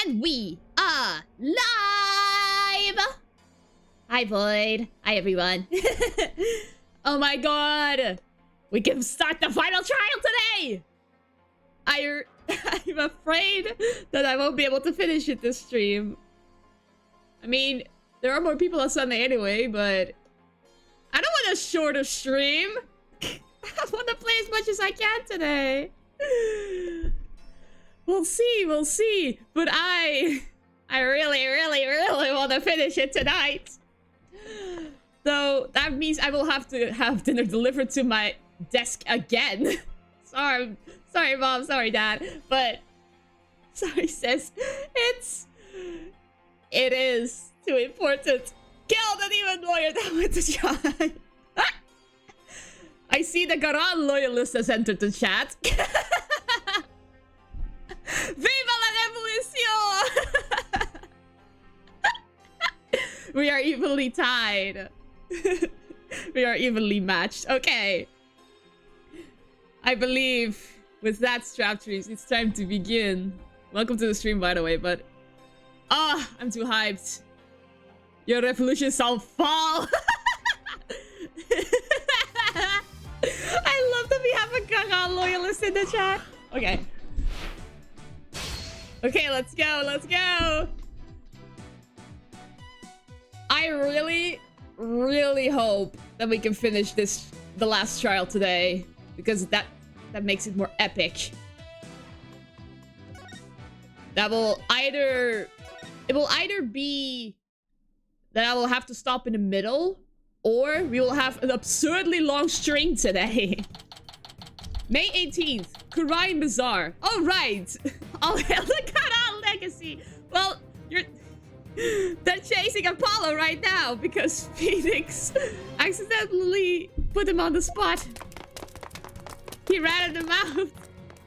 And we are live! Hi, Void. Hi, everyone. Oh my god! We can start the final trial today! I'm afraid that I won't be able to finish it this stream. I mean, there are more people on Sunday anyway, but... I don't want a shorter stream! I want to play as much as I can today! We'll see. But I really want to finish it tonight. Though that means I will have to have dinner delivered to my desk again. Sorry, Mom. Sorry, Dad. But sorry, sis. It is too important. Kill that even lawyer that went to try. I see the Garan loyalist has entered the chat. Viva la revolution! We are evenly tied. We are evenly matched. Okay. I believe with that, strap trees, it's time to begin. Welcome to the stream, by the way, but... I'm too hyped. Your revolution shall fall! I love that we have a Gaga loyalist in the chat. Okay. Okay, let's go. I really hope that we can finish the last trial today, because that makes it more epic. It will either be that I will have to stop in the middle, or we will have an absurdly long stream today. May 18th, Kurain Bazaar. All right. All hail the Kara legacy. Well, they're chasing Apollo right now because Phoenix accidentally put him on the spot. He ratted him out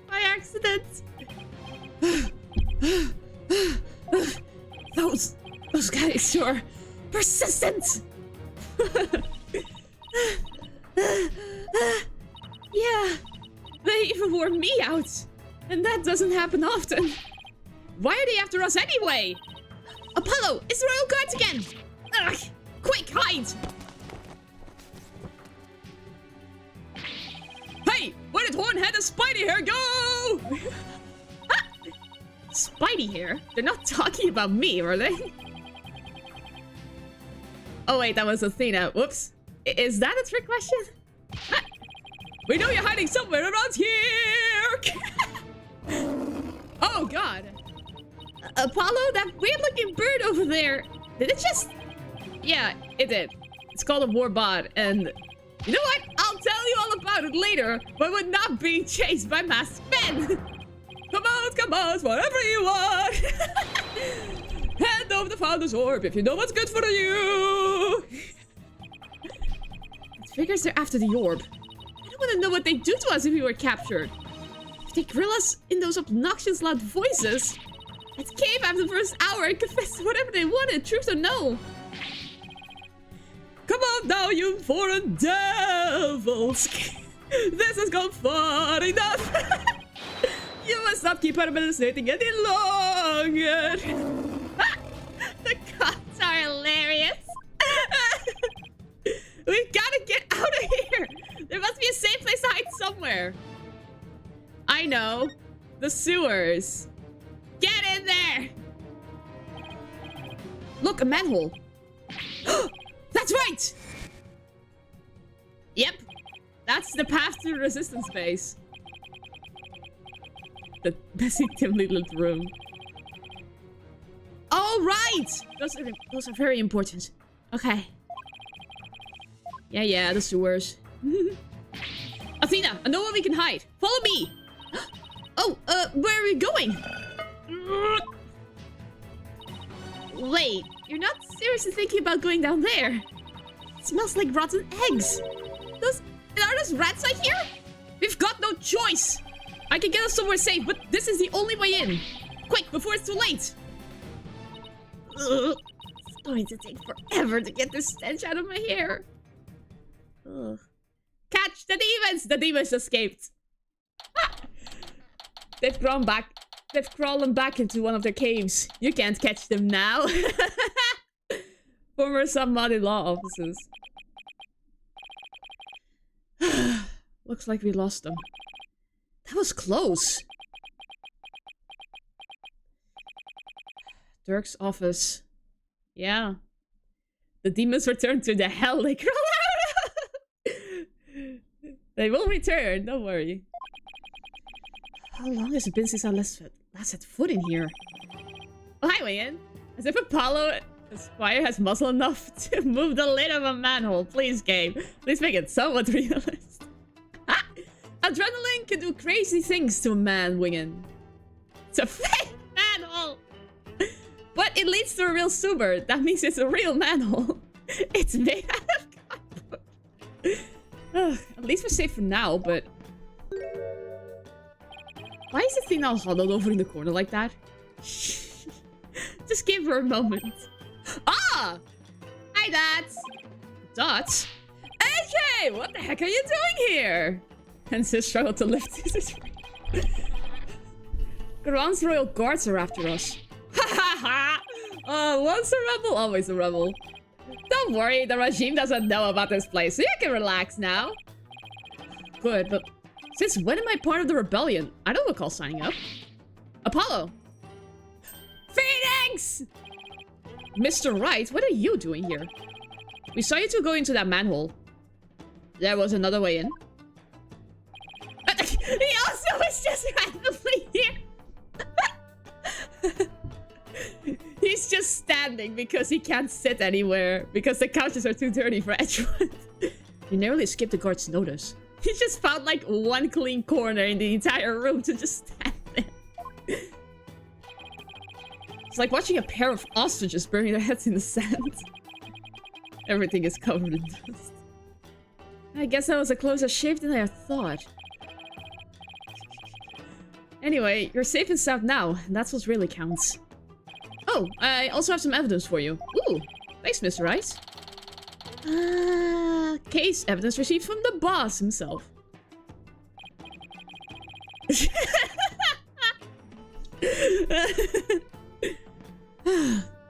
by accident. Those guys sure persistent. Yeah. They even wore me out. And that doesn't happen often. Why are they after us anyway? Apollo, it's the Royal Guards again. Ugh, quick, hide. Hey, where did Hornhead and Spidey Hair go? Spidey Hair? They're not talking about me, are they? Oh wait, that was Athena. Whoops. Is that a trick question? We know you're hiding somewhere around here! Oh god. Apollo, that weird-looking bird over there. Did it just... Yeah, it did. It's called a warbot, and... You know what? I'll tell you all about it later, but we're not being chased by masked men! Come on, whatever you want! Hand over the Founder's Orb if you know what's good for you! It figures they're after the orb. I don't want to know what they'd do to us if we were captured. If they grill us in those obnoxious loud voices, I'd cave after the first hour and confess to whatever they wanted, truth or no. Come on now, you foreign devils. This has gone far enough. You must not keep administrating any longer. The cops are hilarious. We've got to get out of here. There must be a safe place to hide somewhere. I know. The sewers. Get in there. Look, a manhole. That's right. Yep. That's the path to the resistance base. The messy, dimly lit room. All right. Those are very important. Okay. Yeah, the sewers. Athena, I know where we can hide. Follow me. Oh, where are we going? Wait, you're not seriously thinking about going down there? It smells like rotten eggs. Are those rats I hear? We've got no choice. I can get us somewhere safe, but this is the only way in. Quick, before it's too late. Ugh. It's going to take forever to get this stench out of my hair. Ugh. Catch the demons! The demons escaped. Ah. They've crawled back into one of their caves. You can't catch them now. Former somebody law officers. Looks like we lost them. That was close. Dirk's office. Yeah. The demons returned to the hell they crawl out. They will return, don't worry. How long has it been since I last set foot in here? Oh, hi, Wayne. As if Apollo Aspire has muscle enough to move the lid of a manhole. Please, game. Please make it somewhat realistic. Adrenaline can do crazy things to a man, Wingen. It's a fake manhole! But it leads to a real sewer. That means it's a real manhole. It's made out of cardboard. At least we're safe for now, but... Why is the thing now huddled over in the corner like that? Just give her a moment. Ah! Hi, Dots! Dots? AJ! What the heck are you doing here? And Sis struggled to lift his... Garon's royal guards are after us. Ha ha ha! Once a rebel, always a rebel. Don't worry, the regime doesn't know about this place, so you can relax now. Good, but since when am I part of the rebellion? I don't recall signing up. Apollo! Phoenix! Mr. Wright, what are you doing here? We saw you two go into that manhole. There was another way in. He also was just randomly here. He's just standing because he can't sit anywhere. Because the couches are too dirty for anyone. You narrowly skipped the guard's notice. He just found like one clean corner in the entire room to just stand there. It's like watching a pair of ostriches burying their heads in the sand. Everything is covered in dust. I guess that was a closer shave than I had thought. Anyway, you're safe and sound now, and that's what really counts. Oh, I also have some evidence for you. Ooh, thanks, Mr. Wright. Case evidence received from the boss himself.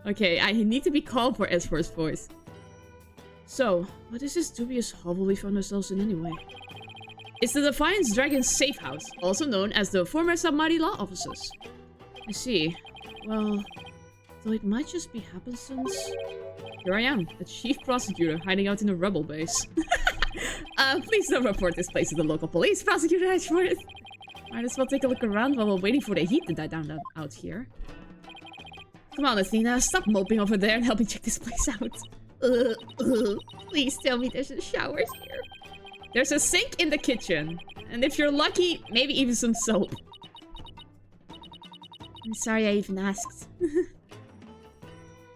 Okay, I need to be calm for S4's voice. So, what is this dubious hovel we found ourselves in anyway? It's the Defiance Dragon's safe house, also known as the former Samadhi law offices. I see. Well, though it might just be happenstance. Here I am, the chief prosecutor, hiding out in a rebel base. Please don't report this place to the local police, Prosecutor Edgeworth. Might as well take a look around while we're waiting for the heat to die down out here. Come on, Athena, stop moping over there and help me check this place out. Please tell me there's a shower here. There's a sink in the kitchen. And if you're lucky, maybe even some soap. I'm sorry I even asked.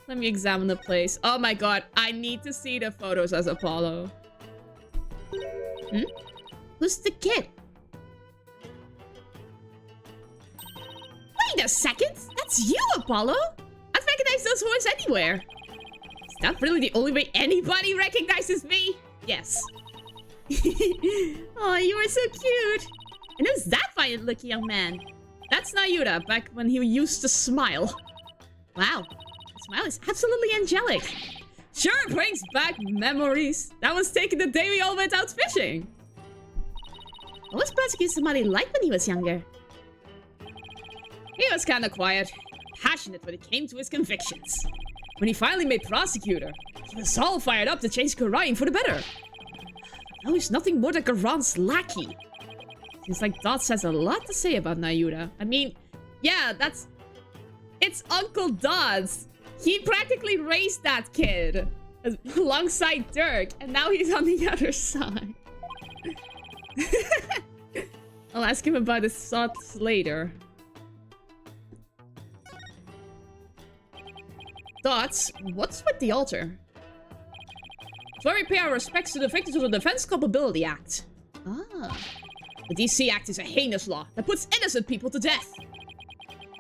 Let me examine the place. Oh my god, I need to see the photos as Apollo. Hmm? Who's the kid? Wait a second! That's you, Apollo! I'd recognize those horns anywhere. Is that really the only way anybody recognizes me? Yes. Oh, you are so cute. And who's that fine-looking young man? That's Nayuta, back when he used to smile. Wow. The smile is absolutely angelic. Sure brings back memories. That was taken the day we all went out fishing. What was prosecuting somebody like when he was younger? He was kinda quiet. Passionate when it came to his convictions. When he finally made prosecutor, he was all fired up to change Garayan for the better. Now he's nothing more than Garon's lackey. Seems like Dots has a lot to say about Nayuta. I mean, yeah, it's Uncle Dots. He practically raised that kid alongside Dirk, and now he's on the other side. I'll ask him about his thoughts later. Dots, what's with the altar? So we pay our respects to the victims of the Defense Culpability Act. Ah. The DC Act is a heinous law that puts innocent people to death.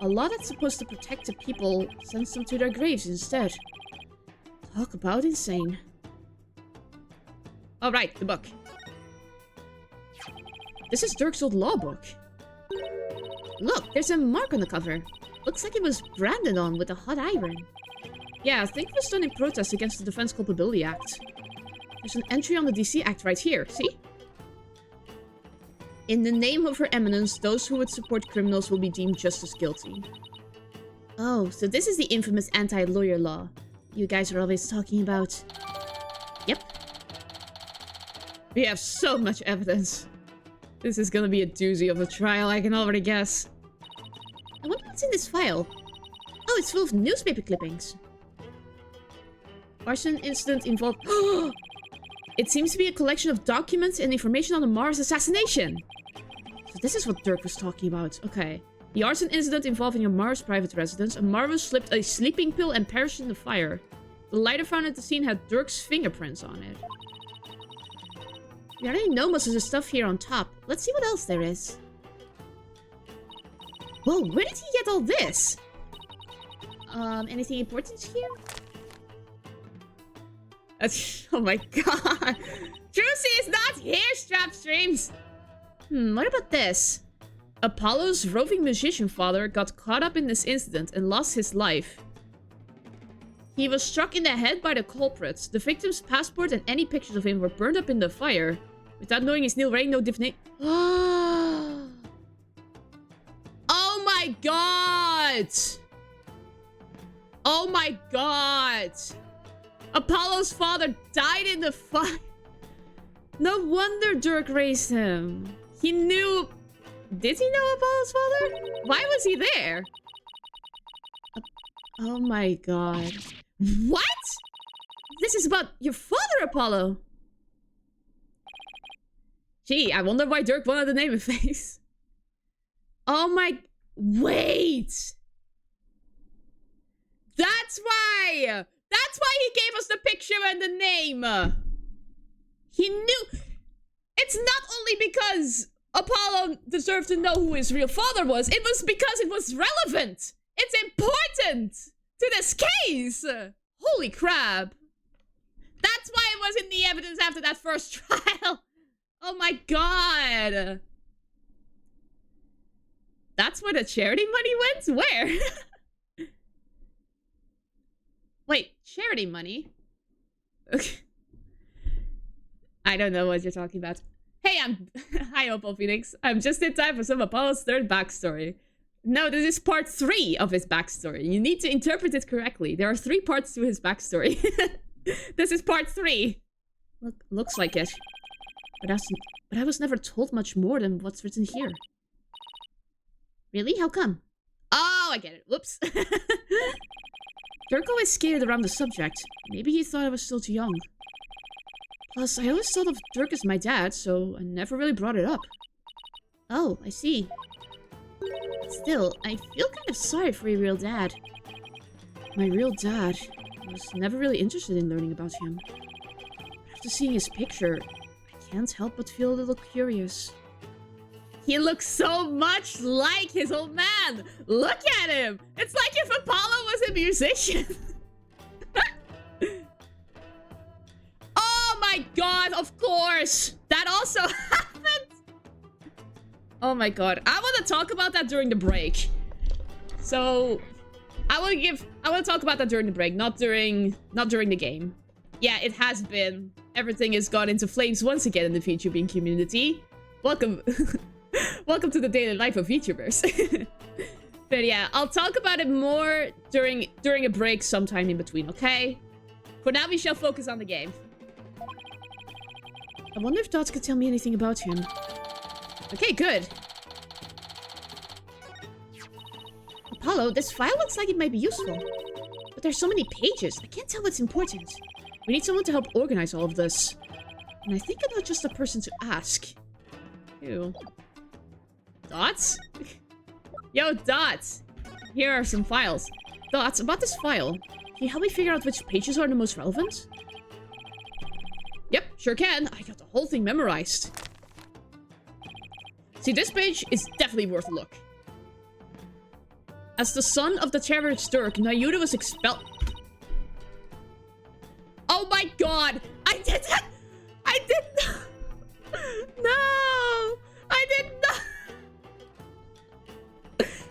A law that's supposed to protect the people sends them to their graves instead. Talk about insane. Alright, the book. This is Dirk's old law book. Look, there's a mark on the cover. Looks like it was branded on with a hot iron. Yeah, I think it was done in protest against the Defense Culpability Act. There's an entry on the DC Act right here, see? In the name of Her Eminence, those who would support criminals will be deemed just as guilty. Oh, so this is the infamous anti-lawyer law you guys are always talking about. Yep. We have so much evidence. This is gonna be a doozy of a trial, I can already guess. I wonder what's in this file. Oh, it's full of newspaper clippings. Arson incident involved... It seems to be a collection of documents and information on the Mars assassination. So this is what Dirk was talking about. Okay. The arson incident involving a Mars private residence. A Marvel slipped a sleeping pill and perished in the fire. The lighter found at the scene had Dirk's fingerprints on it. We already know most of the stuff here on top. Let's see what else there is. Whoa, where did he get all this? Anything important here? Oh my god. Trucy is not here, strap streams. What about this? Apollo's roving magician father got caught up in this incident and lost his life. He was struck in the head by the culprits. The victim's passport and any pictures of him were burned up in the fire. Without knowing his nil reign, no definition. Oh my god! Oh my god! Apollo's father died in the fire. No wonder Dirk raised him. He knew... Did he know Apollo's father? Why was he there? Oh my god. What? This is about your father, Apollo. Gee, I wonder why Dirk wanted to name a face. Oh my... Wait! That's why! That's why he gave us the picture and the name! He knew... It's not only because Apollo deserved to know who his real father was, it was because it was relevant! It's important to this case! Holy crap. That's why it was in the evidence after that first trial! Oh my god! That's where the charity money went? Where? Wait, charity money? Okay. I don't know what you're talking about. Hey, Hi, Opal Phoenix. I'm just in time for some Apollo's third backstory. No, this is part 3 of his backstory. You need to interpret it correctly. There are 3 parts to his backstory. This is part 3. Looks like it. But I was never told much more than what's written here. Really? How come? Oh, I get it. Whoops. Dirk always skated around the subject. Maybe he thought I was still too young. Plus, I always thought of Dirk as my dad, so I never really brought it up. Oh, I see. Still, I feel kind of sorry for your real dad. My real dad was never really interested in learning about him. After seeing his picture, I can't help but feel a little curious. He looks so much like his old man! Look at him! It's like if Apollo was a musician! Oh my god, of course! That also happened! Oh my god. I want to talk about that during the break. So, I want to talk about that during the break, not during the game. Yeah, it has been. Everything has gone into flames once again in the VTubing community. Welcome. Welcome to the daily life of VTubers. But yeah, I'll talk about it more during a break sometime in between, okay? For now, we shall focus on the game. I wonder if Dots could tell me anything about him. Okay, good. Apollo, this file looks like it might be useful. But there's so many pages, I can't tell what's important. We need someone to help organize all of this. And I think I'm not just the person to ask. Ew. Dots? Yo, Dots! Here are some files. Dots, about this file. Can you help me figure out which pages are the most relevant? Yep, sure can. I got the whole thing memorized. See, this page is definitely worth a look. As the son of the terrorist Turk, Nayuda was expelled. Oh my god! I did that! I did not! No! I did not!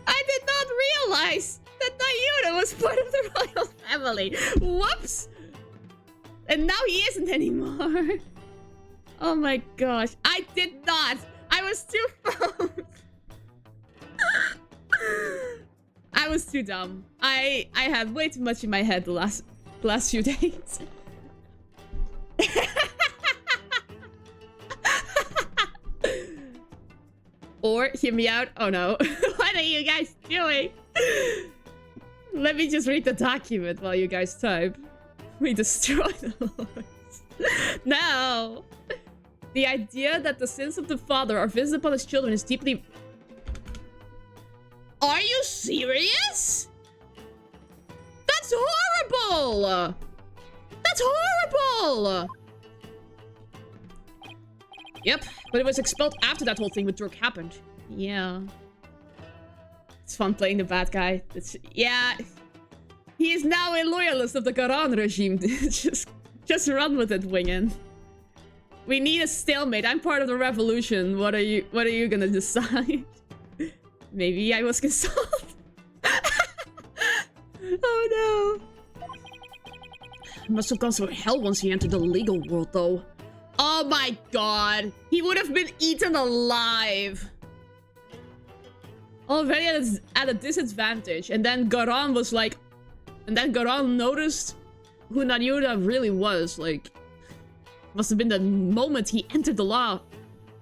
I did not realize that Nayuda was part of the royal family. Whoops! And now he isn't anymore. Oh my gosh. I did not! I was too phoned. I was too dumb. I had way too much in my head the last few days. Or, hear me out. Oh no. What are you guys doing? Let me just read the document while you guys type. We destroy the lords. No! The idea that the sins of the father are visited upon his children is deeply... Are you serious? That's horrible! That's horrible! Yep, but it was expelled after that whole thing with Dirk happened. Yeah. It's fun playing the bad guy. Yeah. He is now a loyalist of the Garan regime. just run with it, Wingen. We need a stalemate. I'm part of the revolution. What are you gonna decide? Maybe I was consulted. Oh no. Must have gone through hell once he entered the legal world, though. Oh my god. He would have been eaten alive. Already at a disadvantage. And then Garan was like... And then Garan noticed who Nanyuda really was. Like... Must have been the moment he entered the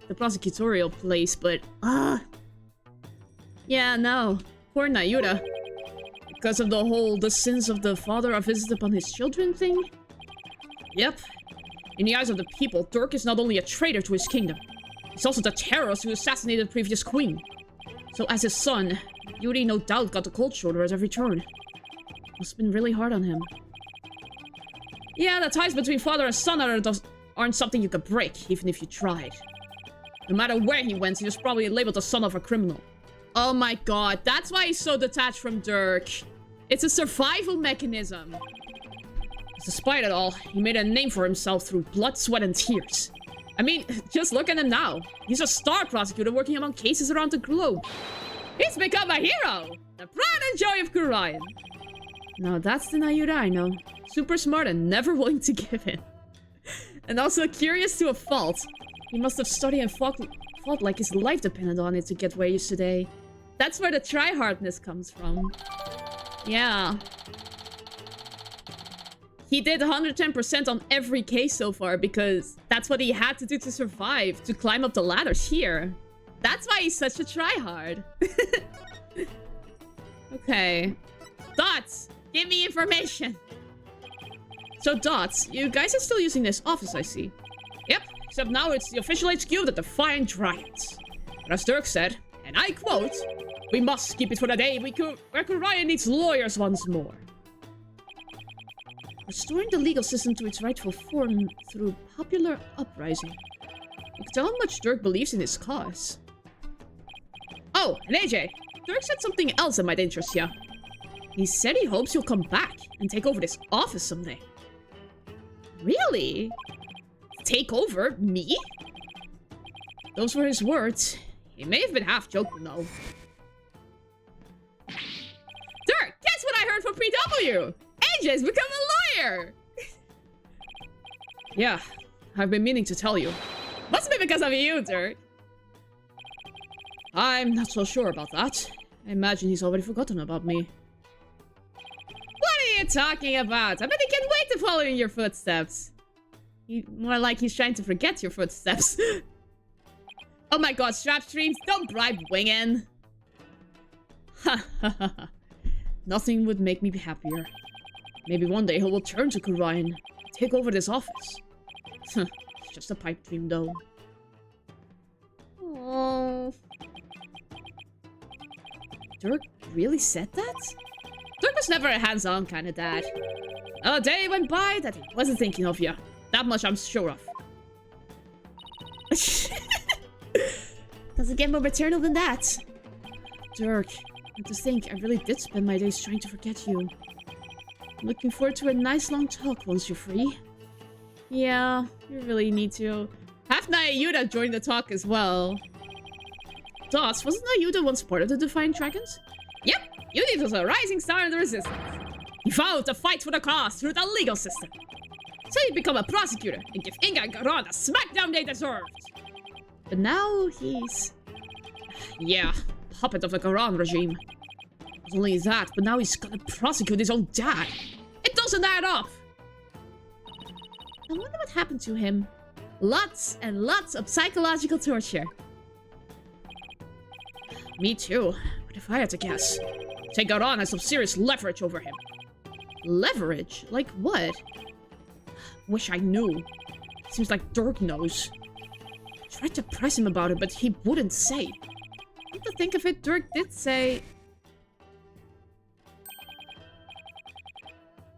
prosecutorial place, but... Yeah, no. Poor Nayuda. Because of the sins of the father are visited upon his children thing? Yep. In the eyes of the people, Dirk is not only a traitor to his kingdom, he's also the terrorist who assassinated the previous queen. So as his son, Yuri no doubt got the cold shoulder at every turn. Must have been really hard on him. Yeah, the ties between father and son aren't something you could break, even if you tried. No matter where he went, he was probably labeled the son of a criminal. Oh my god, that's why he's so detached from Dirk. It's a survival mechanism. Despite it all, he made a name for himself through blood, sweat, and tears. I mean, just look at him now. He's a star prosecutor working among cases around the globe. He's become a hero! The pride and joy of Kurion. Now that's the Nayuda I know. Super smart and never willing to give in. And also curious to a fault. He must have studied and fought like his life depended on it to get where he is today. That's where the tryhardness comes from. Yeah. He did 110% on every case so far because that's what he had to do to survive, to climb up the ladders here. That's why he's such a tryhard. Okay. Dots, give me information. So Dots, you guys are still using this office, I see. Yep, except now it's the official HQ of the Defiant Dryads. But as Dirk said, and I quote, "We must keep it for the day where Kurion needs lawyers once more." Restoring the legal system to its rightful form through popular uprising. You can tell how much Dirk believes in his cause. Oh, and AJ, Dirk said something else that might interest you. He said he hopes you'll come back and take over this office someday. Really? Take over? Me? Those were his words. He may have been half joking, though. Dirk, guess what I heard from PW? AJ's become a lawyer! Yeah, I've been meaning to tell you. Must be because of you, Dirk. I'm not so sure about that. I imagine he's already forgotten about me. What are you talking about? I bet he can't wait to follow in your footsteps. More like he's trying to forget your footsteps. Oh my god, Strap Streams, don't bribe Wingen. Ha ha ha ha. Nothing would make me happier. Maybe one day he'll return to Kurion, take over this office. It's just a pipe dream, though. Oh. Dirk really said that? Dirk was never a hands-on kind of dad. A day went by that he wasn't thinking of you. That much I'm sure of. Doesn't get more maternal than that. Dirk, and to think I really did spend my days trying to forget you. I'm looking forward to a nice long talk once you're free. Yeah, you really need to. Have Nayuda join the talk as well. Dots, wasn't Nayuda once part of the Defiant Dragons? Yep, Yudit was a rising star in the resistance. He vowed to fight for the cause through the legal system. So he'd become a prosecutor and give Inga and Garon the smackdown they deserved. But now he's... yeah, puppet of the Garon regime. Not only that, but now he's gonna prosecute his own dad. It doesn't add up! I wonder what happened to him. Lots and lots of psychological torture. Me too, but if I had to guess, take Garon has some serious leverage over him. Leverage? Like what? Wish I knew. Seems like Dirk knows. I tried to press him about it, but he wouldn't say. Come to think of it, Dirk did say...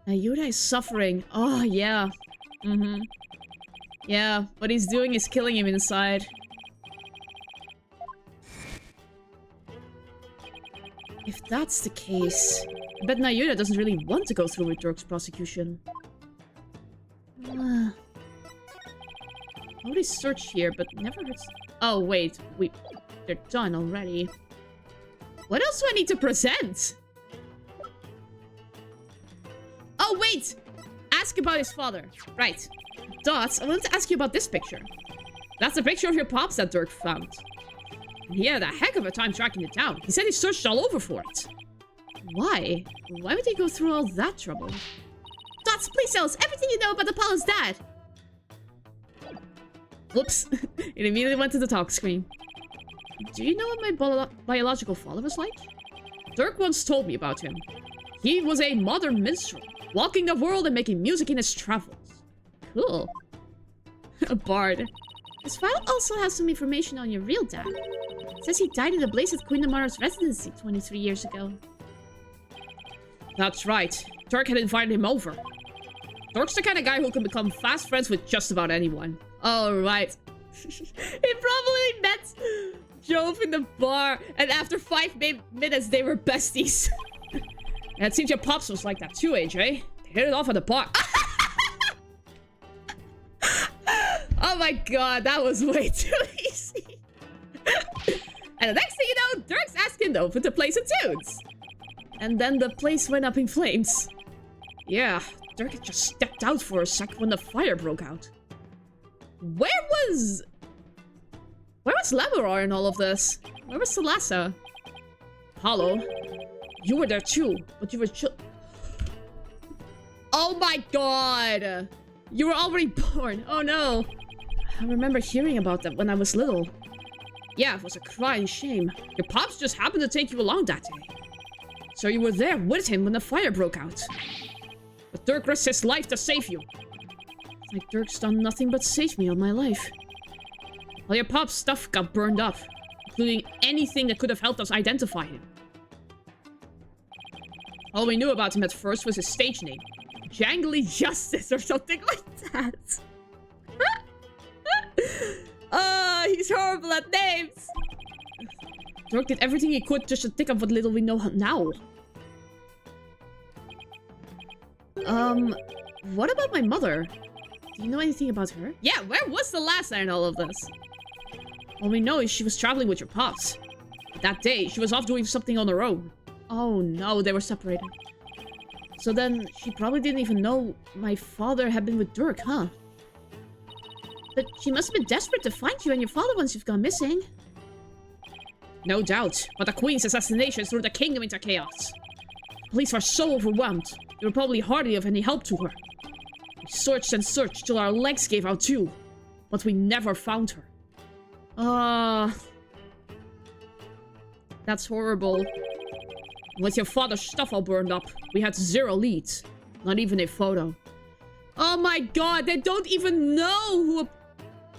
Nayuda is suffering. Oh, yeah. Mm-hmm. Yeah, what he's doing is killing him inside. If that's the case, I bet Nayuda doesn't really want to go through with Dirk's prosecution. How would he search here, but never hurts... Oh, wait. They're done already. What else do I need to present? Oh, wait! Ask about his father. Right. Dots, I wanted to ask you about this picture. That's a picture of your pops that Dirk found. He had a heck of a time tracking it down. He said he searched all over for it. Why? Why would he go through all that trouble? Dots, please tell us everything you know about Apollo's dad. Whoops. It immediately went to the talk screen. Do you know what my biological father was like? Dirk once told me about him. He was a modern minstrel, walking the world and making music in his travels. Cool. A bard. This file also has some information on your real dad. It says he died in a blaze at Queen Amara's residency 23 years ago. That's right. Dirk had invited him over. Dirk's the kind of guy who can become fast friends with just about anyone. Oh, right. He probably met Jove in the bar, and after 5 minutes, they were besties. And it seems your pops was like that too, AJ. They hit it off at the bar. Oh my god, that was way too easy. And the next thing you know, Dirk's asking Nova to play some tunes. And then the place went up in flames. Yeah, Dirk had just stepped out for a sec when the fire broke out. Where was Lamorar in all of this? Where was Thalassa? Apollo, you were there too, but you were oh my god! You were already born. Oh no. I remember hearing about that when I was little. Yeah, it was a crying shame. Your pops just happened to take you along that day. So you were there with him when the fire broke out. But Dirk risked his life to save you. It's like Dirk's done nothing but save me all my life. All your pop's stuff got burned up, including anything that could have helped us identify him. All we knew about him at first was his stage name. Jangly Justice or something like that. Oh, he's horrible at names. Dirk did everything he could just to think of what little we know now. What about my mother? Do you know anything about her? Yeah, where was Thalassa in all of this? All we know is she was traveling with your pops. That day, she was off doing something on her own. Oh no, they were separated. So then, she probably didn't even know my father had been with Dirk, huh? But she must have been desperate to find you and your father once you've gone missing. No doubt, but the Queen's assassination threw the kingdom into chaos. The police were so overwhelmed, they were probably hardly of any help to her. We searched and searched till our legs gave out too, but we never found her. That's horrible. With your father's stuff all burned up, we had 0 leads. Not even a photo. Oh my god, they don't even know who...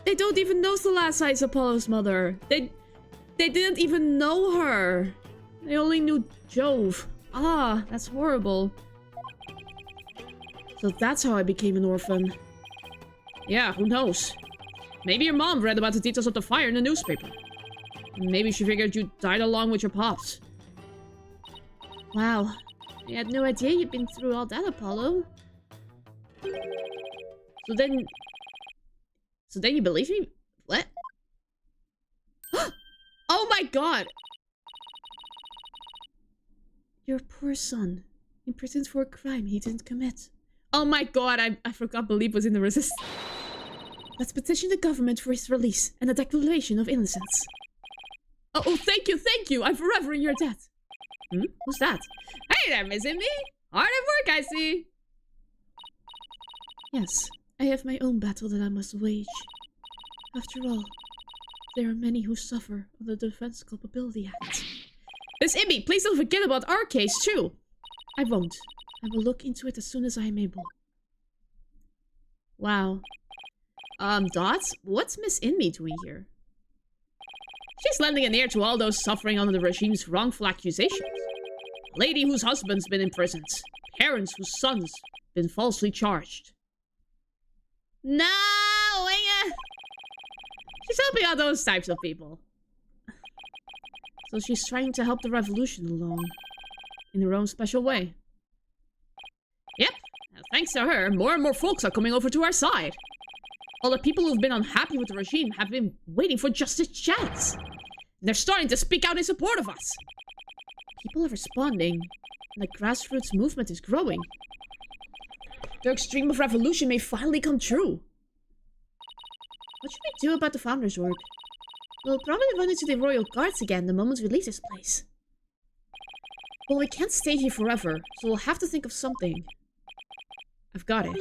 They don't even know Thalassa is Apollo's mother. They didn't even know her. They only knew Jove. Ah, that's horrible. So that's how I became an orphan. Yeah, who knows? Maybe your mom read about the details of the fire in the newspaper. Maybe she figured you died along with your pops. Wow. I had no idea you'd been through all that, Apollo. So then you believe me? What? Oh my god! Your poor son. Imprisoned for a crime he didn't commit. Oh my god, I forgot Believe was in the resistance. Let's petition the government for his release and a declaration of innocence. Oh, thank you! I'm forever in your debt. Who's that? Hey there, missing me? Hard at work, I see. Yes, I have my own battle that I must wage. After all, there are many who suffer under the Defense Culpability Act. Miss Ibby, please don't forget about our case, too. I won't. I will look into it as soon as I am able. Wow. Dots? What's Miss Inme doing here? She's lending an ear to all those suffering under the regime's wrongful accusations. A lady whose husband's been imprisoned. Parents whose sons been falsely charged. No! She's helping out those types of people. So she's trying to help the revolution along. In her own special way. Yep. Thanks to her, more and more folks are coming over to our side. All the people who've been unhappy with the regime have been waiting for just a chance. They're starting to speak out in support of us. People are responding, and the grassroots movement is growing. Dirk's dream of revolution may finally come true. What should we do about the Founder's Orb? We'll probably run into the Royal Guards again the moment we leave this place. Well, we can't stay here forever, so we'll have to think of something. I've got it.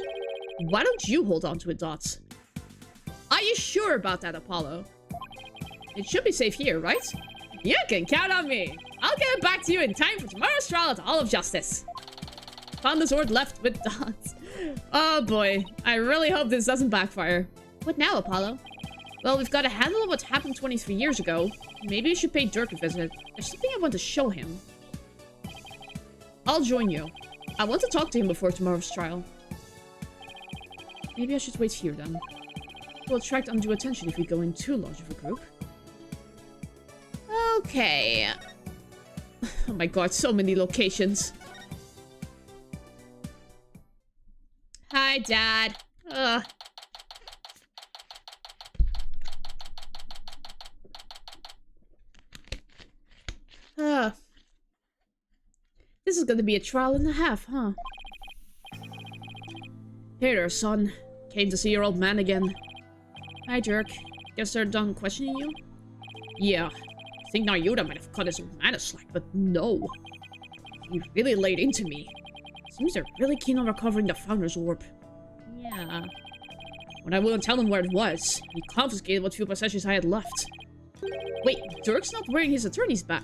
Why don't you hold on to it, Dots? Are you sure about that, Apollo? It should be safe here, right? You can count on me. I'll get it back to you in time for tomorrow's trial at the Hall of Justice. Found the sword left with Dots. Oh boy, I really hope this doesn't backfire. What now, Apollo? Well, we've got a handle on what happened 23 years ago. Maybe you should pay Dirk a visit. There's something I want to show him. I'll join you. I want to talk to him before tomorrow's trial. Maybe I should wait here then. We'll attract undue attention if we go in too large of a group. Okay. Oh my god, so many locations. Hi, Dad. Ugh. This is gonna be a trial and a half, huh? Hey there, son. Came to see your old man again. Hi, Dirk. Guess they're done questioning you? Yeah. I think Nayuda might have cut his old man a slack, but no. He really laid into me. Seems they're really keen on recovering the Founder's Orb. Yeah. When I wouldn't tell him where it was, he confiscated what few possessions I had left. Wait, Dirk's not wearing his attorney's badge.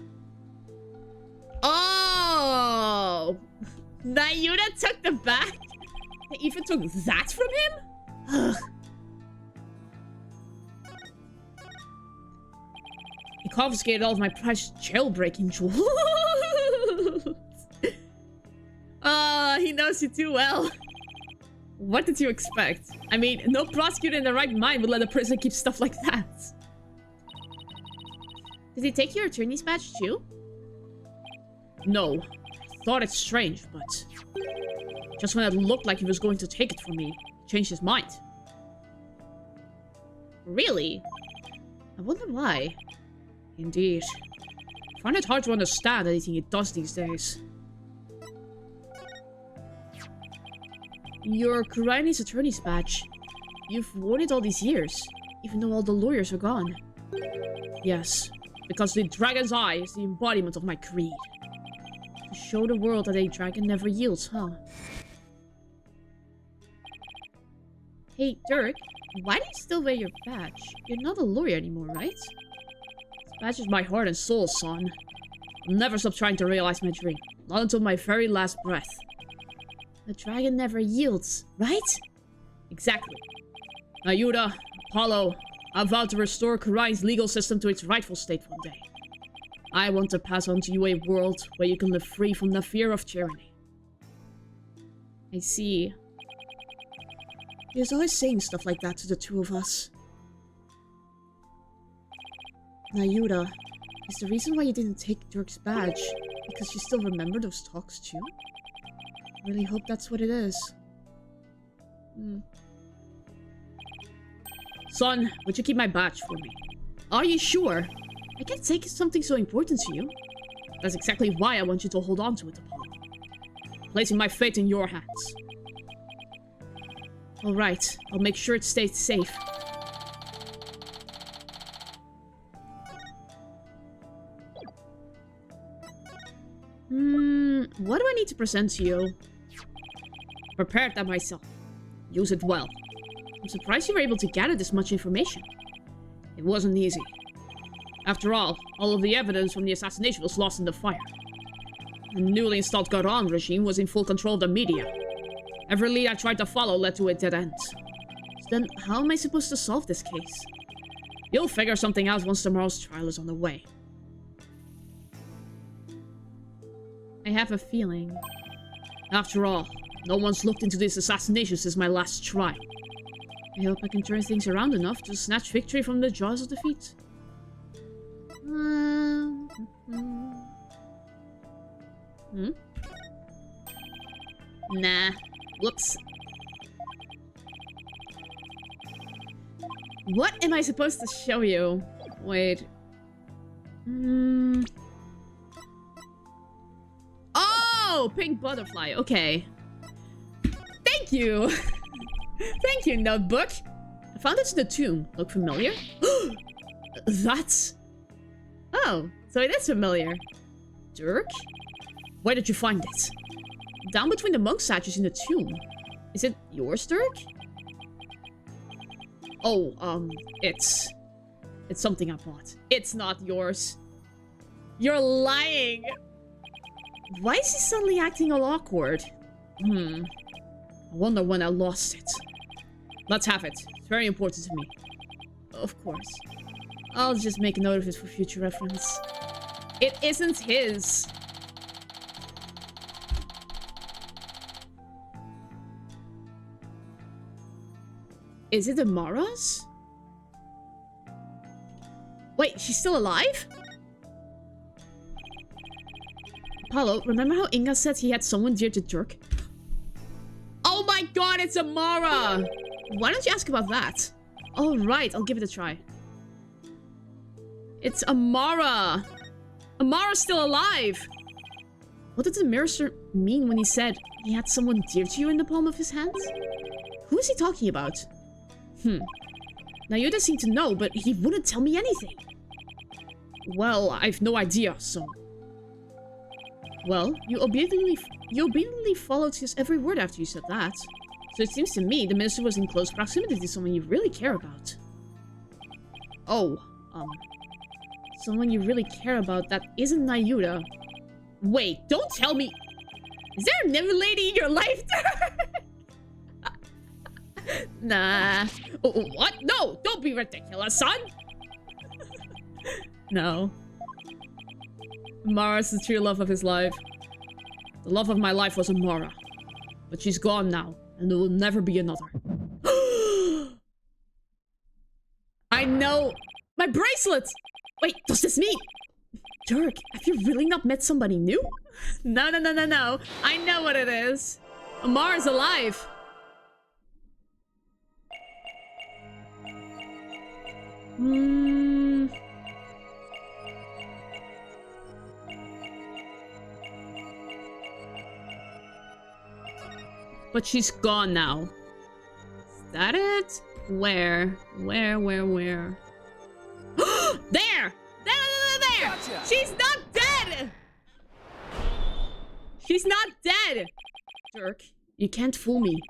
Oh! Nayuda took the bag? They even took that from him? Ugh. He confiscated all of my precious jailbreaking jewels. He knows you too well. What did you expect? I mean, no prosecutor in their right mind would let a prisoner keep stuff like that. Did he take your attorney's badge too? No. I thought it strange, but... just when it looked like he was going to take it from me, he changed his mind. Really? I wonder why. Indeed. I find it hard to understand anything he does these days. Your Kurani's attorney's badge. You've worn it all these years, even though all the lawyers are gone. Yes, because the dragon's eye is the embodiment of my creed. To show the world that a dragon never yields, huh? Hey, Dirk, why do you still wear your badge? You're not a lawyer anymore, right? This badge is my heart and soul, son. I'll never stop trying to realize my dream. Not until my very last breath. The dragon never yields, right? Exactly. Nayuda, Apollo, I vow to restore Kurai's legal system to its rightful state one day. I want to pass on to you a world where you can live free from the fear of tyranny. I see. He was always saying stuff like that to the two of us. Nayuta, is the reason why you didn't take Dirk's badge because you still remember those talks too? I really hope that's what it is. Son, would you keep my badge for me? Are you sure? I can't take something so important to you. That's exactly why I want you to hold on to it, Apollo. Placing my fate in your hands. Alright, I'll make sure it stays safe. What do I need to present to you? Prepared that myself. Use it well. I'm surprised you were able to gather this much information. It wasn't easy. After all of the evidence from the assassination was lost in the fire. The newly installed Garan regime was in full control of the media. Every lead I tried to follow led to a dead end. So then, how am I supposed to solve this case? You'll figure something out once tomorrow's trial is on the way. I have a feeling. After all, no one's looked into this assassination since my last trial. I hope I can turn things around enough to snatch victory from the jaws of defeat. Nah. Whoops. What am I supposed to show you? Wait. Oh! Pink butterfly. Okay. Thank you! Thank you, notebook! I found it in the tomb. Look familiar? That's... Oh, so it is familiar. Dirk? Where did you find it? Down between the monk statues in the tomb. Is it yours, Dirk? Oh, it's something I bought. It's not yours. You're lying! Why is he suddenly acting all awkward? I wonder when I lost it. Let's have it. It's very important to me. Of course. I'll just make a note of it for future reference. It isn't his. Is it Amara's? Wait, she's still alive? Apollo, remember how Inga said he had someone dear to Dirk? Oh my god, it's Amara! Why don't you ask about that? Oh right, I'll give it a try. It's Amara! Amara's still alive! What did the minister mean when he said he had someone dear to you in the palm of his hand? Who is he talking about? Now Yuda seemed to know, but he wouldn't tell me anything. Well, I've no idea, so... Well, you obediently followed his every word after you said that. So it seems to me the minister was in close proximity to someone you really care about. Oh, someone you really care about that isn't Nayuta. Wait, don't tell me... Is there a nymph lady in your life? Nah. What? No, don't be ridiculous, son! No. Amara's the true love of his life. The love of my life was Amara. But she's gone now, and there will never be another. I know! My bracelet! Wait, does this mean... Dirk, have you really not met somebody new? No. I know what it is. Amara's alive. But she's gone now. Is that it? Where? There! There! Gotcha. She's not dead! She's not dead! Dirk, you can't fool me.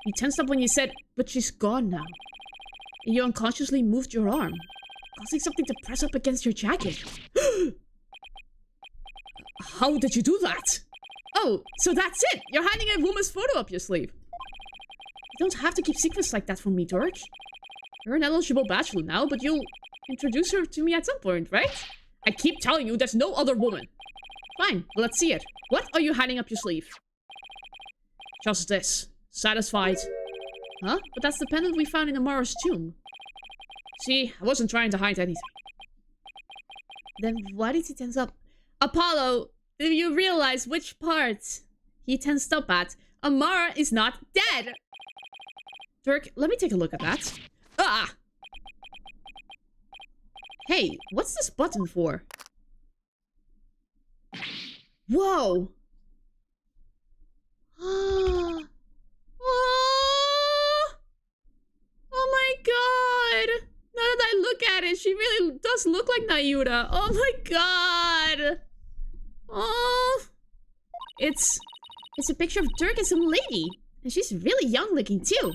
You tensed up when you said, but she's gone now. And you unconsciously moved your arm, causing something to press up against your jacket. How did you do that? Oh, so that's it! You're hiding a woman's photo up your sleeve. You don't have to keep secrets like that from me, Dirk. You're an eligible bachelor now, but you'll introduce her to me at some point, right? I keep telling you there's no other woman. Fine, let's see it. What are you hiding up your sleeve? Just this. Satisfied. Huh? But that's the pendant we found in Amara's tomb. See, I wasn't trying to hide anything. Then why did he tense up? Apollo, do you realize which part he tensed up at? Amara is not dead! Dirk, let me take a look at that. Ah! Hey, what's this button for? Whoa! Ah! Oh! Oh my god! Now that I look at it, she really does look like Nayuta. Oh my god! Oh! It's a picture of Dirk and some lady. And she's really young looking too.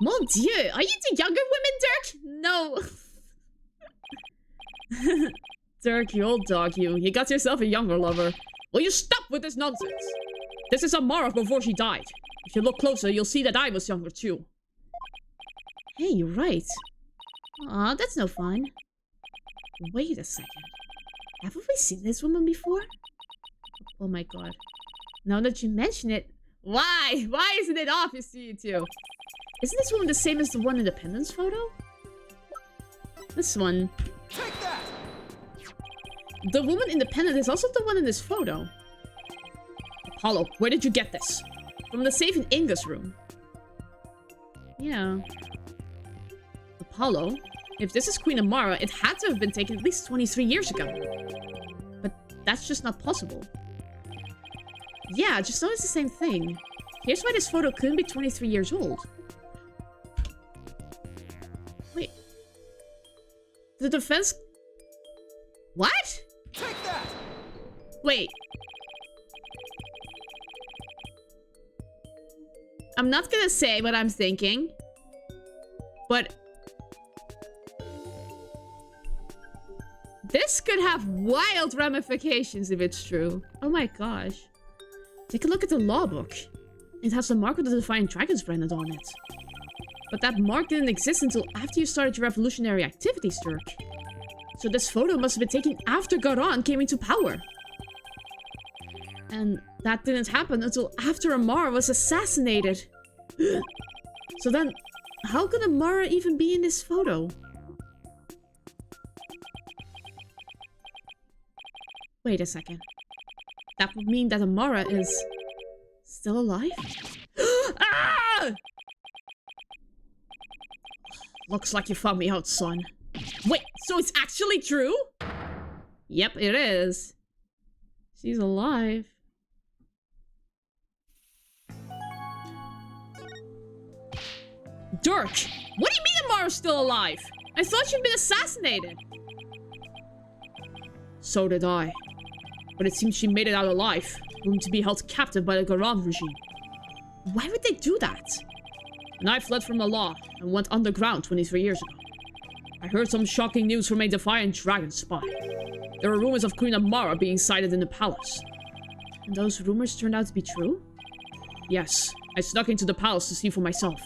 Mon Dieu, are you into younger women, Dirk? No. Dirk, you old dog, you. You got yourself a younger lover. Will you stop with this nonsense? This is Amara before she died. If you look closer, you'll see that I was younger too. Hey, you're right. Aw, that's no fun. Wait a second. Haven't we seen this woman before? Oh my god. Now that you mention it... Why? Why isn't it obvious to you two? Isn't this woman the same as the one in the pendant's photo? This one. Take that! The woman in the pendant is also the one in this photo. Apollo, where did you get this? From the safe in Inga's room. Yeah. Apollo? If this is Queen Amara, it had to have been taken at least 23 years ago. But that's just not possible. Yeah, just noticed the same thing. Here's why this photo couldn't be 23 years old. Wait. The defense... What? Take that! Wait. I'm not gonna say what I'm thinking. But... this could have wild ramifications if it's true. Oh my gosh. Take a look at the law book. It has the mark of the Defiant Dragons branded on it. But that mark didn't exist until after you started your revolutionary activities, Dirk. So this photo must have been taken after Garan came into power. And that didn't happen until after Amara was assassinated. So then, how could Amara even be in this photo? Wait a second. That would mean that Amara is still alive? Ah! Looks like you found me out, son. Wait, so it's actually true? Yep, it is. She's alive. Dirk! What do you mean Amara's still alive? I thought she'd been assassinated. So did I. But it seems she made it out alive, only to be held captive by the Garan regime. Why would they do that? And I fled from the law and went underground 23 years ago. I heard some shocking news from a Defiant Dragon spy. There were rumors of Queen Amara being sighted in the palace. And those rumors turned out to be true? Yes, I snuck into the palace to see for myself.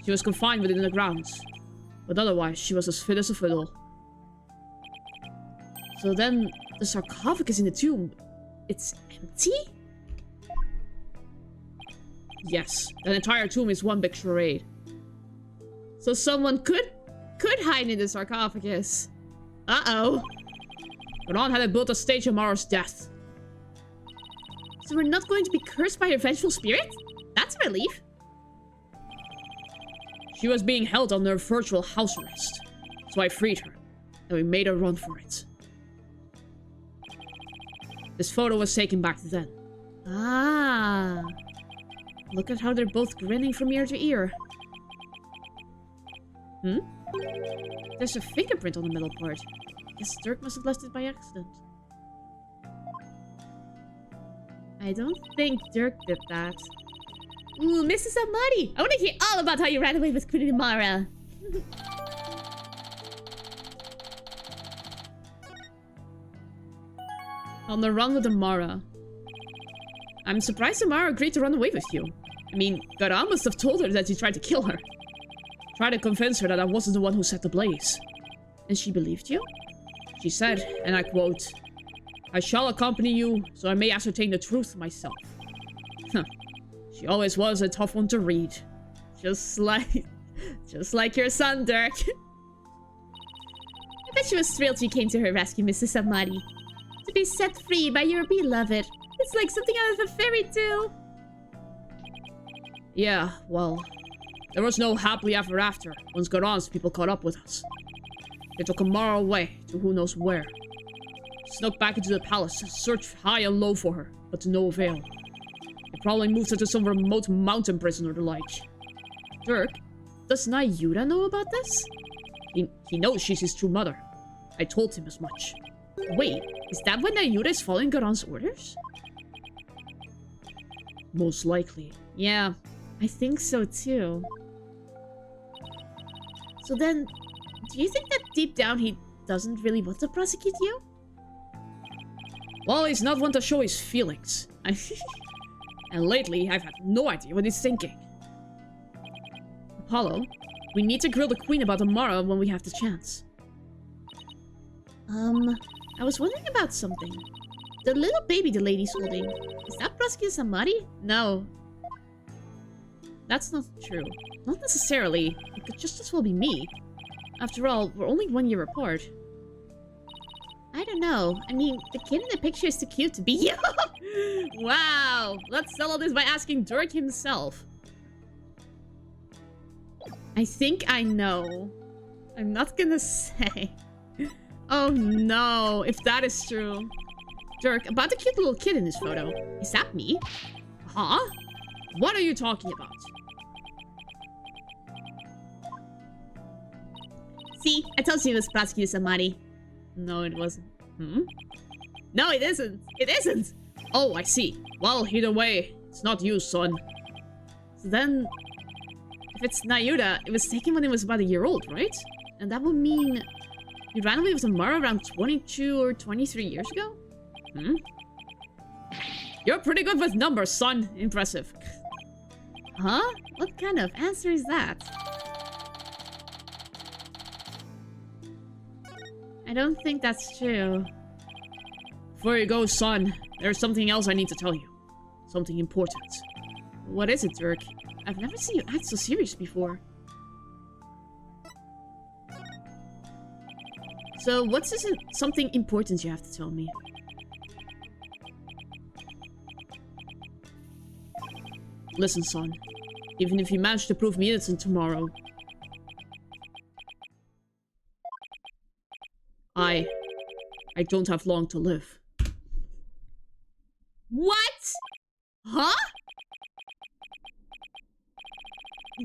She was confined within the grounds, but otherwise she was as fit as a fiddle. So then, the sarcophagus in the tomb, it's empty? Yes, that entire tomb is one big charade. So someone could hide in the sarcophagus. Uh-oh. Garan had built a stage of Amara's death. So we're not going to be cursed by her vengeful spirit? That's a relief. She was being held under virtual house arrest. So I freed her, and we made her run for it. This photo was taken back then. Ah. Look at how they're both grinning from ear to ear. Hmm? There's a fingerprint on the middle part. Guess Dirk must have left it by accident. I don't think Dirk did that. Ooh, Mrs. Amari! I want to hear all about how you ran away with Queen Amara. On the run with Amara. I'm surprised Amara agreed to run away with you. I mean, Garan must have told her that you tried to kill her. Tried to convince her that I wasn't the one who set the blaze. And she believed you? She said, and I quote, "I shall accompany you, so I may ascertain the truth myself." She always was a tough one to read. Just like your son, Dirk. I bet she was thrilled you came to her rescue, Mrs. Amari. To be set free by your beloved. It's like something out of a fairy tale. Yeah, well, there was no happily ever after once Garan's people caught up with us. They took Amara away to who knows where. Snuck back into the palace, searched high and low for her, but to no avail. They probably moved her to some remote mountain prison or the like. Dirk, does Nayuda know about this? He knows she's his true mother. I told him as much. Wait, is that why Nayuda is following Garan's orders? Most likely. Yeah, I think so too. So then, do you think that deep down he doesn't really want to prosecute you? Well, he's not one to show his feelings. And lately, I've had no idea what he's thinking. Apollo, we need to grill the queen about Amara when we have the chance. I was wondering about something. The little baby the lady's holding, is that Prosecutor Amari? No. That's not true. Not necessarily. It could just as well be me. After all, we're only 1 year apart. I don't know. I mean, the kid in the picture is too cute to be you. Wow. Let's settle this by asking Dirk himself. I think I know. I'm not gonna say. Oh no, if that is true. Dirk, about the cute little kid in this photo. Is that me? Huh? What are you talking about? See, I told you it was Prosecutor Amari. No, it wasn't. Hmm? No, it isn't. It isn't. Oh, I see. Well, either way, it's not you, son. So then, if it's Nayuda, it was taken when he was about 1 year old, right? And that would mean he ran away with Amara around 22 or 23 years ago? Hmm? You're pretty good with numbers, son. Impressive. Huh? What kind of answer is that? I don't think that's true. Before you go, son, there's something else I need to tell you. Something important. What is it, Dirk? I've never seen you act so serious before. So, what's this something important you have to tell me? Listen, son. Even if you manage to prove me innocent tomorrow, I don't have long to live. What? Huh?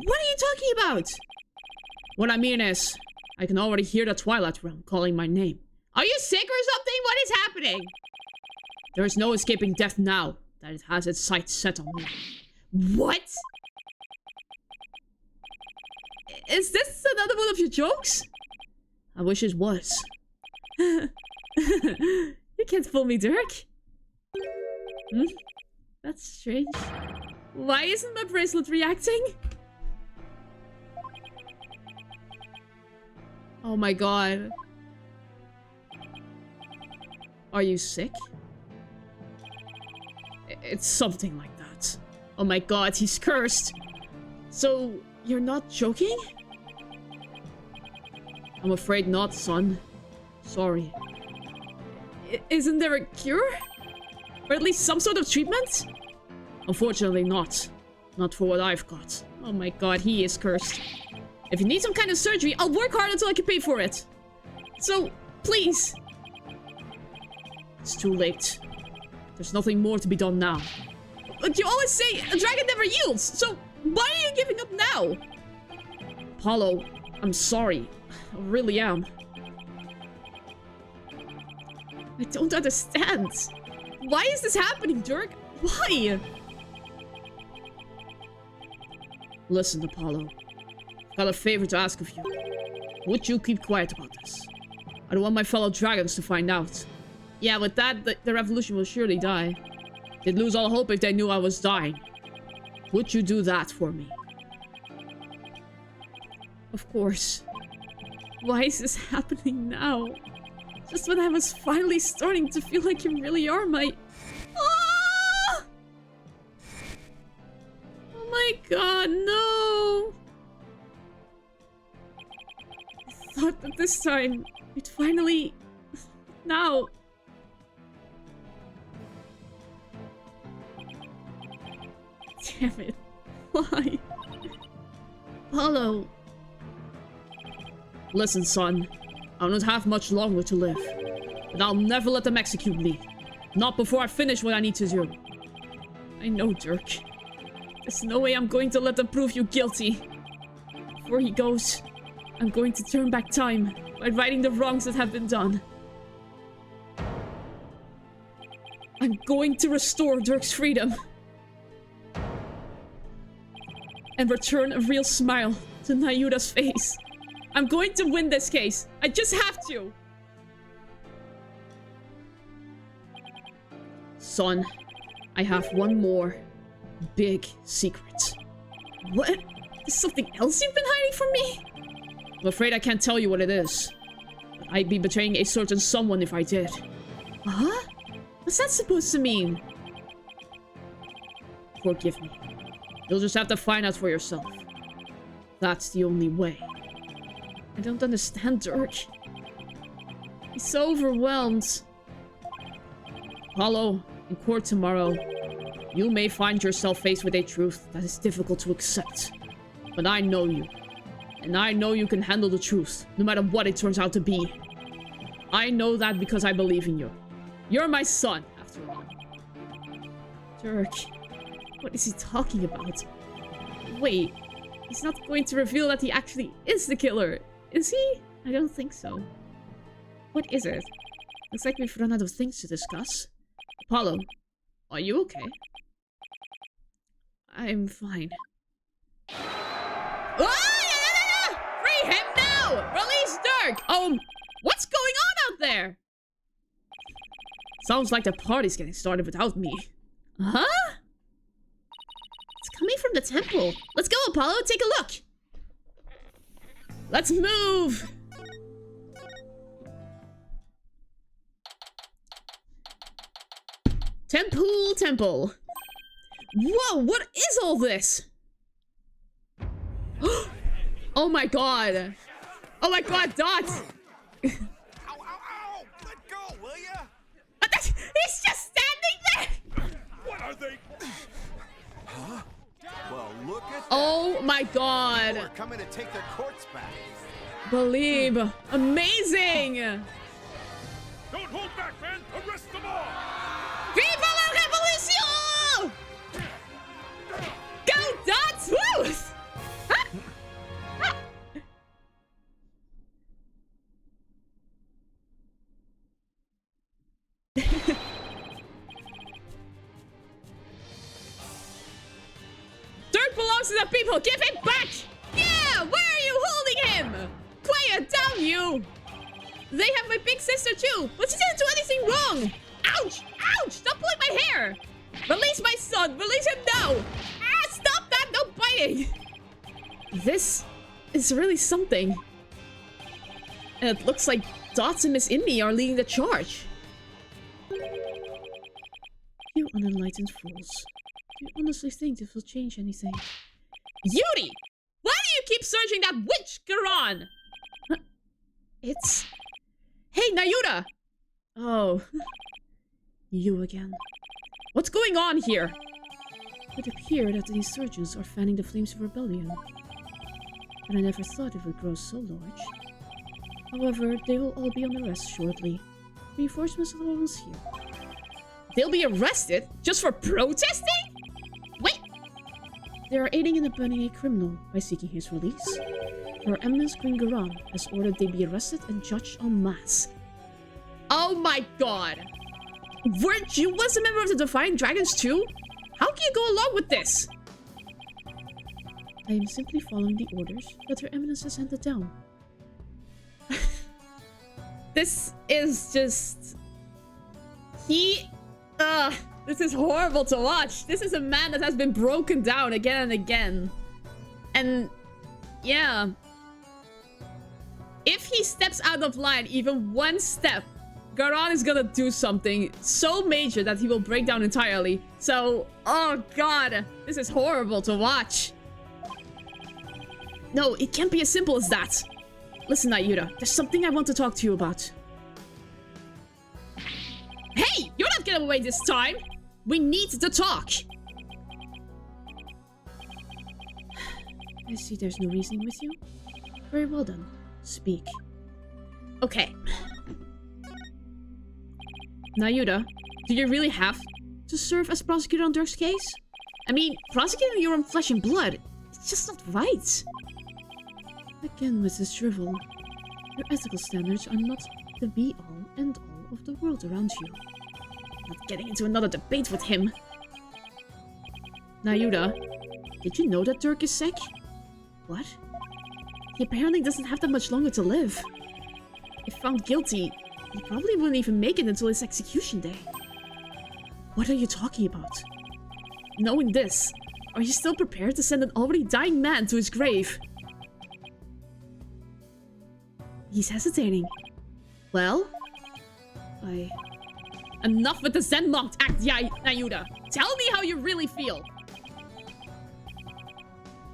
What are you talking about? What I mean is, I can already hear the Twilight Realm calling my name. Are you sick or something? What is happening? There is no escaping death now that it has its sights set on me. What? Is this another one of your jokes? I wish it was. You can't fool me, Dirk. Hmm? That's strange. Why isn't my bracelet reacting? Oh my god. Are you sick? It's something like that. Oh my god, he's cursed. So, you're not joking? I'm afraid not, son. Sorry. Isn't there a cure? Or at least some sort of treatment? Unfortunately not. Not for what I've got. Oh my god, he is cursed. If you need some kind of surgery, I'll work hard until I can pay for it. So, please. It's too late. There's nothing more to be done now. But you always say a dragon never yields, so why are you giving up now? Apollo, I'm sorry. I really am. I don't understand. Why is this happening, Dirk? Why? Listen, Apollo. I've got a favor to ask of you. Would you keep quiet about this? I don't want my fellow dragons to find out. Yeah, with that, the revolution will surely die. They'd lose all hope if they knew I was dying. Would you do that for me? Of course. Why is this happening now? Just when I was finally starting to feel like you really are my... Ah! Oh my god, no! I thought that this time, we'd finally... Now... Damn it. Why? Apollo. Listen, son. I don't have much longer to live. But I'll never let them execute me. Not before I finish what I need to do. I know, Dirk. There's no way I'm going to let them prove you guilty. Before he goes, I'm going to turn back time by righting the wrongs that have been done. I'm going to restore Dirk's freedom. And return a real smile to Nayuta's face. I'm going to win this case. I just have to. Son, I have one more big secret. What? There's something else you've been hiding from me? I'm afraid I can't tell you what it is. But I'd be betraying a certain someone if I did. Huh? What's that supposed to mean? Forgive me. You'll just have to find out for yourself. That's the only way. I don't understand, Dirk. He's so overwhelmed. Apollo, in court tomorrow, you may find yourself faced with a truth that is difficult to accept. But I know you. And I know you can handle the truth, no matter what it turns out to be. I know that because I believe in you. You're my son, after all. Dirk, what is he talking about? Wait, he's not going to reveal that he actually is the killer, is he? I don't think so. What is it? Looks like we've run out of things to discuss. Apollo, are you okay? I'm fine. Oh, free him now! Release Dirk! What's going on out there? Sounds like the party's getting started without me. Huh? It's coming from the temple. Let's go, Apollo. Take a look. Let's move. Temple. Whoa, what is all this? Oh my god. Oh my god, Dot. Ow, ow, ow! Let go, will ya? He's just standing there. What are they? Huh? Well, look at that. Oh my god. We're coming to take their courts back. Believe. Amazing. Don't hold back, man. Arrest them all. Viva la revolution! Go, Dots! Woo! Dirk belongs to the people! Give him back! Yeah! Where are you holding him? Quiet down, you! They have my big sister too, but she didn't do anything wrong! Ouch! Ouch! Stop pulling my hair! Release my son! Release him now! Ah! Stop that! No biting! This is really something. And it looks like Dots and Miss Indy are leading the charge. You unenlightened fools. Do you honestly think this will change anything? Yuri! Why do you keep searching that witch, Garon? It's... Hey, Nayuta! Oh. You again. What's going on here? It would appear that the insurgents are fanning the flames of rebellion. But I never thought it would grow so large. However, they will all be on arrest shortly. Reinforcements are almost here. They'll be arrested? Just for protesting? Wait! They are aiding and abetting a criminal by seeking his release. Her Eminence Queen Garan has ordered they be arrested and judged en masse. Oh my god! Weren't you once a member of the Defiant Dragons too? How can you go along with this? I am simply following the orders that Her Eminence has handed down. This is just... This is horrible to watch. This is a man that has been broken down again and again. And... yeah. If he steps out of line even one step, Garan is gonna do something so major that he will break down entirely. So, oh god, this is horrible to watch. No, it can't be as simple as that. Listen, Ayuda, there's something I want to talk to you about. Hey, you're not getting away this time. We need to talk. I see there's no reasoning with you. Very well then. Speak. Okay. Nayuda, do you really have to serve as prosecutor on Dirk's case? I mean, prosecuting your own flesh and blood, it's just not right. Again with this drivel. Your ethical standards are not the be-all, end-all of the world around you. Not getting into another debate with him. Nayuda, did you know that Dirk is sick? What? He apparently doesn't have that much longer to live. If found guilty, he probably wouldn't even make it until his execution day. What are you talking about? Knowing this, are you still prepared to send an already dying man to his grave? He's hesitating. Well? Enough with the Zen monk act, Nayuda. Tell me how you really feel.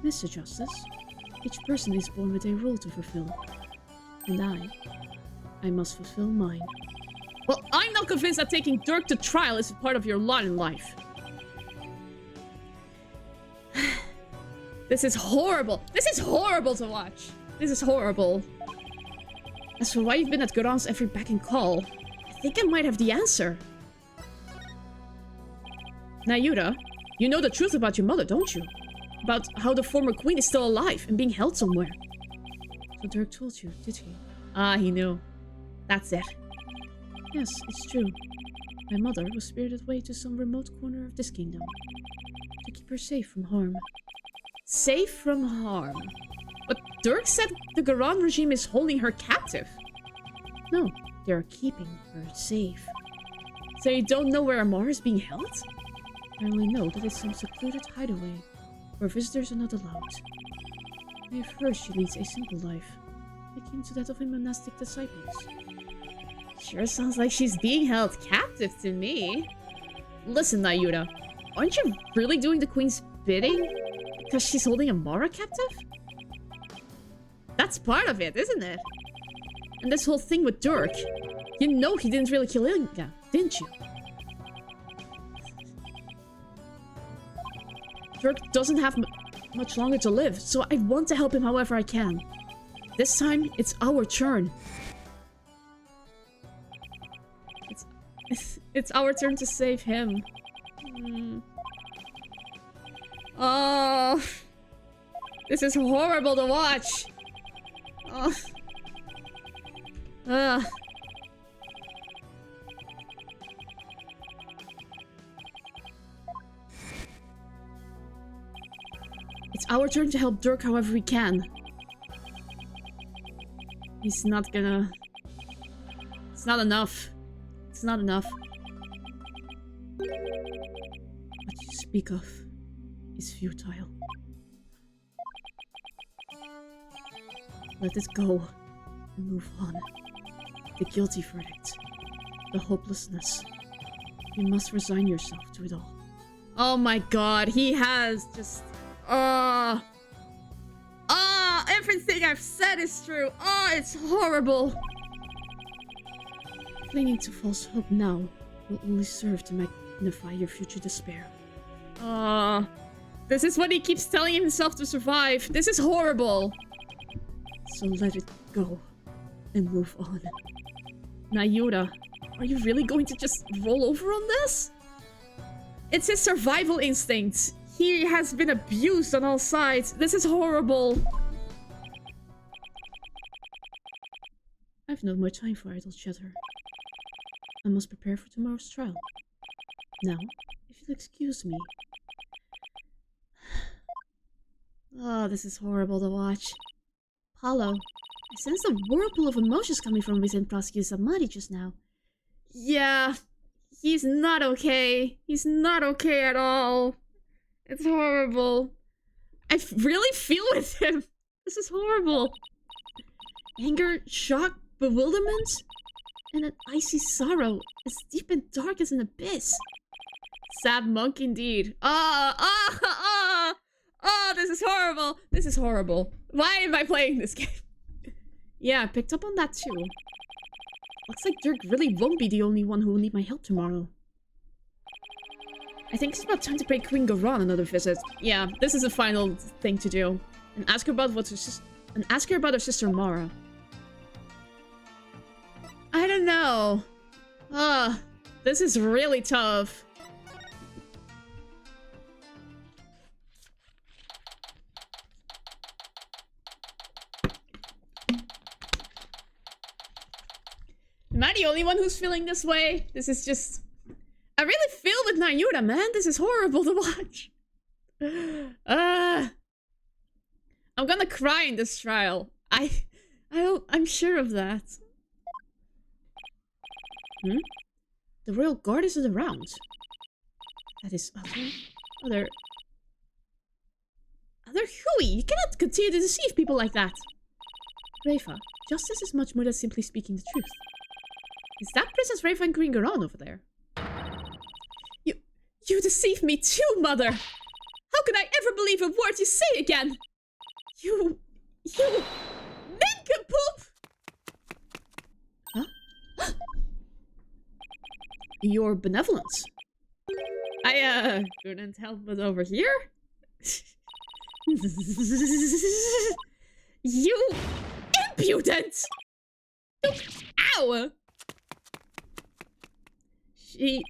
Mr. Justice, each person is born with a role to fulfill. And I must fulfill mine. Well, I'm not convinced that taking Dirk to trial is a part of your lot in life. This is horrible. This is horrible to watch. This is horrible. As for why you've been at Goran's every beck and call, I think I might have the answer. Nayuda, you know the truth about your mother, don't you? About how the former queen is still alive and being held somewhere. So Dirk told you, did he? Ah, he knew. That's it. Yes, it's true. My mother was spirited away to some remote corner of this kingdom. To keep her safe from harm. Safe from harm? But Dirk said the Garan regime is holding her captive. No, they are keeping her safe. So you don't know where Amara is being held? I only know that it's some secluded hideaway, where visitors are not allowed. I have heard she leads a simple life, akin to that of a monastic disciples. Sure sounds like she's being held captive to me. Listen, Nayuda, aren't you really doing the queen's bidding? Because she's holding Amara captive? That's part of it, isn't it? And this whole thing with Dirk, you know he didn't really kill Inga, didn't you? Dirk doesn't have much longer to live, so I want to help him however I can. This time, it's our turn. It's our turn to save him. Oh, this is horrible to watch. Oh. It's our turn to help Dirk however we can. He's not gonna... It's not enough. It's not enough. What you speak of is futile. Let it go and move on. The guilty verdict. The hopelessness. You must resign yourself to it all. Oh my god, he has just... everything I've said is true. Oh, it's horrible. Clinging to false hope now will only serve to magnify your future despair. This is what he keeps telling himself to survive. This is horrible. So let it go and move on. Nayuda, are you really going to just roll over on this? It's his survival instinct. He has been abused on all sides. This is horrible. I've no more time for idle chatter. I must prepare for tomorrow's trial. Now, if you'll excuse me. Oh, this is horrible to watch. Paulo, I sense a whirlpool of emotions coming from within Prosecutor Samari just now. Yeah, he's not okay. He's not okay at all. It's horrible. I really feel with him. This is horrible. Anger, shock, bewilderment, and an icy sorrow as deep and dark as an abyss. Sad monk indeed. This is horrible. This is horrible. Why am I playing this game? Yeah, I picked up on that too. Looks like Dirk really won't be the only one who will need my help tomorrow. I think it's about time to pay Queen Garan another visit. Yeah, this is the final thing to do. And ask her about her sister Mara. I don't know. This is really tough. Am I the only one who's feeling this way? This is just... I really feel with Nayuta, man. This is horrible to watch. I'm gonna cry in this trial. I'm sure of that. The Royal Guard isn't around. That is other Hui! You cannot continue to deceive people like that. Reifa, justice is much more than simply speaking the truth. Is that Princess Reifa and Green Garan over there? You deceived me too, Mother! How could I ever believe a word you say again? You nincompoop! Huh? Your benevolence. I couldn't help but overhear. You impudent! Ow!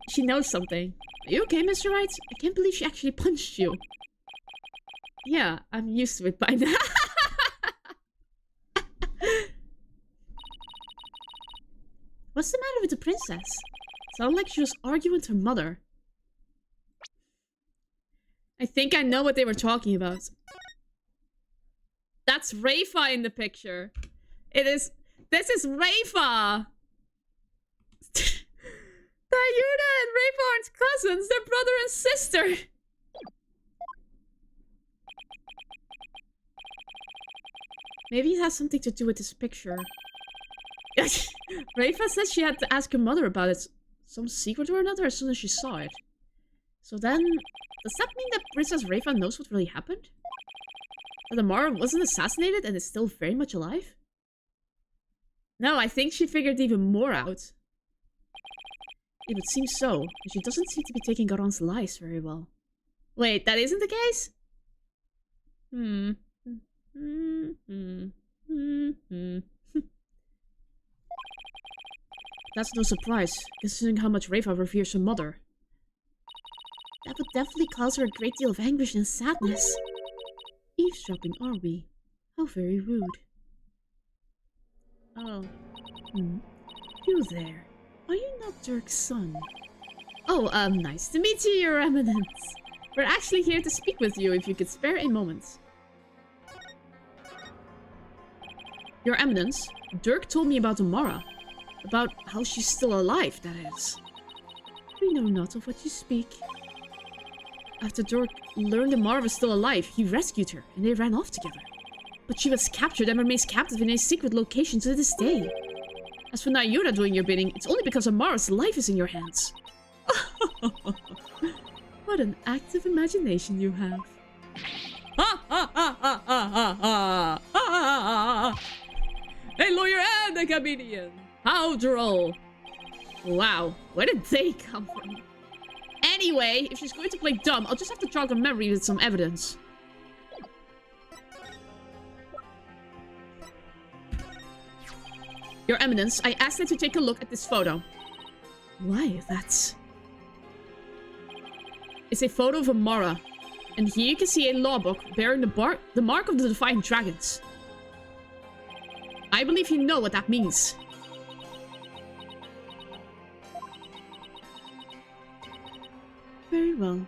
She knows something. Are you okay, Mr. Wright? I can't believe she actually punched you. Yeah, I'm used to it by now. What's the matter with the princess? Sounded like she was arguing with her mother. I think I know what they were talking about. That's Reifa in the picture. This is Reifa! Nayuta and Reifa aren't cousins, they're brother and sister! Maybe it has something to do with this picture. Reifa said she had to ask her mother about it. Some secret or another as soon as she saw it. So then, does that mean that Princess Reifa knows what really happened? That Amara wasn't assassinated and is still very much alive? No, I think she figured even more out. It would seem so, but she doesn't seem to be taking Garan's lies very well. Wait, that isn't the case? That's no surprise, considering how much Reifa reveres her mother. That would definitely cause her a great deal of anguish and sadness. Eavesdropping, are we? How very rude. Oh. You there. Are you not Dirk's son? Oh, nice to meet you, Your Eminence. We're actually here to speak with you if you could spare a moment. Your Eminence, Dirk told me about Amara. About how she's still alive, that is. We know not of what you speak. After Dirk learned Amara was still alive, he rescued her, and they ran off together. But she was captured and remains captive in a secret location to this day. As for Nayuta doing your bidding, it's only because Amara's life is in your hands. What an active imagination you have. A lawyer and a comedian. How droll. Wow, where did they come from? Anyway, if she's going to play dumb, I'll just have to jog her memory with some evidence. Your Eminence, I asked her to take a look at this photo. Why, that's... It's a photo of Amara. And here you can see a law book bearing the mark of the Defiant Dragons. I believe you know what that means. Very well.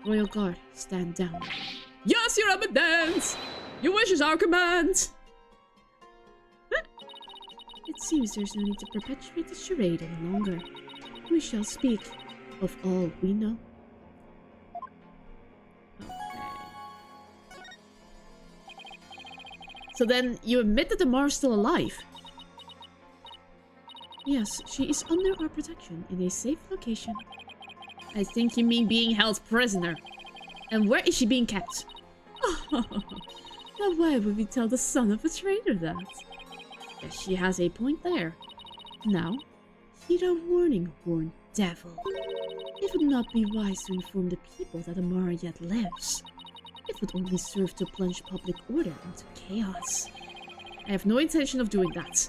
Royal Guard, stand down. Yes, Your Eminence! Your wish is our command! It seems there's no need to perpetuate the charade any longer. We shall speak of all we know. Okay. So then, you admit that Amara's still alive? Yes, she is under our protection in a safe location. I think you mean being held prisoner. And where is she being kept? Oh, now why would we tell the son of a traitor that? Yes, she has a point there. Now, heed our warning, horned devil. It would not be wise to inform the people that Amara yet lives. It would only serve to plunge public order into chaos. I have no intention of doing that.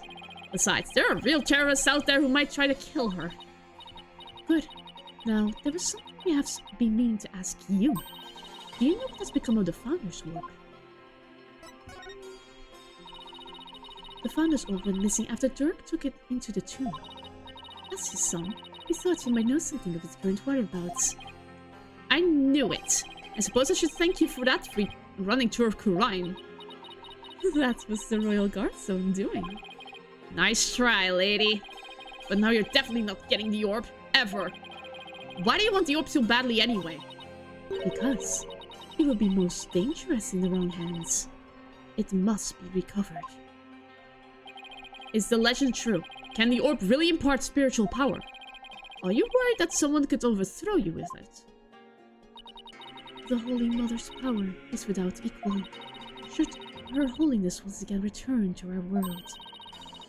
Besides, there are real terrorists out there who might try to kill her. Good. Now, there was something we have been meaning to ask you. Do you know what has become of the Founder's Orb? The Founder's Orb went missing after Dirk took it into the tomb. As his son, we thought you might know something of its current whereabouts. I knew it! I suppose I should thank you for that free running tour of Kurine. That was the Royal Guard's own doing. Nice try, lady. But now you're definitely not getting the orb, ever. Why do you want the orb so badly anyway? Because it would be most dangerous in the wrong hands. It must be recovered. Is the legend true? Can the orb really impart spiritual power? Are you worried that someone could overthrow you with it? The Holy Mother's power is without equal. Should Her Holiness once again return to our world,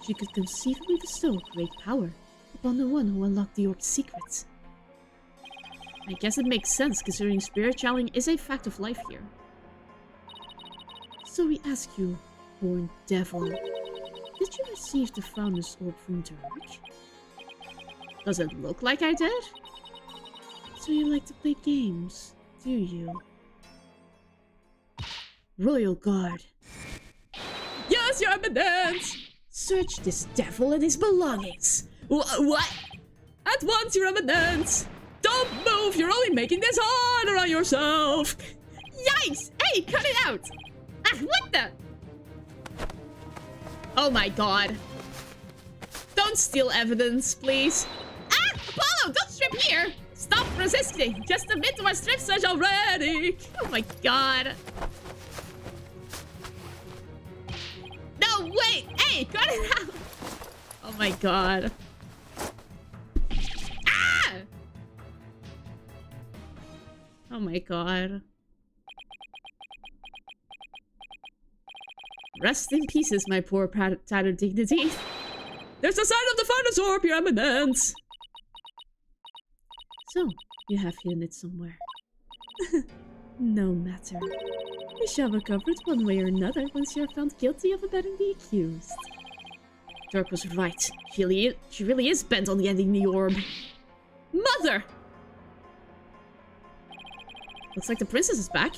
she could conceivably bestow great power upon the one who unlocked the orb's secrets. I guess it makes sense, considering spirit channeling is a fact of life here. So we ask you, horned devil, did you receive the Founder's Orb from Dirk? Does it look like I did? So you like to play games, do you? Royal Guard. Yes, Your Eminence! Search this devil and his belongings. What? At once, Your Eminence! Don't move! You're only making this harder on yourself! Yikes! Hey, cut it out! Ah, what the? Oh my god. Don't steal evidence, please. Ah! Apollo, don't strip here! Stop resisting! Just admit to my strip search already! Oh my god. No, wait! Hey, cut it out! Oh my god. Ah! Oh my god. Rest in pieces, my poor tattered dignity. There's a sign of the Founder's Orb, Your Eminence! So, you have hidden it somewhere. No matter. We shall recover it one way or another once you are found guilty of abetting the accused. Dirk was right. She really is bent on getting the orb. Mother! Looks like the princess is back.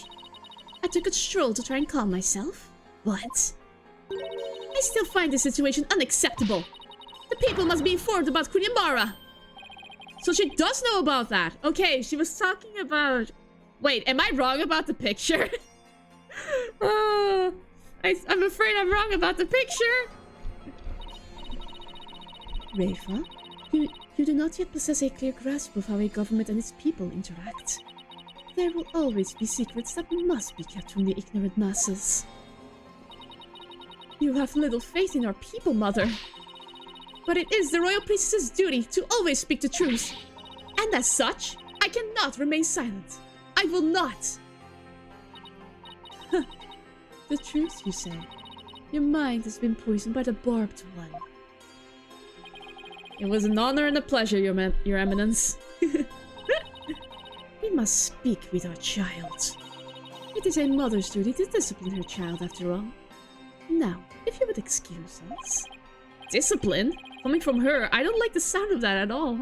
I took a stroll to try and calm myself, but I still find this situation unacceptable. The people must be informed about Queen Amara. So she does know about that. Okay, she was talking about... Wait, am I wrong about the picture? I'm afraid I'm wrong about the picture. Rafa, you do not yet possess a clear grasp of how a government and its people interact. There will always be secrets that must be kept from the ignorant masses. You have little faith in our people, Mother. But it is the royal priestess's duty to always speak the truth. And as such, I cannot remain silent. I will not. The truth, you say? Your mind has been poisoned by the barbed one. It was an honor and a pleasure, Your Eminence. We must speak with our child. It is a mother's duty to discipline her child, after all. Now, if you would excuse us. Discipline? Coming from her, I don't like the sound of that at all.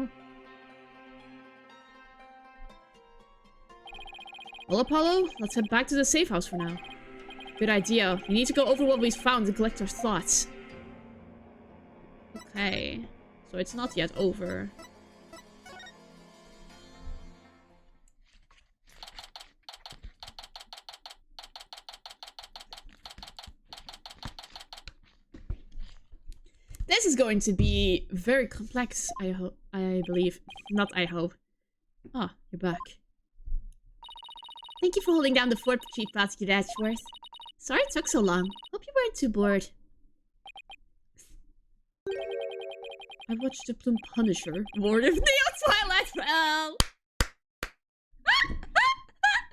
Well, Apollo, let's head back to the safe house for now. Good idea. We need to go over what we found and collect our thoughts. Okay. So it's not yet over. This is going to be very complex, I believe. Not I hope. Ah, you're back. Thank you for holding down the fort, Chief Prosecutor Edgeworth. Sorry it took so long. Hope you weren't too bored. I watched the Plume Punisher. Lord of Neo Twilight Fell.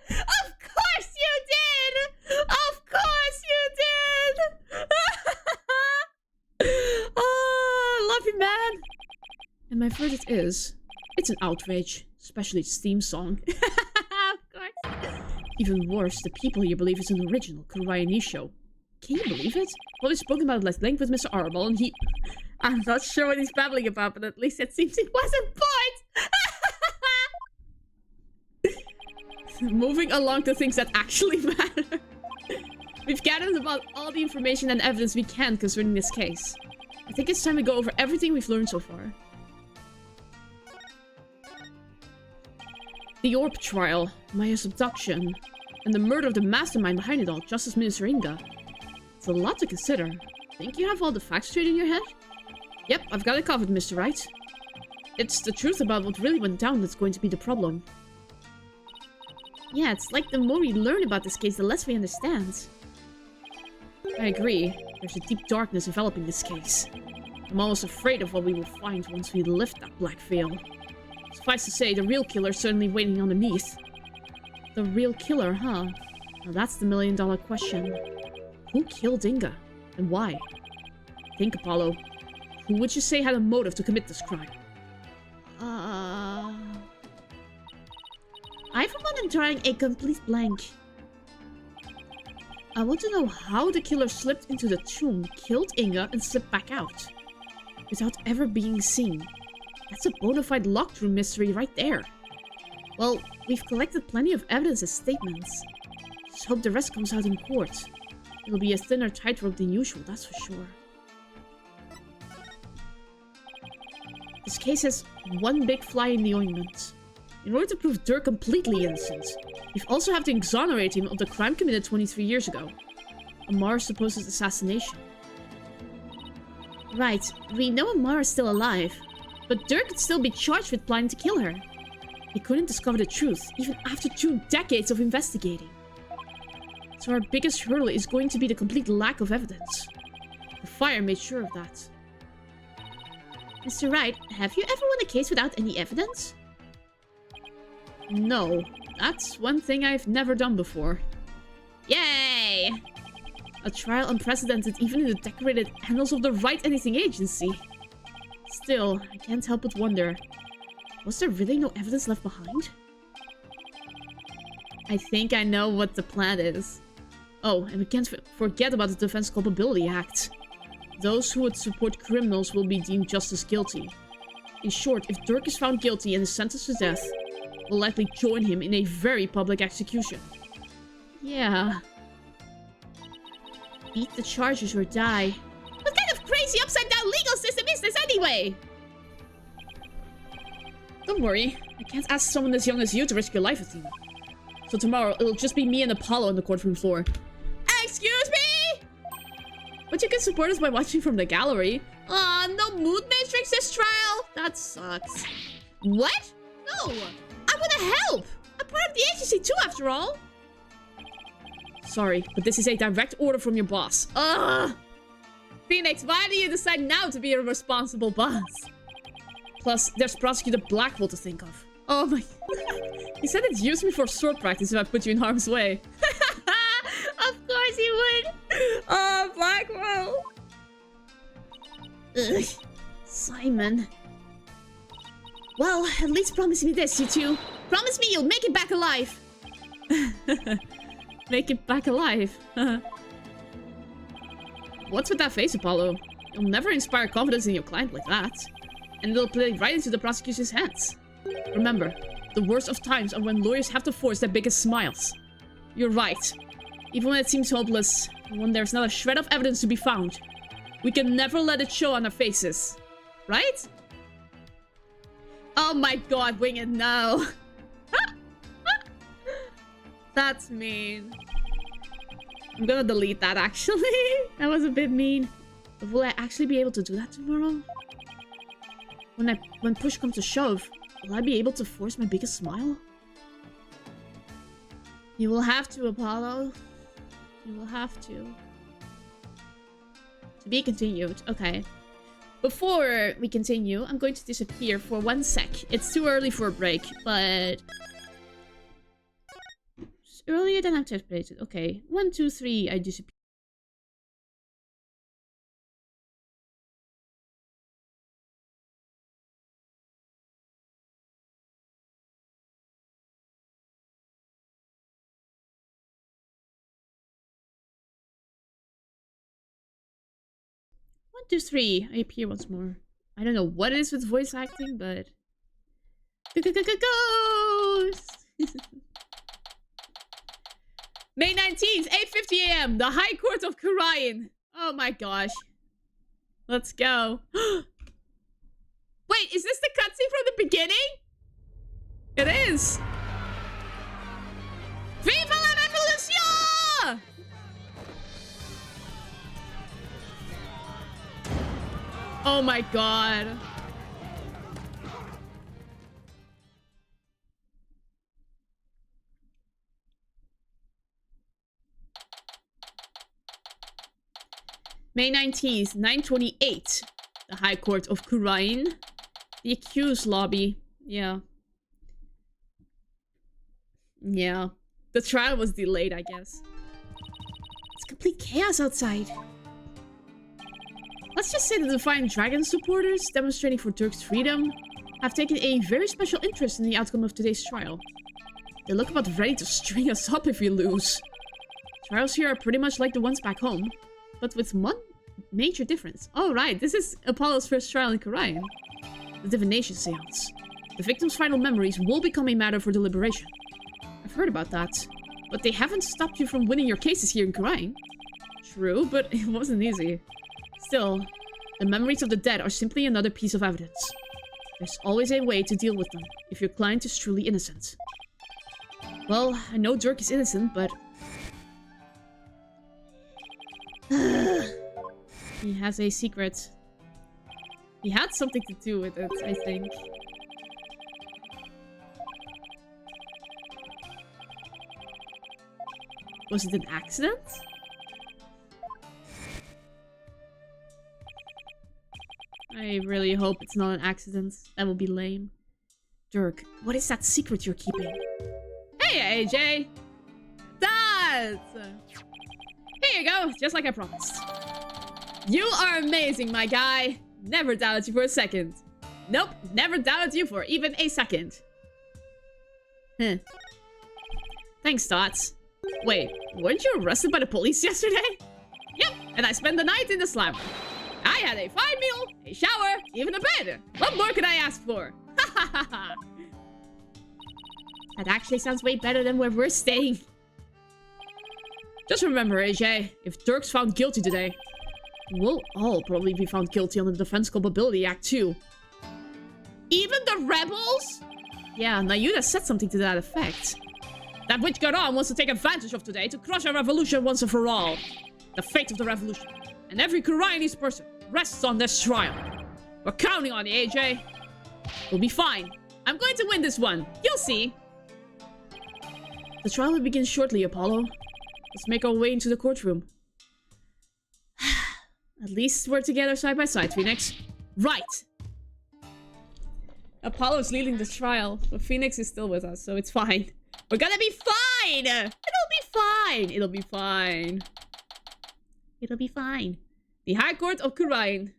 Of course you did! Of course you did! Oh, I love you, man. And my verdict is, it's an outrage, especially its theme song. Of course. Even worse, the people here believe it's an original Kawaii Nisho. Can you believe it? Well, we've spoken about it at length with Mr. Arable, and he... I'm not sure what he's babbling about, but at least it seems it was a point! Moving along to things that actually matter. We've gathered about all the information and evidence we can concerning this case. I think it's time we go over everything we've learned so far. The Orb trial, Maya's abduction, and the murder of the mastermind behind it all, Justice Minister Inga. It's a lot to consider. Think you have all the facts straight in your head? Yep, I've got it covered, Mr. Wright. It's the truth about what really went down that's going to be the problem. Yeah, it's like the more we learn about this case, the less we understand. I agree. There's a deep darkness enveloping this case. I'm almost afraid of what we will find once we lift that black veil. Suffice to say, the real killer is certainly waiting underneath. The real killer, huh? Now that's the million-dollar question. Who killed Inga? And why? Think, Apollo. Who would you say had a motive to commit this crime? I for one am drawing a complete blank. I want to know how the killer slipped into the tomb, killed Inga, and slipped back out. Without ever being seen. That's a bona fide locked-room mystery right there. Well, we've collected plenty of evidence and statements. Just hope the rest comes out in court. It'll be a thinner tightrope than usual, that's for sure. This case has one big fly in the ointment. In order to prove Dirk completely innocent, we also have to exonerate him of the crime committed 23 years ago. Amar's supposed assassination. Right, we know Amar is still alive, but Dirk could still be charged with planning to kill her. He couldn't discover the truth, even after 2 decades of investigating. So our biggest hurdle is going to be the complete lack of evidence. The fire made sure of that. Mr. Wright, have you ever won a case without any evidence? No, that's one thing I've never done before. Yay! A trial unprecedented even in the decorated annals of the Write Anything Agency. Still, I can't help but wonder, was there really no evidence left behind? I think I know what the plan is. Oh, and we can't forget about the Defense Culpability Act. Those who would support criminals will be deemed just as guilty. In short, if Dirk is found guilty and is sentenced to death, we'll likely join him in a very public execution. Yeah. Beat the charges or die. What kind of crazy upside-down legal system is this anyway? Don't worry. I can't ask someone as young as you to risk your life, Athena. So tomorrow, it'll just be me and Apollo on the courtroom floor. Excuse me? But you can support us by watching from the gallery. Aw, no mood matrix this trial? That sucks. What? No! I want to help! I'm part of the agency too, after all! Sorry, but this is a direct order from your boss. Ugh! Phoenix, why do you decide now to be a responsible boss? Plus, there's Prosecutor Blackwell to think of. Oh my... He said it's use me for sword practice if I put you in harm's way. Of course he would! Oh, Blackwell! Ugh. Simon. Well, at least promise me this, you two. Promise me you'll make it back alive. Make it back alive. What's with that face, Apollo? You'll never inspire confidence in your client like that. And it'll play right into the prosecution's hands. Remember, the worst of times are when lawyers have to force their biggest smiles. You're right. Even when it seems hopeless, when there's not a shred of evidence to be found, we can never let it show on our faces. Right? Oh my god, Wing It, no. That's mean. I'm gonna delete that, actually. That was a bit mean. But will I actually be able to do that tomorrow? When push comes to shove, will I be able to force my biggest smile? You will have to, Apollo. You will have to. To be continued. Okay. Before we continue, I'm going to disappear for 1 sec. It's too early for a break, but... It's earlier than anticipated. Okay. 1, 2, 3, I disappear. One, two, three. I appear once more. I don't know what it is with voice acting, but... Ghost! May 19th, 8:50 AM, the High Court of Kurain. Oh my gosh. Let's go. Wait, is this the cutscene from the beginning? It is. Viva la revolution! Oh my god. May 19th, 9:28. The High Court of Kurain. The accused lobby. Yeah. Yeah. The trial was delayed, I guess. It's complete chaos outside. Let's just say the Defiant Dragon supporters, demonstrating for Dirk's freedom, have taken a very special interest in the outcome of today's trial. They look about ready to string us up if we lose. Trials here are pretty much like the ones back home, but with one major difference. Oh right, this is Apollo's first trial in Kurain. The divination seance. The victim's final memories will become a matter for deliberation. I've heard about that, but they haven't stopped you from winning your cases here in Kurain. True, but it wasn't easy. Still, the memories of the dead are simply another piece of evidence. There's always a way to deal with them, if your client is truly innocent. Well, I know Dirk is innocent, but... he has a secret. He had something to do with it, I think. Was it an accident? I really hope it's not an accident. That would be lame. Dirk, what is that secret you're keeping? Hey, AJ! That! Here you go, just like I promised. You are amazing, my guy. Never doubted you for a second. Nope, never doubted you for even a second. Huh. Thanks, Tots. Wait, weren't you arrested by the police yesterday? Yep, and I spent the night in the slammer. I had a fine meal, a shower, even a bed. What more could I ask for? That actually sounds way better than where we're staying. Just remember, AJ, if Dirk's found guilty today, we'll all probably be found guilty on the Defense Culpability Act too. Even the rebels? Yeah, Nayuda said something to that effect. That witch Garan wants to take advantage of today to crush our revolution once and for all. The fate of the revolution, and every Kurainese person, rests on this trial. We're counting on you, AJ. We'll be fine. I'm going to win this one. You'll see. The trial will begin shortly, Apollo. Let's make our way into the courtroom. At least we're together side by side, Phoenix. Right. Apollo's leading the trial, but Phoenix is still with us, so it's fine. We're gonna be fine! It'll be fine! It'll be fine. It'll be fine. The High Court of Kurain.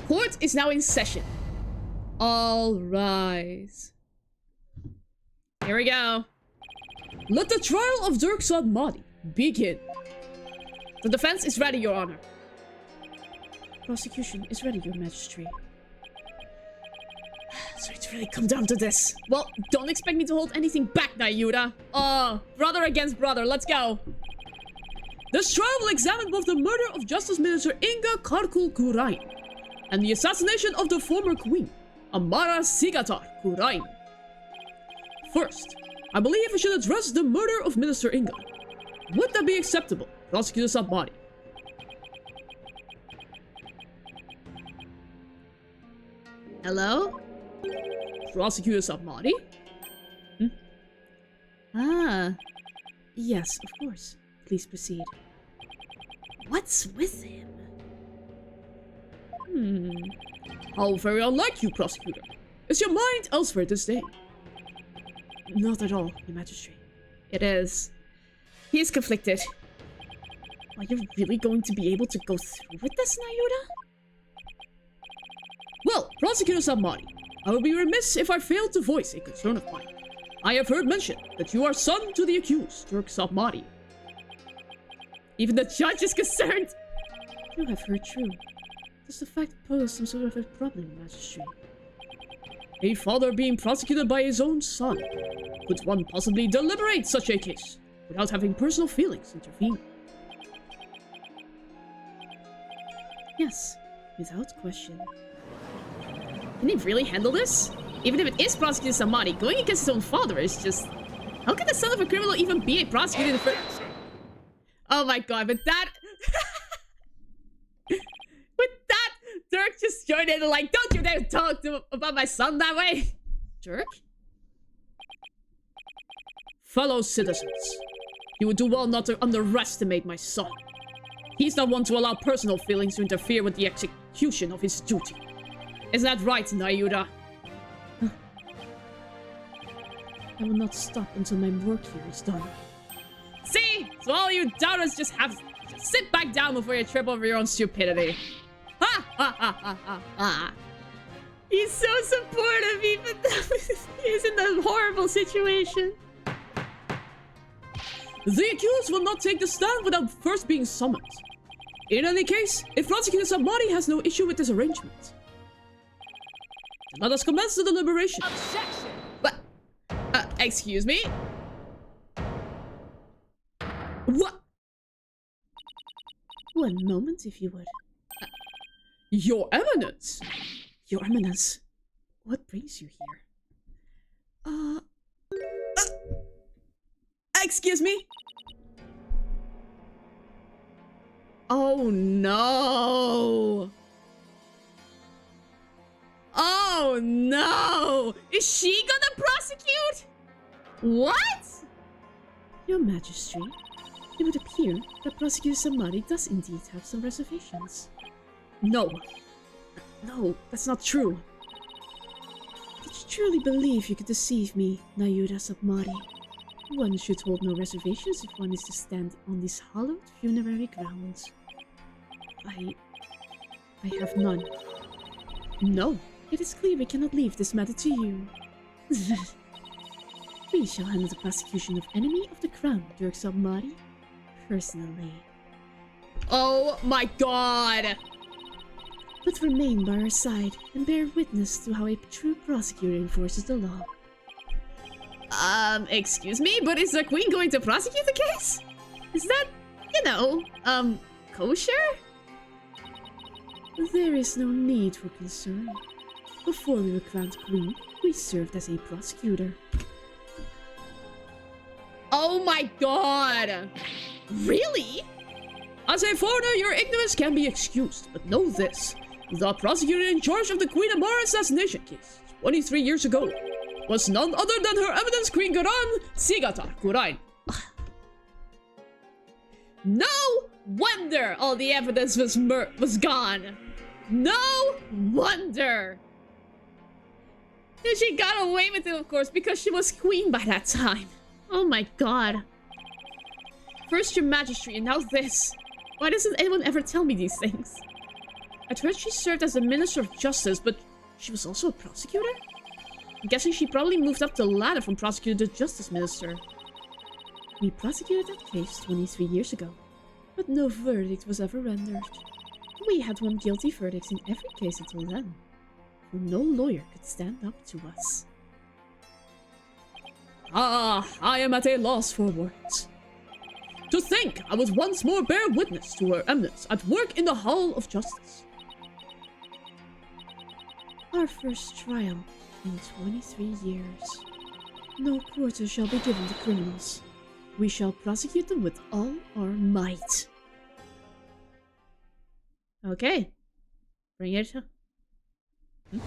Court is now in session. All rise. Here we go. Let the trial of Dirk Madi begin. The defense is ready, Your Honor. Prosecution is ready, Your Majesty. So it's really come down to this. Well, don't expect me to hold anything back, Nayuda. Oh, brother against brother, let's go. This trial will examine both the murder of Justice Minister Inga Karkul Kurain and the assassination of the former queen, Amara Sigatar Kurain. First, I believe we should address the murder of Minister Inga. Would that be acceptable, Prosecutor Sabmadi? Hello? Prosecutor Sabmadi? Ah. Yes, of course. Please proceed. What's with him? How very unlike you, prosecutor. Is your mind elsewhere this day? Not at all, Your Majesty. It is. He is conflicted. Are you really going to be able to go through with this, Nayuda? Well, Prosecutor Sabmari, I would be remiss if I failed to voice a concern of mine. I have heard mention that you are son to the accused, Dirk Sabmari. Even the judge is concerned. You have heard true. Does the fact pose some sort of a problem, Majesty? A father being prosecuted by his own son. Could one possibly deliberate such a case without having personal feelings intervene? Yes, without question. Can he really handle this? Even if it is prosecuting somebody, going against his own father is just... How can the son of a criminal even be a prosecutor in the first... Oh my god, but that... With that, Dirk just joined in and like, don't you dare talk about my son that way! Dirk? Fellow citizens, you would do well not to underestimate my son. He's not one to allow personal feelings to interfere with the execution of his duty. Isn't that right, Nayuda? I will not stop until my work here is done. See? So all you doubters just have to sit back down before you trip over your own stupidity. Ha ha ha ha ha ha. He's so supportive even though he's in a horrible situation. The accused will not take the stand without first being summoned. In any case, if Prosecutor Sabmari has no issue with this arrangement, let us commence the deliberation. Objection! What? Excuse me? What? One moment, if you would. Your Eminence! Your Eminence, what brings you here? Excuse me? Oh no! Oh no! Is she gonna prosecute? What? Your Majesty, it would appear that Prosecutor Samari does indeed have some reservations. No. No, that's not true. Did you truly believe you could deceive me, Nayuda Sabmari? One should hold no reservations if one is to stand on these hallowed funerary grounds. I have none. No, it is clear we cannot leave this matter to you. We shall handle the prosecution of enemy of the crown, Dirk Sabmari, personally. Oh my god! But remain by our side and bear witness to how a true prosecutor enforces the law. Excuse me, but is the queen going to prosecute the case? Is that, you know, kosher? There is no need for concern. Before we were crowned queen, we served as a prosecutor. Oh my god! Really? As a foreigner, your ignorance can be excused, but know this. The prosecutor in charge of the Queen Amara assassination case 23 years ago was none other than Her Eminence Queen Garan Sigata Kurain. No wonder all the evidence was gone. No wonder. And she got away with it, of course, because she was queen by that time. Oh my god. First your Majesty, and now this. Why doesn't anyone ever tell me these things? At first she served as the Minister of Justice, but she was also a prosecutor? I'm guessing she probably moved up the ladder from prosecutor to Justice Minister. We prosecuted that case 23 years ago, but no verdict was ever rendered. We had won guilty verdicts in every case until then, for no lawyer could stand up to us. Ah, I am at a loss for words. To think I would once more bear witness to Her Eminence at work in the Hall of Justice. Our first trial in 23 years. No quarter shall be given to criminals. We shall prosecute them with all our might. Okay. Bring it. Ah!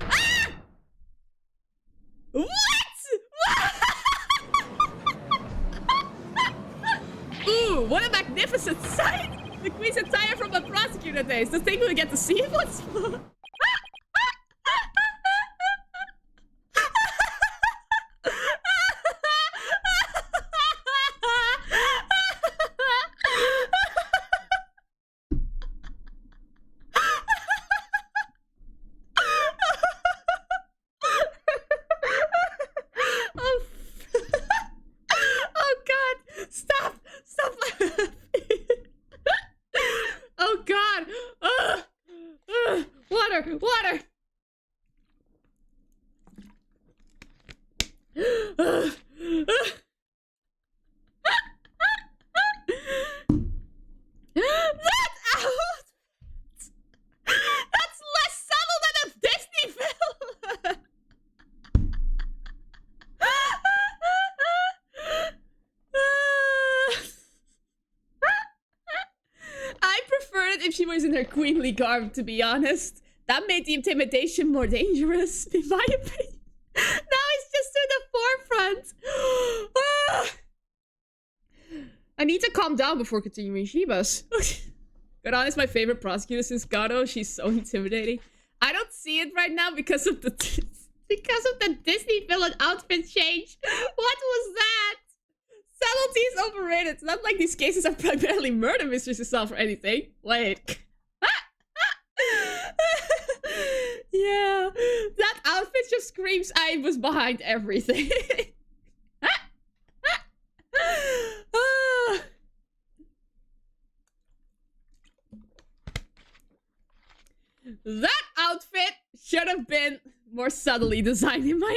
Ah! What? Ooh, What a magnificent sight! The queen's attire from the prosecutor days. The thing we get to see it once more. Oh god! Stop! Stop! Oh god! Water! Water! That out! That's less subtle than a Disney film! I prefer it if she was in her queenly garb, to be honest. That made the intimidation more dangerous, in my opinion. Now it's just to the forefront. I need to calm down before continuing Shiba's. Garan is my favorite prosecutor since Gato. She's so intimidating. I don't see it right now because of the Disney villain outfit change. What was that? Subtlety is overrated. It's not like these cases are primarily murder mysteries itself or anything. Wait. Yeah, that outfit just screams I was behind everything. That outfit should have been more subtly designed, in my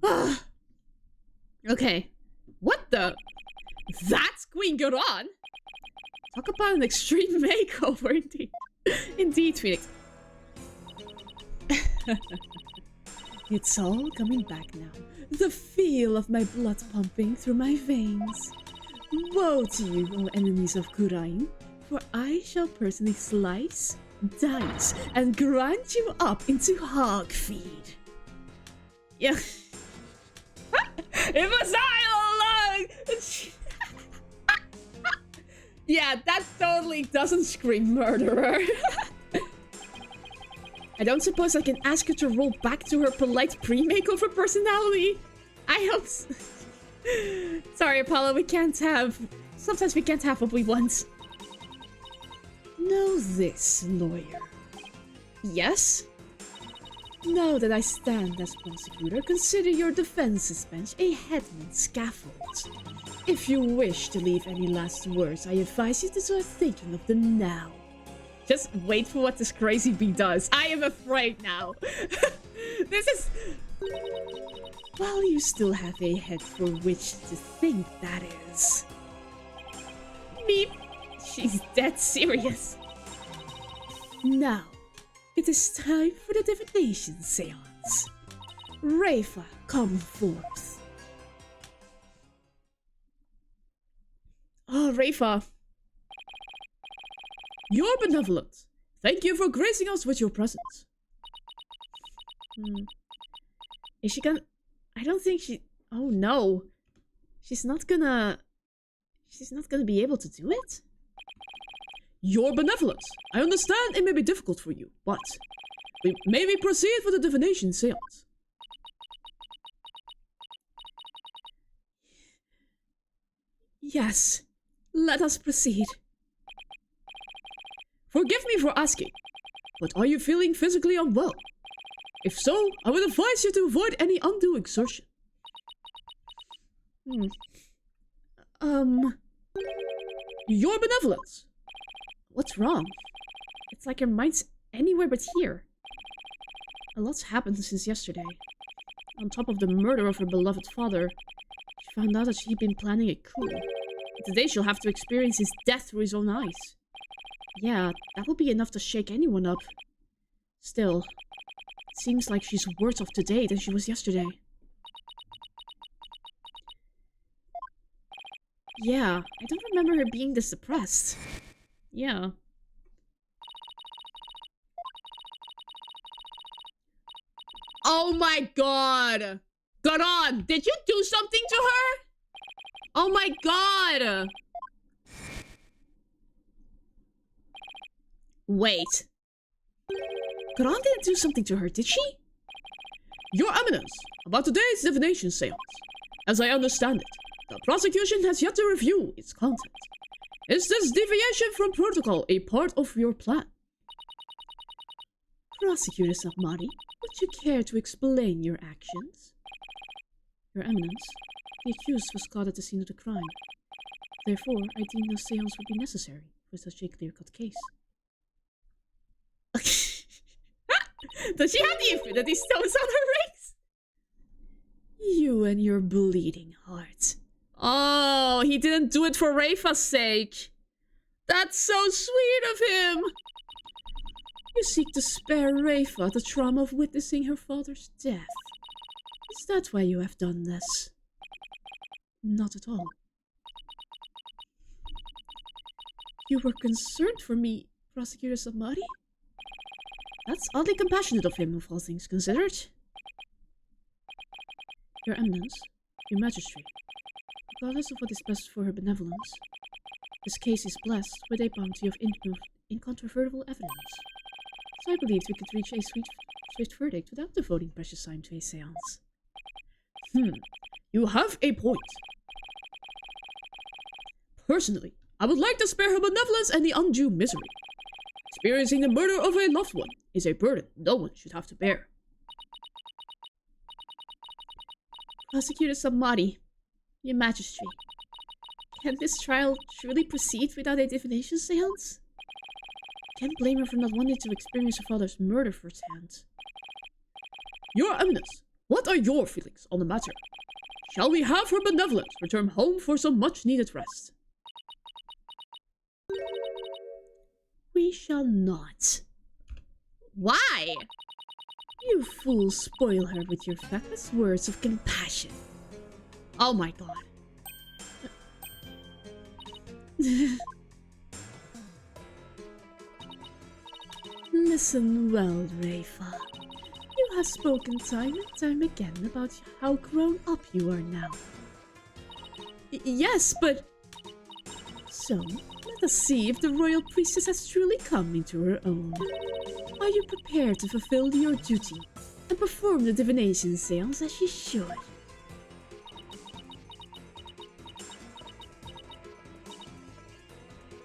opinion. Okay. What the? That's Queen Garan? Talk about an extreme makeover, indeed. Indeed, Phoenix. It's all coming back now. The feel of my blood pumping through my veins. Woe to you, O enemies of Kurain, for I shall personally slice, dice, and grind you up into hog feed. Yeah. It was I all along! Yeah, that totally doesn't scream murderer. I don't suppose I can ask her to roll back to her polite pre-makeover personality. I hope so. Sorry, Apollo, we can't have... Sometimes we can't have what we want. Know this, lawyer. Yes? Now that I stand as prosecutor, consider your defense's bench a headman's scaffold. If you wish to leave any last words, I advise you to start thinking of them now. Just wait for what this crazy bee does. I am afraid now. This is... While you still have a head for which to think, that is. Meep. She's dead serious. Now, it is time for the divination seance. Rafa, come forth. Oh, Rafa. You're benevolent. Thank you for gracing us with your presence. Is she gonna... I don't think she... Oh no. She's not gonna be able to do it? Your benevolence. I understand it may be difficult for you, but... May we proceed with the divination seance? Yes. Let us proceed. Forgive me for asking, but are you feeling physically unwell? If so, I would advise you to avoid any undue exertion. Your benevolence. What's wrong? It's like her mind's anywhere but here. A lot's happened since yesterday. On top of the murder of her beloved father, she found out that she'd been planning a coup. And today she'll have to experience his death through his own eyes. Yeah, that will be enough to shake anyone up. Still, it seems like she's worse off today than she was yesterday. Yeah, I don't remember her being this depressed. Yeah. Oh my god! Garan, did you do something to her? Oh my god! Wait. Karan didn't do something to her, did she? Your Eminence, about today's divination seance. As I understand it, the prosecution has yet to review its content. Is this deviation from protocol a part of your plan? Prosecutor Sabmari, would you care to explain your actions? Your Eminence, the accused was caught at the scene of the crime. Therefore, I deem no seance would be necessary for such a clear-cut case. Does she have the Infinity Stones on her rings? You and your bleeding heart. Oh, he didn't do it for Rayfa's sake. That's so sweet of him. You seek to spare Rayfa the trauma of witnessing her father's death. Is that why you have done this? Not at all. You were concerned for me, Prosecutor Sabmari? That's oddly compassionate of him, of all things considered. Your Eminence, your Majesty, regardless of what is best for her benevolence, this case is blessed with a bounty of incontrovertible evidence. So I believed we could reach a swift verdict without devoting precious time to a seance. You have a point. Personally, I would like to spare her benevolence and the undue misery. Experiencing the murder of a loved one is a burden no one should have to bear. Prosecutor Sabmari, your Majesty, can this trial truly proceed without a divination seance? Can't blame her for not wanting to experience her father's murder firsthand. Your Eminence, what are your feelings on the matter? Shall we have her benevolence return home for some much-needed rest? We shall not. Why? You fools spoil her with your feckless words of compassion. Oh my god. Listen well, Rayfa. You have spoken time and time again about how grown up you are now. Yes, but... So, let us see if the royal priestess has truly come into her own. Are you prepared to fulfill your duty and perform the divination seance as you should?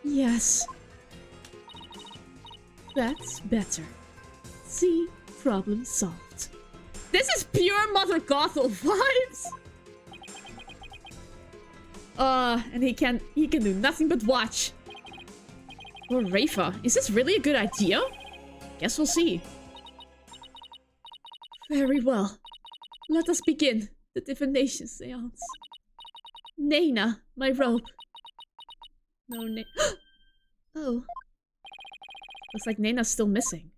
Yes. That's better. See, problem solved. This is pure Mother Gothel vibes! And he can do nothing but watch. Or Rayfa, is this really a good idea? Guess we'll see. Very well. Let us begin the divination seance. Nena, my robe. No, oh. Looks like Nena's still missing.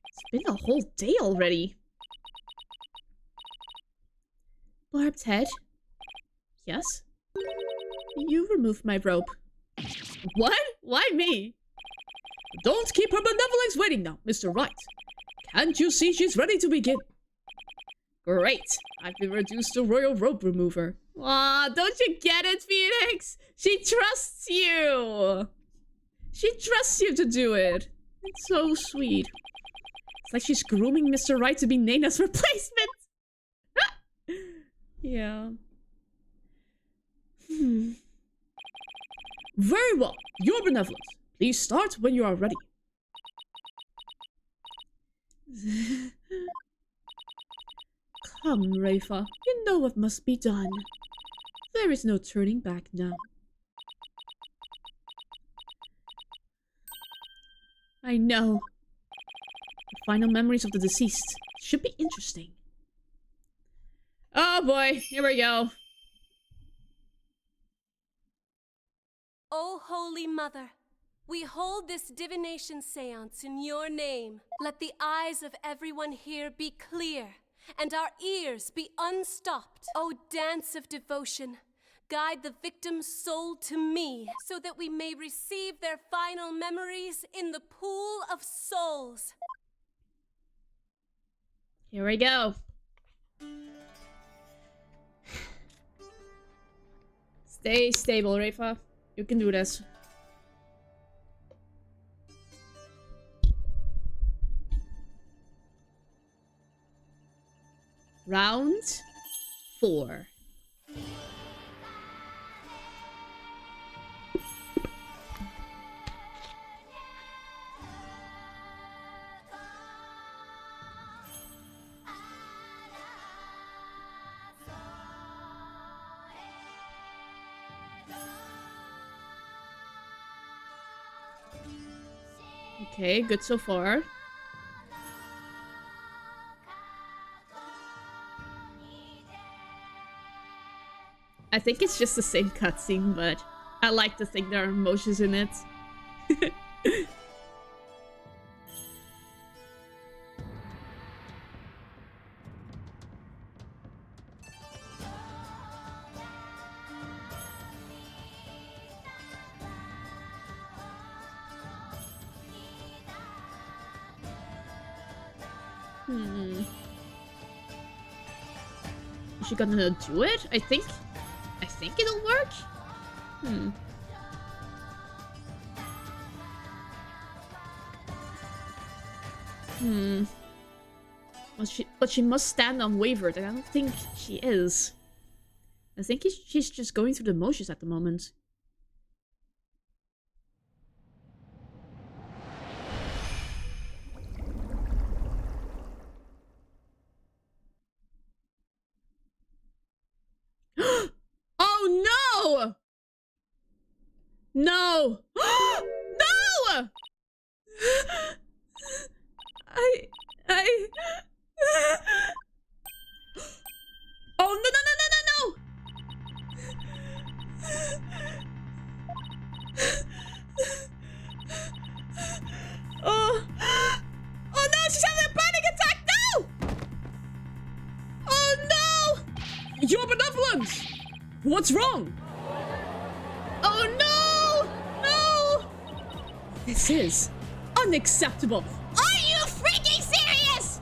It's been a whole day already. Barbed head? Yes? You removed my rope. What? Why me? Don't keep her benevolence waiting now, Mr. Wright. Can't you see she's ready to begin? Great. I've been reduced to royal rope remover. Aw, don't you get it, Phoenix? She trusts you. She trusts you to do it. It's so sweet. It's like she's grooming Mr. Wright to be Nena's replacement. Yeah. Very well. Your benevolence. Please start when you are ready. Come, Rayfa. You know what must be done. There is no turning back now. I know. The final memories of the deceased should be interesting. Oh boy, here we go. O Holy Mother, we hold this divination seance in your name. Let the eyes of everyone here be clear, and our ears be unstopped. O dance of devotion, guide the victim's soul to me, so that we may receive their final memories in the pool of souls. Here we go. Stay stable, Rayfa. You can do this. Round 4. Okay, good so far. I think it's just the same cutscene, but I like to think there are emotions in it. Is she gonna do it? I think it'll work. But she must stand unwavered, and I don't think she is. I think she's just going through the motions at the moment. Oh no! No! No! Oh, no, no, no, no, no, no! Oh. Oh, no, she's having a panic attack! No! Oh, no! Your benevolence! What's wrong? Oh, no! No! This is unacceptable. Are you freaking serious?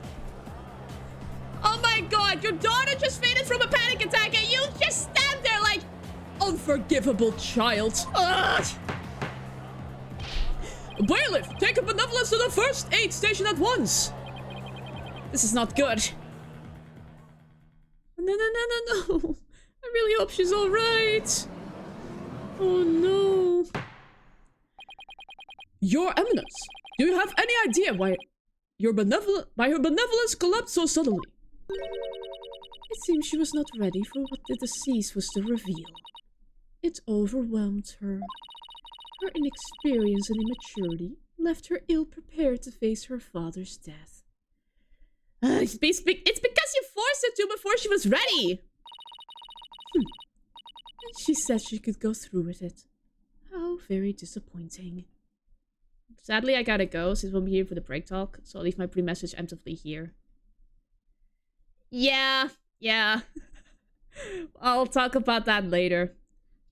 Oh my god, your daughter just fainted from a panic attack and you just stand there like unforgivable child. Ugh. Bailiff, take a benevolence to the first aid station at once. This is not good. No, no, no, no, no. I really hope she's alright. Oh no. Your Eminence, do you have any idea why her benevolence collapsed so suddenly? It seems she was not ready for what the deceased was to reveal. It overwhelmed her. Her inexperience and immaturity left her ill-prepared to face her father's death. It's because you forced her to before she was ready! And she said she could go through with it. How very disappointing. Sadly, I gotta go, since we'll be here for the break talk, so I'll leave my pre-message emptively here. Yeah. I'll talk about that later.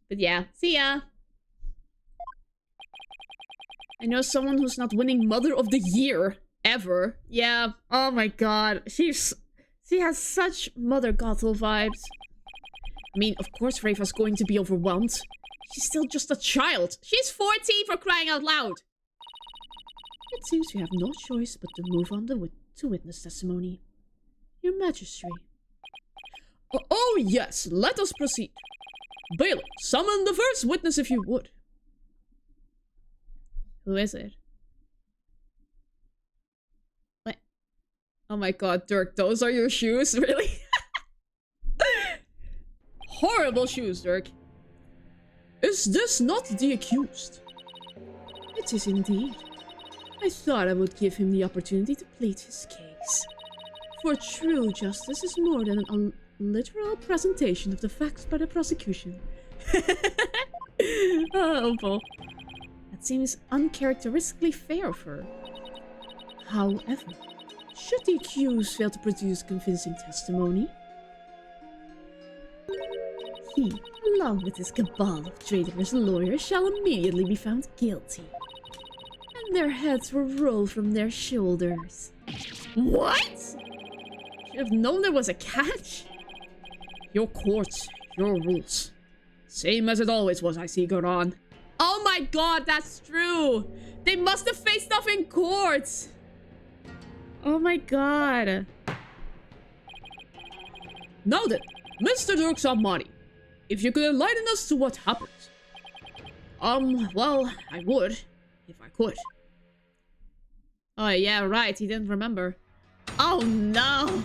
But yeah, see ya! I know someone who's not winning Mother of the Year ever. Yeah, oh my god. She has such Mother Gothel vibes. I mean, of course Rava's going to be overwhelmed. She's still just a child. She's 14 for crying out loud. It seems we have no choice but to move on to witness testimony. Your Majesty. Oh yes, let us proceed. Bailiff, summon the first witness if you would. Who is it? What? Oh my god, Dirk, those are your shoes? Really? Horrible shoes, Dirk. Is this not the accused? It is indeed. I thought I would give him the opportunity to plead his case. For true justice is more than a literal presentation of the facts by the prosecution. Oh, Paul. That seems uncharacteristically fair of her. However, should the accused fail to produce convincing testimony, he, along with his cabal of traitorous lawyers, shall immediately be found guilty. And their heads will roll from their shoulders. What? Should have known there was a catch. Your courts, your rules. Same as it always was, I see, Goran. Oh my god, that's true! They must have faced off in court! Oh my god. Now then, Mr. Dirk, if you could enlighten us to what happened. Well, I would, if I could. Oh, yeah, right, he didn't remember. Oh, no!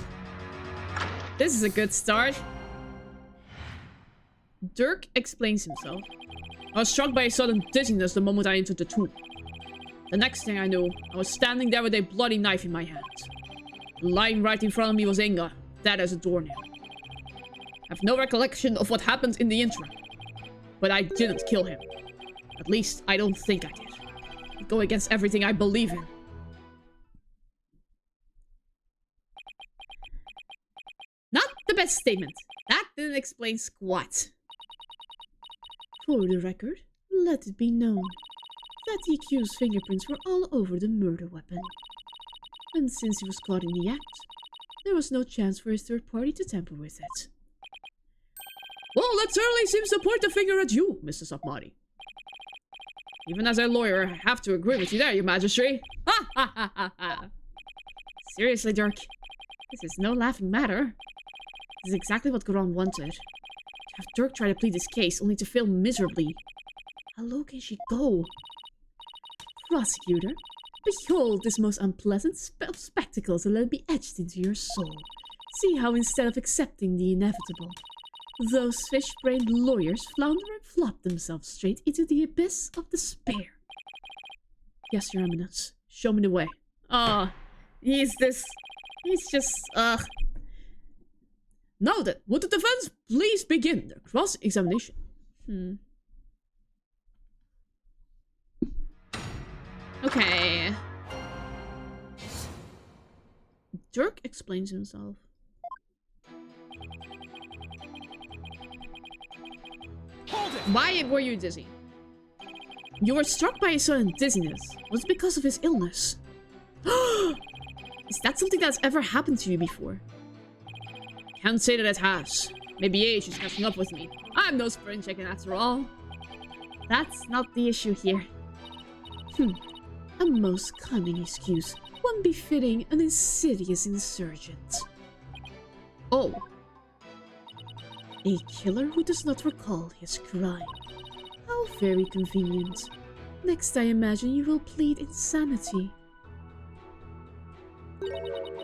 This is a good start. Dirk explains himself. I was struck by a sudden dizziness the moment I entered the tomb. The next thing I knew, I was standing there with a bloody knife in my hand. Lying right in front of me was Inga, dead as a doornail. I have no recollection of what happened in the interim. But I didn't kill him. At least, I don't think I did. I'd go against everything I believe in. Not the best statement. That didn't explain squat. For the record, let it be known that the accused's fingerprints were all over the murder weapon. And since he was caught in the act, there was no chance for a third party to tamper with it. Well, that certainly seems to point the finger at you, Mr. Sapmari. Even as a lawyer, I have to agree with you there, your majesty. Ha ha ha ha ha. Seriously, Dirk. This is no laughing matter. This is exactly what Goran wanted. To have Dirk try to plead his case, only to fail miserably. How low can she go? Prosecutor, behold this most unpleasant spectacle and let it be etched into your soul. See how instead of accepting the inevitable, those fish-brained lawyers flounder and flop themselves straight into the abyss of despair. Yes, Your Eminence. Show me the way. He's just, Now then, would the defense please begin their cross-examination? Okay. Dirk explains himself. Why were you dizzy? You were struck by a sudden dizziness. Was it because of his illness? Is that something that's ever happened to you before? Can't say that it has. Maybe age is catching up with me. I'm no spring chicken after all. That's not the issue here. A most cunning excuse. One befitting an insidious insurgent. Oh. A killer who does not recall his crime. How very convenient. Next, I imagine you will plead insanity.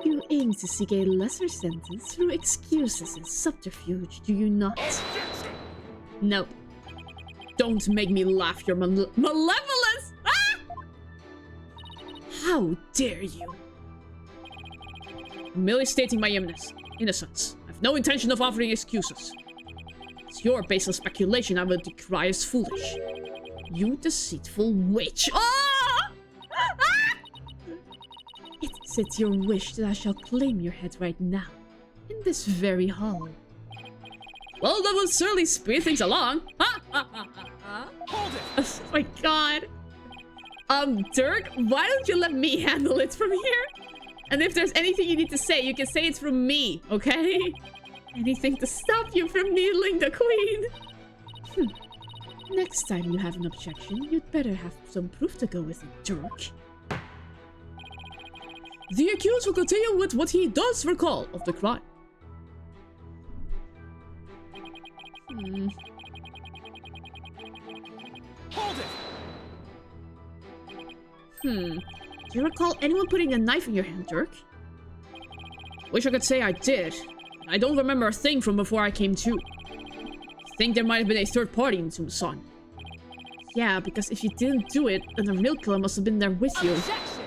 You aim to seek a lesser sentence through excuses and subterfuge, do you not? No. Don't make me laugh, your malevolence! Ah! How dare you? I'm merely stating my innocence. I have no intention of offering excuses. It's your baseless speculation I will decry as foolish. You deceitful witch! Ah! Ah! It is at your wish that I shall claim your head right now, in this very hall. Well, that will certainly speed things along. Ha ha ha ha! Hold it! Oh my god. Dirk, why don't you let me handle it from here? And if there's anything you need to say, you can say it from me, okay? Anything to stop you from needling the queen. Next time you have an objection, you'd better have some proof to go with it, Dirk. The accused will continue with what he does recall of the crime. Hold it! Do you recall anyone putting a knife in your hand, Dirk? Wish I could say I did. I don't remember a thing from before I came to. I think there might have been a third party in Toom's son. Yeah, because if you didn't do it, then the real killer must have been there with you. Objection!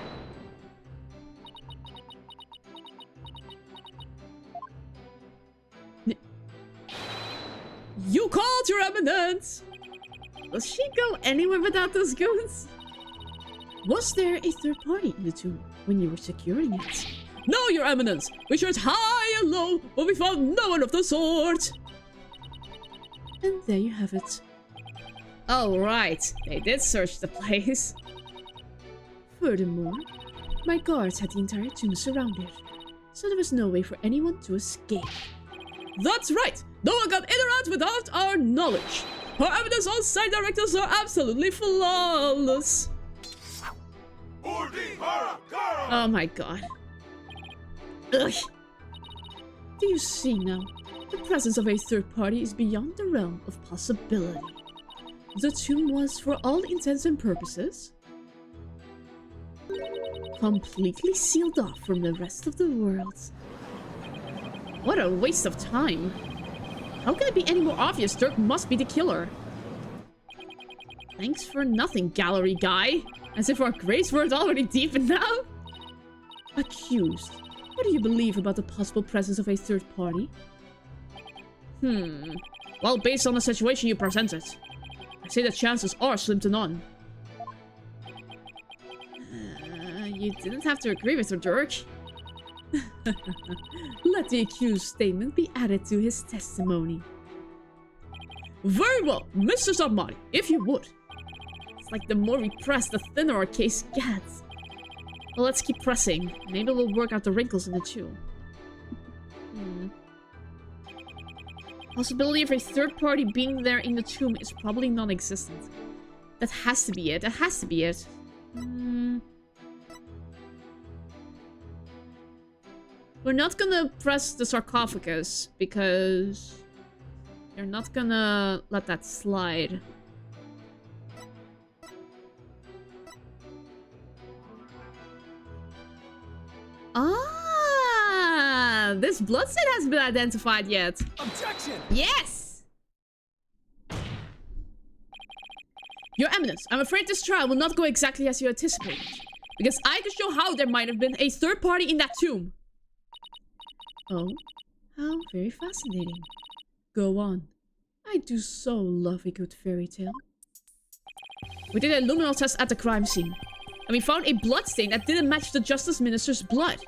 You called, Your Eminence! Does she go anywhere without those goons? Was there a third party in the tomb when you were securing it? No, Your Eminence! We searched high and low, but we found no one of the sort! And there you have it. Oh, right. They did search the place. Furthermore, my guards had the entire tomb surrounded, so there was no way for anyone to escape. That's right! No one got in or out without our knowledge! Our evidence on site directives are absolutely flawless! Oh my god. Ugh. Do you see now? The presence of a third party is beyond the realm of possibility. The tomb was, for all intents and purposes, completely sealed off from the rest of the world. What a waste of time. How can it be any more obvious Dirk must be the killer? Thanks for nothing, gallery guy. As if our grace weren't already deep enough. Accused. What do you believe about the possible presence of a third party? Well, based on the situation you presented, I say the chances are slim to none. You didn't have to agree with her, Dirk. Let the accused statement be added to his testimony. Very well, Mr. Submari, if you would. It's like the more we press, the thinner our case gets. Well, let's keep pressing. Maybe we'll work out the wrinkles in the tomb. Possibility of a third party being there in the tomb is probably non-existent. That has to be it. That has to be it. We're not gonna press the sarcophagus because they're not gonna let that slide. Ah, this bloodstain hasn't been identified yet. Objection! Yes! Your Eminence, I'm afraid this trial will not go exactly as you anticipated. Because I can show how there might have been a third party in that tomb. Oh, how very fascinating. Go on. I do so love a good fairy tale. We did a luminol test at the crime scene. And we found a bloodstain that didn't match the Justice Minister's blood.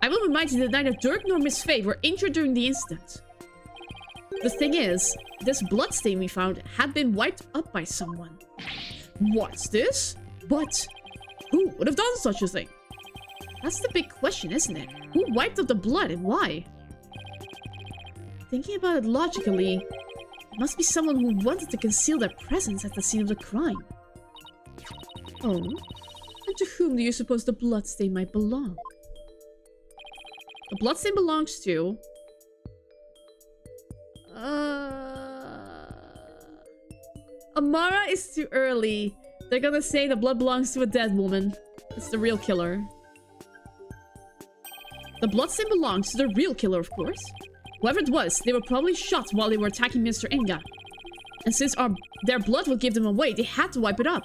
I will remind you that neither Dirk nor Miss Faye were injured during the incident. The thing is, this bloodstain we found had been wiped up by someone. What's this? But who would have done such a thing? That's the big question, isn't it? Who wiped up the blood and why? Thinking about it logically, it must be someone who wanted to conceal their presence at the scene of the crime. Oh? And to whom do you suppose the bloodstain might belong? The bloodstain belongs to... Amara is too early. They're gonna say the blood belongs to a dead woman. It's the real killer. The bloodstain belongs to the real killer, of course. Whoever it was, they were probably shot while they were attacking Mr. Inga. And since their blood would give them away, they had to wipe it up.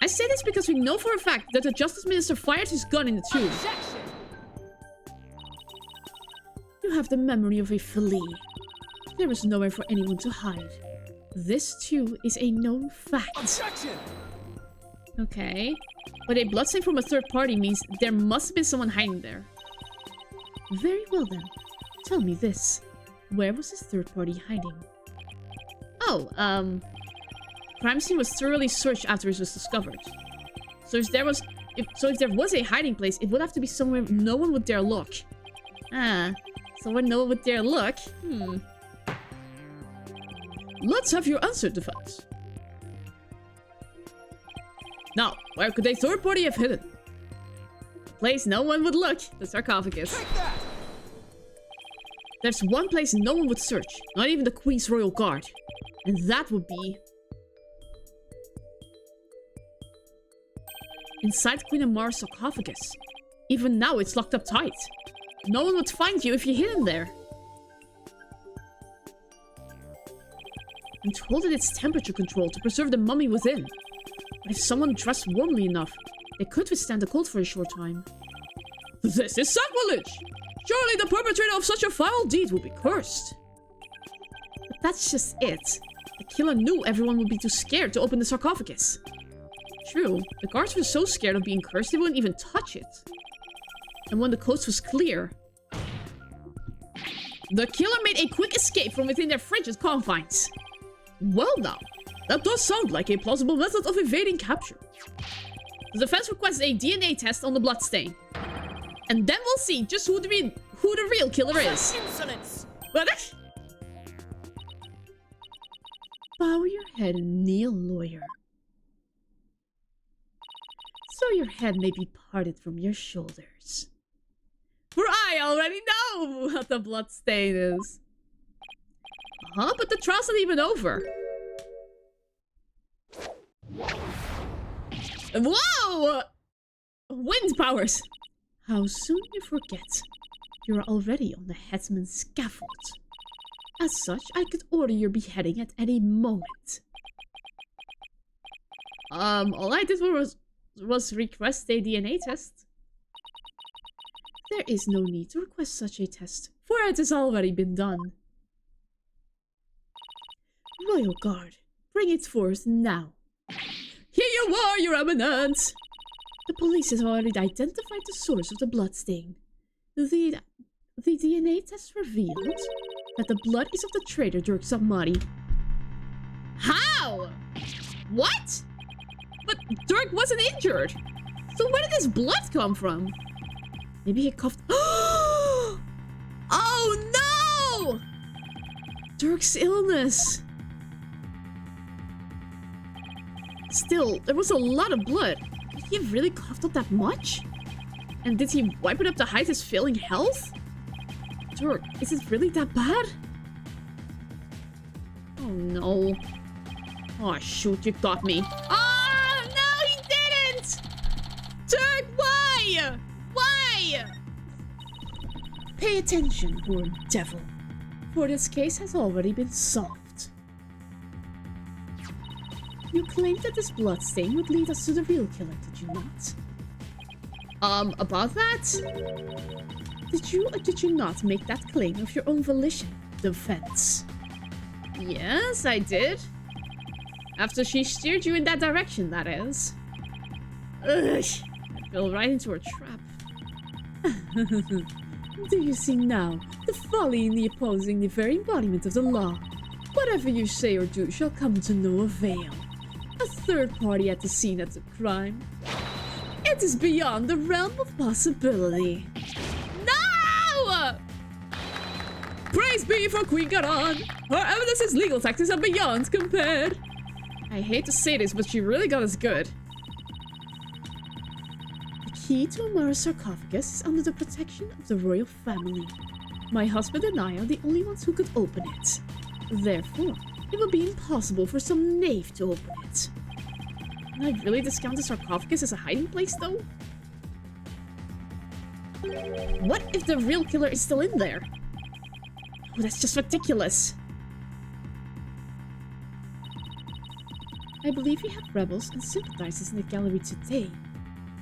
I say this because we know for a fact that the Justice Minister fired his gun in the tomb. Objection! You have the memory of a flea. There is nowhere for anyone to hide. This, too, is a known fact. Objection! Okay. But a bloodstain from a third party means there must have been someone hiding there. Very well then. Tell me this. Where was this third party hiding? Oh, crime scene was thoroughly searched after it was discovered. So if there was a hiding place, it would have to be somewhere no one would dare look. Ah, somewhere no one would dare look? Let's have your answer, defense. Now, where could a third party have hidden? A place no one would look. The sarcophagus. Take that! There's one place no one would search. Not even the Queen's Royal Guard. And that would be... inside Queen Amara's sarcophagus. Even now, it's locked up tight. No one would find you if you hid in there. I'm told that it's temperature control to preserve the mummy within. But if someone dressed warmly enough, they could withstand the cold for a short time. This is sacrilege! Surely the perpetrator of such a foul deed will be cursed. But that's just it. The killer knew everyone would be too scared to open the sarcophagus. True, the guards were so scared of being cursed they wouldn't even touch it. And when the coast was clear, the killer made a quick escape from within their frigid confines. Well now, that does sound like a plausible method of evading capture. The defense requests a DNA test on the bloodstain. And then we'll see just who the real killer is. Insolence! What? Bow your head and kneel, lawyer. So your head may be parted from your shoulders. For I already know what the bloodstain is. Huh? But the trial's not even over. Whoa! Wind powers. How soon you forget. You are already on the headsman's scaffold. As such, I could order your beheading at any moment. All I did was request a DNA test. There is no need to request such a test, for it has already been done. Royal Guard, bring it forth now. Here you are, Your Eminence! The police has already identified the source of the bloodstain. The DNA test revealed that the blood is of the traitor Dirk Samari. How? What? But Dirk wasn't injured. So where did this blood come from? Maybe he coughed. Oh no! Dirk's illness. Still, there was a lot of blood. Did he really coughed up that much? And did he wipe it up to hide his failing health? Dirk, is it really that bad? Oh no. Oh shoot, you got me. Oh no, he didn't! Dirk, why? Why? Pay attention, poor devil. For this case has already been solved. You claimed that this bloodstain would lead us to the real killer, did you not? About that? Did you or did you not make that claim of your own volition, defense? Yes, I did. After she steered you in that direction, that is. Ugh, I fell right into her trap. Do you see now the folly in the opposing the very embodiment of the law? Whatever you say or do shall come to no avail. A third party at the scene of the crime. It is beyond the realm of possibility. No! Praise be for Queen Garan! Her evidence's legal tactics are beyond compared. I hate to say this, but she really got us good. The key to Amara's sarcophagus is under the protection of the royal family. My husband and I are the only ones who could open it. Therefore, it will be impossible for some knave to open it. Can I really discount the sarcophagus as a hiding place, though? What if the real killer is still in there? Oh, that's just ridiculous. I believe we have rebels and sympathizers in the gallery today.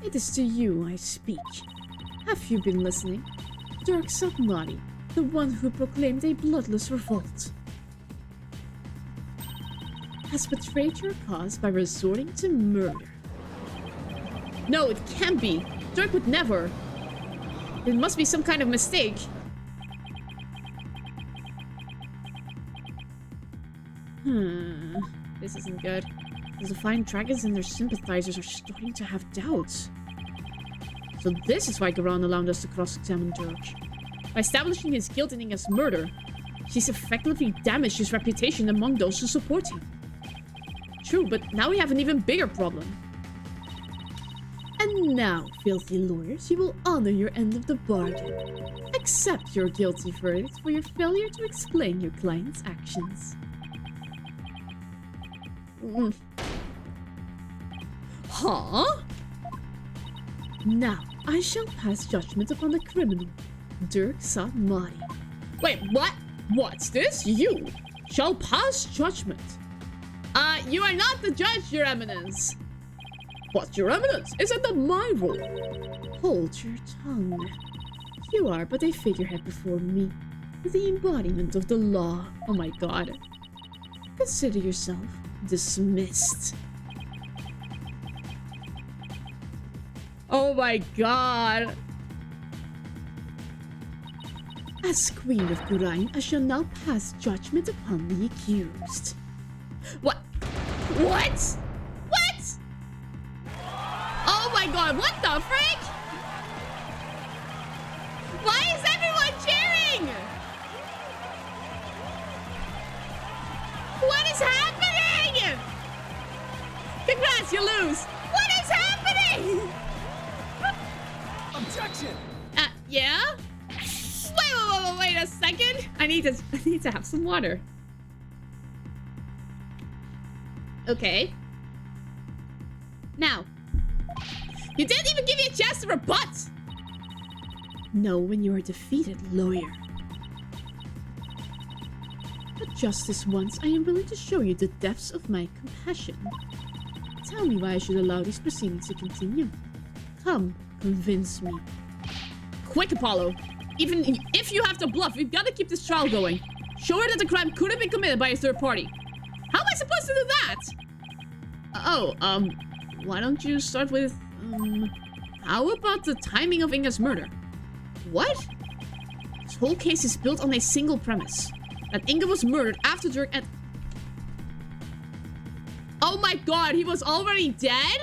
It is to you I speak. Have you been listening? Dirk Samari, the one who proclaimed a bloodless revolt, has betrayed your cause by resorting to murder. No, it can't be. Dirk would never. It must be some kind of mistake. This isn't good. The Defiant Dragons and their sympathizers are starting to have doubts. So this is why Garan allowed us to cross-examine Dirk. By establishing his guilt in his murder, she's effectively damaged his reputation among those who support him. True, but now we have an even bigger problem. And now, filthy lawyers, you will honor your end of the bargain. Accept your guilty verdict for your failure to explain your client's actions. Huh? Now, I shall pass judgment upon the criminal, Dirk Samari. Wait, what? What's this? You shall pass judgment. You are not the judge, Your Eminence. What, Your Eminence? Isn't that my role? Hold your tongue. You are but a figurehead before me, the embodiment of the law. Oh my god. Consider yourself dismissed. Oh my god. As Queen of Gurain, I shall now pass judgment upon the accused. What? What? What? Oh my god, what the frick? Why is everyone cheering? What is happening? Congrats, you lose. What is happening? Objection! Yeah? Wait a second. I need to have some water. Okay. Now. You didn't even give me a chance to rebut! Know when you are defeated, lawyer. But just this once, I am willing to show you the depths of my compassion. Tell me why I should allow these proceedings to continue. Come, convince me. Quick, Apollo. Even if you have to bluff, we've got to keep this trial going. Show her that the crime could have been committed by a third party. How am I supposed to do that? Why don't you start with, how about the timing of Inga's murder? What? This whole case is built on a single premise. That Inga was murdered after Dirk and... Oh my god, he was already dead?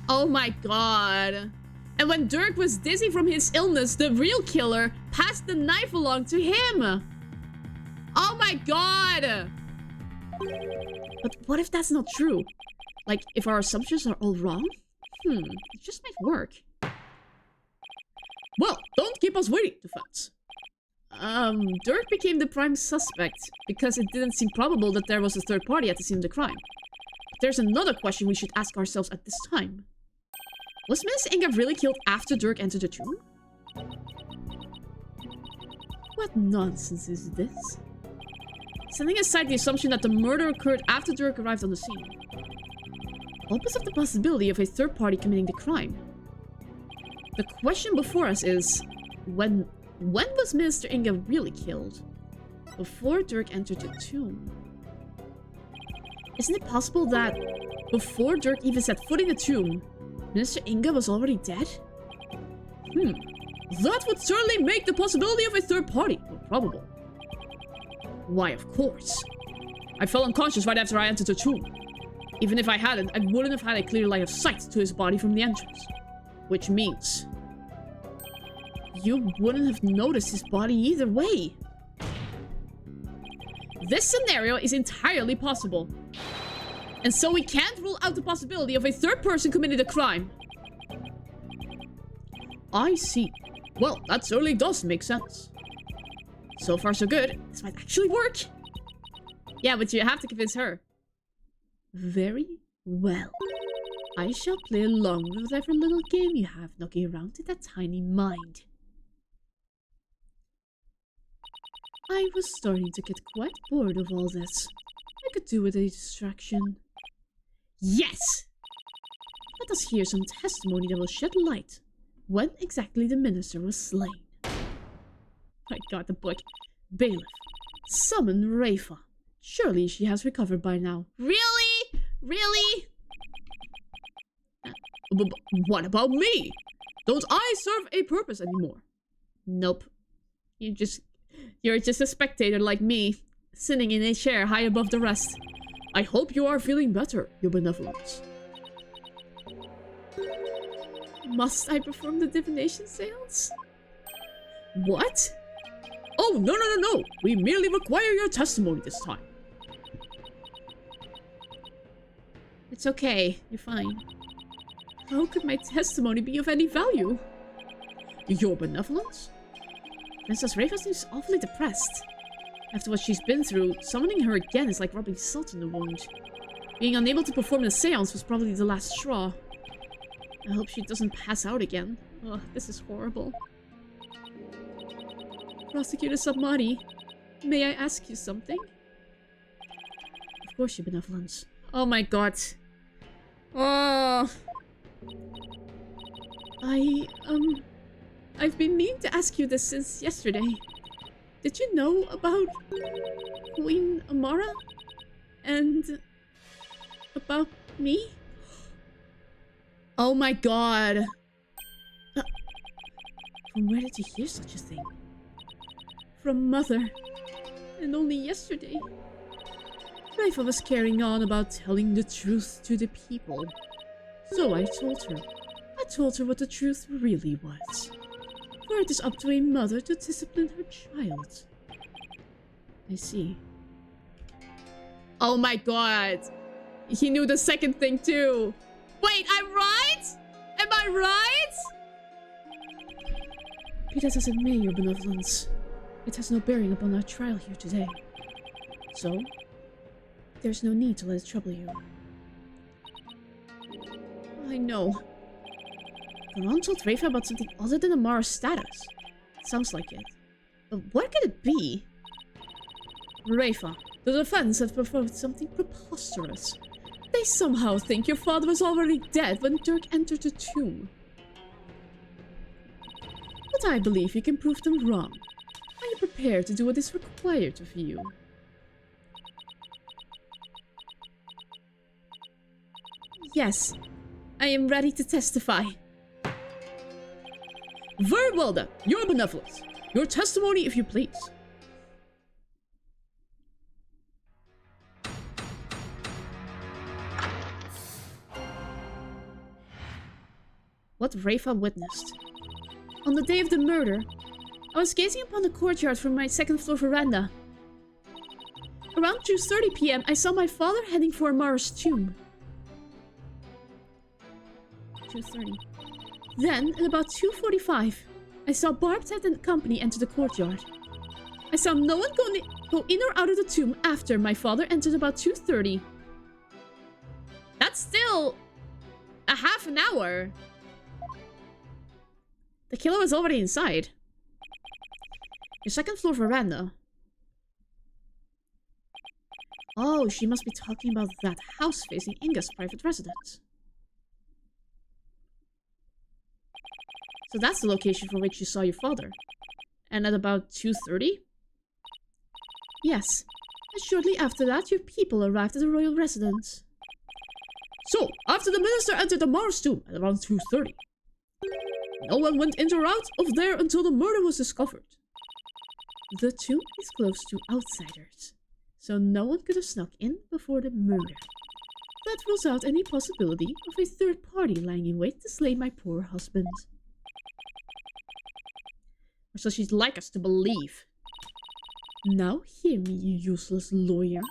Oh my god. And when Dirk was dizzy from his illness, the real killer passed the knife along to him. Oh my god. But what if that's not true? Like, if our assumptions are all wrong? It just might work. Well, don't keep us waiting, defense. Dirk became the prime suspect because it didn't seem probable that there was a third party at the scene of the crime. But there's another question we should ask ourselves at this time. Was Miss Inga really killed after Dirk entered the tomb? What nonsense is this? Setting aside the assumption that the murder occurred after Dirk arrived on the scene, opens up the possibility of a third party committing the crime. The question before us is, when was Mr. Inga really killed? Before Dirk entered the tomb? Isn't it possible that before Dirk even set foot in the tomb, Mr. Inga was already dead? That would certainly make the possibility of a third party more probable. Why, of course. I fell unconscious right after I entered the tomb. Even if I hadn't, I wouldn't have had a clear line of sight to his body from the entrance. Which means... you wouldn't have noticed his body either way. This scenario is entirely possible. And so we can't rule out the possibility of a third person committing the crime. I see. Well, that certainly does make sense. So far so good. This might actually work. Yeah, but you have to convince her. Very well. I shall play along with whatever little game you have knocking around in that tiny mind. I was starting to get quite bored of all this. I could do with a distraction. Yes! Let us hear some testimony that will shed light when exactly the minister was slain. I got the book. Bailiff, summon Rafa. Surely she has recovered by now. Really? Really? What about me? Don't I serve a purpose anymore? Nope. You're just a spectator like me, sitting in a chair high above the rest. I hope you are feeling better, your benevolence. Must I perform the divination seance? What? Oh, no. We merely require your testimony this time. It's okay. You're fine. How could my testimony be of any value? Your benevolence? Princess Rafa seems awfully depressed. After what she's been through, summoning her again is like rubbing salt in the wound. Being unable to perform the seance was probably the last straw. I hope she doesn't pass out again. Ugh, this is horrible. Prosecutor Submari, may I ask you something? Of course, your benevolence. Oh my god. Oh. I've been meaning to ask you this since yesterday. Did you know about Queen Amara? And about me? Oh my god. From where did you hear such a thing? From Mother. And only yesterday. Rafa was carrying on about telling the truth to the people. So I told her. I told her what the truth really was. For it is up to a mother to discipline her child. I see. Oh my god. He knew the second thing too. Wait, I'm right? Am I right? Be that as it may, your benevolence. It has no bearing upon our trial here today. so. There's no need to let it trouble you. I know. Ron told Rafa about something other than Amara's status. Sounds like it. But what could it be? Rafa, the defense has proposed something preposterous. They somehow think your father was already dead when Dirk entered the tomb. But I believe you can prove them wrong. Are you prepared to do what is required of you? Yes, I am ready to testify. Very well then, your benevolence. Your testimony, if you please. What Rafa witnessed. On the day of the murder, I was gazing upon the courtyard from my second floor veranda. Around 2:30 p.m., I saw my father heading for Amara's tomb. 2:30. Then, at about 2:45, I saw Barb's and company enter the courtyard. I saw no one go in or out of the tomb after my father entered about 2:30. That's still a half an hour. The killer was already inside. Your second floor veranda. Oh, she must be talking about that house facing Inga's private residence. So that's the location from which you saw your father. And at about 2:30? Yes. And shortly after that, your people arrived at the royal residence. So, after the minister entered Amara's tomb at around 2:30, no one went in or out of there until the murder was discovered. The tomb is closed to outsiders, so no one could have snuck in before the murder. That rules out any possibility of a third party lying in wait to slay my poor husband. Or so she'd like us to believe. Now hear me, you useless lawyer.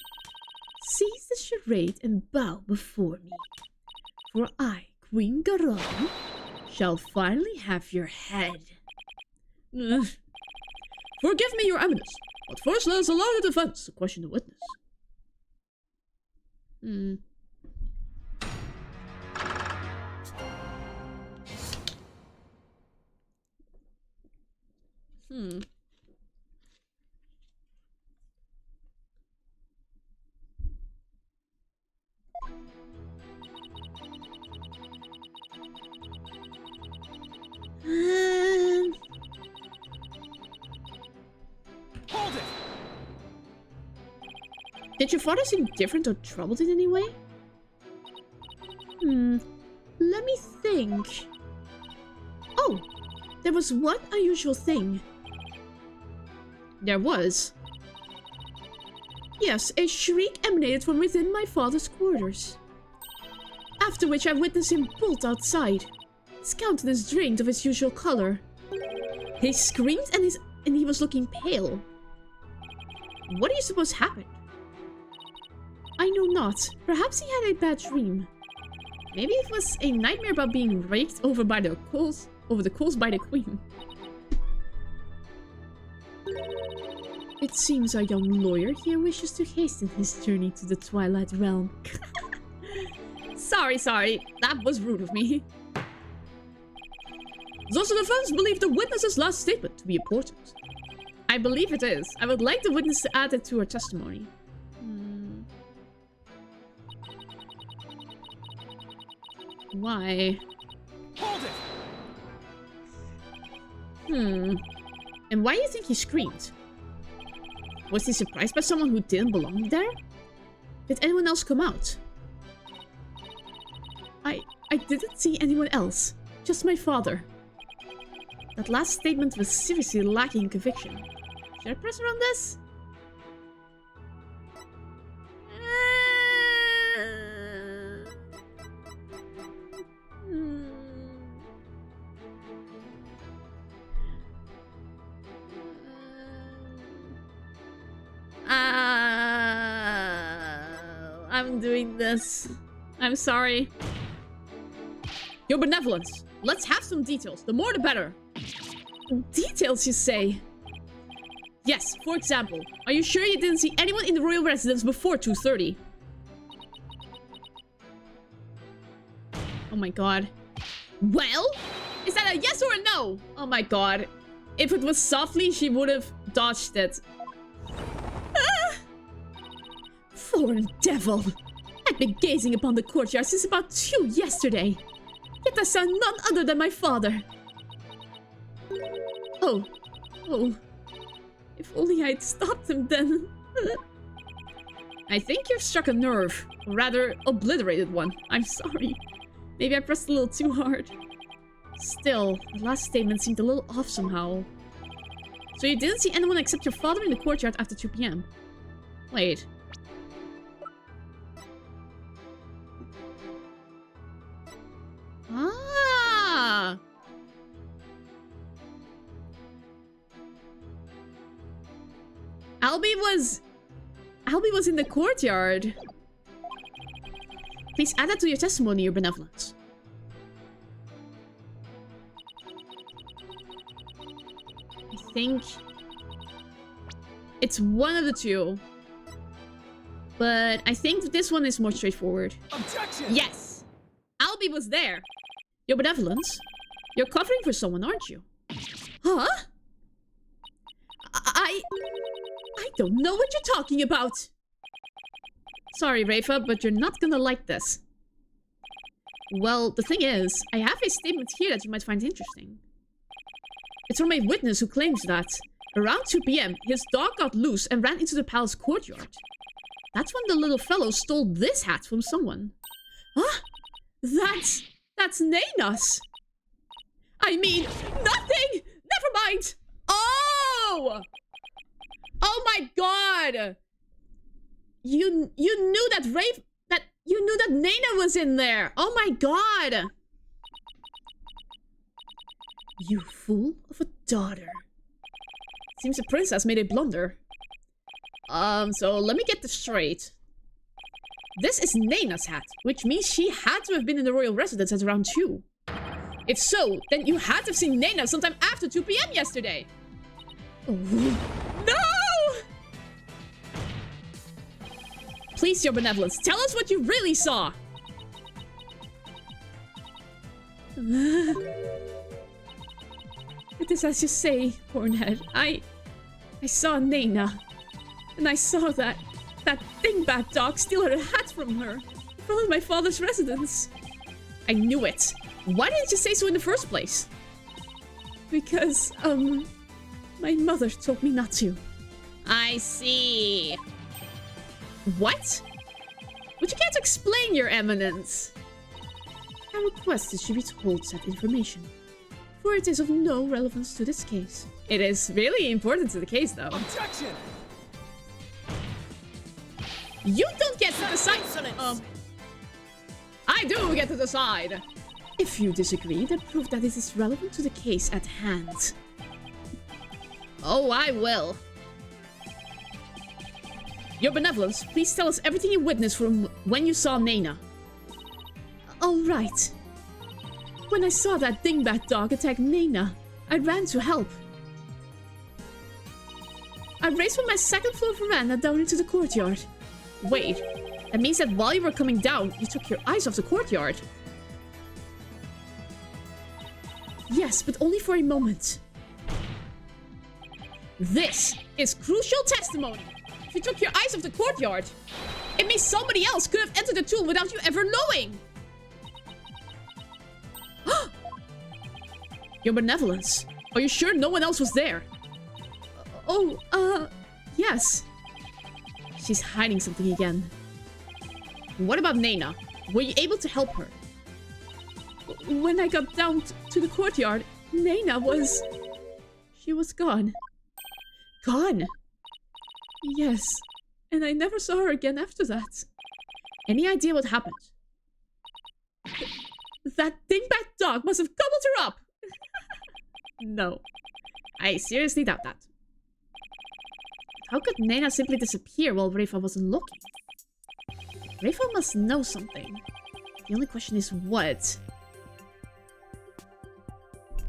Cease the charade and bow before me. For I, Queen Garon, shall finally have your head. Forgive me, your eminence, but first let us allow the defense to question the witness. Hold it! Did your father seem different or troubled in any way? Let me think. Oh, there was one unusual thing. There was? Yes, a shriek emanated from within my father's quarters. After which I witnessed him bolt outside, his countenance drained of its usual color. He screamed and he was looking pale. What do you suppose happened? I know not. Perhaps he had a bad dream. Maybe it was a nightmare about being raked over by the coals by the queen. It seems our young lawyer here wishes to hasten his journey to the Twilight Realm. Sorry. That was rude of me. Does the defense believe the witness's last statement to be important? I believe it is. I would like the witness to add it to her testimony. Why? Hold it! And why do you think he screamed? Was he surprised by someone who didn't belong there? Did anyone else come out? I didn't see anyone else. Just my father. That last statement was seriously lacking in conviction. Should I press her on this? I'm doing this. I'm sorry. Your benevolence. Let's have some details. The more the better. Details, you say? Yes, for example, are you sure you didn't see anyone in the royal residence before 2:30? Oh my god. Well, is that a yes or a no? Oh my god. If it was softly, she would have dodged it. Ah! Foreign devil. I've been gazing upon the courtyard since about 2 yesterday. Yet I saw none other than my father. Oh. If only I had stopped him then. I think you've struck a nerve. Or rather, obliterated one. I'm sorry. Maybe I pressed a little too hard. Still, the last statement seemed a little off somehow. So you didn't see anyone except your father in the courtyard after 2 p.m. Wait. Ah! Albie was in the courtyard. Please add that to your testimony, your benevolence. I think it's one of the two. But I think this one is more straightforward. Objection! Yes! Albie was there. Your benevolence? You're covering for someone, aren't you? Huh? I don't know what you're talking about. Sorry, Rafa, but you're not gonna like this. Well, the thing is, I have a statement here that you might find interesting. It's from a witness who claims that, around 2 p.m., his dog got loose and ran into the palace courtyard. That's when the little fellow stole this hat from someone. Huh? That's Naina's. I mean, nothing! Never mind! Oh! Oh my god! You knew that you knew that Naina was in there! Oh my god! You fool of a daughter. Seems the princess made a blunder. So let me get this straight. This is Naina's hat, which means she had to have been in the royal residence at around 2. If so, then you had to have seen Naina sometime after 2 p.m. yesterday. Oh. No! Please, your benevolence, tell us what you really saw. It is as you say, Hornhead. I saw Naina. And I saw that dingbat dog steal her hat from her. In front of my father's residence. I knew it. Why didn't you say so in the first place? Because, my mother told me not to. I see. What? But you can't explain, your eminence. I request that she be told said information. For it is of no relevance to this case. It is really important to the case, though. Objection! You don't get to decide. I do get to decide. If you disagree, then prove that it is relevant to the case at hand. Oh, I will. Your benevolence, please tell us everything you witnessed from when you saw Naina. All right. When I saw that dingbat dog attack Naina, I ran to help. I raced from my second floor veranda down into the courtyard. Wait, that means that while you were coming down, you took your eyes off the courtyard. Yes, but only for a moment. This is crucial testimony. If you took your eyes off the courtyard, it means somebody else could have entered the tomb without you ever knowing. Your benevolence. Are you sure no one else was there? Yes. She's hiding something again. What about Naina? Were you able to help her? When I got down to the courtyard, Naina was... She was gone. Gone? Yes. And I never saw her again after that. Any idea what happened? That dingbat dog must have gobbled her up! No. I seriously doubt that. How could Naina simply disappear while Rafa wasn't looking? Rafa must know something. The only question is what?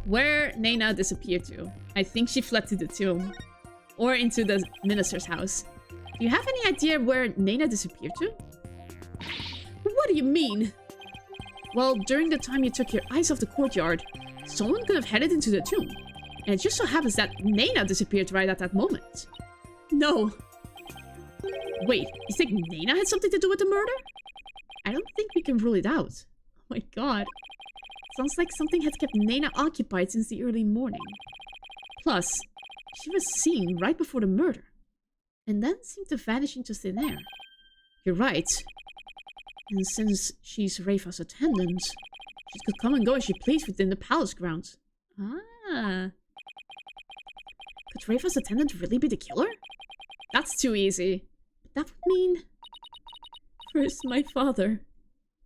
Where Naina disappeared to? I think she fled to the tomb. Or into the minister's house. Do you have any idea where Nena disappeared to? What do you mean? Well, during the time you took your eyes off the courtyard, someone could have headed into the tomb. And it just so happens that Nena disappeared right at that moment. No. Wait, you think Nena had something to do with the murder? I don't think we can rule it out. Oh my god. Sounds like something had kept Nena occupied since the early morning. Plus, she was seen right before the murder. And then seemed to vanish into thin air. You're right. And since she's Rayfa's attendant, she could come and go as she pleased within the palace grounds. Ah. Could Rayfa's attendant really be the killer? That's too easy. But that would mean... First my father,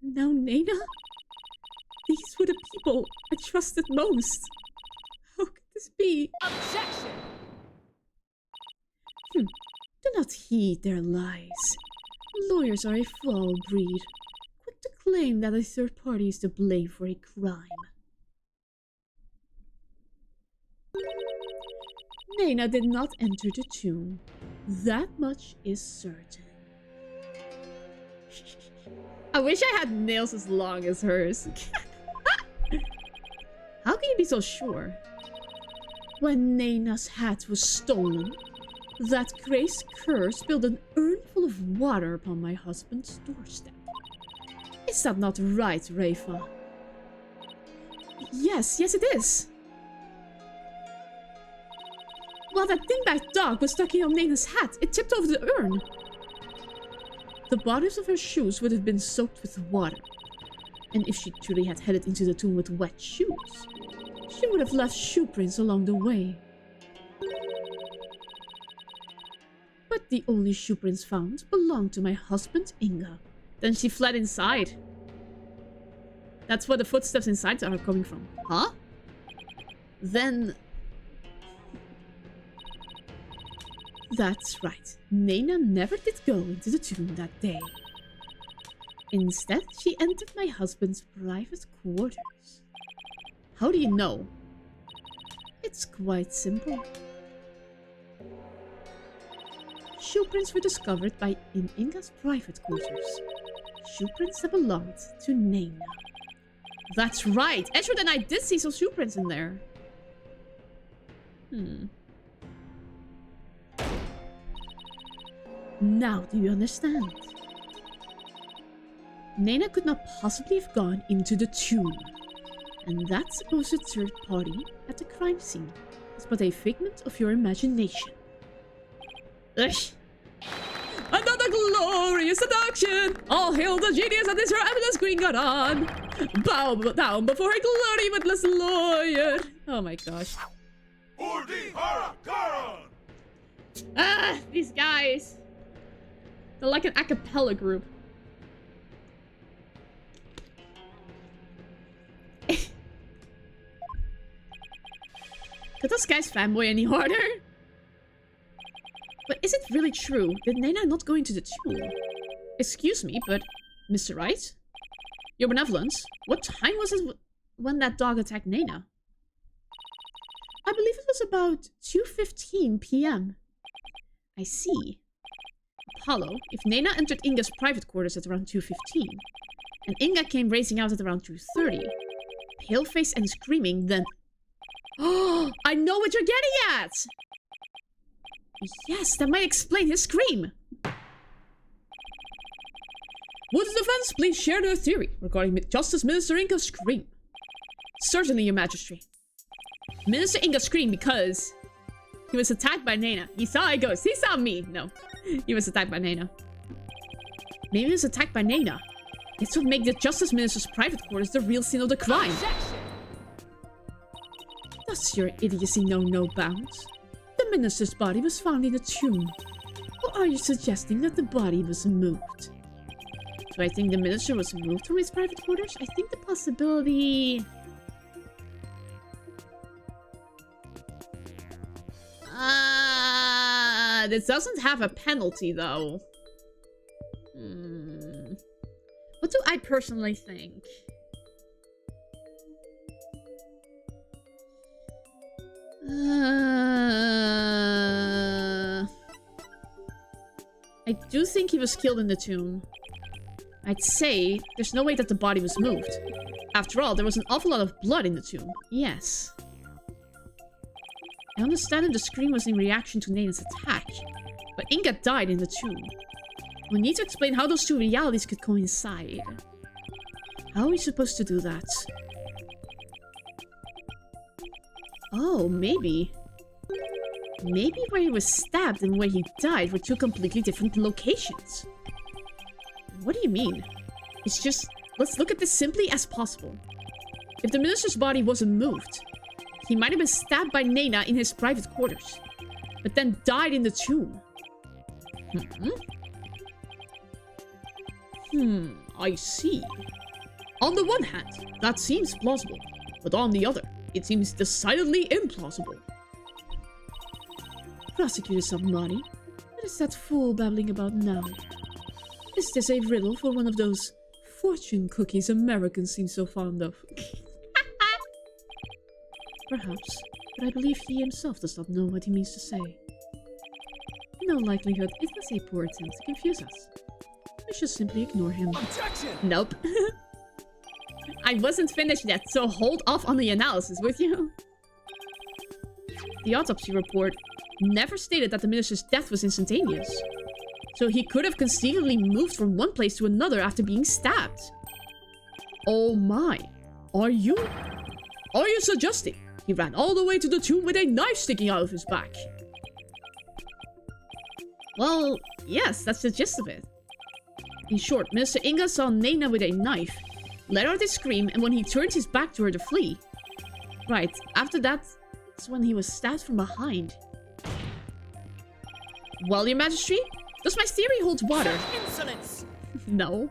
now Nena? These were the people I trusted most. How could this be? Objection! Do not heed their lies. Lawyers are a foul breed, quick to claim that a third party is to blame for a crime. Nena did not enter the tomb. That much is certain. I wish I had nails as long as hers. How can you be so sure? When Nena's hat was stolen, that Grace Kerr spilled an urn full of water upon my husband's doorstep. Is that not right, Rayfa? Yes, it is. While that dingbat dog was tugging on Nena's hat, it tipped over the urn. The bottoms of her shoes would have been soaked with water. And if she truly had headed into the tomb with wet shoes, she would have left shoe prints along the way. But the only shoe prints found belonged to my husband, Inga. Then she fled inside. That's where the footsteps inside are coming from. Huh? Then... That's right. Nena never did go into the tomb that day. Instead, she entered my husband's private quarters. How do you know? It's quite simple. Shoe prints were discovered in Inga's private quarters. Shoe prints that belonged to Nena. That's right! Ashwood and I did see some shoe prints in there. Now do you understand? Nena could not possibly have gone into the tomb. And that supposed third party at the crime scene is but a figment of your imagination. Ugh. Another glorious seduction! All hail the genius of this ravenous Queen Garan! Bow down before a glorious lawyer! Oh my gosh. Ah, these guys! They're like an a cappella group. Could this guy's fanboy any harder? But is it really true? Did Nena not go into the tomb? Excuse me, but... Mr. Wright? Your benevolence? What time was it when that dog attacked Nena? I believe it was about 2:15 p.m. I see. Apollo, if Nena entered Inga's private quarters at around 2:15, and Inga came racing out at around 2:30, pale-faced and screaming, then... Oh, I know what you're getting at! Yes, that might explain his scream. Would the defense please share their theory regarding Justice Minister Inga's scream? Certainly, Your Majesty. Minister Inga screamed because he was attacked by Nena. He saw a ghost. He saw me. No, he was attacked by Nena. Maybe he was attacked by Nena. This would make the Justice Minister's private quarters the real scene of the crime. Does your idiocy know no bounds? The minister's body was found in a tomb. Or are you suggesting that the body was moved? Do I think the minister was moved from his private quarters? I think the possibility... this doesn't have a penalty, though. What do I personally think? I do think he was killed in the tomb. I'd say there's no way that the body was moved. After all, there was an awful lot of blood in the tomb. Yes. I understand that the scream was in reaction to Nena's attack, but Inga died in the tomb. We need to explain how those two realities could coincide. How are we supposed to do that? Oh, maybe. Maybe where he was stabbed and where he died were two completely different locations. What do you mean? It's just, let's look at this simply as possible. If the minister's body wasn't moved, he might have been stabbed by Nena in his private quarters, but then died in the tomb. I see. On the one hand, that seems plausible, but on the other, it seems decidedly implausible. Prosecutor somebody, what is that fool babbling about now? Is this a riddle for one of those fortune cookies Americans seem so fond of? Perhaps, but I believe he himself does not know what he means to say. In all likelihood, it was a poor attempt to confuse us. We should simply ignore him. Objection! Nope. I wasn't finished yet, so hold off on the analysis, would you? The autopsy report never stated that the minister's death was instantaneous. So he could have conceivably moved from one place to another after being stabbed. Oh my. Are you suggesting he ran all the way to the tomb with a knife sticking out of his back? Well, yes, that's the gist of it. In short, Minister Inga saw Nena with a knife, let out a scream, and when he turned his back to her to flee. Right, after that, that's when he was stabbed from behind. Well, Your Majesty, does my theory hold water? Insolence! No.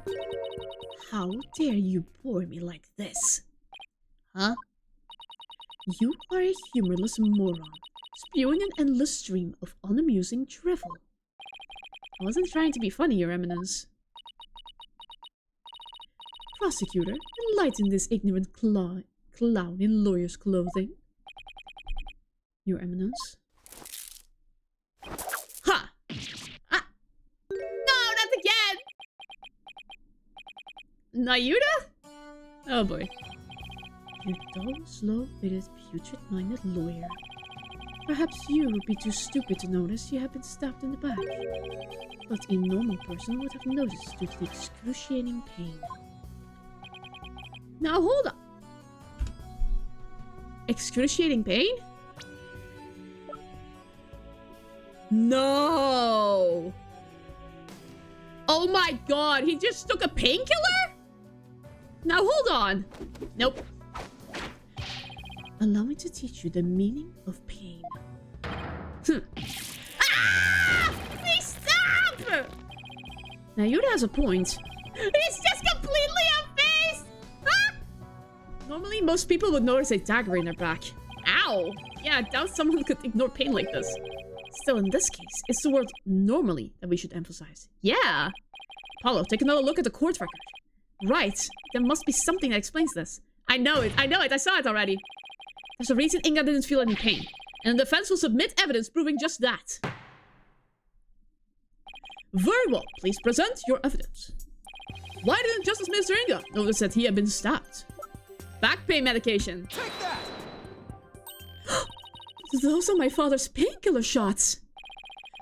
How dare you bore me like this? Huh? You are a humorless moron, spewing an endless stream of unamusing drivel. I wasn't trying to be funny, Your Eminence. Prosecutor, enlighten this ignorant clown in lawyer's clothing. Your Eminence. Ha! Ah! No, not again! Nayuda? Oh boy. You dull, slow-witted, putrid-minded lawyer. Perhaps you would be too stupid to notice you have been stabbed in the back. But a normal person would have noticed due to the excruciating pain. Now hold up. Excruciating pain? No! Oh my god, he just took a painkiller? Now hold on. Nope. Allow me to teach you the meaning of pain. Ah! Please stop! Now Yuda has a point. He's just completely unfazed! Ah! Normally, most people would notice a dagger in their back. Ow! Yeah, I doubt someone could ignore pain like this. Still, in this case, it's the word normally that we should emphasize. Yeah! Paulo, take another look at the court record. Right, there must be something that explains this. I know it, I saw it already. There's a reason Inga didn't feel any pain, and the defense will submit evidence proving just that. Very well, please present your evidence. Why didn't Justice Minister Inga notice that he had been stabbed? Back pain medication. Take that! Those are my father's painkiller shots.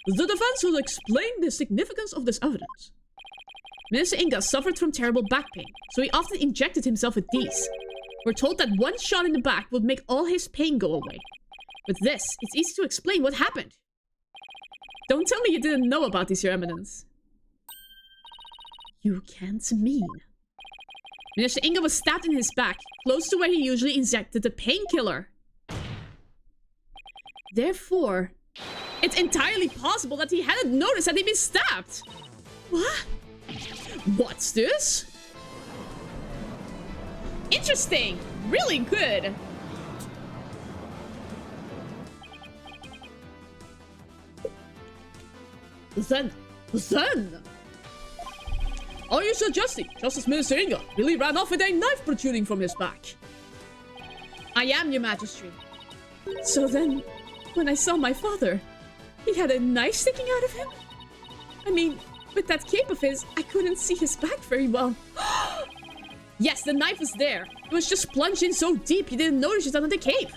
The defense will explain the significance of this evidence. Minister Inga suffered from terrible back pain, so he often injected himself with these. We're told that one shot in the back would make all his pain go away. With this, it's easy to explain what happened. Don't tell me you didn't know about this, Your Eminence. You can't mean. Minister Inga was stabbed in his back, close to where he usually injected the painkiller. Therefore, it's entirely possible that he hadn't noticed that he'd been stabbed. What? What's this? Interesting. Really good. Then. Are you suggesting Justice Minister Inga really ran off with a knife protruding from his back? I am, Your Majesty. So then, when I saw my father, he had a knife sticking out of him? I mean, with that cape of his, I couldn't see his back very well. Yes, the knife was there. It was just plunged in so deep you didn't notice it under the cape.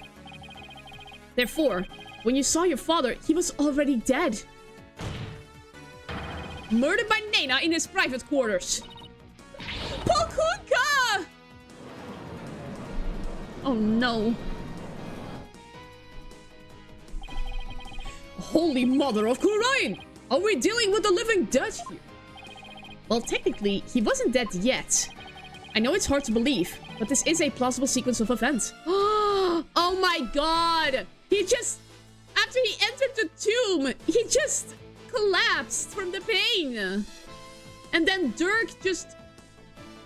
Therefore, when you saw your father, he was already dead. Murdered by Nena in his private quarters. Pokunka! Oh no. Holy Mother of Kurain! Are we dealing with the living dead here? Well, technically, he wasn't dead yet. I know it's hard to believe, but this is a plausible sequence of events. Oh my god! He just... After he entered the tomb, he just collapsed from the pain. And then Dirk just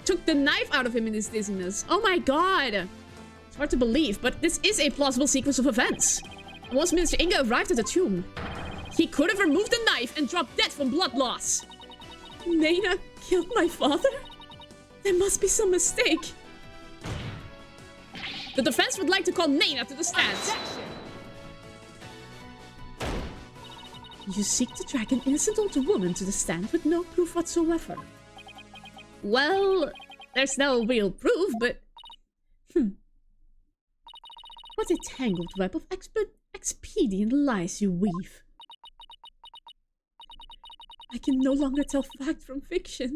took the knife out of him in his dizziness. Oh my god! It's hard to believe, but this is a plausible sequence of events. Once Minister Inga arrived at the tomb, he could have removed the knife and dropped dead from blood loss. Nena killed my father? There must be some mistake. The defense would like to call Nena to the stand. You seek to drag an innocent old woman to the stand with no proof whatsoever. Well, there's no real proof, but... What a tangled web of expedient lies you weave. I can no longer tell fact from fiction.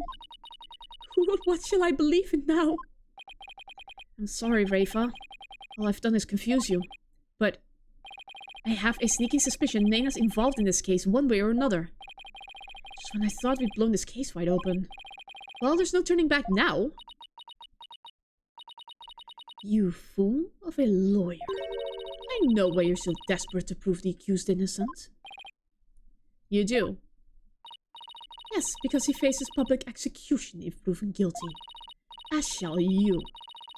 What shall I believe in now? I'm sorry, Rafa. All I've done is confuse you. But I have a sneaking suspicion Nena's involved in this case one way or another. Just when I thought we'd blown this case wide open. Well, there's no turning back now. You fool of a lawyer. I know why you're so desperate to prove the accused innocent. You do? Yes, because he faces public execution if proven guilty. As shall you,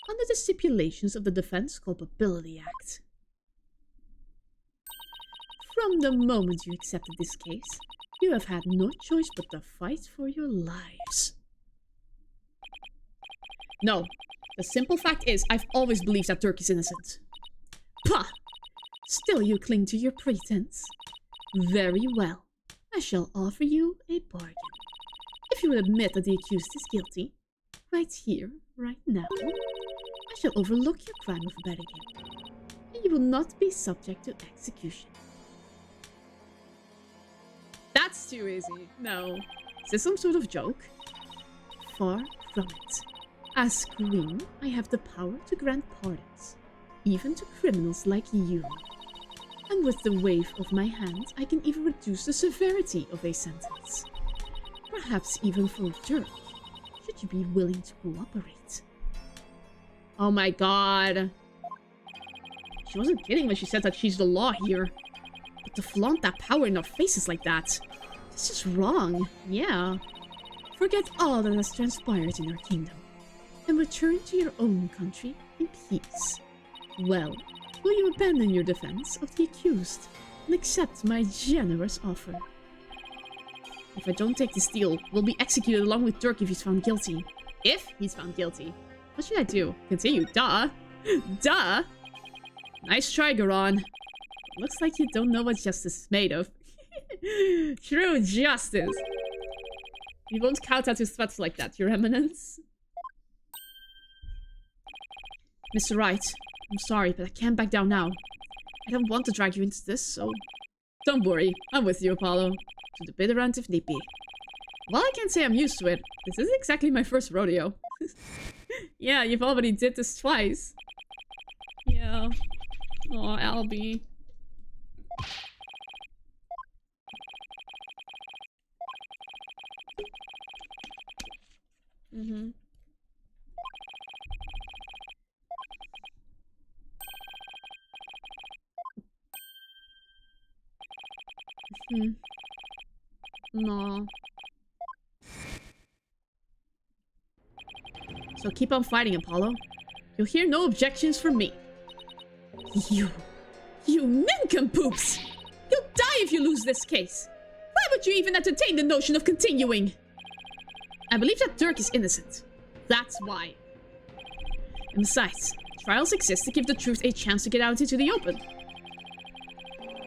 under the stipulations of the Defense Culpability Act. From the moment you accepted this case, you have had no choice but to fight for your lives. No, the simple fact is, I've always believed that Dirk is innocent. Pah! Still you cling to your pretense. Very well. I shall offer you a bargain. If you will admit that the accused is guilty, right here, right now, I shall overlook your crime of abetting him, and you will not be subject to execution. That's too easy. No. Is this some sort of joke? Far from it. As Queen, I have the power to grant pardons, even to criminals like you. And with the wave of my hand, I can even reduce the severity of a sentence. Perhaps even for Dirk, should you be willing to cooperate. Oh my god. She wasn't kidding when she said that she's the law here. But to flaunt that power in our faces like that, this is wrong, yeah. Forget all that has transpired in our kingdom, and return to your own country in peace. Well, will you abandon your defense of the accused and accept my generous offer? If I don't take this deal, we'll be executed along with Dirk if he's found guilty. If he's found guilty. What should I do? Continue. Duh. Duh. Nice try, Garon. Looks like you don't know what justice is made of. True justice. You won't count out his threats like that, Your Eminence. Mr. Wright, I'm sorry, but I can't back down now. I don't want to drag you into this, so... Don't worry, I'm with you, Apollo. To the bitter end if need be. Well, I can't say I'm used to it. This isn't exactly my first rodeo. Yeah, you've already did this twice. Yeah. Aw, Albie. No. So keep on fighting, Apollo. You'll hear no objections from me. You nincompoops! You'll die if you lose this case. Why would you even entertain the notion of continuing? I believe that Dirk is innocent. That's why. And besides, trials exist to give the truth a chance to get out into the open.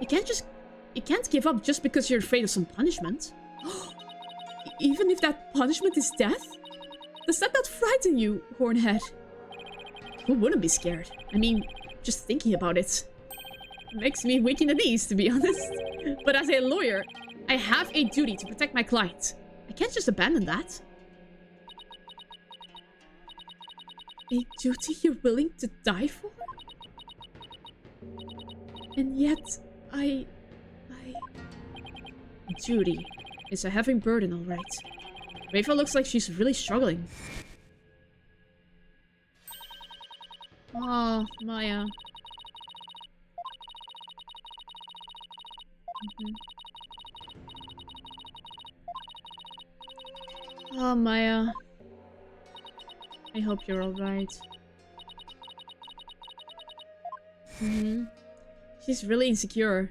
You can't give up just because you're afraid of some punishment. even if that punishment is death? Does that not frighten you, Hornhead? Who wouldn't be scared? I mean, just thinking about it makes me weak in the knees, to be honest. But as a lawyer, I have a duty to protect my client. I can't just abandon that. A duty you're willing to die for? And yet, Duty. It's a heavy burden, alright. Rafa looks like she's really struggling. Oh, Maya. Oh, Maya. I hope you're alright. She's really insecure.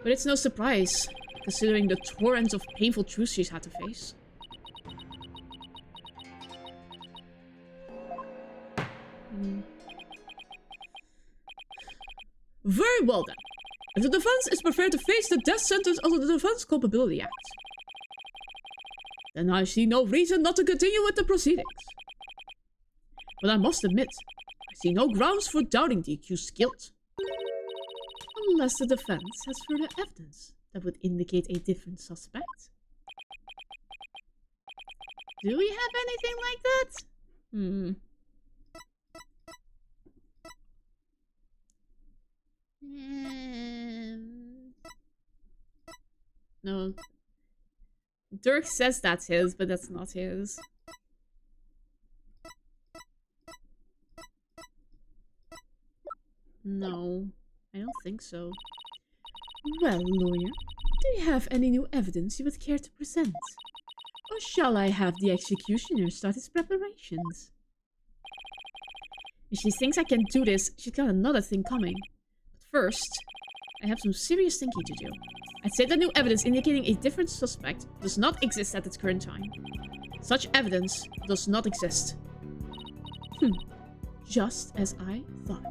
But it's no surprise, considering the torrent of painful truths she's had to face. Very well then. If the defense is prepared to face the death sentence under the Defense Culpability Act, then I see no reason not to continue with the proceedings. But I must admit, I see no grounds for doubting the accused's guilt. Unless the defense has further evidence that would indicate a different suspect. Do we have anything like that? No. Dirk says that's his, but that's not his. No, I don't think so. Well, lawyer, do you have any new evidence you would care to present? Or shall I have the executioner start his preparations? If she thinks I can do this, she's got another thing coming. But first, I have some serious thinking to do. I'd say that new evidence indicating a different suspect does not exist at its current time. Such evidence does not exist. Just as I thought.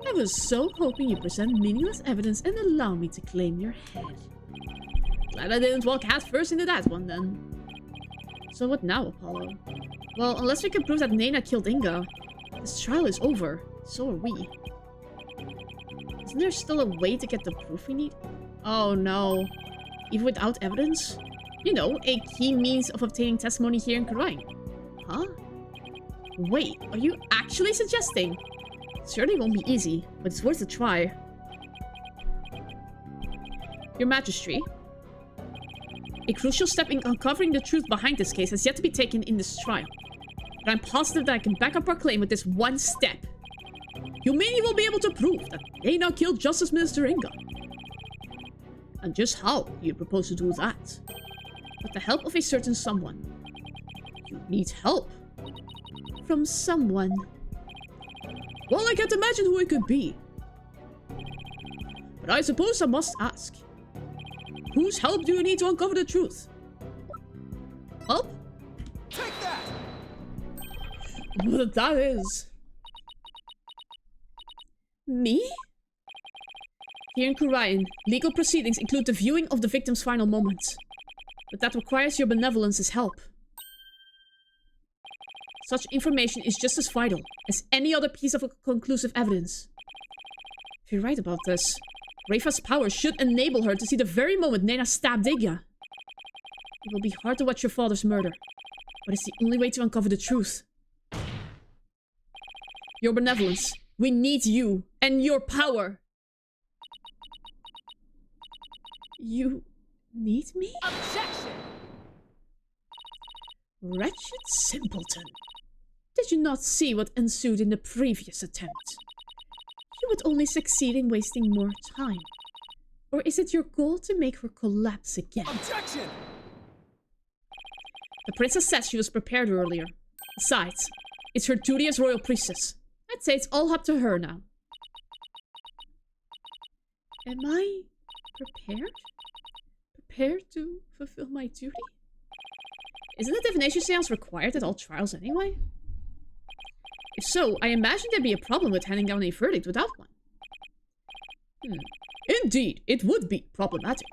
I was so hoping you'd present meaningless evidence and allow me to claim your head. Glad I didn't walk head first into that one then. So what now, Apollo? Well, unless we can prove that Nena killed Inga, this trial is over. So are we. Isn't there still a way to get the proof we need? Oh no. Even without evidence? You know, a key means of obtaining testimony here in Khura'in. Huh? Wait, are you actually suggesting? It certainly won't be easy, but it's worth a try. Your Majesty, a crucial step in uncovering the truth behind this case has yet to be taken in this trial. But I'm positive that I can back up our claim with this one step. You mean you will be able to prove that Nena killed Justice Minister Inga? And just how do you propose to do that? With the help of a certain someone. You need help. From someone. Well, I can't imagine who it could be. But I suppose I must ask. Whose help do you need to uncover the truth? Help? Take that! What that is. Me? Here in Khura'in, legal proceedings include the viewing of the victim's final moments. But that requires your benevolence's help. Such information is just as vital as any other piece of conclusive evidence. If you're right about this, Rafa's power should enable her to see the very moment Nena stabbed Inga. It will be hard to watch your father's murder, but it's the only way to uncover the truth. Your benevolence. We need you and your power. You need me? Objection! Wretched simpleton. Did you not see what ensued in the previous attempt? You would only succeed in wasting more time. Or is it your goal to make her collapse again? Objection! The princess said she was prepared earlier. Besides, it's her duty as royal priestess. I'd say it's all up to her now. Am I prepared? Prepared to fulfill my duty? Isn't a divination seance required at all trials anyway? If so, I imagine there'd be a problem with handing down a verdict without one. Indeed, it would be problematic.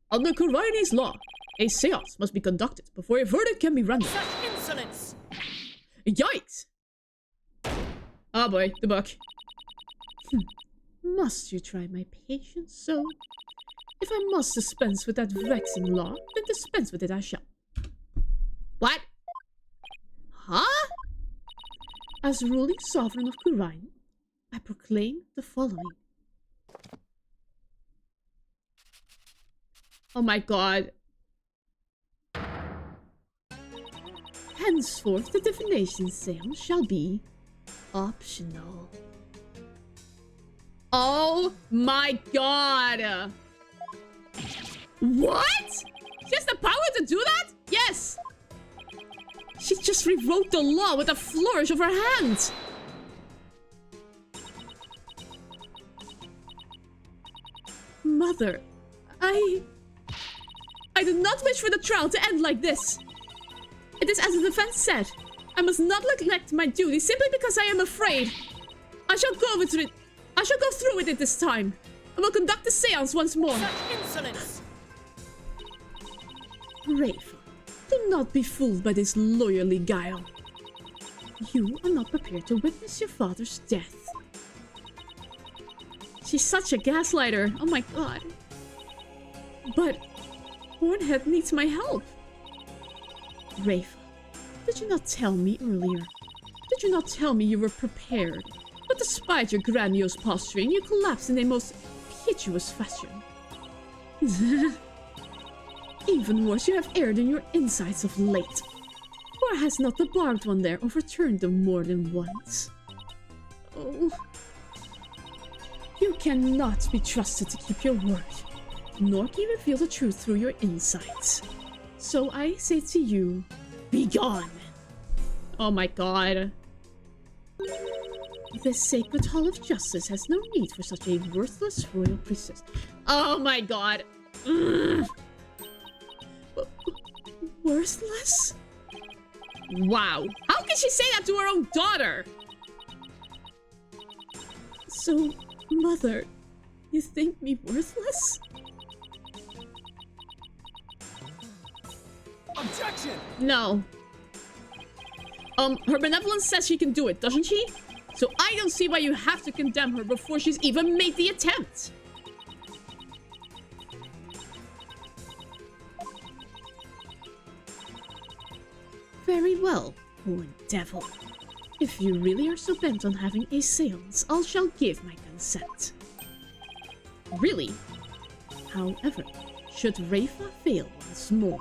Under Khura'in's law, A seance must be conducted before a verdict can be rendered. Such insolence! Yikes! Oh boy, the book. Must you try my patience so? If I must dispense with that vexing law, then dispense with it I shall. What? Huh? As ruling sovereign of Kurain, I proclaim the following. Oh my god. Henceforth, the divination seance shall be optional. Oh my god! What? She has the power to do that? Yes! She just rewrote the law with a flourish of her hand! Mother, I do not wish for the trial to end like this. It is as the defense said. I must not neglect my duty simply because I am afraid. I shall go through with it this time. I will conduct the seance once more. Such insolence! Rafa, do not be fooled by this lawyerly guile. You are not prepared to witness your father's death. She's such a gaslighter. Oh my god. But Hornhead needs my help. Rafa, did you not tell me earlier? Did you not tell me you were prepared? But despite your grandiose posturing, you collapsed in a most piteous fashion. Even worse, you have erred in your insights of late. Or has not the barbed one there overturned them more than once? Oh. You cannot be trusted to keep your word, nor can you reveal the truth through your insights. So I say to you, be gone! Oh my god. This sacred hall of justice has no need for such a worthless royal priestess. Oh my god. Worthless? Wow. How can she say that to her own daughter? So, Mother, you think me worthless? Objection! No. Her benevolence says she can do it, doesn't she? So I don't see why you have to condemn her before she's even made the attempt. Very well, poor devil. If you really are so bent on having a seance, I shall give my consent. Really? However, should Rafa fail once more,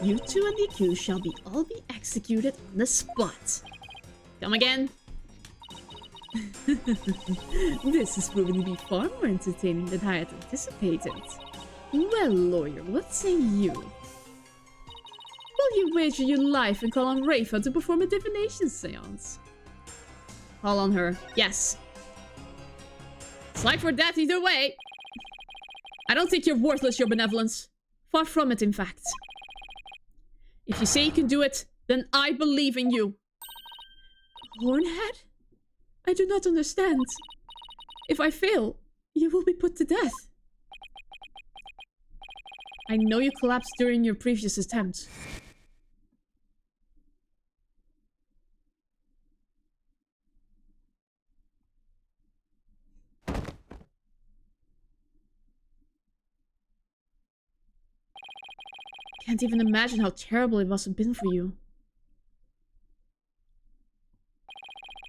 you two and the accused shall all be executed on the spot. Come again? This is proving to be far more entertaining than I had anticipated. Well, lawyer, what say you? Will you wager your life and call on Rafa to perform a divination seance? Call on her. Yes. It's life or death either way. I don't think you're worthless, your benevolence. Far from it, in fact. If you say you can do it, then I believe in you. Hornhead? I do not understand. If I fail, you will be put to death. I know you collapsed during your previous attempt. Can't even imagine how terrible it must have been for you.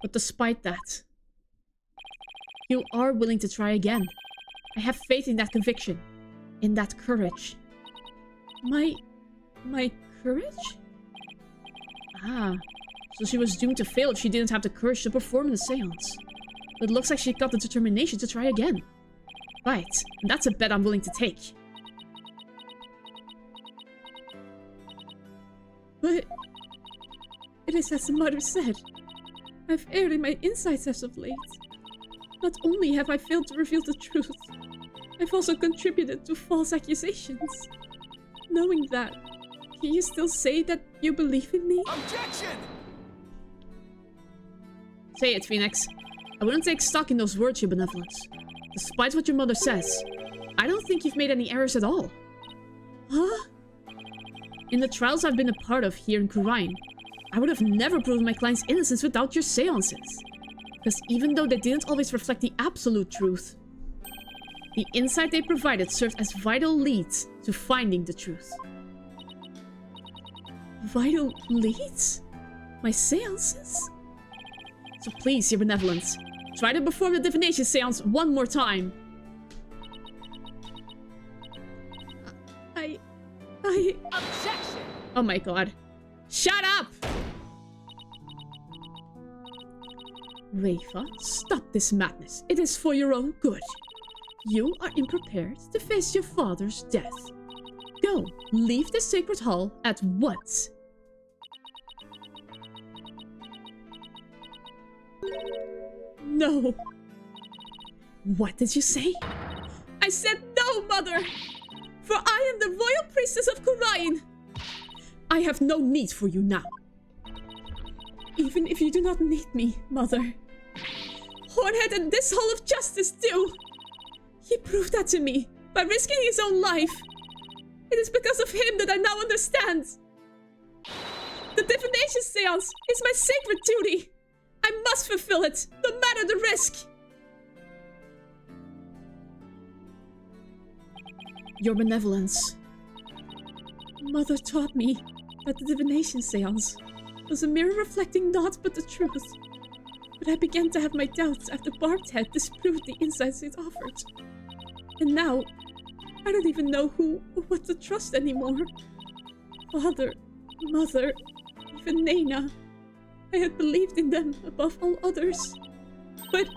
But despite that, you are willing to try again. I have faith in that conviction, in that courage. My courage? Ah, so she was doomed to fail if she didn't have the courage to perform the seance. But it looks like she got the determination to try again. Right, and that's a bet I'm willing to take. But it is as the mother said. I've erred in my insights as of late. Not only have I failed to reveal the truth, I've also contributed to false accusations. Knowing that, can you still say that you believe in me? Objection! Say it, Phoenix. I wouldn't take stock in those words, your benevolence. Despite what your mother says, I don't think you've made any errors at all. Huh? In the trials I've been a part of here in Khura'in, I would have never proven my client's innocence without your seances. Because even though they didn't always reflect the absolute truth, the insight they provided served as vital leads to finding the truth. Vital leads? My seances? So please, your benevolence, try to perform the divination seance one more time. Objection! Oh my god. Shut up! Reva, stop this madness. It is for your own good. You are unprepared to face your father's death. Go, leave the sacred hall at once. No. What did you say? I said no, mother! For I am the royal priestess of Khura'in. I have no need for you now. Even if you do not need me, mother. Hornhead and this Hall of Justice do. He proved that to me by risking his own life. It is because of him that I now understand. The divination seance is my sacred duty. I must fulfill it, no matter the risk. Your benevolence. Mother taught me that the divination seance was a mirror reflecting naught but the truth. But I began to have my doubts after Barbed Head disproved the insights it offered. And now, I don't even know who or what to trust anymore. Father, Mother, even Nena. I had believed in them above all others. But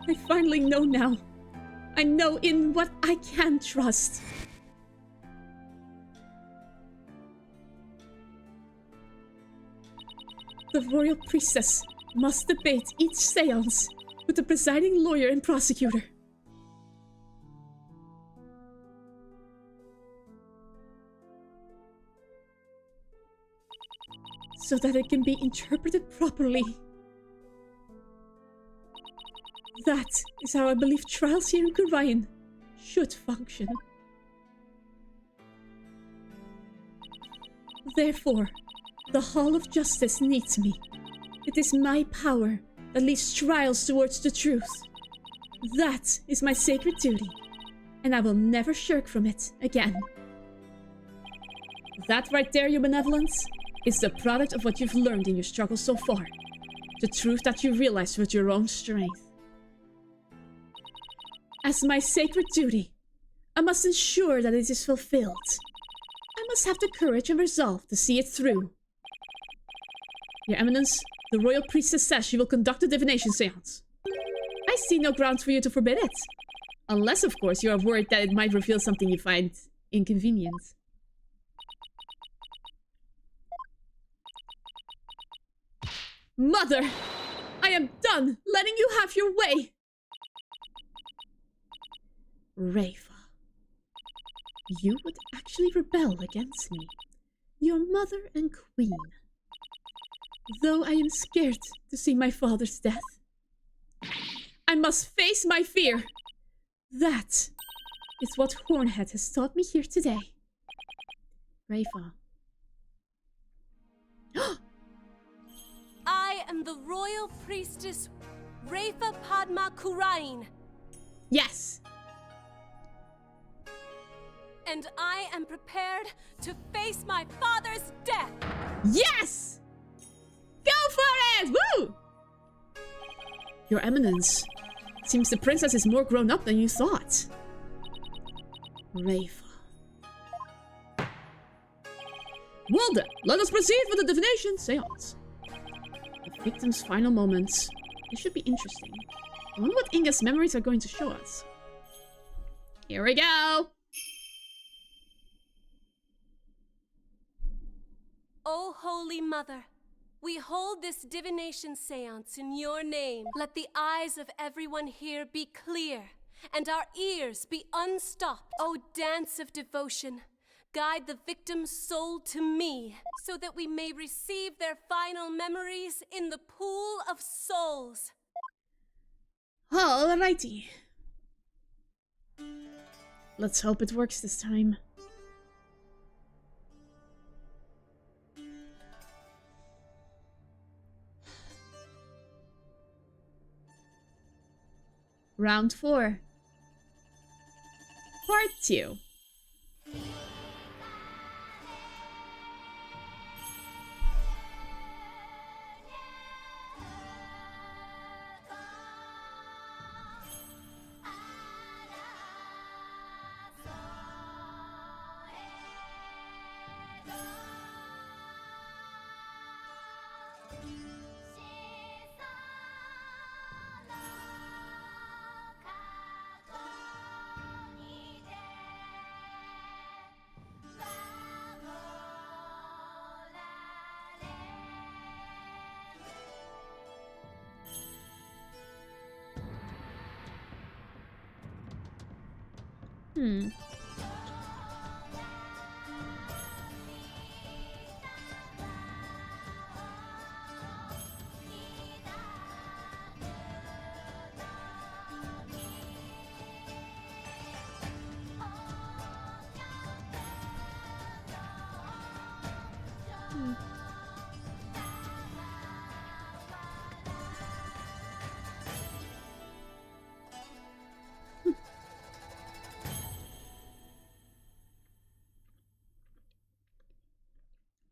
I finally know now. I know in what I can trust. The royal priestess must debate each seance with the presiding lawyer and prosecutor. So that it can be interpreted properly. That is how I believe trials here in Khura'in should function. Therefore, the Hall of Justice needs me. It is my power that leads trials towards the truth. That is my sacred duty, and I will never shirk from it again. That right there, your benevolence, is the product of what you've learned in your struggle so far. The truth that you realize with your own strength. As my sacred duty, I must ensure that it is fulfilled. I must have the courage and resolve to see it through. Your Eminence, the royal priestess says she will conduct a divination seance. I see no grounds for you to forbid it. Unless, of course, you are worried that it might reveal something you find inconvenient. Mother! I am done letting you have your way! Reva, you would actually rebel against me, your mother and queen. Though I am scared to see my father's death. I must face my fear. That is what Hornhead has taught me here today. Reva. I am the royal priestess Reva Padma Khura'in. Yes! And I am prepared to face my father's death. Yes! Go for it! Woo! Your Eminence, seems the princess is more grown up than you thought. Reva. Well then, let us proceed with the divination seance. The victim's final moments. This should be interesting. I wonder what Inga's memories are going to show us. Here we go! O Holy Mother, we hold this divination seance in your name. Let the eyes of everyone here be clear, and our ears be unstopped. O dance of devotion, guide the victim's soul to me, so that we may receive their final memories in the pool of souls. Alrighty. Let's hope it works this time. Round 4. Part 2.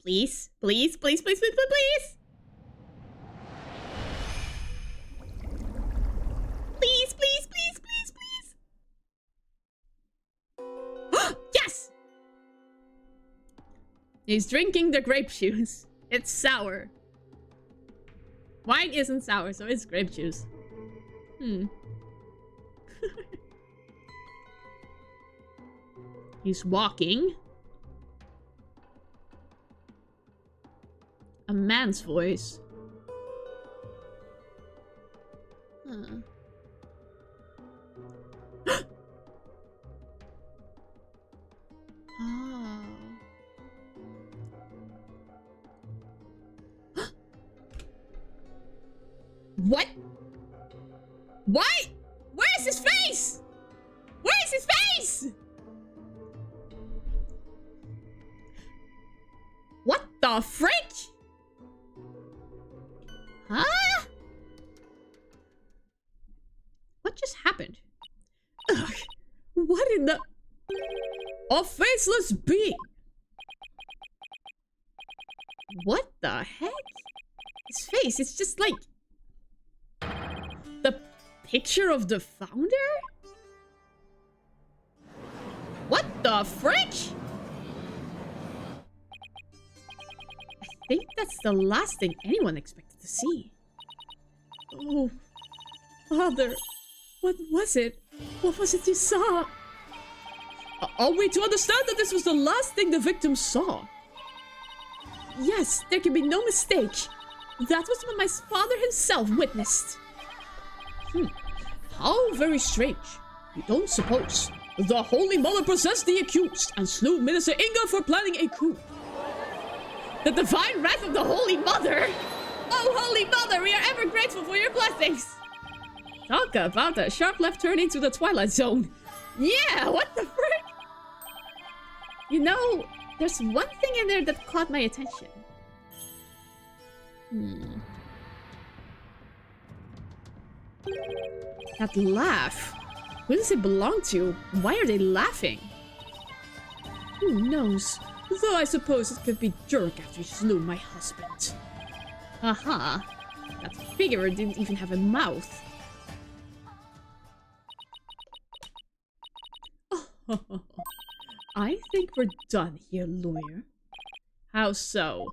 Please, please, please, please, please, please, please. Please, please, please, please, please. Yes! He's drinking the grape juice. It's sour. Wine isn't sour, so it's grape juice. He's walking. A man's voice. Oh. What? Why? Where is his face? Where is his face? What the frick? Huh? What just happened? Ugh. What in the... A faceless being! What the heck? His face, it's just like... the picture of the founder? What the frick? I think that's the last thing anyone expected to see. Oh, Father, what was it? What was it you saw? Are we to understand that this was the last thing the victim saw? Yes, there can be no mistake. That was what my father himself witnessed. How very strange. You don't suppose the Holy Mother possessed the accused and slew Minister Inga for planning a coup? The divine wrath of the Holy Mother! Oh, Holy Mother, we are ever grateful for your blessings! Talk about a sharp left turn into the Twilight Zone. Yeah, what the frick? You know, there's one thing in there that caught my attention. That laugh. Who does it belong to? Why are they laughing? Who knows? Though I suppose it could be Jerk after he slew my husband. Haha. That figure didn't even have a mouth. Oh, I think we're done here, lawyer. How so?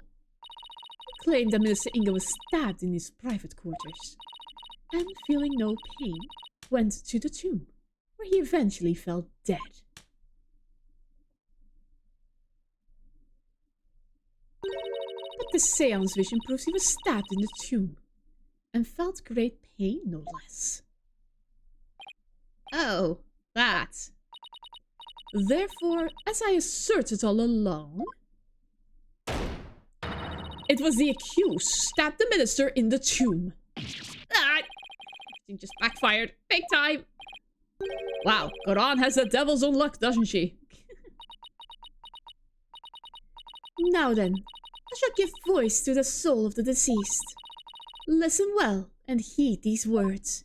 He claimed that Minister Inga was stabbed in his private quarters. And feeling no pain, went to the tomb, where he eventually fell dead. But the seance vision proves he was stabbed in the tomb, and felt great pain, no less. Oh, that. Therefore, as I asserted all along, it was the accused who stabbed the minister in the tomb. Ah! It just backfired. Big time. Wow, Goran has the devil's own luck, doesn't she? Now then, I shall give voice to the soul of the deceased. Listen well and heed these words.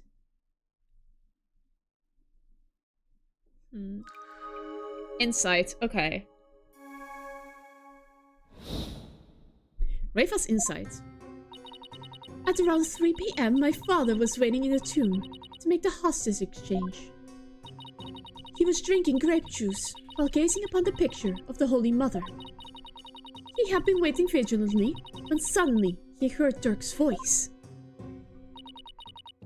Insight, okay. Reva's insight. At around 3 p.m., my father was waiting in the tomb to make the hostage exchange. He was drinking grape juice while gazing upon the picture of the Holy Mother. He had been waiting vigilantly when suddenly he heard Dirk's voice.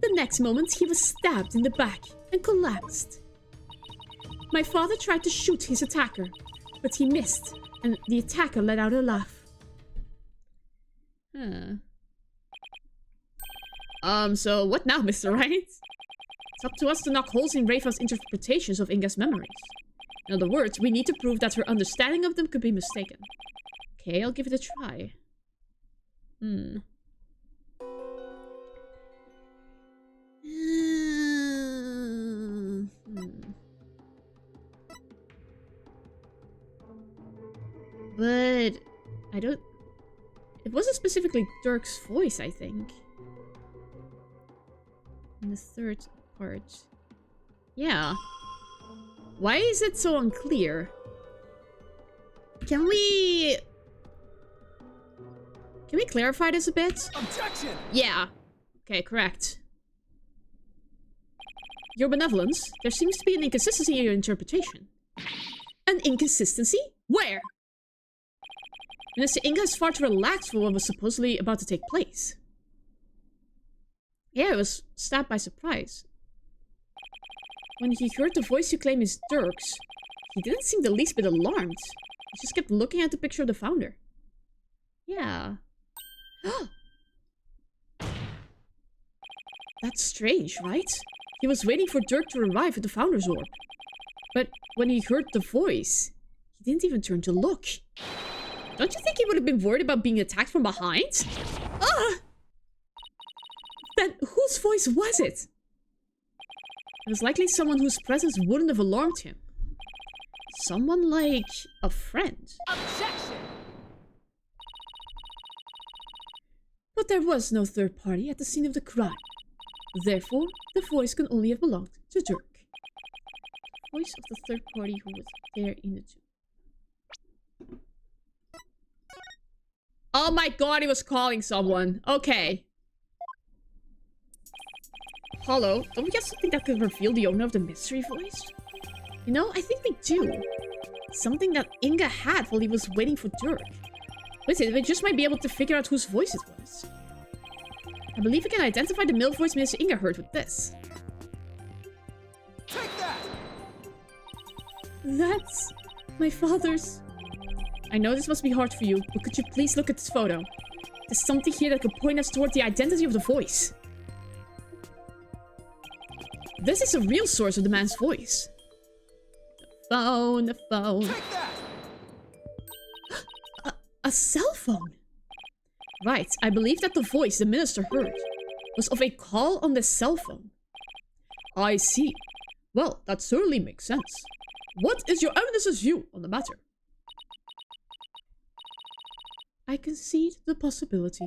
The next moment he was stabbed in the back and collapsed. My father tried to shoot his attacker, but he missed, and the attacker let out a laugh. So what now, Mr. Right? It's up to us to knock holes in Reva's interpretations of Inga's memories. In other words, we need to prove that her understanding of them could be mistaken. Okay, I'll give it a try. But I don't... It wasn't specifically Dirk's voice, I think. In the third part. Yeah. Why is it so unclear? Can we clarify this a bit? Objection! Yeah. Okay, correct. Your benevolence, there seems to be an inconsistency in your interpretation. An inconsistency? Where? Minister Inga is far too relaxed for what was supposedly about to take place. Yeah, it was stabbed by surprise. When he heard the voice you claim is Dirk's, he didn't seem the least bit alarmed. He just kept looking at the picture of the founder. Yeah. That's strange, right? He was waiting for Dirk to arrive at the founder's orb. But when he heard the voice, he didn't even turn to look. Don't you think he would have been worried about being attacked from behind? Then whose voice was it? It was likely someone whose presence wouldn't have alarmed him. Someone like a friend. Objection! But there was no third party at the scene of the crime. Therefore, the voice can only have belonged to Dirk. Voice of the third party who was there in the tomb. Oh my god, he was calling someone. Okay. Hello, don't we have something that could reveal the owner of the mystery voice? You know, I think we do. Something that Inga had while he was waiting for Dirk. Listen, we just might be able to figure out whose voice it was. I believe we can identify the male voice Minister Inga heard with this. Take that! That's my father's. I know this must be hard for you, but could you please look at this photo? There's something here that could point us toward the identity of the voice. This is a real source of the man's voice. The phone. Take that! A cell phone? Right, I believe that the voice the minister heard was of a call on the cell phone. I see. Well, that certainly makes sense. What is your eminence's view on the matter? I concede the possibility.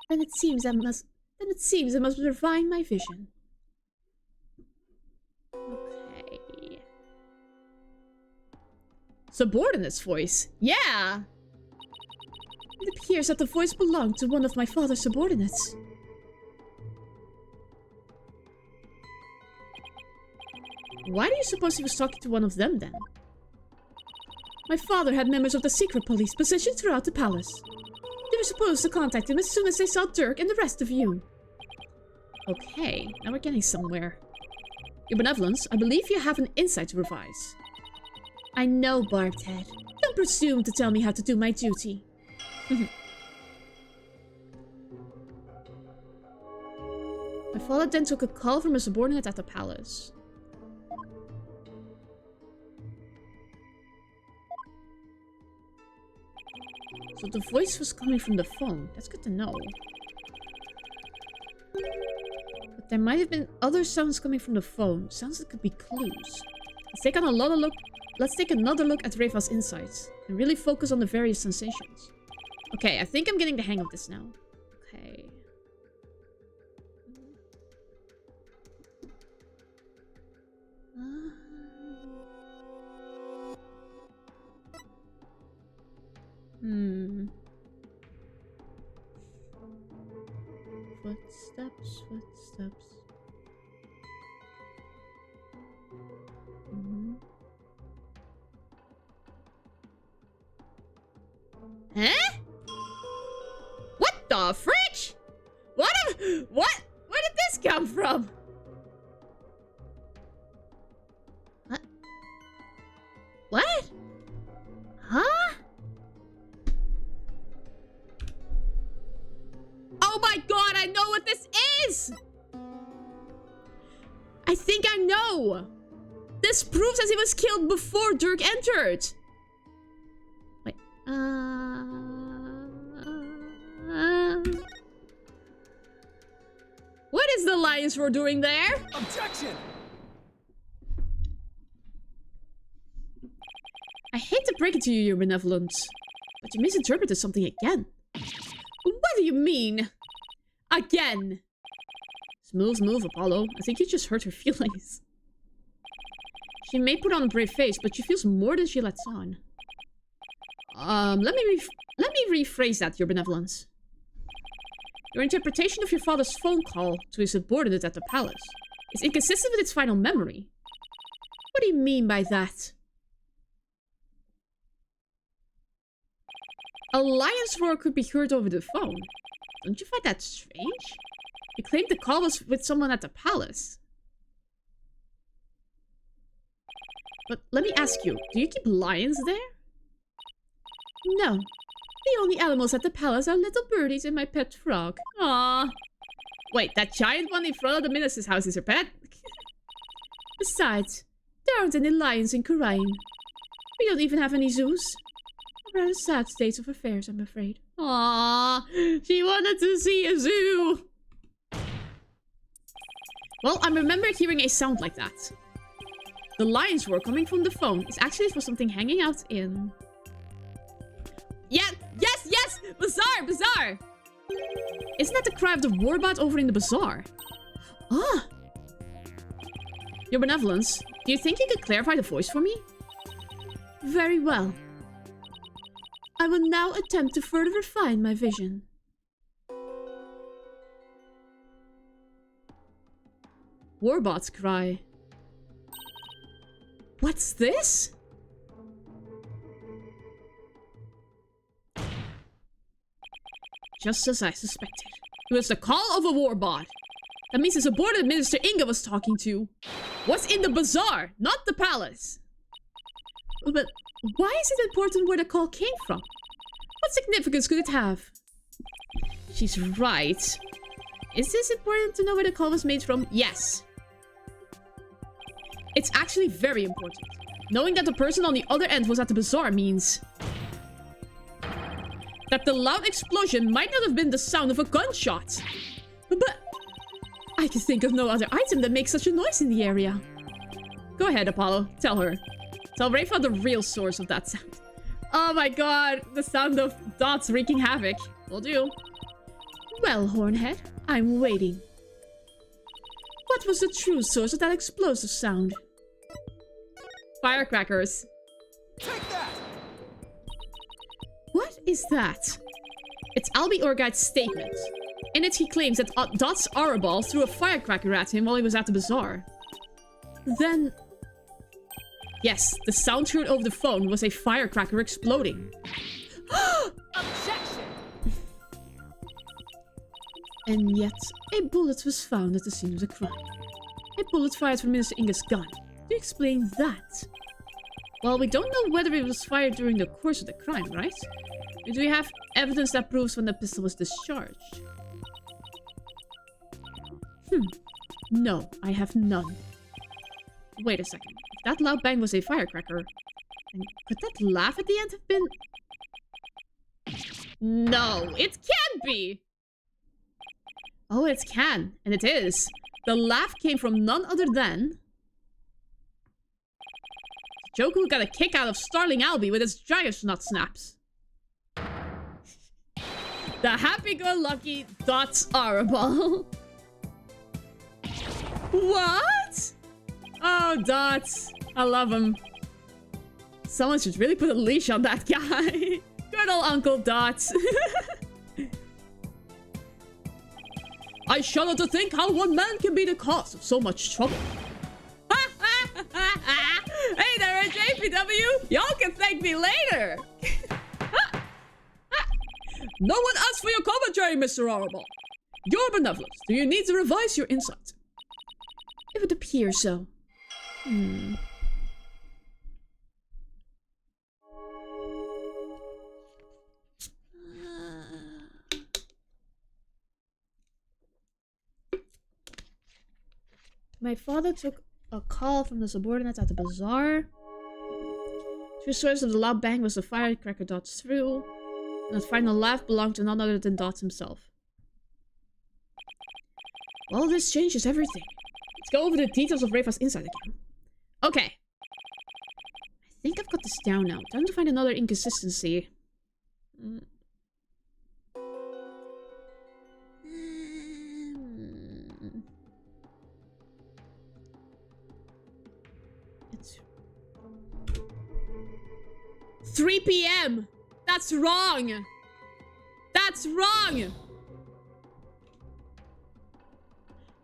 Then it seems I must refine my vision. Okay. Subordinate's voice. Yeah! It appears that the voice belonged to one of my father's subordinates. Why do you suppose he was talking to one of them then? My father had members of the secret police positioned throughout the palace. They were supposed to contact him as soon as they saw Dirk and the rest of you. Okay, now we're getting somewhere. Your benevolence, I believe you have an insight to revise. I know, barbed head. Don't presume to tell me how to do my duty. My father then took a call from a subordinate at the palace. So the voice was coming from the phone. That's good to know. But There might have been other sounds coming from the phone. Sounds that could be clues. Let's take another look at Reva's insights. And really focus on the various sensations. Okay, I think I'm getting the hang of this now. Okay. Footsteps, footsteps. Huh? What the fridge? What? Where did this come from? What? Huh? Oh my god, I know what this is! I think I know! This proves that he was killed before Dirk entered! Wait, what is the Lions Roar doing there? Objection! I hate to break it to you, Your Benevolence, but you misinterpreted something again. What do you mean? Again? Smooth, Apollo. I think you just hurt her feelings. She may put on a brave face, but she feels more than she lets on. Let me rephrase that, Your Benevolence. Your interpretation of your father's phone call to his subordinate at the palace is inconsistent with its final memory. What do you mean by that? A lion's roar could be heard over the phone. Don't you find that strange? You claimed the call was with someone at the palace. But let me ask you, do you keep lions there? No. The only animals at the palace are little birdies and my pet frog. Aww. Wait, that giant one in front of the minister's house is her pet? Besides, there aren't any lions in Karain. We don't even have any zoos. A rather sad state of affairs, I'm afraid. Aww, she wanted to see a zoo. Well, I remember hearing a sound like that. The lions roar coming from the phone is actually for something hanging out in... Yeah, yes! Bazaar! Isn't that the cry of the warbot over in the bazaar? Ah! Your Benevolence, do you think you could clarify the voice for me? Very well. I will now attempt to further refine my vision. Warbot's cry. What's this? Just as I suspected. It was the call of a warbot. That means the subordinate Minister Inga was talking to was in the bazaar, not the palace. But why is it important where the call came from? What significance could it have? She's right. Is this important to know where the call was made from? Yes. It's actually very important. Knowing that the person on the other end was at the bazaar means that the loud explosion might not have been the sound of a gunshot. But I can think of no other item that makes such a noise in the area. Go ahead, Apollo. Tell her. Tell Reva the real source of that sound. Oh my god, the sound of dots wreaking havoc. Will do. Well, Hornhead, I'm waiting. What was the true source of that explosive sound? Firecrackers. Take that! What is that? It's Albie Orgite's statement. In it, he claims that Dot's Arabal threw a firecracker at him while he was at the bazaar. Then... yes, the sound heard over the phone was a firecracker exploding. Objection! And yet, a bullet was found at the scene of the crime. A bullet fired from Minister Inga's gun. Do you explain that? Well, we don't know whether it was fired during the course of the crime, right? Do we have evidence that proves when the pistol was discharged? No, I have none. Wait a second. If that loud bang was a firecracker, then could that laugh at the end have been... No, it can't be! Oh, it can. And it is. The laugh came from none other than... Joker who got a kick out of Starling Albie with his giant nut snaps. The happy-go-lucky Dots Arable. What? Oh, Dots. I love him. Someone should really put a leash on that guy. Good old Uncle Dots. I shudder to think how one man can be the cause of so much trouble. Hey there, JPW! Y'all can thank me later! No one asked for your commentary, Mr. Horrible. Your benevolence. Do you need to revise your insight? It would appear so. My father took a call from the subordinates at the bazaar. True source of the loud bang was the firecracker Dots threw. And the final laugh belonged to none other than Dots himself. Well, this changes everything. Let's go over the details of Reva's insight again. Okay. I think I've got this down now. Time to find another inconsistency. It's 3 p.m. That's wrong. That's wrong.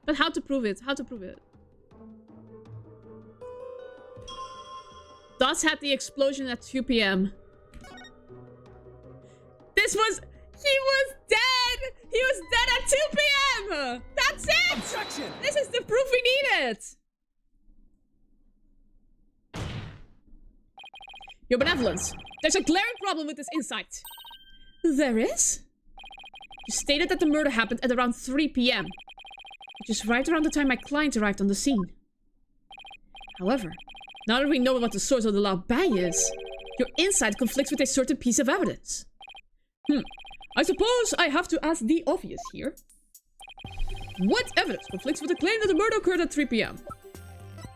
But how to prove it? How to prove it? Dots had the explosion at 2 p.m. This was... He was dead! He was dead at 2 p.m! That's it! Objection! This is the proof we needed! Your benevolence. There's a glaring problem with this insight. There is? You stated that the murder happened at around 3 p.m. Which is right around the time my client arrived on the scene. However, now that we know what the source of the loud bang is, your insight conflicts with a certain piece of evidence. I suppose I have to ask the obvious here. What evidence conflicts with the claim that the murder occurred at 3 p.m.?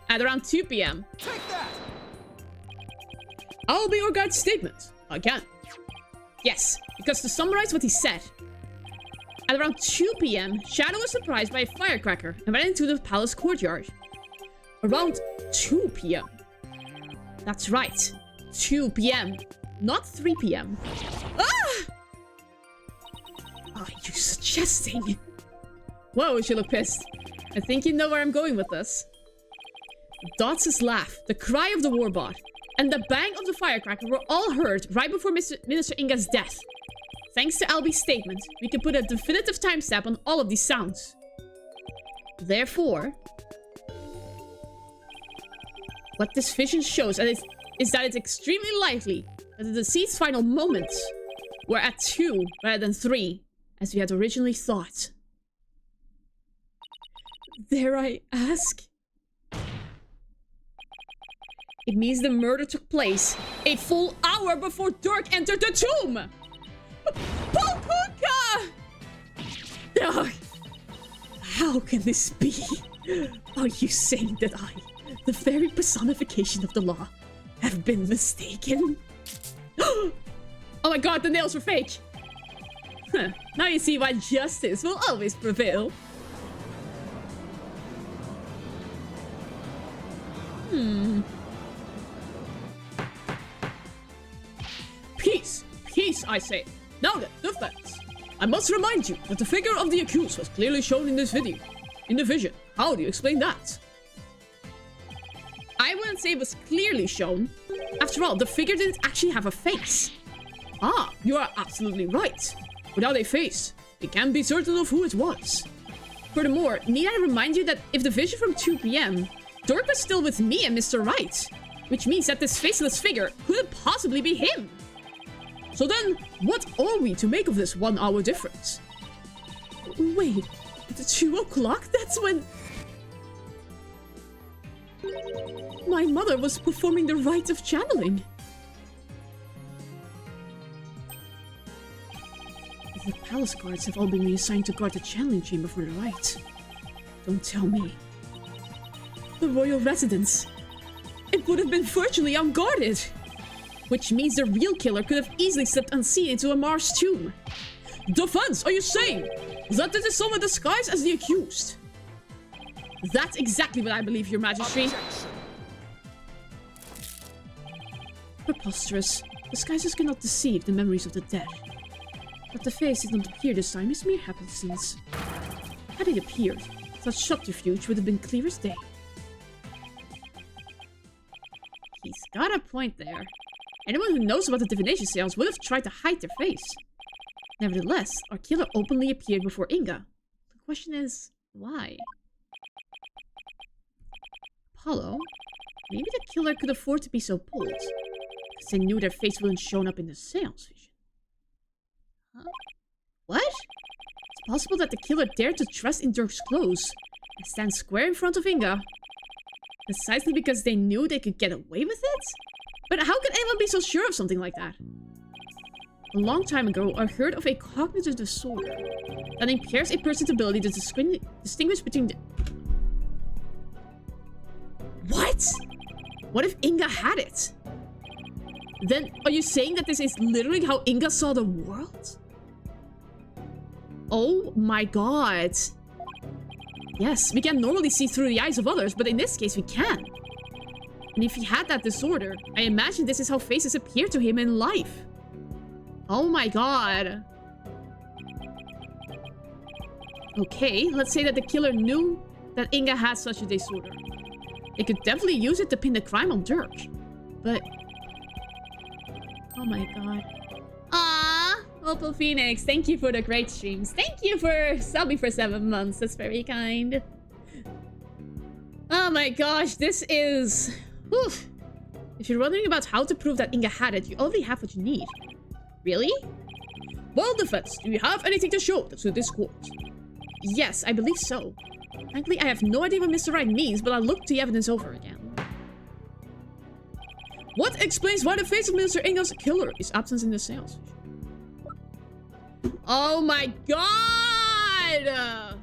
At around 2 p.m. Take that! I'll be your guide's statement. Again. Yes, because to summarize what he said. At around 2 p.m., Shadow was surprised by a firecracker and went into the palace courtyard. Around 2 p.m. That's right. 2 p.m. Not 3 p.m. Ah! Are you suggesting? Whoa, she looked pissed. I think you know where I'm going with this. Dots' laugh, the cry of the warbot, and the bang of the firecracker were all heard right before Minister Inga's death. Thanks to Albie's statement, we can put a definitive timestamp on all of these sounds. Therefore, what this vision shows is that it's extremely likely that the deceased's final moments were at 2 rather than 3, as we had originally thought. Dare I ask? It means the murder took place a full hour before Dirk entered the tomb! Polkunka! Ugh. How can this be? Are you saying that I, the very personification of the law, have been mistaken? Oh my god, the nails were fake! Huh. Now you see why justice will always prevail. Peace! Peace, I say! Now then, defense! I must remind you that the figure of the accused was clearly shown in this video. In the vision. How do you explain that? I wouldn't say it was clearly shown. After all, the figure didn't actually have a face. Ah, you are absolutely right. Without a face, we can't be certain of who it was. Furthermore, need I remind you that if the vision from 2 p.m., Dirk was still with me and Mr. Wright, which means that this faceless figure couldn't possibly be him. So then, what are we to make of this 1 hour difference? Wait, the 2 o'clock? That's when... my mother was performing the rite of channeling. The palace guards have all been reassigned to guard the channeling chamber for the rite. Don't tell me. The royal residence. It would have been virtually unguarded. Which means the real killer could have easily slipped unseen into a Mars tomb. Defense, are you saying that this is someone disguised as the accused? That's exactly what I believe, Your Majesty. Preposterous. Disguises cannot deceive the memories of the dead. But the face did not appear this time is mere happenstance. Had it appeared, such subterfuge would have been clear as day. He's got a point there. Anyone who knows about the divination seance would have tried to hide their face. Nevertheless, our killer openly appeared before Inga. The question is, why? Apollo? Maybe the killer could afford to be so bold. Because they knew their face wouldn't shown up in the seance vision. Huh? What? It's possible that the killer dared to dress in Dirk's clothes and stand square in front of Inga. Precisely because they knew they could get away with it? But how could anyone be so sure of something like that? A long time ago, I heard of a cognitive disorder that impairs a person's ability to distinguish between the... What? What if Inga had it? Then, are you saying that this is literally how Inga saw the world? Oh my god. Yes, we can normally see through the eyes of others, but in this case we can. And if he had that disorder, I imagine this is how faces appear to him in life. Oh my god. Okay, let's say that the killer knew that Inga had such a disorder. They could definitely use it to pin the crime on Dirk. But... oh my god. Ah, Opal Phoenix, thank you for the great streams. Thank you for subbing for 7 months. That's very kind. Oh my gosh, this is... whew. If you're wondering about how to prove that Inga had it, you already have what you need. Really? Well, defense, do you have anything to show to this court? Yes, I believe so. Frankly, I have no idea what Mr. Right means, but I'll look the evidence over again. What explains why the face of Minister Inga's killer is absent in the seance? Oh my god!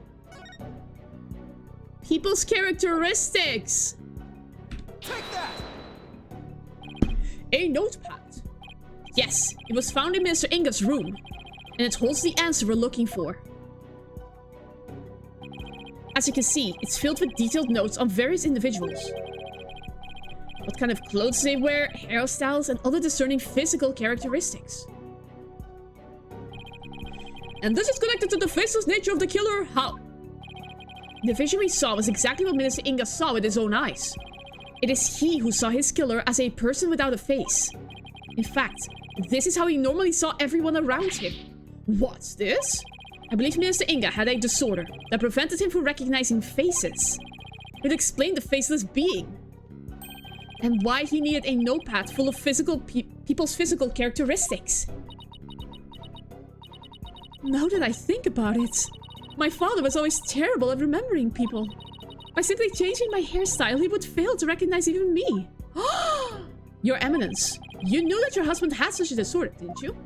People's characteristics! Take that! A notepad. Yes, it was found in Minister Inga's room, and it holds the answer we're looking for. As you can see, it's filled with detailed notes on various individuals. What kind of clothes they wear, hairstyles, and other discerning physical characteristics. And this is connected to the faceless nature of the killer. How? The vision we saw was exactly what Minister Inga saw with his own eyes. It is he who saw his killer as a person without a face. In fact, this is how he normally saw everyone around him. What's this? I believe Minister Inga had a disorder that prevented him from recognizing faces. It would explain the faceless being. And why he needed a notepad full of people's physical characteristics. Now that I think about it, my father was always terrible at remembering people. By simply changing my hairstyle, he would fail to recognize even me. Your Eminence, you knew that your husband had such a disorder, didn't you?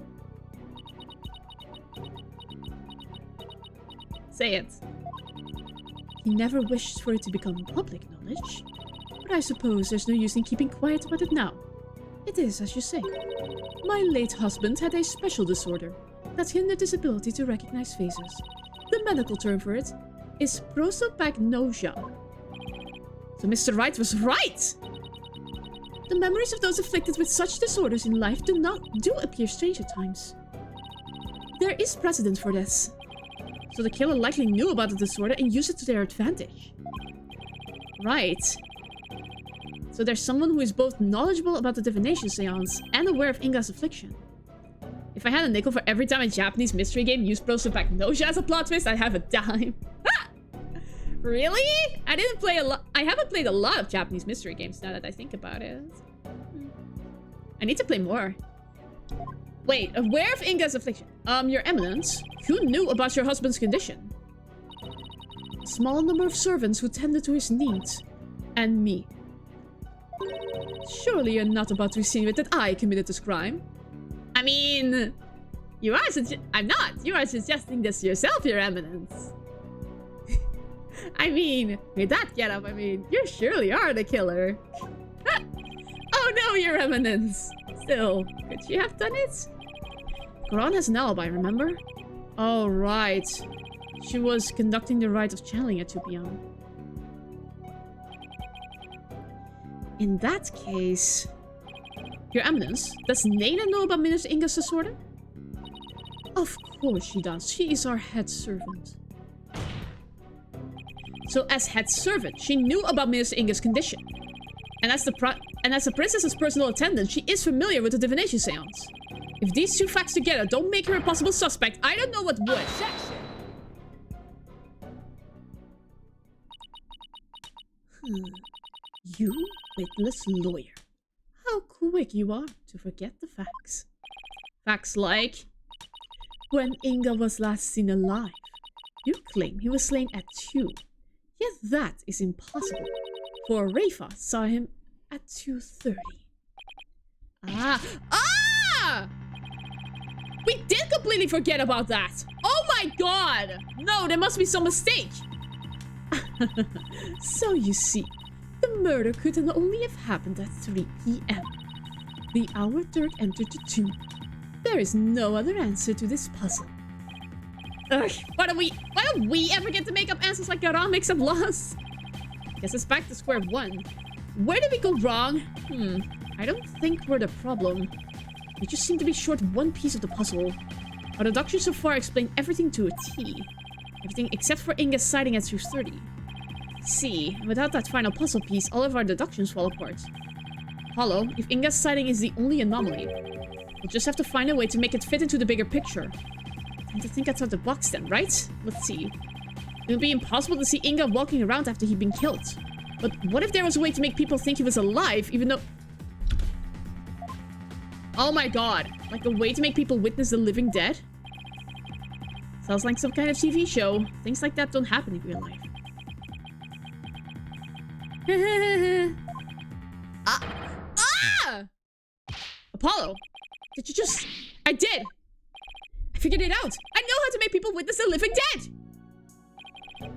Say it. He never wished for it to become public knowledge. But I suppose there's no use in keeping quiet about it now. It is, as you say. My late husband had a special disorder that hindered his ability to recognize faces. The medical term for it is prosopagnosia. So Mr. Wright was right! The memories of those afflicted with such disorders in life do appear strange at times. There is precedent for this. So the killer likely knew about the disorder and used it to their advantage. Right. So there's someone who is both knowledgeable about the divination seance and aware of Inga's affliction. If I had a nickel for every time a Japanese mystery game used prosopagnosia as a plot twist, I'd have a dime. Really? I haven't played a lot of Japanese mystery games now that I think about it. I need to play more. Wait, aware of Inga's affliction. Your Eminence, who knew about your husband's condition? A small number of servants who tended to his needs. And me. Surely you're not about to insinuate that I committed this crime? I mean... I'm not. You are suggesting this yourself, Your Eminence. I mean, with that getup, I mean, you surely are the killer. Oh no, Your Eminence. Still, could she have done it? Garan has an alibi, remember? Oh, right. She was conducting the rite of channeling at 2 p.m. In that case... Your Eminence, does Nena know about Minister Inga's disorder? Of course she does. She is our head servant. So as head servant, she knew about Minister Inga's condition. And as the princess's personal attendant, she is familiar with the divination seance. If these two facts together don't make her a possible suspect, I don't know what would. Objection. You, witless lawyer. How quick you are to forget the facts. Facts like... When Inga was last seen alive, you claim he was slain at 2. Yet that is impossible, for Rafa saw him at 2:30. Ah! We did completely forget about that! Oh my god! No, there must be some mistake! So you see, the murder could only have happened at 3 p.m. The hour Dirk entered the tomb. There is no other answer to this puzzle. Ugh, why don't we ever get to make up answers like Garan makes up laws? Guess it's back to square one. Where did we go wrong? I don't think we're the problem. We just seem to be short one piece of the puzzle. Our deductions so far explain everything to a T. Everything except for Inga's sighting at 2:30. See, without that final puzzle piece, all of our deductions fall apart. Hollow, if Inga's sighting is the only anomaly, we'll just have to find a way to make it fit into the bigger picture. Time to think outside the box then, right? Let's see. It would be impossible to see Inga walking around after he'd been killed. But what if there was a way to make people think he was alive, even though... Oh my god. Like a way to make people witness the living dead? Sounds like some kind of TV show. Things like that don't happen in real life. Apollo! Did you just... I did! I figured it out! I know how to make people witness the living dead!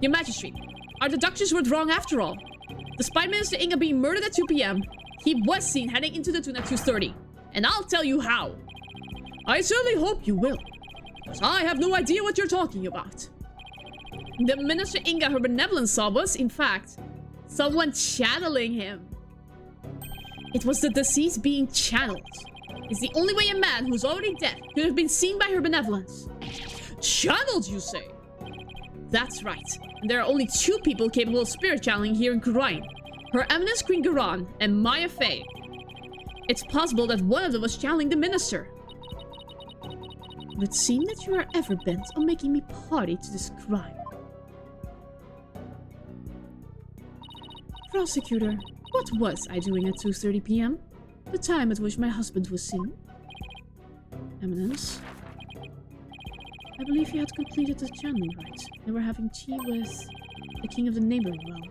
Your Majesty, our deductions were wrong after all. Despite Minister Inga being murdered at 2 p.m., he was seen heading into the tomb at 2:30. And I'll tell you how. I certainly hope you will. Because I have no idea what you're talking about. The Minister Inga her benevolence saw was, in fact, someone channeling him. It was the deceased being channeled. It's the only way a man who's already dead could have been seen by her benevolence. Channeled, you say? That's right. And there are only 2 people capable of spirit channeling here in Khura'in. Her Eminence Queen Garan and Maya Fey. It's possible that one of them was channeling the minister. It would seem that you are ever bent on making me party to this crime. Prosecutor, what was I doing at 2:30 p.m.? The time at which my husband was seen? Eminence, I believe you had completed the channeling rite. They were having tea with the king of the neighboring realm.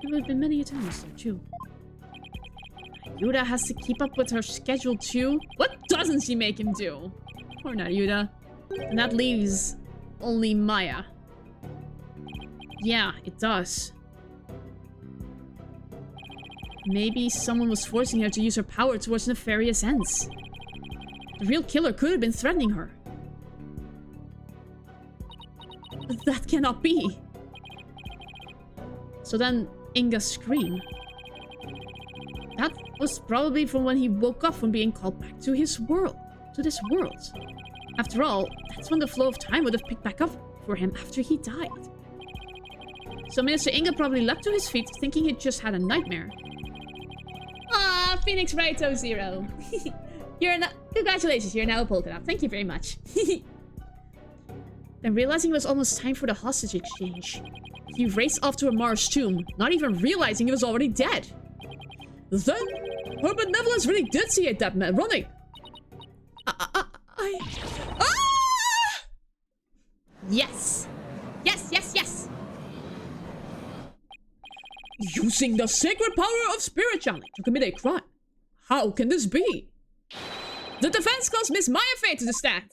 There would have been many attendants there too. Yuda has to keep up with her schedule too? What doesn't she make him do? Poor Yuda. And that leaves only Maya. Yeah, it does. Maybe someone was forcing her to use her power towards nefarious ends. The real killer could have been threatening her. But that cannot be. So then, Inga's scream. That was probably from when he woke up from being called back to his world. To this world. After all, that's when the flow of time would have picked back up for him after he died. So Minister Inga probably leapt to his feet thinking he'd just had a nightmare. Ah, Phoenix Raito Zero. Congratulations, you're now a polka dot. Thank you very much. Then realizing it was almost time for the hostage exchange, he raced off to Amar's tomb, not even realizing he was already dead. Then, her benevolence really did see a dead man running. Yes! Yes, yes, yes! Using the sacred power of spirit channeling to commit a crime. How can this be? The defense calls Miss Maya Fey to the stand.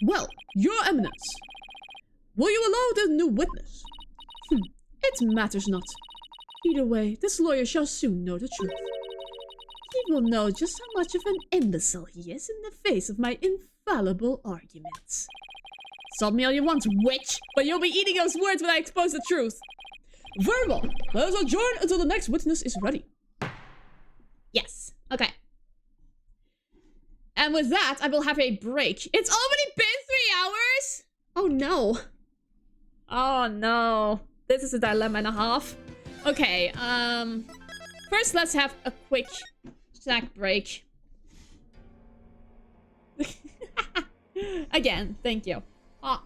Well, Your Eminence. Will you allow the new witness? It matters not. Either way, this lawyer shall soon know the truth. He will know just how much of an imbecile he is in the face of my infallible arguments. Insult me all you want, witch, but you'll be eating those words when I expose the truth. Very well. Let us adjourn until the next witness is ready. Yes. Okay. And with that, I will have a break. It's already been 3 hours? Oh no. Oh no. This is a dilemma and a half. Okay, first let's have a quick snack break. Again, thank you. Ah.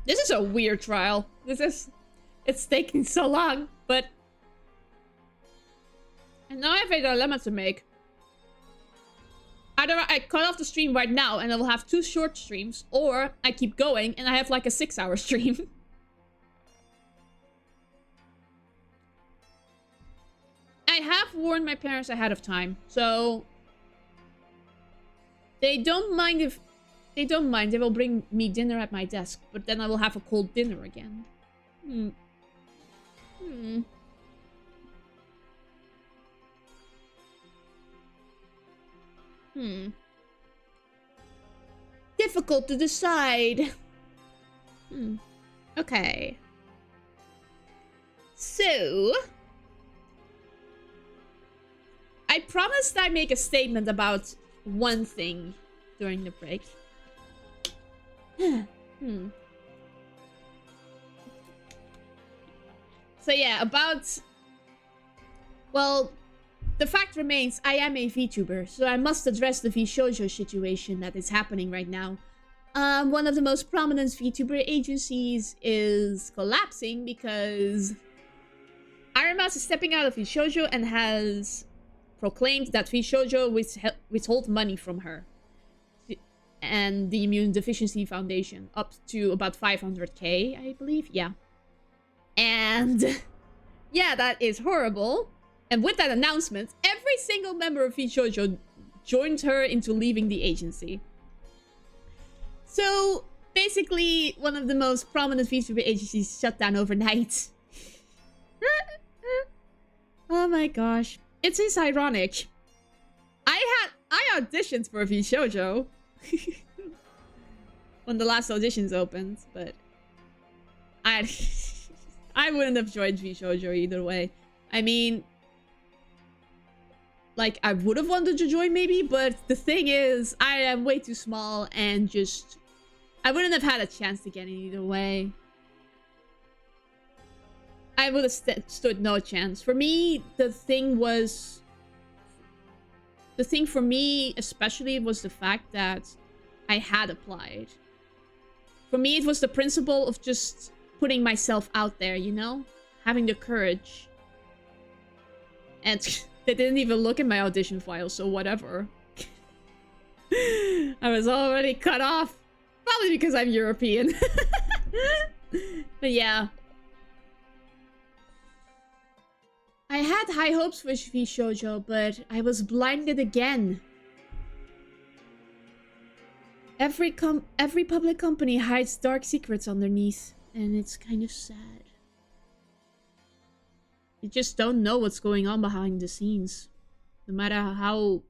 This is a weird trial. It's taking so long, but and now I have a dilemma to make. Either I cut off the stream right now and I will have 2 short streams, or I keep going and I have like a 6-hour stream. I have warned my parents ahead of time, so they don't mind if they will bring me dinner at my desk, but then I will have a cold dinner again. Difficult to decide. Okay. So I promised I'd make a statement about one thing during the break. So yeah, about... Well, the fact remains, I am a VTuber, so I must address the VShoujo situation that is happening right now. One of the most prominent VTuber agencies is collapsing because Iron Mouse is stepping out of VShoujo and has proclaimed that VShoujo withhold money from her and the Immune Deficiency Foundation up to about 500k, I believe. Yeah. And yeah, that is horrible. And with that announcement, every single member of VShoujo joined her into leaving the agency. So basically, one of the most prominent VTuber agencies shut down overnight. Oh my gosh. It is ironic. I auditioned for VShoujo when the last auditions opened, but I wouldn't have joined VShoujo either way. I mean, like, I would have wanted to join maybe, but the thing is, I am way too small and just... I wouldn't have had a chance to get in either way. I would have stood no chance. For me, the thing for me, especially, was the fact that I had applied. For me, it was the principle of just putting myself out there, you know? Having the courage. And they didn't even look at my audition file, so whatever. I was already cut off. Probably because I'm European. But yeah. I had high hopes for VShoujo, but I was blinded again. Every public company hides dark secrets underneath, and it's kind of sad. You just don't know what's going on behind the scenes. No matter how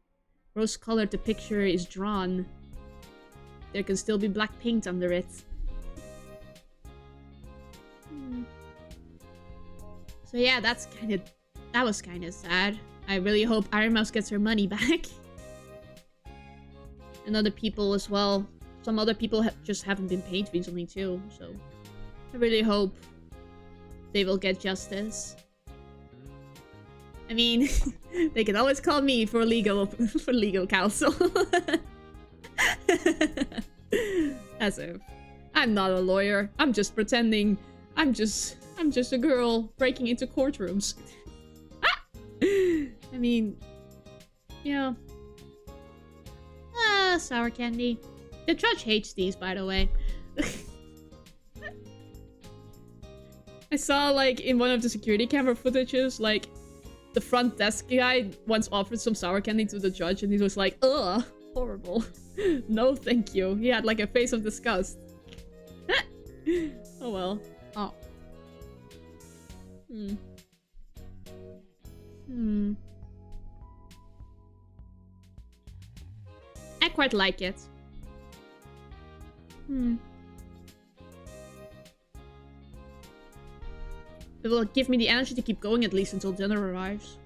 rose-colored the picture is drawn, there can still be black paint under it. So yeah, that was kind of sad. I really hope Iron Mouse gets her money back. And other people as well. Some other people just haven't been paid recently too, so I really hope they will get justice. I mean, they can always call me for legal counsel. As if I'm not a lawyer. I'm just pretending. I'm just a girl breaking into courtrooms. I mean, yeah. Sour candy. The judge hates these, by the way. I saw, like, in one of the security camera footages, like, the front desk guy once offered some sour candy to the judge, and he was like, ugh, horrible. No, thank you. He had like a face of disgust. Oh well. Oh. I quite like it. It will give me the energy to keep going at least until dinner arrives.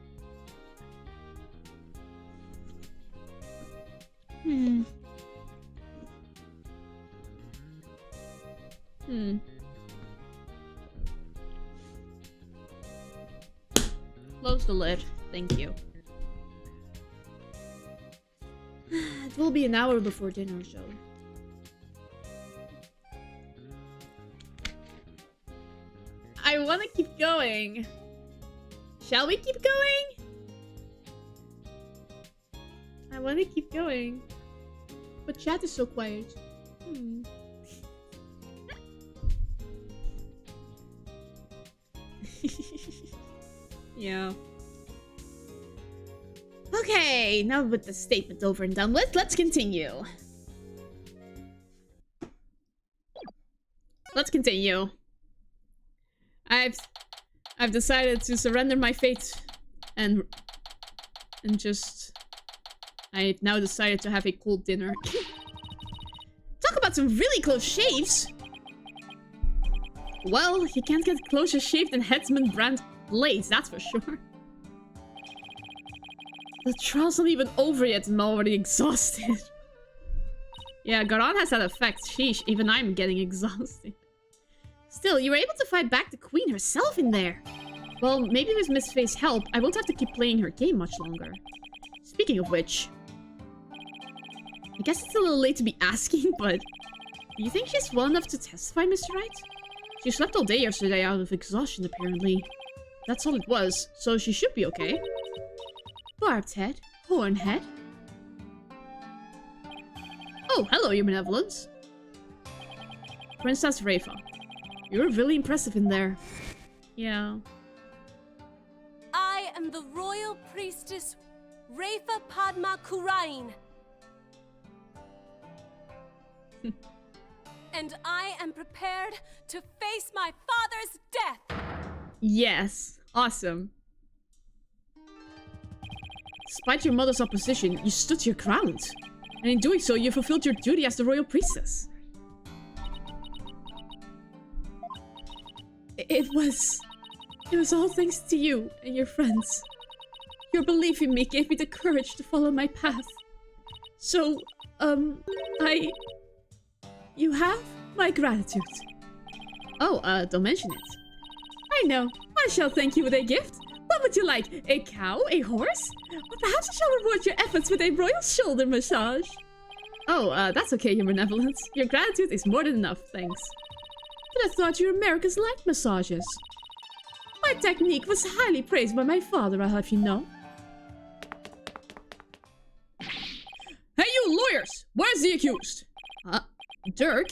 Close the lid. Thank you. It will be an hour before dinner, so... I want to keep going. Shall we keep going? I want to keep going. But chat is so quiet. Yeah. Okay, now with the statement over and done with, let's continue. Let's continue. I've decided to surrender my fate and just I've now decided to have a cold dinner. Talk about some really close shaves. Well, you can't get closer shaved than Headsman brand blades, that's for sure. The trial's not even over yet and I'm already exhausted. Yeah, Garan has that effect. Sheesh, even I'm getting exhausted. Still, you were able to fight back the queen herself in there. Well, maybe with Miss Faye's help, I won't have to keep playing her game much longer. Speaking of which... I guess it's a little late to be asking, but... Do you think she's well enough to testify, Mr. Wright? She slept all day yesterday out of exhaustion, apparently. That's all it was, so she should be okay. Barbed head, horn head. Oh, hello, your benevolence. Princess Rafa. You were really impressive in there. Yeah. I am the royal priestess Rafa Padma Kurain. And I am prepared to face my father's death. Yes. Awesome. Despite your mother's opposition, you stood your ground. And in doing so, you fulfilled your duty as the royal priestess. It was all thanks to you and your friends. Your belief in me gave me the courage to follow my path. So, you have my gratitude. Oh, don't mention it. I know. I shall thank you with a gift. What would you like? A cow? A horse? Or perhaps I shall reward your efforts with a royal shoulder massage. Oh, that's okay, your benevolence. Your gratitude is more than enough, thanks. But I thought you Americans liked massages. My technique was highly praised by my father, I'll have you know. Hey, you lawyers! Where's the accused? Dirk?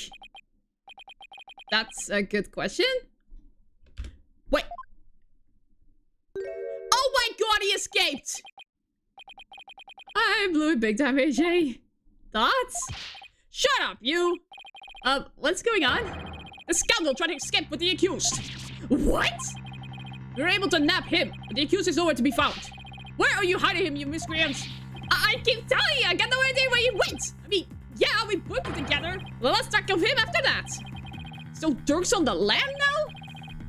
That's a good question. Wait. Oh my god, he escaped! I blew it big time, AJ. Thoughts? Shut up, you! What's going on? The scoundrel tried to escape with the accused. What? We were able to nab him, but the accused is nowhere to be found. Where are you hiding him, you miscreants? I keep telling you, I got no idea where he went. I mean, yeah, we booked it together. Well, let's talk of him after that. So Dirk's on the lam now?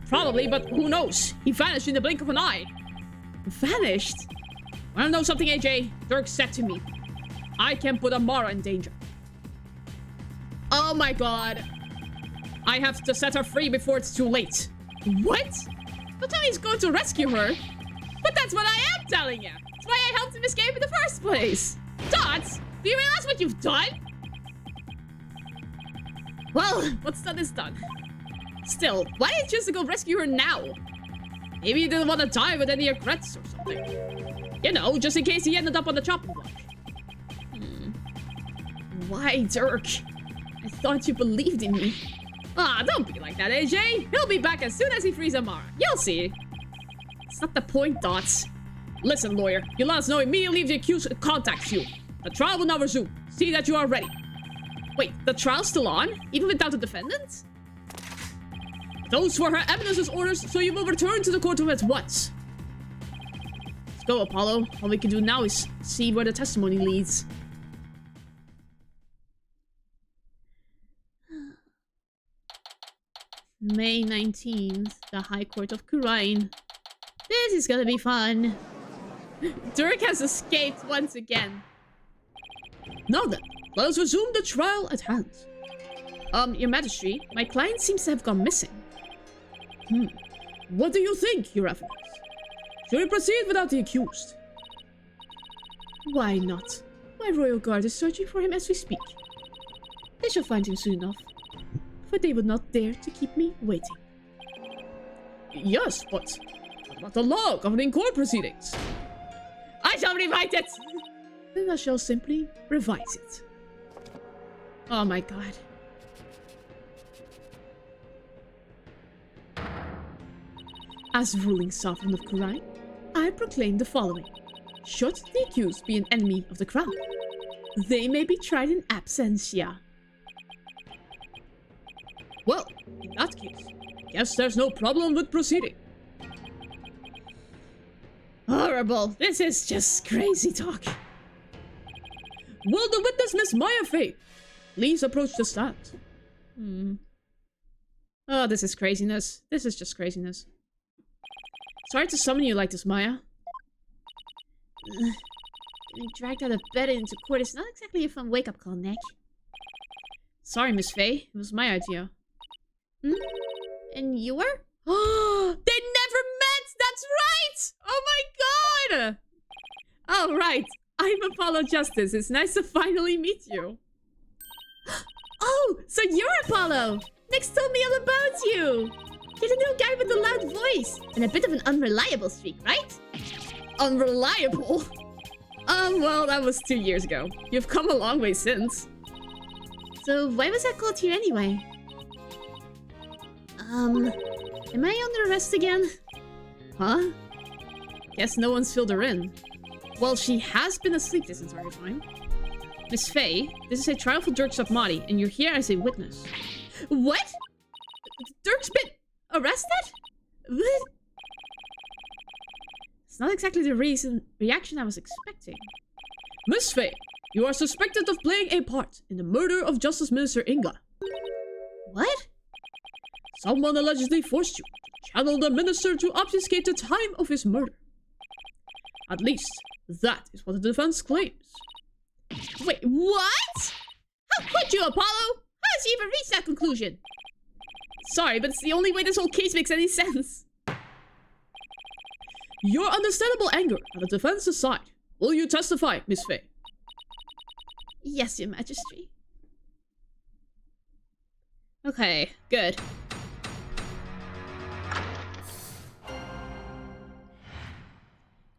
Probably, but who knows? He vanished in the blink of an eye. Vanished? Wanna know something, AJ? Dirk said to me, I can put Amara in danger. Oh my god. I have to set her free before it's too late. What? Don't tell me he's going to rescue her. But that's what I am telling you. That's why I helped him escape in the first place. Dots, do you realize what you've done? Well, what's done is done. Still, why didn't you just go rescue her now? Maybe you didn't want to die with any regrets or something. You know, just in case he ended up on the chopping block. Why, Dirk? I thought you believed in me. Ah, don't be like that, AJ. He'll be back as soon as he frees Amara. You'll see. It's not the point, Dots. Listen, lawyer. You let us know immediately if the accused contacts you. The trial will now resume. See that you are ready. Wait, the trial's still on? Even without the defendant? Those were her evidence's orders, so you will return to the courtroom at once. Let's go, Apollo. All we can do now is see where the testimony leads. May 19th, the High Court of Kurain. This is gonna be fun. Dirk has escaped once again. Now then, let us resume the trial at hand. Your Majesty, my client seems to have gone missing. What do you think, Your Eminence? Should we proceed without the accused? Why not? My royal guard is searching for him as we speak. They shall find him soon enough. For they would not dare to keep me waiting. Yes, but what about the law governing court proceedings? I shall rewrite it! Then I shall simply revise it. Oh my god. As ruling sovereign of Kurain, I proclaim the following. Should the accused be an enemy of the crown, they may be tried in absentia. Well, in that case, guess there's no problem with proceeding. Horrible. This is just crazy talk. Will the witness, Miss Maya Fey, please approach the stand? Oh, this is craziness. This is just craziness. Sorry to summon you like this, Maya. Getting dragged out of bed into court is not exactly a fun wake-up call, Nick. Sorry, Miss Fey. It was my idea. And you were? Oh, they never met! That's right! Oh my god! Oh, right. I'm Apollo Justice. It's nice to finally meet you. Oh, so you're Apollo! Nick's told me all about you! You're the new guy with the loud voice. And a bit of an unreliable streak, right? Unreliable? Well, that was 2 years ago. You've come a long way since. So, why was I called here anyway? Am I under arrest again? Huh? Guess no one's filled her in. Well, she has been asleep this entire time. Miss Fey, this is a trial for Dirk Sapmati, and you're here as a witness. What? Dirk's been arrested? What? It's not exactly the reaction I was expecting. Miss Fey, you are suspected of playing a part in the murder of Justice Minister Inga. What? Someone allegedly forced you to channel the minister to obfuscate the time of his murder. At least, that is what the defense claims. Wait, what? How could you, Apollo? How did you even reach that conclusion? Sorry, but it's the only way this whole case makes any sense. Your understandable anger at the defense aside, will you testify, Miss Fey? Yes, Your Majesty. Okay, good.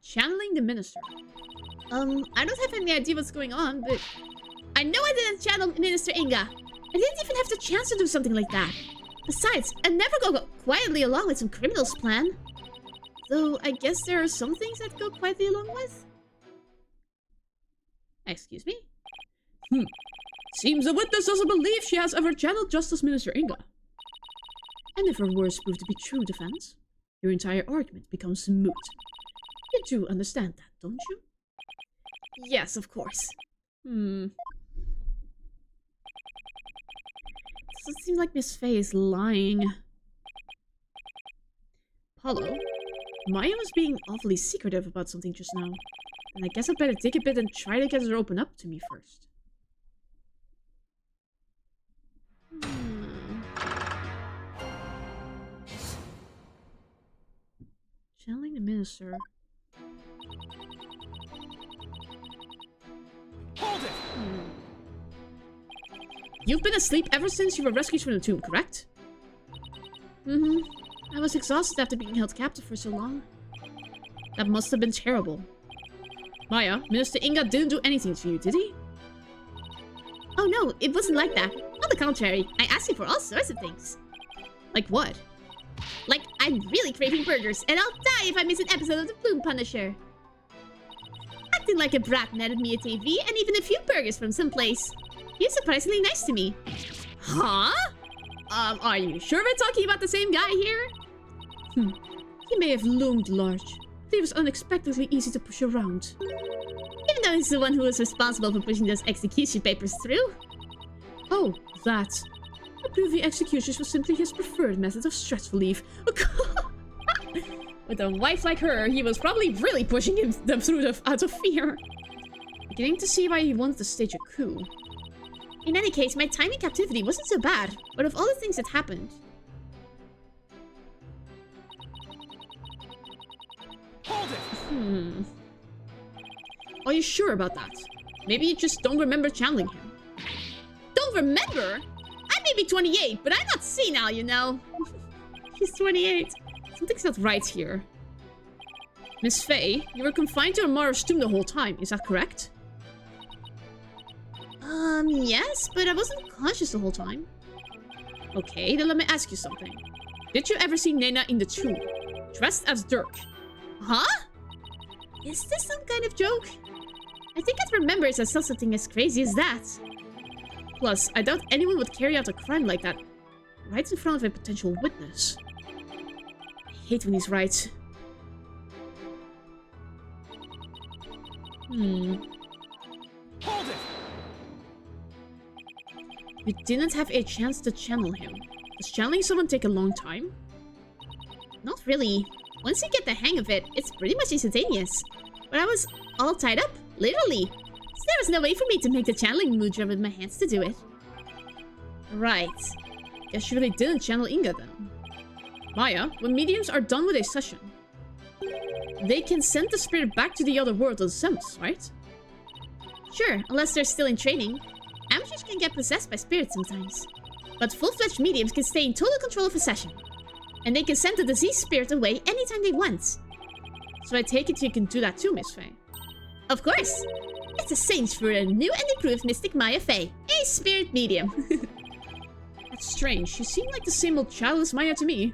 Channeling the minister. I don't have any idea what's going on, but I know I didn't channel Minister Inga. I didn't even have the chance to do something like that. Besides, I'd never go quietly along with some criminal's plan. Though, I guess there are some things that go quietly along with. Excuse me? Seems the witness doesn't believe she has ever channeled Justice Minister Inga. And if her words prove to be true, defense, your entire argument becomes moot. You do understand that, don't you? Yes, of course. Doesn't seem like Miss Fey is lying. Apollo, Maya was being awfully secretive about something just now. And I guess I'd better take a bit and try to get her to open up to me first. Channeling the minister. Hold it! You've been asleep ever since you were rescued from the tomb, correct? I was exhausted after being held captive for so long. That must have been terrible. Maya, Minister Inga didn't do anything to you, did he? Oh no, it wasn't like that. On the contrary, I asked you for all sorts of things. Like what? Like, I'm really craving burgers, and I'll die if I miss an episode of the Bloom Punisher. acting like a brat and added me a TV and even a few burgers from someplace. He was surprisingly nice to me. Huh? Are you sure we're talking about the same guy here? He may have loomed large, but he was unexpectedly easy to push around. Even though he's the one who was responsible for pushing those execution papers through. Oh, that. Approving executions was simply his preferred method of stress relief. With a wife like her, he was probably really pushing them through out of fear. Beginning to see why he wanted to stage a coup. In any case, my time in captivity wasn't so bad, but of all the things that happened... Hold it! Are you sure about that? Maybe you just don't remember channeling him. Don't remember? I may be 28, but I'm not senile, you know. He's 28. Something's not right here. Miss Faye, you were confined to Amara's tomb the whole time, is that correct? Yes, but I wasn't conscious the whole time. Okay, then let me ask you something. Did you ever see Nena in the tomb, dressed as Dirk? Huh? Is this some kind of joke? I think I'd remember if I saw something as crazy as that. Plus, I doubt anyone would carry out a crime like that right in front of a potential witness. I hate when he's right. Hold it! You didn't have a chance to channel him. Does channeling someone take a long time? Not really. Once you get the hang of it, it's pretty much instantaneous. But I was all tied up, literally. So there was no way for me to make the channeling mudra with my hands to do it. Right. Guess you really didn't channel Inga then. Maya, when mediums are done with a session, they can send the spirit back to the other world themselves, right? Sure, unless they're still in training. Amateurs can get possessed by spirits sometimes. But full-fledged mediums can stay in total control of a session. And they can send the diseased spirit away anytime they want. So I take it you can do that too, Miss Faye. Of course! It's a cinch for a new and improved Mystic Maya Faye, a spirit medium. That's strange, she seemed like the same old childless Maya to me.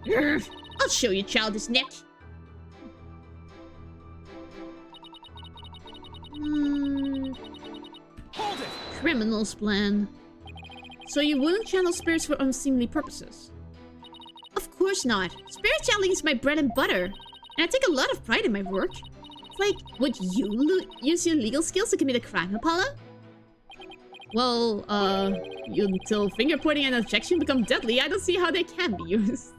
Urgh, I'll show you, childish neck. Hold it! Criminal's plan. So you wouldn't channel spirits for unseemly purposes? Of course not. Spirit channeling is my bread and butter. And I take a lot of pride in my work. It's like, would you use your legal skills to commit a crime, Apollo? Well, until finger pointing and objection become deadly, I don't see how they can be used.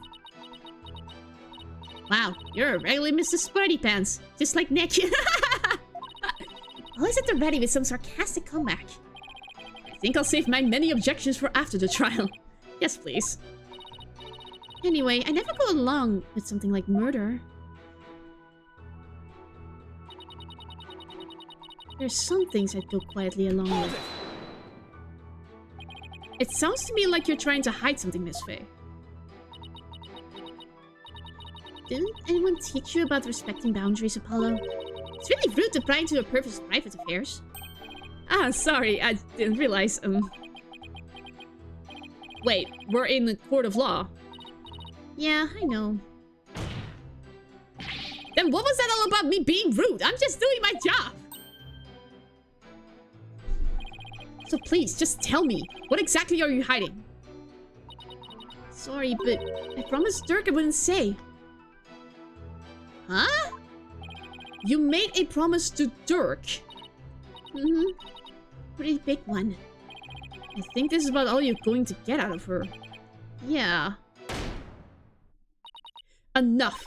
Wow, you're a regular Mr. Smarty Pants. Just like Nick. Always at the ready with some sarcastic comeback. I think I'll save my many objections for after the trial. Yes, please. Anyway, I never go along with something like murder. There's some things I'd go quietly along with. It sounds to me like you're trying to hide something, Miss Faye. Didn't anyone teach you about respecting boundaries, Apollo? It's really rude to pry into a person's private affairs. Ah, sorry, I didn't realize, Wait, we're in the court of law. Yeah, I know. Then what was that all about me being rude? I'm just doing my job! So please, just tell me, what exactly are you hiding? Sorry, but I promised Dirk I wouldn't say. Huh? You made a promise to Dirk? Mm-hmm. Pretty big one. I think this is about all you're going to get out of her. Yeah. Enough!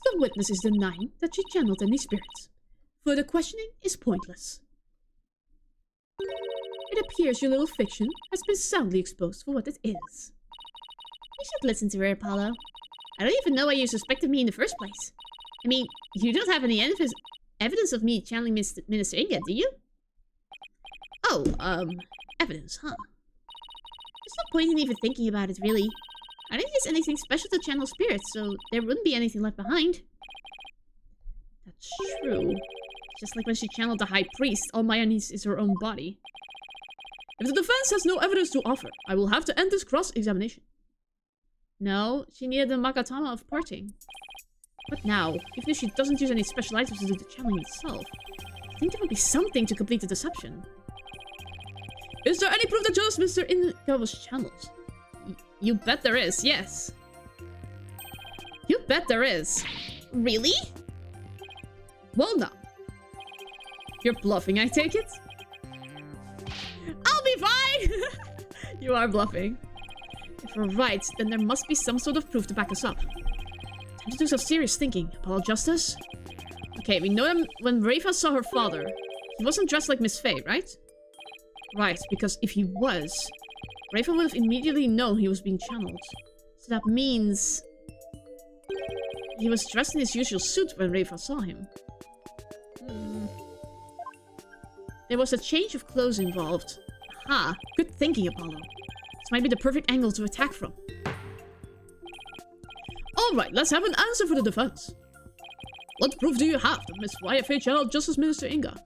The witness is denying that she channeled any spirits. Further questioning is pointless. It appears your little fiction has been soundly exposed for what it is. You should listen to her, Apollo. I don't even know why you suspected me in the first place. I mean, you don't have any evidence of me channeling Minister Inga, do you? Oh, evidence, huh? There's no point in even thinking about it, really. I didn't use anything special to channel spirits, so there wouldn't be anything left behind. That's true. Just like when she channeled the High Priest, all Maya needs is her own body. If the defense has no evidence to offer, I will have to end this cross-examination. No, she needed the Magatama of parting. But now, even if she doesn't use any special items to do the channeling itself, I think there would be something to complete the deception. Is there any proof that Jonas Mr. Inga was channeled? You bet there is, yes. You bet there is. Really? Well, no. You're bluffing, I take it? I'll be fine! You are bluffing. If we're right, then there must be some sort of proof to back us up. Time to do some serious thinking. Apollo Justice? Okay, we know that when Rafa saw her father, he wasn't dressed like Miss Faye, right? Right, because if he was, Rafa would have immediately known he was being channeled. So that means... he was dressed in his usual suit when Rafa saw him. There was a change of clothes involved. Aha, good thinking, Apollo. This might be the perfect angle to attack from. Alright, let's have an answer for the defense. What proof do you have that Miss YFA channeled Justice Minister Inga?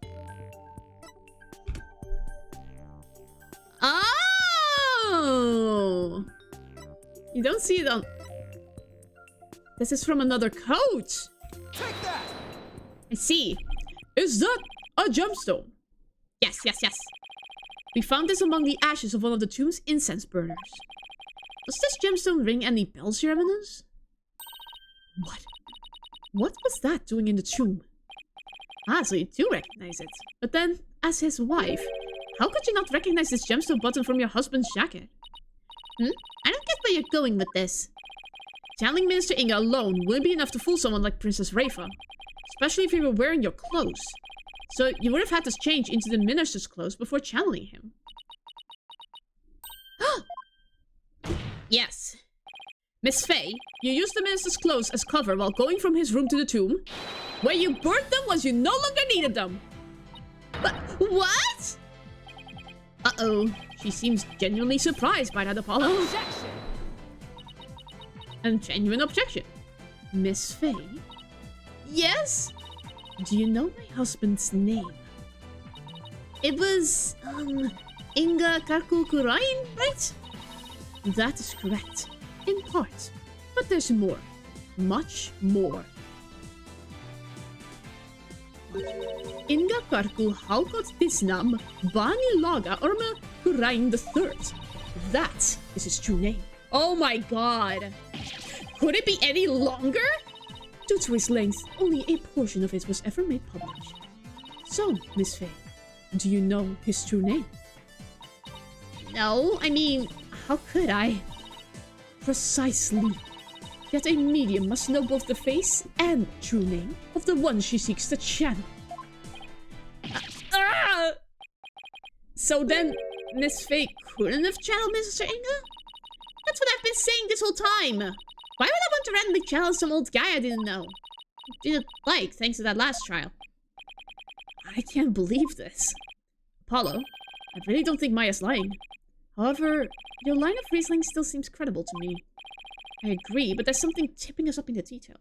Oh! You don't see it on... This is from another coach. Take that! I see. Is that a gemstone? Yes, yes, yes. We found this among the ashes of one of the tomb's incense burners. Does this gemstone ring any bells, Your Eminence? What? What was that doing in the tomb? Ah, so you do recognize it. But then, as his wife, how could you not recognize this gemstone button from your husband's jacket? I don't get where you're going with this. Channeling Minister Inga alone wouldn't be enough to fool someone like Princess Rafa. Especially if you were wearing your clothes. So you would have had to change into the minister's clothes before channeling him. Yes. Miss Faye, you used the minister's clothes as cover while going from his room to the tomb, where you burnt them once you no longer needed them. But what? Uh-oh. She seems genuinely surprised by that, Apollo. Objection! A genuine objection. Miss Faye? Yes? Do you know my husband's name? It was, Inga Karkulkurain, right? That is correct. In part. But there's more. Much more. Inga Karkul Haukot Tisnam Bani Laga Orma Kurain III. That is his true name. Oh my god. Could it be any longer? Due to his length, only a portion of it was ever made public. So, Miss Faye, do you know his true name? No, I mean, how could I? Precisely. Yet a medium must know both the face and true name of the one she seeks to channel. So then, Miss Faye couldn't have channeled Mr. Inga? That's what I've been saying this whole time. Why would I want to randomly challenge some old guy I didn't know? Didn't like, thanks to that last trial. I can't believe this. Apollo, I really don't think Maya's lying. However, your line of reasoning still seems credible to me. I agree, but there's something tipping us up in the details.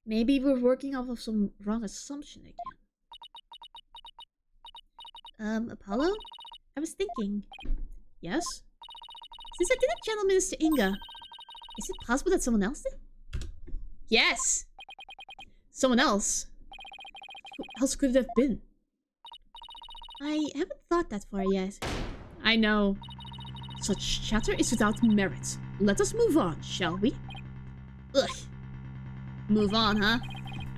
Maybe we're working off of some wrong assumption again. Apollo? I was thinking. Yes? Since I didn't channel Minister Inga, is it possible that someone else did? Yes! Someone else? Who else could it have been? I haven't thought that far yet. I know. Such chatter is without merit. Let us move on, shall we? Ugh. Move on, huh?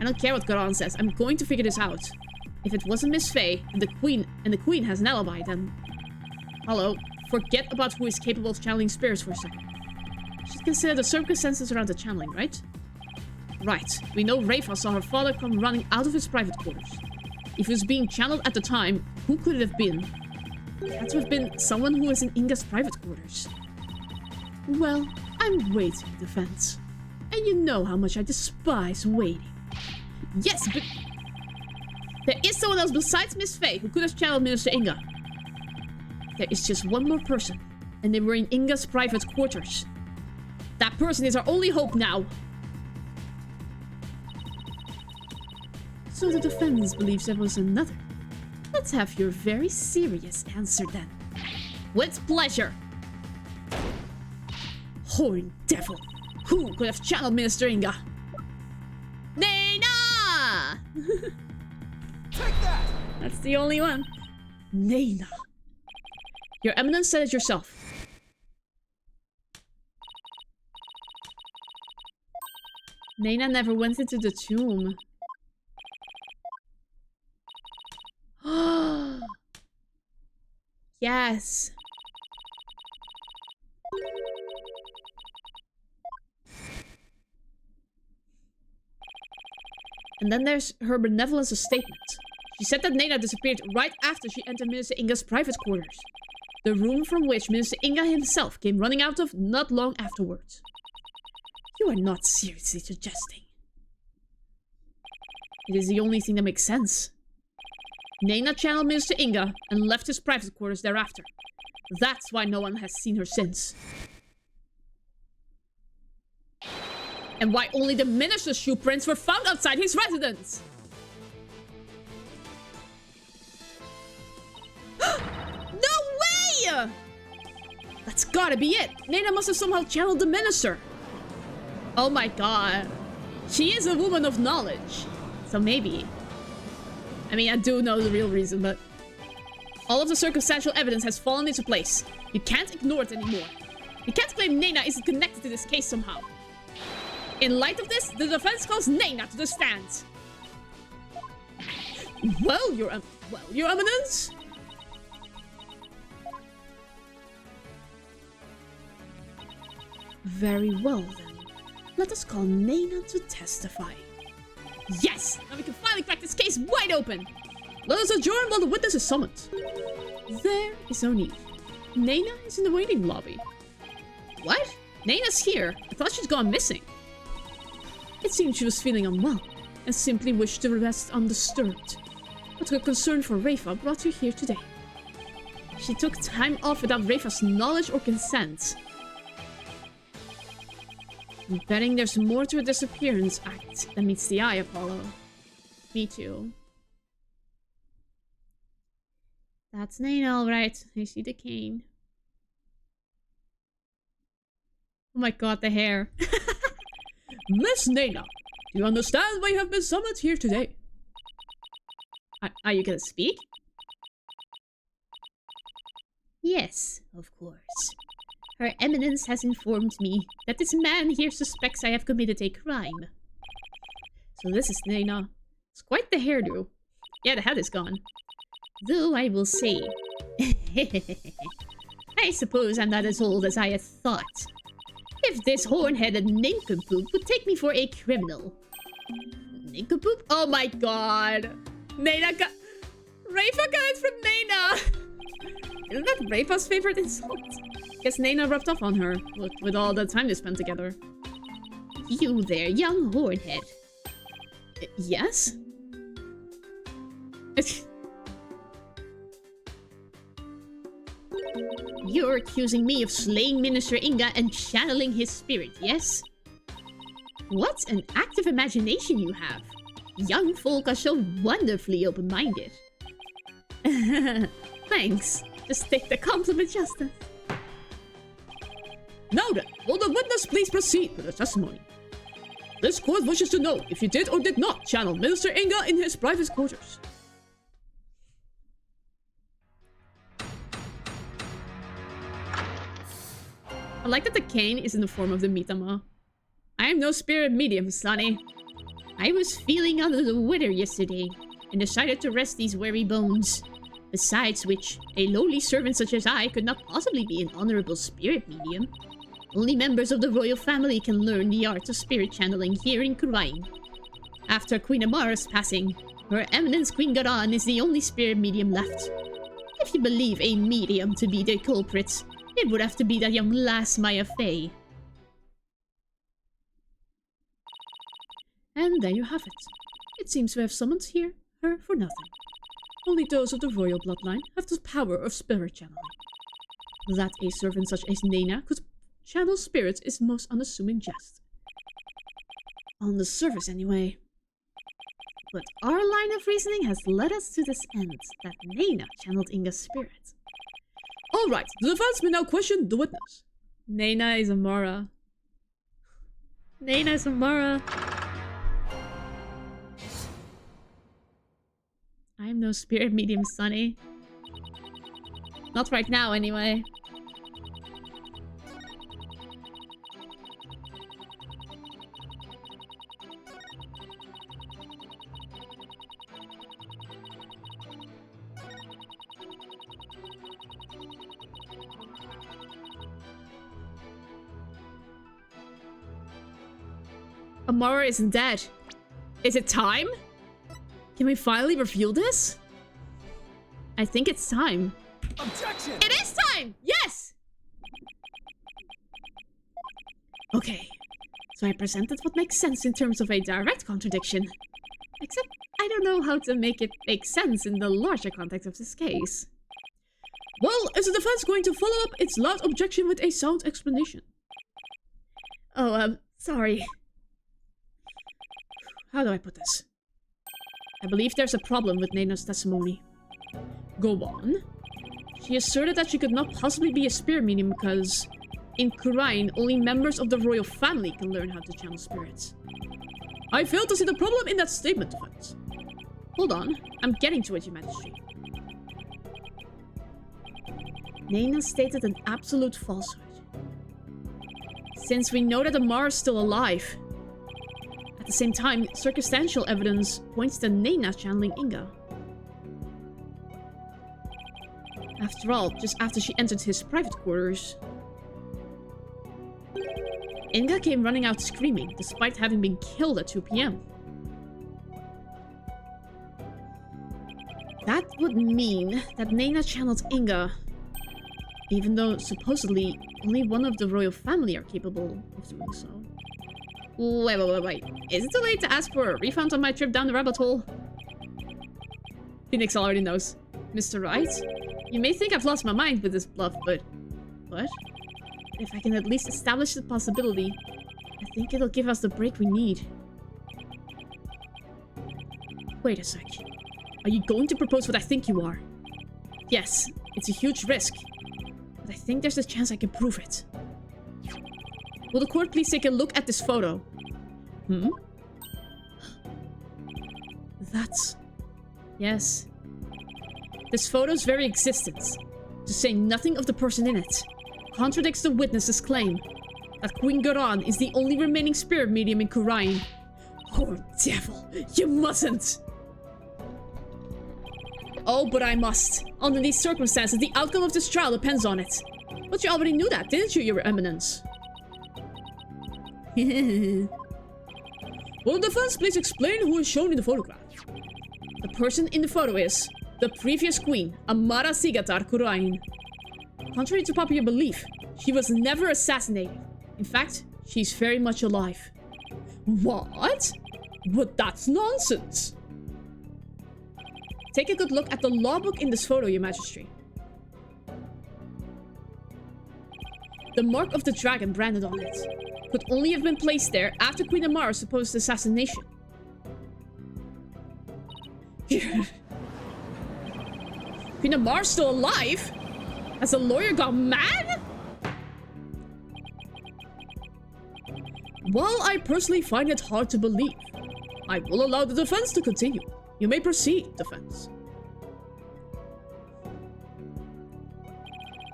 I don't care what Garan says. I'm going to figure this out. If it wasn't Miss Faye, and the Queen has an alibi, then... Hello. Forget about who is capable of channeling spirits for a second. Should consider the circumstances around the channeling, right? Right. We know Rafa saw her father come running out of his private quarters. If he was being channeled at the time, who could it have been? It had to have been someone who was in Inga's private quarters. Well, I'm waiting, defense. And you know how much I despise waiting. Yes, but... there is someone else besides Miss Faye who could have channeled Minister Inga. There is just one more person, and they were in Inga's private quarters. That person is our only hope now. So the defense believes there was another. Let's have your very serious answer then. With pleasure. Horned devil. Who could have channeled Minister Inga? Nena! That's the only one. Nena. Your Eminence said it yourself. Nena never went into the tomb. Yes. And then there's her benevolence statement. She said that Nena disappeared right after she entered Minister Inga's private quarters. The room from which Minister Inga himself came running out of not long afterwards. You are not seriously suggesting. It is the only thing that makes sense. Nena channeled Minister Inga and left his private quarters thereafter. That's why no one has seen her since. And why only the minister's shoe prints were found outside his residence. No way! That's gotta be it. Nena must have somehow channeled the minister. Oh my god. She is a woman of knowledge. So maybe. I mean, I do know the real reason, but... all of the circumstantial evidence has fallen into place. You can't ignore it anymore. You can't claim Nena isn't connected to this case somehow. In light of this, the defense calls Nena to the stand. Well, Your Eminence. Very well, then. Let us call Nena to testify. Yes! Now we can finally crack this case wide open! Let us adjourn while the witness is summoned. There is no need. Nena is in the waiting lobby. What? Nena's here. I thought she'd gone missing. It seemed she was feeling unwell and simply wished to rest undisturbed. But her concern for Rafa brought her here today. She took time off without Rafa's knowledge or consent. I'm betting there's more to a disappearance act than meets the eye, Apollo. Me too. That's Nena, alright. I see the cane. Oh my god, the hair. Miss Nena, do you understand why you have been summoned here today? Are you gonna speak? Yes, of course. Her Eminence has informed me that this man here suspects I have committed a crime. So this is Nena. It's quite the hairdo. Yeah, the head is gone. Though I will say... I suppose I'm not as old as I had thought. If this horn-headed nincompoop would take me for a criminal. Nincompoop? Oh my god. Nena got... Rafa got it from Nena! Isn't that Rafa's favorite insult? Guess Nena rubbed off on her, with all the time they spent together. You there, young hornhead. Yes? You're accusing me of slaying Minister Inga and channeling his spirit, yes? What an active imagination you have. Young folk are so wonderfully open-minded. Thanks. Just take the compliment, Justice. Now then, will the witness please proceed with the testimony? This court wishes to know if you did or did not channel Minister Inga in his private quarters. I like that the cane is in the form of the Mitama. I am no spirit medium, Sonny. I was feeling under the weather yesterday and decided to rest these weary bones. Besides which, a lowly servant such as I could not possibly be an honorable spirit medium. Only members of the royal family can learn the art of spirit channeling here in Kurain. After Queen Amara's passing, Her Eminence Queen Garan is the only spirit medium left. If you believe a medium to be the culprit, it would have to be that young lass Maya Fey. And there you have it. It seems we have summoned her for nothing. Only those of the royal bloodline have the power of spirit channeling. That a servant such as Nena could channel spirits is most unassuming jest. On the surface, anyway. But our line of reasoning has led us to this end, that Nena channeled Inga's spirit. Alright, the defense may now question the witness. Nena is Amara. Nena is Amara. I'm no spirit medium, Sonny. Not right now, anyway. Amara isn't dead. Is it time? Can we finally reveal this? I think it's time. Objection! It is time! Yes! Okay. So I presented what makes sense in terms of a direct contradiction. Except I don't know how to make it make sense in the larger context of this case. Well, is the defense going to follow up its loud objection with a sound explanation? Oh, sorry. How do I put this? I believe there's a problem with Nena's testimony. Go on. She asserted that she could not possibly be a spirit medium because in Kurain, only members of the royal family can learn how to channel spirits. I fail to see the problem in that statement, defense. Hold on, I'm getting to it, Your Majesty. Nena stated an absolute falsehood. Since we know that Amar is still alive, at the same time, circumstantial evidence points to Nena channeling Inga. After all, just after she entered his private quarters, Inga came running out screaming, despite having been killed at 2 PM. That would mean that Nena channeled Inga, even though supposedly only one of the royal family are capable of doing so. Wait. Is it too late to ask for a refund on my trip down the rabbit hole? Phoenix already knows. Mr. Wright, you may think I've lost my mind with this bluff, but... What? If I can at least establish the possibility, I think it'll give us the break we need. Wait a sec. Are you going to propose what I think you are? Yes, it's a huge risk, but I think there's a chance I can prove it. Will the court please take a look at this photo? That's... Yes. This photo's very existence, to say nothing of the person in it, contradicts the witness's claim that Queen Garan is the only remaining spirit medium in Kurain. Oh, devil, you mustn't! Oh, but I must. Under these circumstances, the outcome of this trial depends on it. But you already knew that, didn't you, Your Eminence? Will the defense please explain who is shown in the photograph? The person in the photo is the previous queen, Amara Sigatar Kurain. Contrary to popular belief, she was never assassinated. In fact, she's very much alive. What? But that's nonsense. Take a good look at the law book in this photo, Your Majesty. The mark of the dragon branded on it could only have been placed there after Queen Amara's supposed assassination. Queen Amara's still alive? Has the lawyer gone mad? While I personally find it hard to believe, I will allow the defense to continue. You may proceed, defense.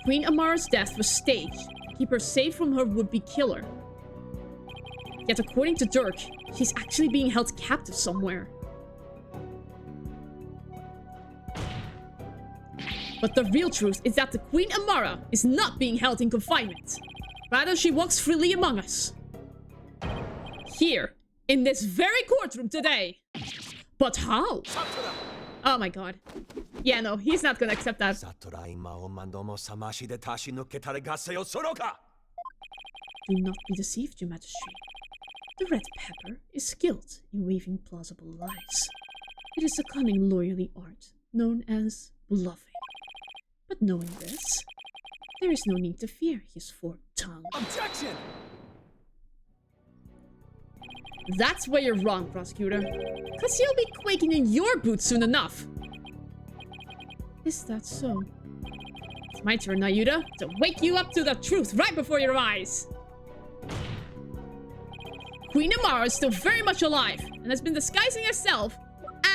Queen Amara's death was staged to keep her safe from her would-be killer. Yet according to Dirk, she's actually being held captive somewhere. But the real truth is that the Queen Amara is not being held in confinement. Rather, she walks freely among us. Here, in this very courtroom today. But how? Oh my god. Yeah, no, he's not gonna accept that. Do not be deceived, Your Majesty. The Red Pepper is skilled in weaving plausible lies. It is a cunning lawyerly art known as bluffing. But knowing this, there is no need to fear his forked tongue. Objection! That's where you're wrong, prosecutor. Cause you'll be quaking in your boots soon enough. Is that so? It's my turn, Nayuda, to wake you up to the truth right before your eyes. Queen Amara is still very much alive and has been disguising herself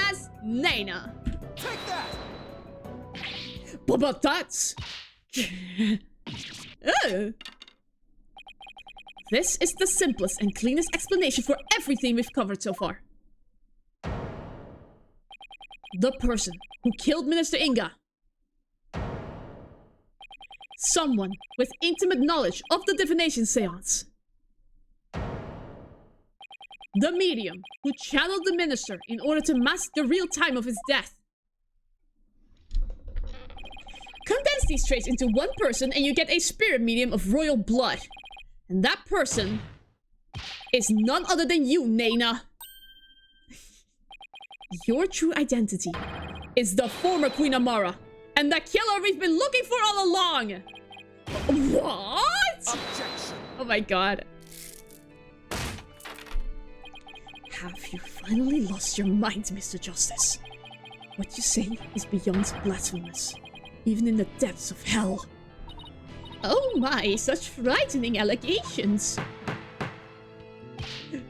as Nena. Take But that's... This is the simplest and cleanest explanation for everything we've covered so far. The person who killed Minister Inga. Someone with intimate knowledge of the divination seance. The medium who channeled the minister in order to mask the real time of his death. Condense these traits into one person and you get a spirit medium of royal blood. And that person is none other than you, Nena. Your true identity is the former Queen Amara and the killer we've been looking for all along. What? Objection. Oh my god. Have you finally lost your mind, Mr. Justice? What you say is beyond blasphemous, even in the depths of hell. Oh my, such frightening allegations.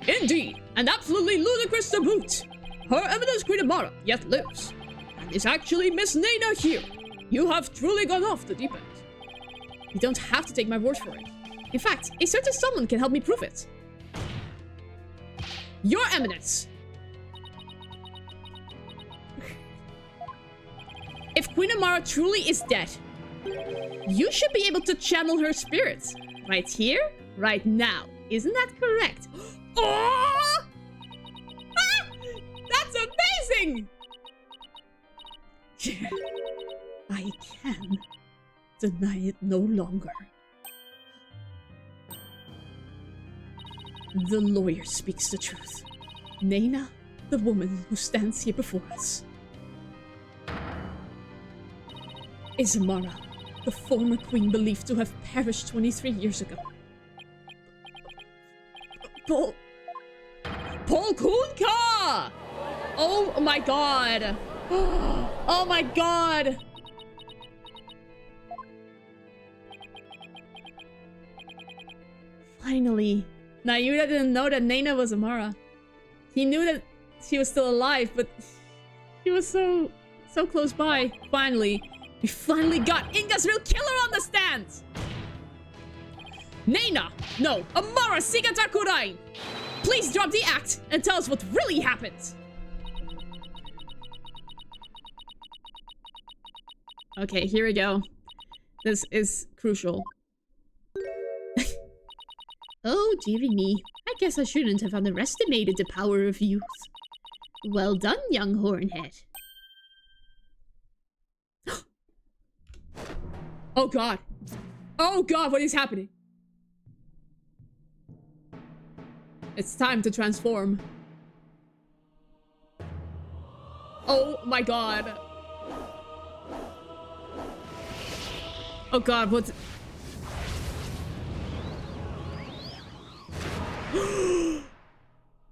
Indeed, and absolutely ludicrous to boot. Her Eminence Queen Amara yet lives. And it's actually Miss Nena here. You have truly gone off the deep end. You don't have to take my word for it. In fact, a certain someone can help me prove it. Your Eminence! If Queen Amara truly is dead, you should be able to channel her spirits. Right here, right now. Isn't that correct? Oh! Ah! That's amazing! I can deny it no longer. The lawyer speaks the truth. Nena, the woman who stands here before us, is Amara, the former queen believed to have perished 23 years ago. Paul Kunka! Oh my god! Oh my god! Finally. Nayuda didn't know that Nena was Amara. He knew that she was still alive, but he was so close by. Finally. We finally got Inga's real killer on the stand! Nena! No, Amara Sigatakurai! Please drop the act and tell us what really happened! Okay, here we go. This is crucial. Oh, dearie me. I guess I shouldn't have underestimated the power of youth. Well done, young hornhead. Oh god. Oh god, what is happening? It's time to transform. Oh my god. Oh god, what?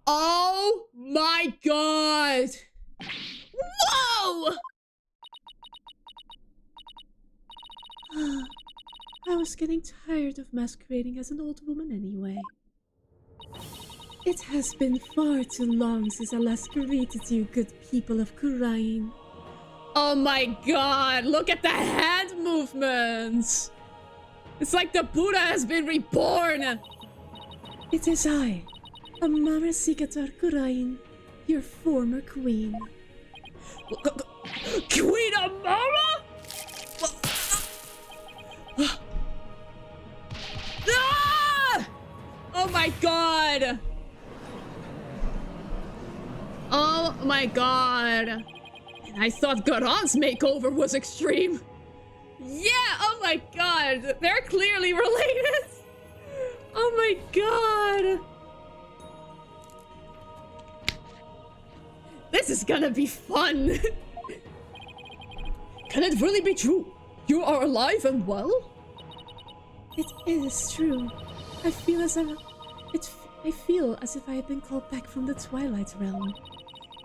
Oh my god! Whoa! I was getting tired of masquerading as an old woman anyway. It has been far too long since I last greeted you, good people of Kurain. Oh my god, look at the hand movements! It's like the Buddha has been reborn! It is I, Amara Sigatar Kurain, your former queen. Queen Amara?! Ah! Oh my god! Oh my god! And I thought Garan's makeover was extreme. Yeah! Oh my god! They're clearly related! Oh my god! This is gonna be fun! Can it really be true? You are alive and well? It is true. I feel as if I had been called back from the Twilight Realm.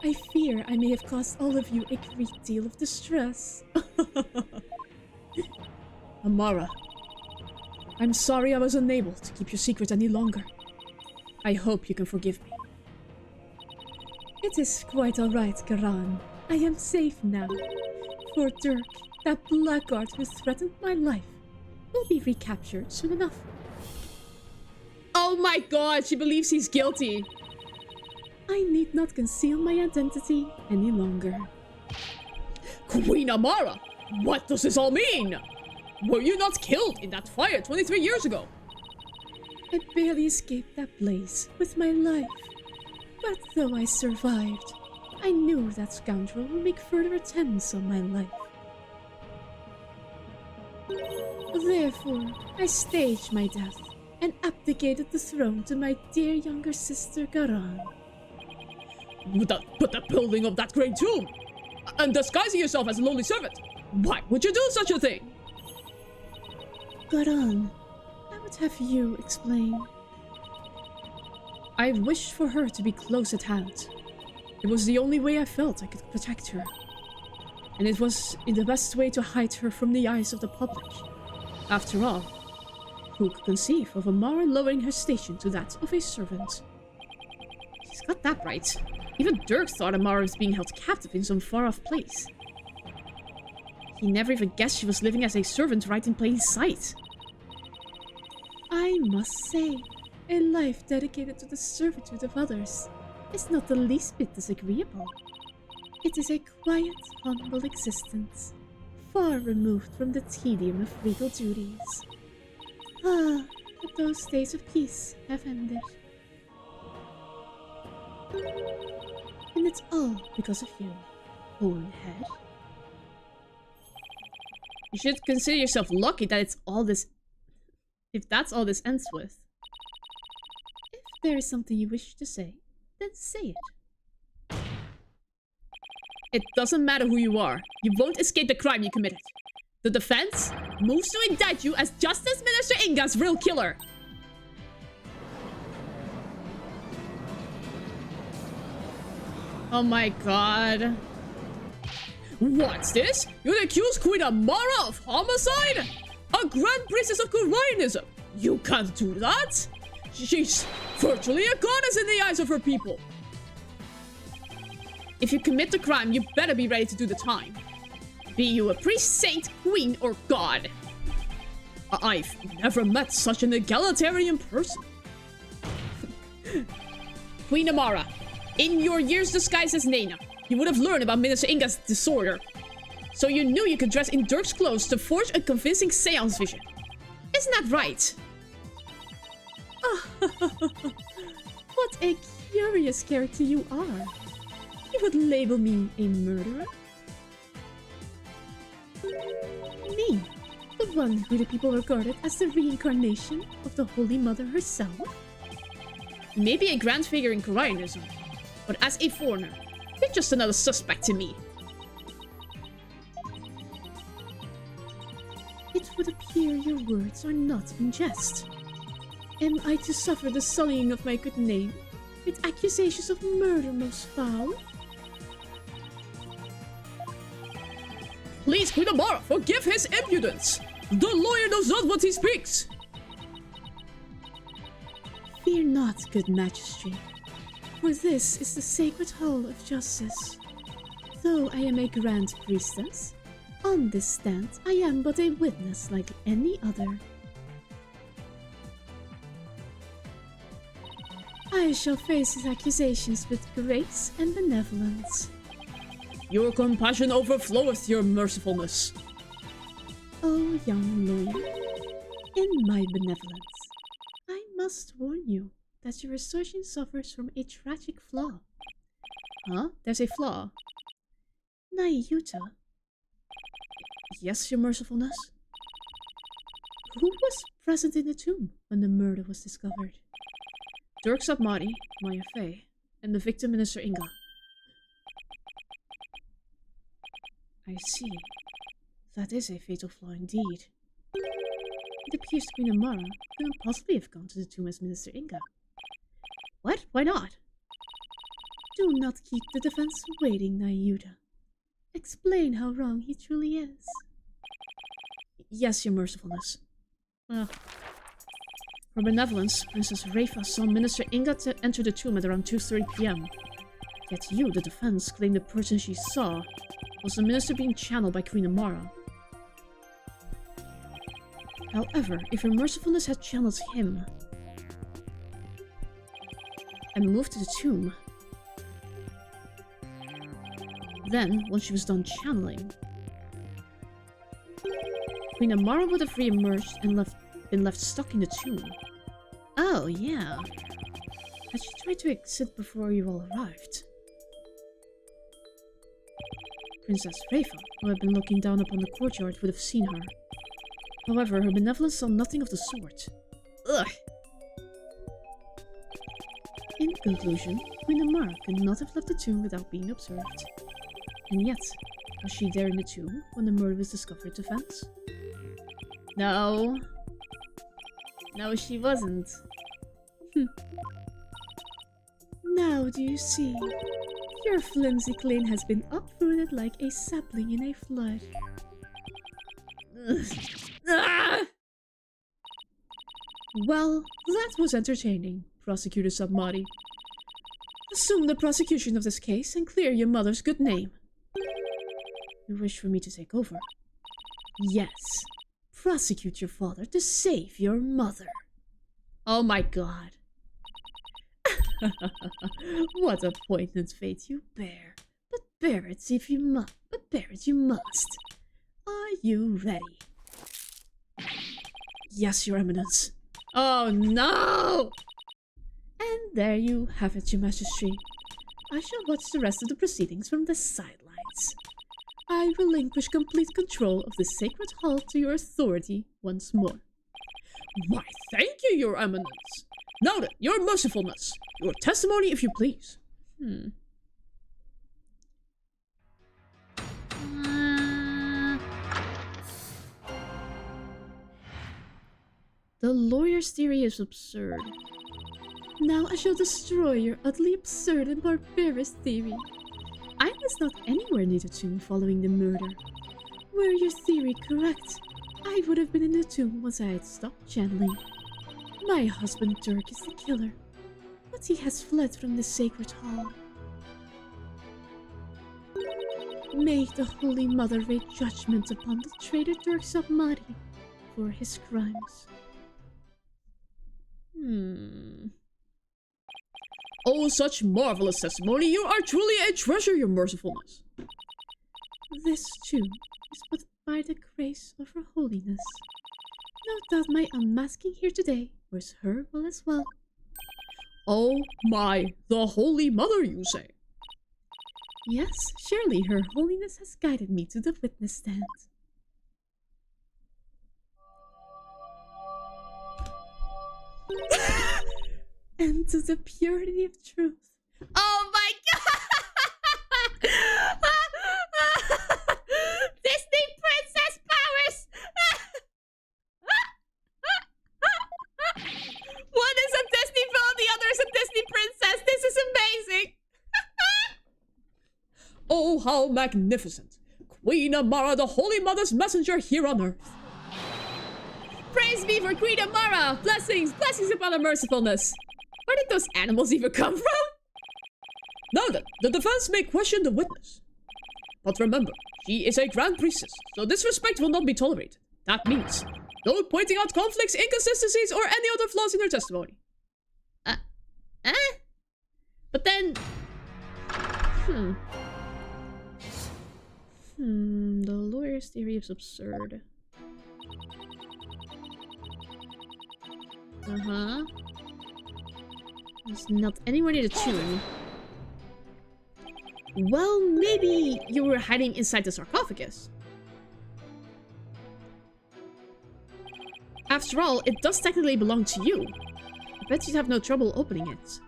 I fear I may have caused all of you a great deal of distress. Amara, I'm sorry I was unable to keep your secret any longer. I hope you can forgive me. It is quite alright, Garan. I am safe now. For Dirk that blackguard who threatened my life will be recaptured soon enough. Oh my god, she believes he's guilty. I need not conceal my identity any longer. Queen Amara, what does this all mean? Were you not killed in that fire 23 years ago? I barely escaped that blaze with my life. But though I survived, I knew that scoundrel would make further attempts on my life. Therefore, I staged my death and abdicated the throne to my dear younger sister Garan. But the building of that great tomb! And disguising yourself as a lowly servant! Why would you do such a thing? Garan, I would have you explain. I wished for her to be close at hand. It was the only way I felt I could protect her. And it was in the best way to hide her from the eyes of the public. After all, who could conceive of Amara lowering her station to that of a servant? She's got that right. Even Dirk thought Amara was being held captive in some far-off place. He never even guessed she was living as a servant right in plain sight. I must say, a life dedicated to the servitude of others is not the least bit disagreeable. It is a quiet, humble existence, far removed from the tedium of regal duties. Ah, but those days of peace have ended. And it's all because of you, Hornhead. You should consider yourself lucky that it's all this... If that's all this ends with. If there is something you wish to say, then say it. It doesn't matter who you are. You won't escape the crime you committed. The defense moves to indict you as Justice Minister Inga's real killer. Oh my god. What's this? You accuse Queen Amara of homicide? A Grand Priestess of Koreanism? You can't do that! She's virtually a goddess in the eyes of her people. If you commit the crime, you better be ready to do the time. Be you a priest, saint, queen, or god. I've never met such an egalitarian person. Queen Amara, in your years disguised as Nena, you would have learned about Minister Inga's disorder. So you knew you could dress in Dirk's clothes to forge a convincing seance vision. Isn't that right? What a curious character you are. You would label me a murderer? Me, the one who the people regarded as the reincarnation of the Holy Mother herself? You may be a grand figure in Koreanism, but as a foreigner, you're just another suspect to me. It would appear your words are not in jest. Am I to suffer the sullying of my good name with accusations of murder most foul? Please, Queen Amara, forgive his impudence! The lawyer knows not what he speaks! Fear not, good Majesty, for this is the sacred hall of justice. Though I am a Grand Priestess, on this stand I am but a witness like any other. I shall face his accusations with grace and benevolence. Your compassion overfloweth your mercifulness. Oh, young lawyer, in my benevolence, I must warn you that your assertion suffers from a tragic flaw. Huh? There's a flaw? Nayuta. Yes, your mercifulness. Who was present in the tomb when the murder was discovered? Dirk Sabmati, Maya Fey, and the victim Minister Inga. I see. That is a fatal flaw indeed. It appears Queen Amara couldn't possibly have gone to the tomb as Minister Inga. What? Why not? Do not keep the defense waiting, Nayuta. Explain how wrong he truly is. Yes, your mercifulness. For benevolence, Princess Raifa saw Minister Inga enter the tomb at around 2:30 p.m. Yet you, the defense, claim the person she saw was the minister being channeled by Queen Amara, However, if her mercifulness had channeled him and moved to the tomb, then, once she was done channeling, Queen Amara would have re-emerged and been left stuck in the tomb. Oh, yeah. Had she tried to exit before you all arrived? Princess Reva, who had been looking down upon the courtyard, would have seen her. However, her benevolence saw nothing of the sort. Ugh! In conclusion, Queen Amara could not have left the tomb without being observed. And yet, was she there in the tomb when the murder was discovered at the fence? No. No, she wasn't. Now do you see? Your flimsy claim has been uprooted like a sapling in a flood. Well, that was entertaining, Prosecutor Submari. Assume the prosecution of this case and clear your mother's good name. You wish for me to take over? Yes. Prosecute your father to save your mother. Oh my god. What a poignant fate you bear. But bear it if you must. But bear it you must. Are you ready? Yes, Your Eminence. Oh no! And there you have it, Your Majesty. I shall watch the rest of the proceedings from the sidelines. I relinquish complete control of the sacred hall to your authority once more. Why, thank you, Your Eminence. Now then, your mercifulness. Your testimony, if you please. The lawyer's theory is absurd. Now I shall destroy your utterly absurd and barbarous theory. I was not anywhere near the tomb following the murder. Were your theory correct, I would have been in the tomb once I had stopped channeling. My husband Dirk is the killer, but he has fled from the sacred hall. May the Holy Mother wait judgment upon the traitor Dirk Submari for his crimes. Oh, such marvelous testimony! You are truly a treasure, Your mercifulness! This too is but by the grace of her holiness. No doubt my unmasking here today was her will as well. Oh my, the Holy Mother, you say? Yes, surely her holiness has guided me to the witness stand. And to the purity of truth. Oh my god! Disney princess powers! One is a Disney villain, the other is a Disney princess. This is amazing! Oh, how magnificent! Queen Amara, the Holy Mother's messenger here on earth. Praise be for Queen Amara! Blessings, blessings upon her mercifulness. Where did those animals even come from? Now then, the defense may question the witness. But remember, she is a Grand Priestess, so disrespect will not be tolerated. That means no pointing out conflicts, inconsistencies, or any other flaws in her testimony. But then... The lawyer's theory is absurd. There's not anywhere near the tomb. Well, maybe you were hiding inside the sarcophagus. After all, it does technically belong to you. I bet you'd have no trouble opening it.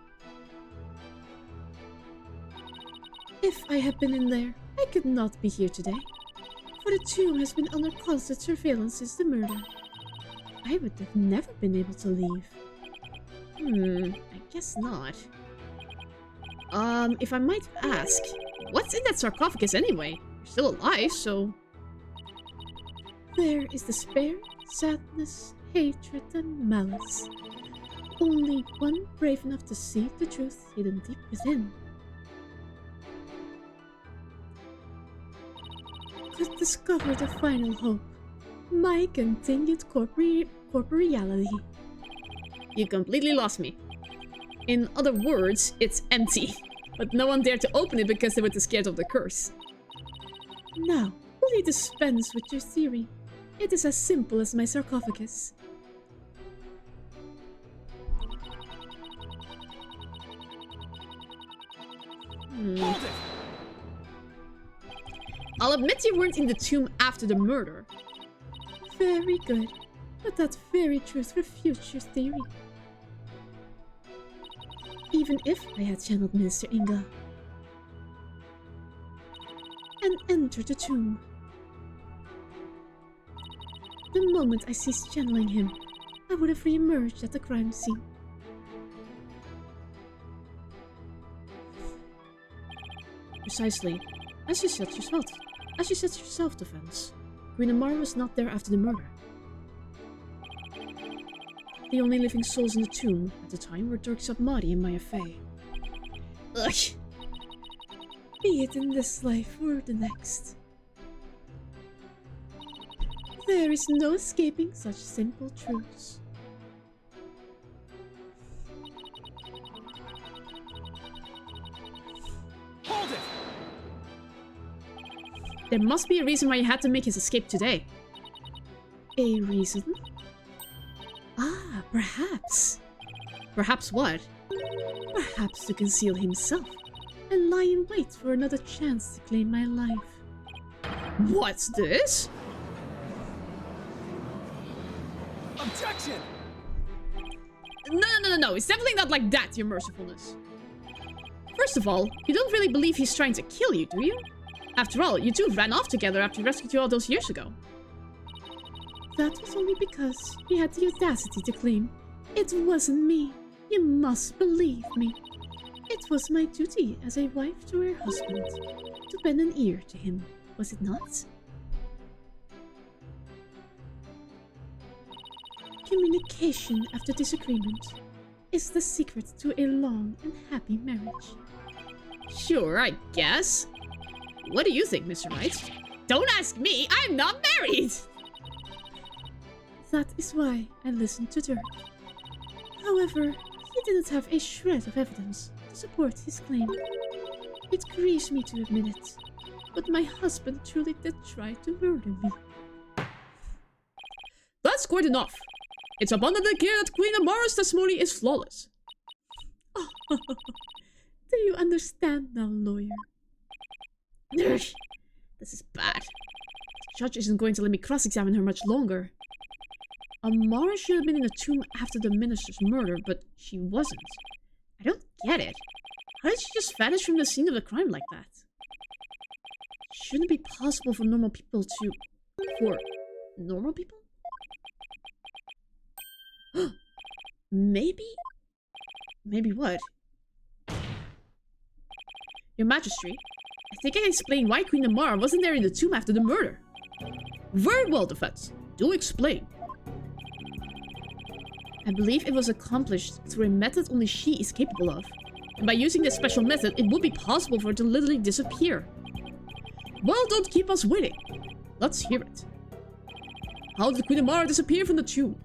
If I had been in there, I could not be here today. For the tomb has been under constant surveillance since the murder. I would have never been able to leave. I guess not. If I might ask, what's in that sarcophagus anyway? You're still alive, so... There is despair, sadness, hatred, and malice. Only one brave enough to see the truth hidden deep within could discover the final hope. my continued corporeality. You completely lost me. In other words, it's empty. But no one dared to open it because they were too scared of the curse. Now, will you dispense with your theory? It is as simple as my sarcophagus. Hold it! I'll admit you weren't in the tomb after the murder. Very good. But that very truth refutes your theory. Even if I had channeled Minister Inga and entered the tomb, the moment I ceased channeling him, I would have re-emerged at the crime scene. Precisely, as you said yourself, Defense. Queen Amara was not there after the murder. The only living souls in the tomb at the time were Dirk Sabmati and Maya Fey. Ugh. Be it in this life or the next. There is no escaping such simple truths. Hold it! There must be a reason why he had to make his escape today. A reason? Ah, perhaps. Perhaps what? Perhaps to conceal himself and lie in wait for another chance to claim my life. What's this? Objection! No. It's definitely not like that, your mercifulness. First of all, you don't really believe he's trying to kill you, do you? After all, you two ran off together after he rescued you all those years ago. That was only because he had the audacity to claim it wasn't me. You must believe me. It was my duty as a wife to her husband to bend an ear to him, was it not? Communication after disagreement is the secret to a long and happy marriage. Sure, I guess. What do you think, Mr. Wright? Don't ask me! I'm not married! That is why I listened to Dirk. However, he didn't have a shred of evidence to support his claim. It grieves me to admit it, but my husband truly did try to murder me. That's quite enough. It's abundantly clear that Queen Amara's testimony is flawless. Oh, do you understand now, lawyer? This is bad. The judge isn't going to let me cross-examine her much longer. Amara should have been in the tomb after the minister's murder, but she wasn't. I don't get it. How did she just vanish from the scene of the crime like that? It shouldn't be possible for normal people to... For normal people? Maybe? Maybe what? Your Majesty, I think I can explain why Queen Amara wasn't there in the tomb after the murder. Very well, Defense. Do explain. I believe it was accomplished through a method only she is capable of. And by using this special method, it would be possible for her to literally disappear. Well, don't keep us waiting. Let's hear it. How did Queen Amara disappear from the tomb?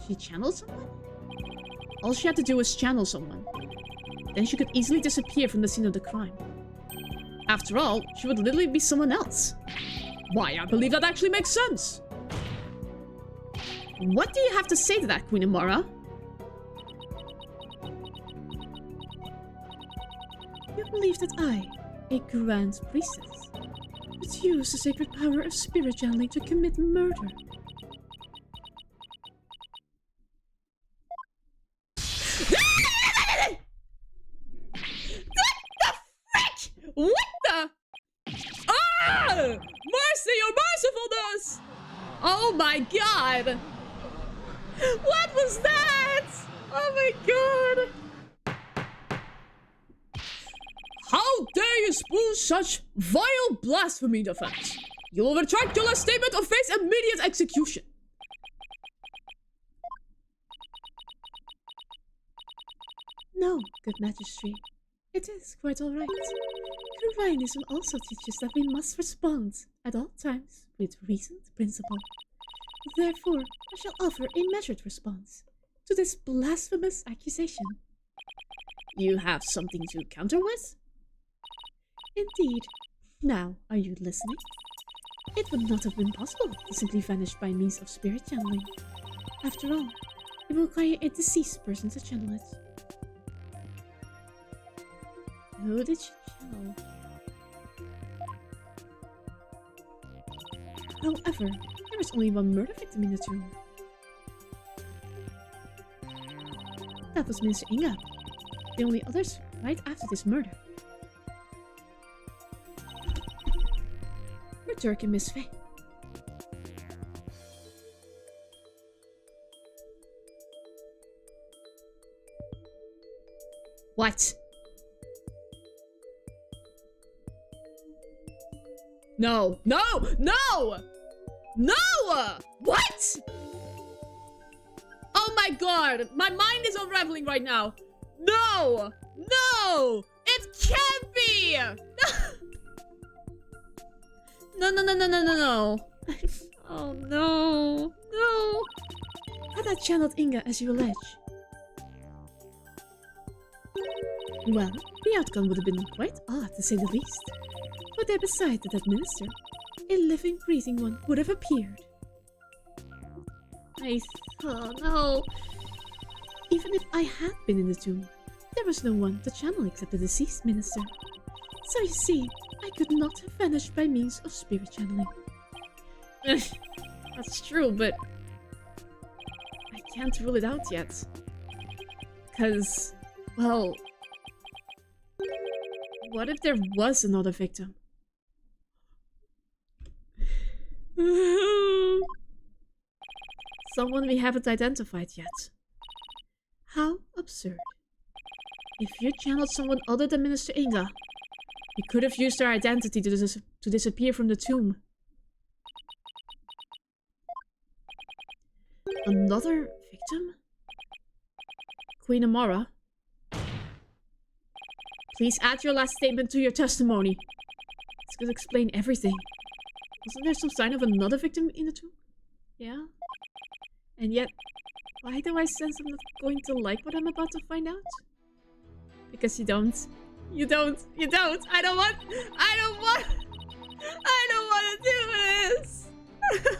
She channeled someone? All she had to do was channel someone. Then she could easily disappear from the scene of the crime. After all, she would literally be someone else. Why, I believe that actually makes sense. What do you have to say to that, Queen Amara? You believe that I, a grand priestess, would use the sacred power of spirit channeling to commit murder? What the? Ah! Mercy, your mercifulness! Oh my god! What was that? Oh my god! How dare you spew such vile blasphemy, Defense? You will retract your last statement or face immediate execution. No, good Majesty. It is quite alright. Corvianism also teaches that we must respond at all times with reasoned principle. Therefore, I shall offer a measured response to this blasphemous accusation. You have something to counter with? Indeed. Now, are you listening? It would not have been possible to simply vanish by means of spirit channeling. After all, it will require a deceased person to channel it. Who did she channel? However, there was only one murder victim in the tomb. That was Minister Inga. The only others right after this murder were Dirk and Miss Faye. What? No! No! No! No! What? Oh my god! My mind is unraveling right now! No! No! It can't be! No, no, no, no, no, no, no. Oh no. No. Had I channeled Inga as you allege? Well, the outcome would have been quite odd to say the least. But there beside that minister, a living, breathing one would have appeared. Oh no. Even if I had been in the tomb, there was no one to channel except the deceased minister. So you see, I could not have vanished by means of spirit channeling. That's true, but I can't rule it out yet. Because, well, what if there was another victim? Someone we haven't identified yet. How absurd. If you channeled someone other than Minister Inga, you could have used their identity to disappear from the tomb. Another victim? Queen Amara? Please add your last statement to your testimony. This could explain everything. Wasn't there some sign of another victim in the tomb? Yeah? And yet, why do I sense I'm not going to like what I'm about to find out? Because you don't. You don't. You don't. I don't want to do this.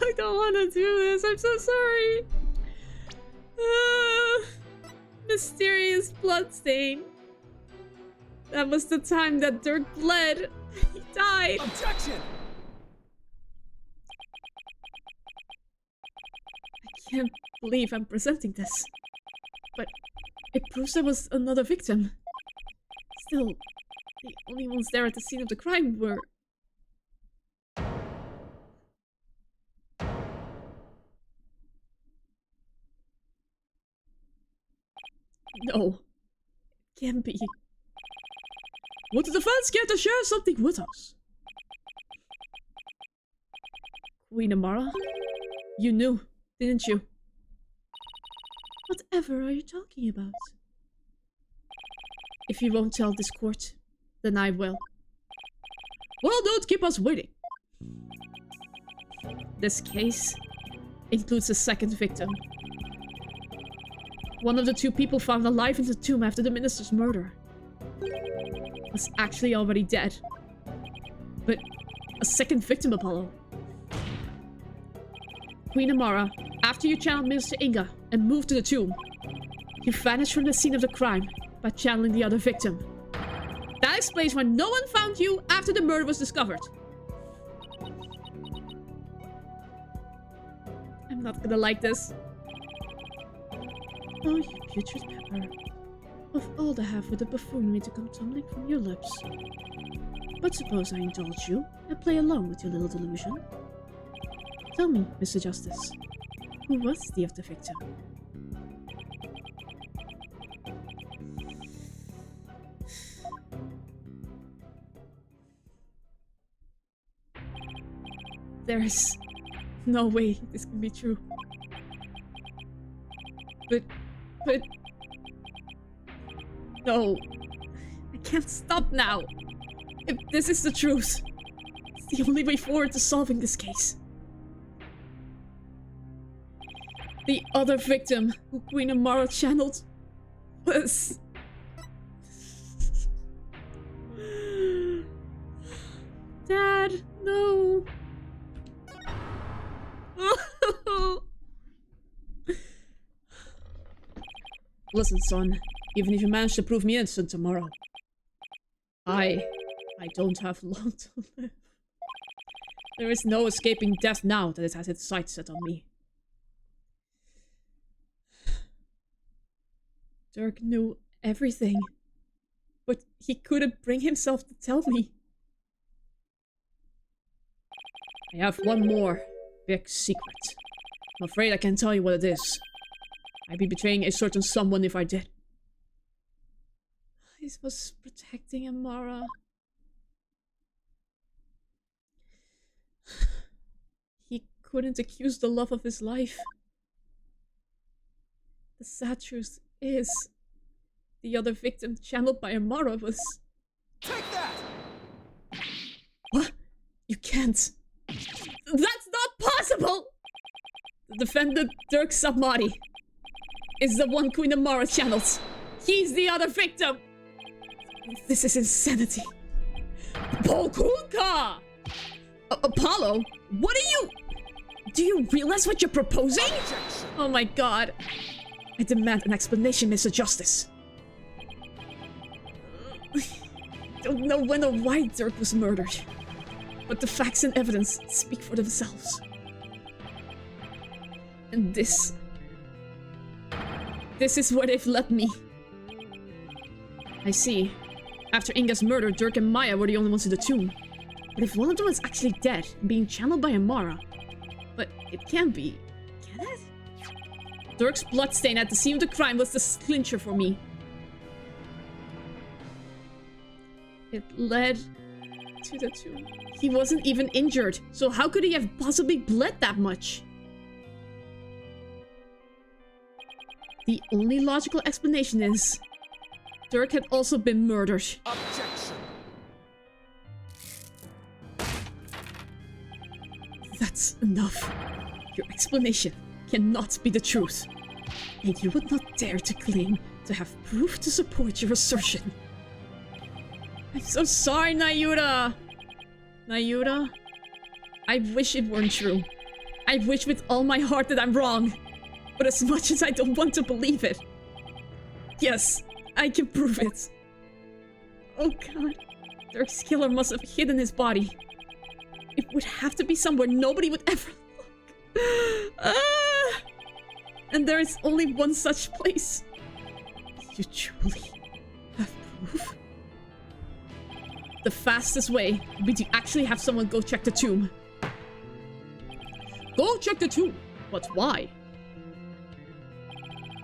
I don't want to do this. I'm so sorry. Mysterious bloodstain. That was the time that Dirk bled. He died. Objection! I can't believe I'm presenting this. But it proves there was another victim. Still, the only ones there at the scene of the crime were... No. It can't be. Would the fans care to share something with us? Queen Amara? You knew, didn't you? Whatever are you talking about? If you won't tell this court, then I will. Well, don't keep us waiting. This case includes a second victim. One of the two people found alive in the tomb after the minister's murder was actually already dead. But a second victim, Apollo. Queen Amara, after you channeled Minister Inga and moved to the tomb, you vanished from the scene of the crime by channeling the other victim. That explains why no one found you after the murder was discovered. I'm not gonna like this. Oh, you putrid pepper. Of all the half with the buffoonery to come tumbling from your lips. But suppose I indulge you and play along with your little delusion. Tell me, Mr. Justice, who was the other victim? There is no way this can be true. But... No. I can't stop now. If this is the truth, it's the only way forward to solving this case. The other victim who Queen Amara channeled was... Dad, no. Listen, son. Even if you manage to prove me innocent tomorrow, I don't have long to live. There is no escaping death now that it has its sights set on me. Dirk knew everything, but he couldn't bring himself to tell me. I have one more big secret. I'm afraid I can't tell you what it is. I'd be betraying a certain someone if I did. He was protecting Amara. He couldn't accuse the love of his life. The sad truth is, the other victim channeled by Amara was... Take that! What? You can't. That's not possible! The defendant, Dirk Sabmati, is the one Queen Amara channels. He's the other victim! This is insanity. Pokunka! Apollo? What are you... Do you realize what you're proposing? Objection. Oh my god. I demand an explanation, Mr. Justice. I don't know when or why Dirk was murdered, but the facts and evidence speak for themselves. And this is where they've led me. I see. After Inga's murder, Dirk and Maya were the only ones in the tomb. But if one of them is actually dead and being channeled by Amara... But it can't be. Can it? Dirk's bloodstain at the scene of the crime was the clincher for me. It led to the tomb. He wasn't even injured, so how could he have possibly bled that much? The only logical explanation is... Dirk had also been murdered. Objection. That's enough. Your explanation cannot be the truth. And you would not dare to claim to have proof to support your assertion. I'm so sorry, Nayuta! Nayuta? I wish it weren't true. I wish with all my heart that I'm wrong. But as much as I don't want to believe it... Yes, I can prove it. Oh god. Dirk's killer must have hidden his body. It would have to be somewhere nobody would ever look. And there is only one such place. You truly have proof? The fastest way would be to actually have someone go check the tomb. Go check the tomb? But why?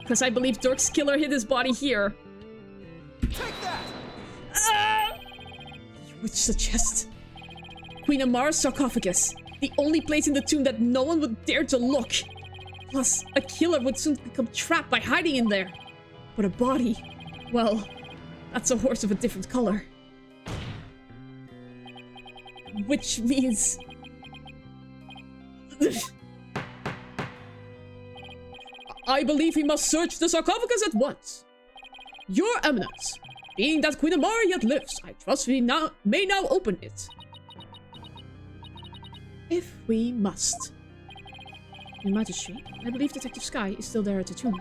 Because I believe Dirk's killer hid his body here. Take that! Which suggests Queen Amara's sarcophagus, the only place in the tomb that no one would dare to look. Plus, a killer would soon become trapped by hiding in there. But a body, well, that's a horse of a different color. Which means... I believe we must search the sarcophagus at once. Your Eminence, being that Queen Amara yet lives, I trust we may now open it. If we must. Your Majesty, I believe Detective Sky is still there at the tomb.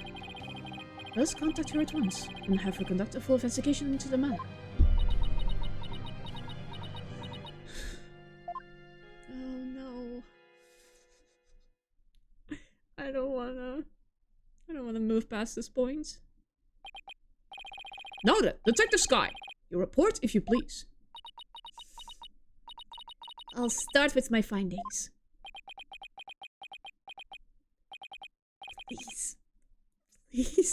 Let us contact her at once and have her conduct a full investigation into the matter. Oh no. I don't wanna move past this point. Now then, Detective Sky, your report if you please. I'll start with my findings. Please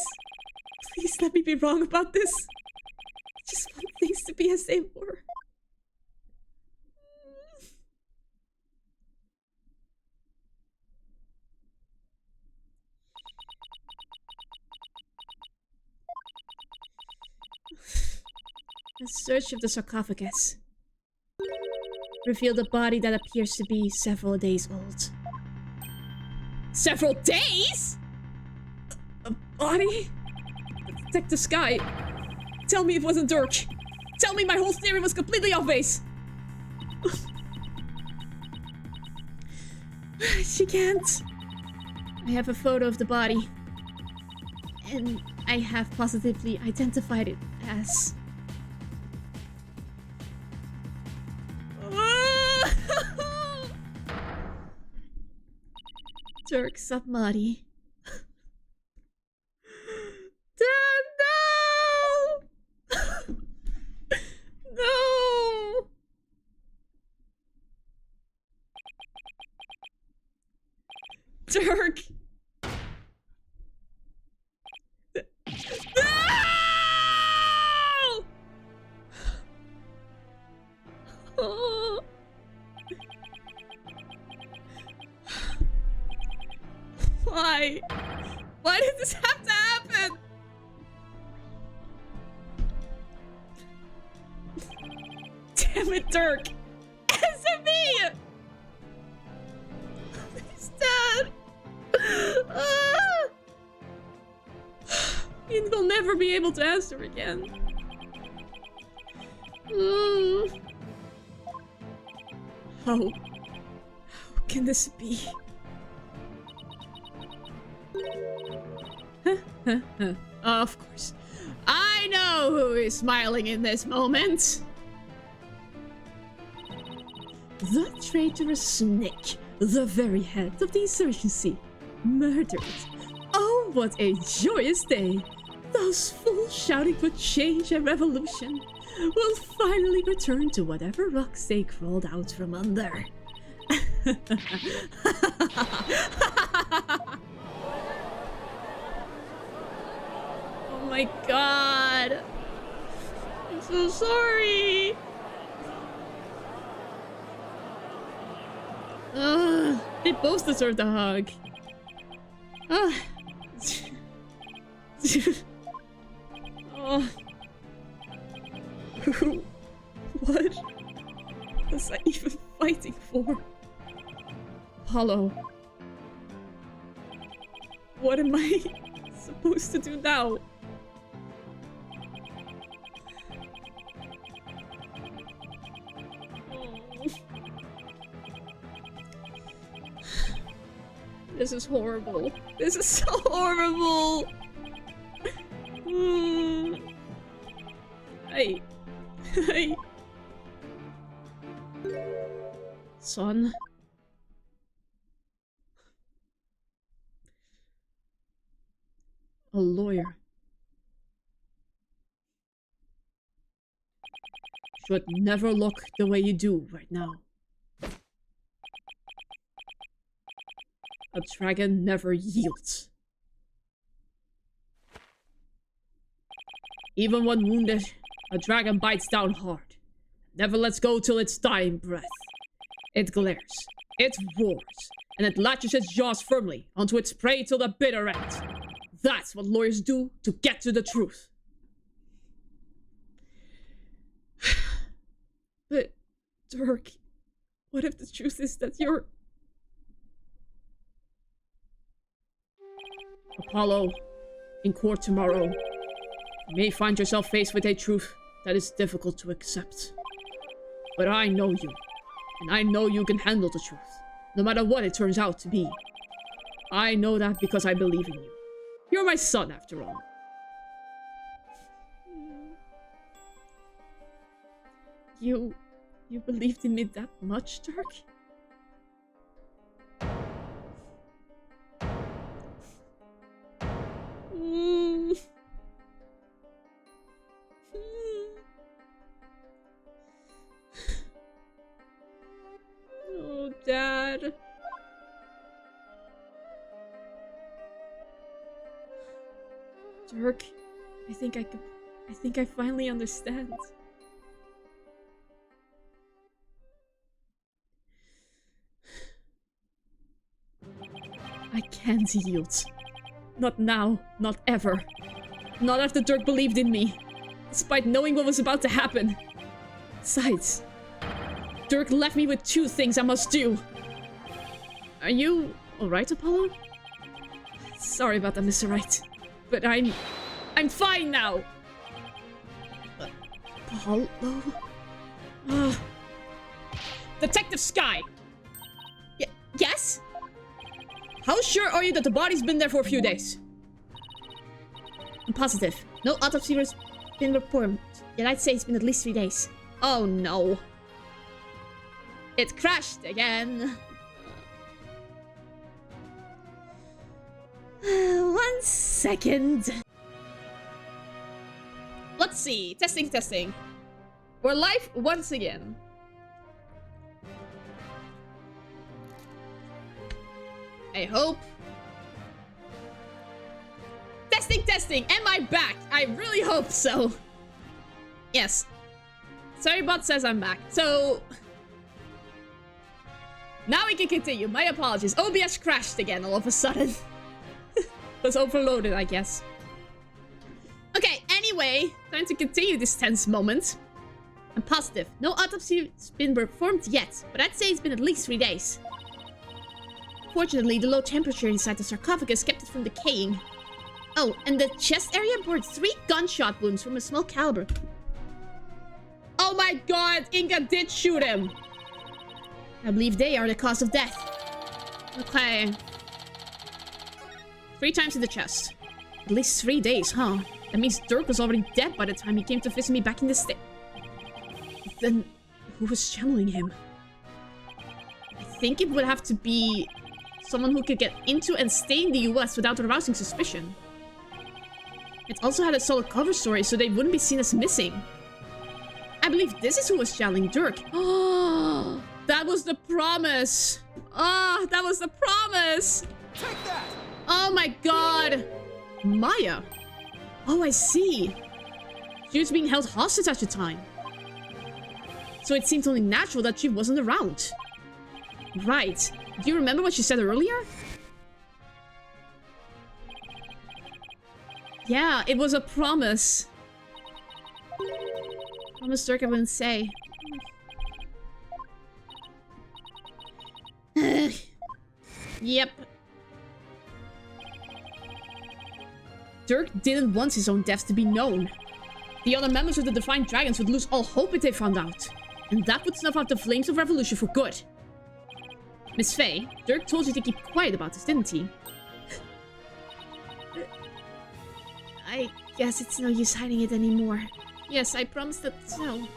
let me be wrong about this. I just want things to be as they were. search of the sarcophagus revealed a body that appears to be several days old. Several days? A body? Detect the sky. Tell me it wasn't Dirk. Tell me my whole theory was completely off base. She can't. I have a photo of the body. And I have positively identified it as... Dirk Submuddy. Dad, no! No! Dirk! No! Oh. Why? Why did this have to happen? Damn it, Dirk! Answer me! He's dead! He will never be able to answer again. How can this be? Of course. I know who is smiling in this moment. The traitorous snake, the very head of the insurgency, murdered. Oh, what a joyous day. Those fools shouting for change and revolution will finally return to whatever rocks they crawled out from under. Oh my god. I'm so sorry. They both deserved a hug. Oh. What was I even fighting for? Hollow. What am I supposed to do now? This is horrible. This is so horrible. Hey. Hey. Son. A lawyer. Should never look the way you do right now. A dragon never yields. Even when wounded, a dragon bites down hard. Never lets go till its dying breath. It glares, it roars, and it latches its jaws firmly onto its prey till the bitter end. That's what lawyers do to get to the truth. But, Dirk, what if the truth is that you're... Apollo, in court tomorrow, you may find yourself faced with a truth that is difficult to accept. But I know you, and I know you can handle the truth, no matter what it turns out to be. I know that because I believe in you. You're my son, after all. You believed in me that much, Dirk? Oh, Dad. Dirk, I think I finally understand. I can't yield. Not now, not ever. Not after Dirk believed in me. despite knowing what was about to happen. Besides, Dirk left me with 2 things I must do. Are you alright, Apollo? Sorry about that, Mr. Wright. But I'm fine now. Apollo? Detective Sky! Yes? How sure are you that the body's been there for a few days? I'm positive. No autopsy has been reported. Yet I'd say it's been at least 3 days. Oh no. It crashed again. 1 second. Let's see. Testing. We're live once again. I hope. Testing. Am I back? I really hope so. Yes. Sorrybot says I'm back. So now we can continue. My apologies. OBS crashed again all of a sudden. Was overloaded, I guess. Okay, anyway, time to continue this tense moment. I'm positive. No autopsy has been performed yet, but I'd say it's been at least 3 days. Fortunately, the low temperature inside the sarcophagus kept it from decaying. Oh, and the chest area bore 3 gunshot wounds from a small caliber. Oh my god, Inga did shoot him! I believe they are the cause of death. Okay. 3 times in the chest. At least 3 days, huh? That means Dirk was already dead by the time he came to visit me back in the state. Then, who was channeling him? I think it would have to be someone who could get into and stay in the US without arousing suspicion. It also had a solid cover story, so they wouldn't be seen as missing. I believe this is who was channeling Dirk. Oh, that was the promise. Oh, that was the promise. Take that! Oh my god. Maya. Oh, I see. She was being held hostage at the time. So it seemed only natural that she wasn't around. Right. Do you remember what she said earlier? Yeah, it was a promise. Promise Dirk I wouldn't say. Yep. Dirk didn't want his own death to be known. The other members of the Defiant Dragons would lose all hope if they found out. And that would snuff out the flames of revolution for good. Miss Faye, Dirk told you to keep quiet about this, didn't he? I guess it's no use hiding it anymore. Yes, I promised that so.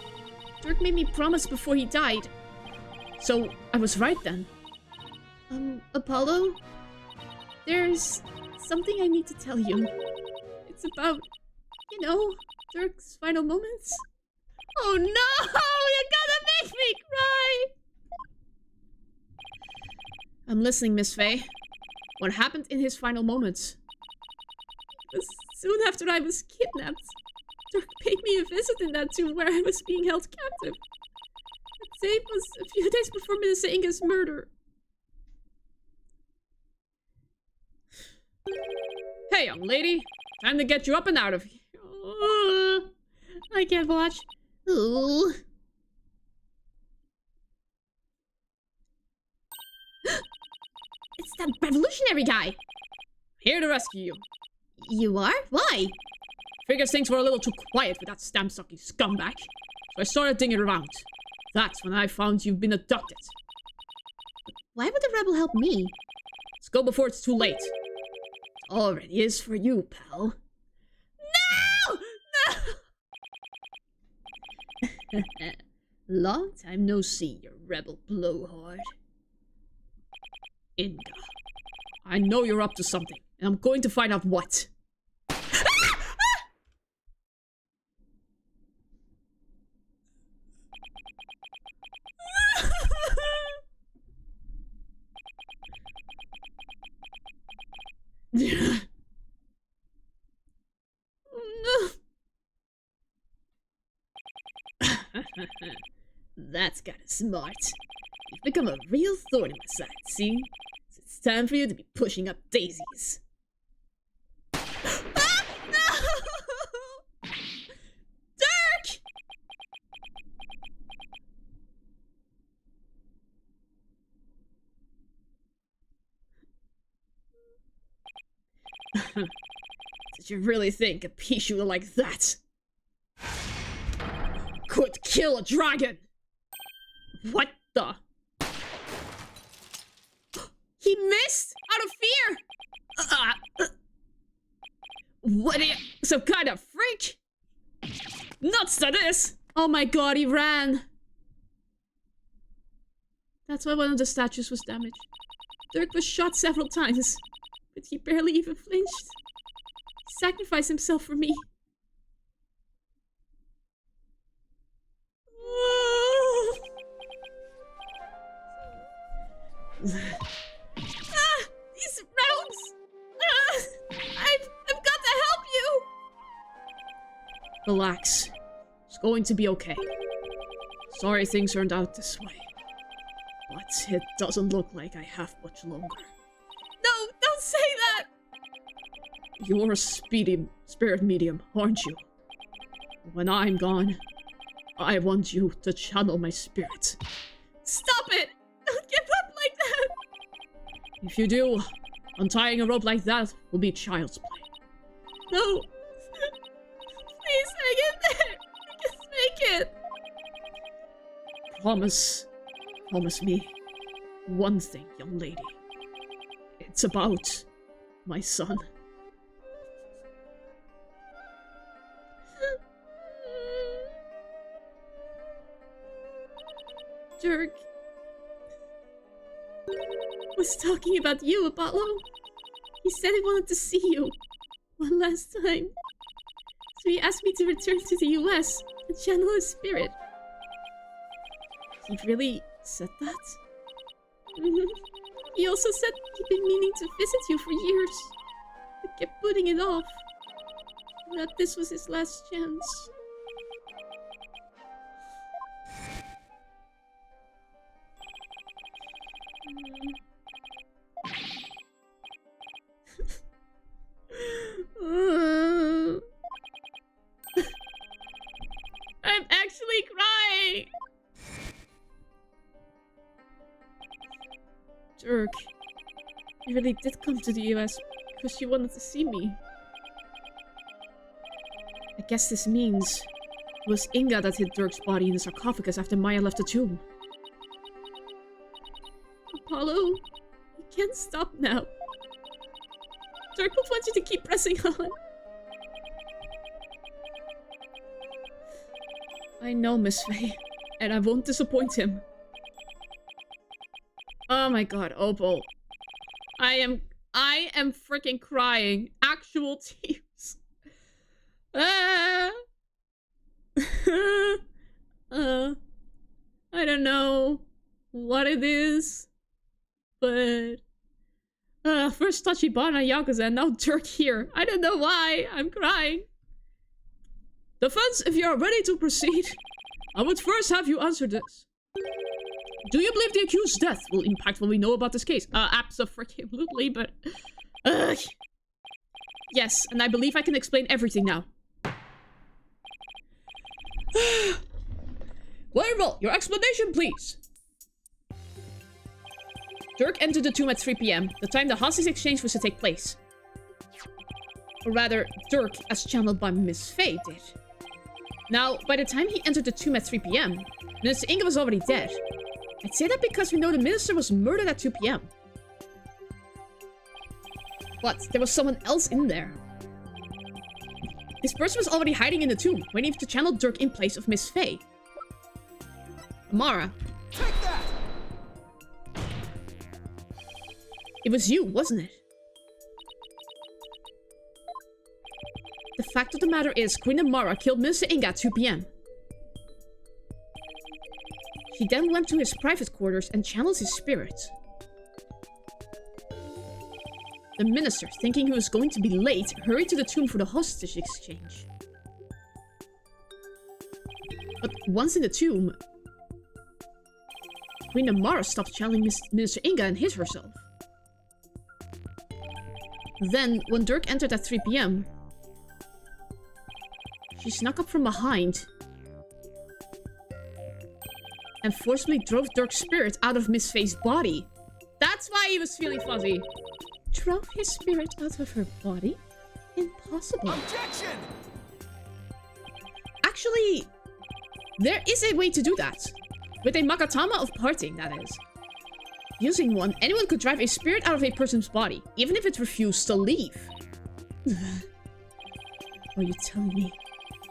Dirk made me promise before he died. So, I was right then. Apollo? There's something I need to tell you. It's about, you know, Dirk's final moments. Oh no! You're gonna make me cry! I'm listening, Miss Faye. What happened in his final moments? It was soon after I was kidnapped. Dirk paid me a visit in that tomb where I was being held captive. That date was a few days before Miss Inga's murder. Hey, young lady. Time to get you up and out of here. I can't watch. Ooh. It's that revolutionary guy. Here to rescue you. You are? Why? Figures things were a little too quiet with that stamp-sucking scumbag. So I started digging around. That's when I found you've been abducted. Why would the rebel help me? Let's go before it's too late. It already is for you, pal. No! Long time no see, you rebel blowhard. Inga. I know you're up to something, and I'm going to find out what. That's kinda smart. You've become a real thorn in my side, see? So it's time for you to be pushing up daisies. Ah, no! Did you really think a pea shooter like that could kill a dragon? What the? He missed out of fear! What are you, some kind of freak? Nuts to this! Oh my god, he ran. That's why one of the statues was damaged. Dirk was shot several times, but he barely even flinched. He sacrificed himself for me. These rounds! I've got to help you! Relax. It's going to be okay. Sorry things turned out this way. But it doesn't look like I have much longer. No, don't say that! You're a spirit medium, aren't you? When I'm gone, I want you to channel my spirit. Stop it! Don't give up like that! If you do, untying a rope like that will be child's play. No! Please hang in there! Just make it! Promise me one thing, young lady. It's about my son. Dirk was talking about you, Apollo. He said he wanted to see you one last time. So he asked me to return to the US and channel his spirit. He really said that? He also said he'd been meaning to visit you for years, but kept putting it off. That this was his last chance. I'm actually crying! Dirk, you really did come to the US because you wanted to see me. I guess this means it was Inga that hid Dirk's body in the sarcophagus after Maya left the tomb. Apollo, you can't stop now. Dirk will want you to keep pressing on. I know, Miss Faye, and I won't disappoint him. Oh my god, Opal. I am freaking crying. Actual tears. I don't know what it is, but first Tachibana Yakuza and now Dirk here. I don't know why I'm crying. Defense, if you are ready to proceed, I would first have you answer this. Do you believe the accused's death will impact what we know about this case? Absolutely, but... yes, and I believe I can explain everything now. Very well, your explanation, please. Dirk entered the tomb at 3 PM, the time the hostage exchange was to take place. Or rather, Dirk, as channeled by Miss Faye, did. Now, by the time he entered the tomb at 3 PM, Minister Inga was already dead. I'd say that because we know the minister was murdered at 2 PM. But there was someone else in there. This person was already hiding in the tomb, waiting to channel Dirk in place of Miss Faye. Amara. Take that! It was you, wasn't it? The fact of the matter is, Queen Amara killed Minister Inga at 2 PM. She then went to his private quarters and channeled his spirit. The minister, thinking he was going to be late, hurried to the tomb for the hostage exchange. But once in the tomb, Queen Amara stopped channeling Minister Inga and hid herself. Then, when Dirk entered at 3 PM, she snuck up from behind and forcibly drove Dirk's spirit out of Miss Faye's body. That's why he was feeling fuzzy. drove his spirit out of her body? Impossible. Objection! Actually, there is a way to do that. With a Makatama of parting, that is. Using one, anyone could drive a spirit out of a person's body, even if it refused to leave. Are you telling me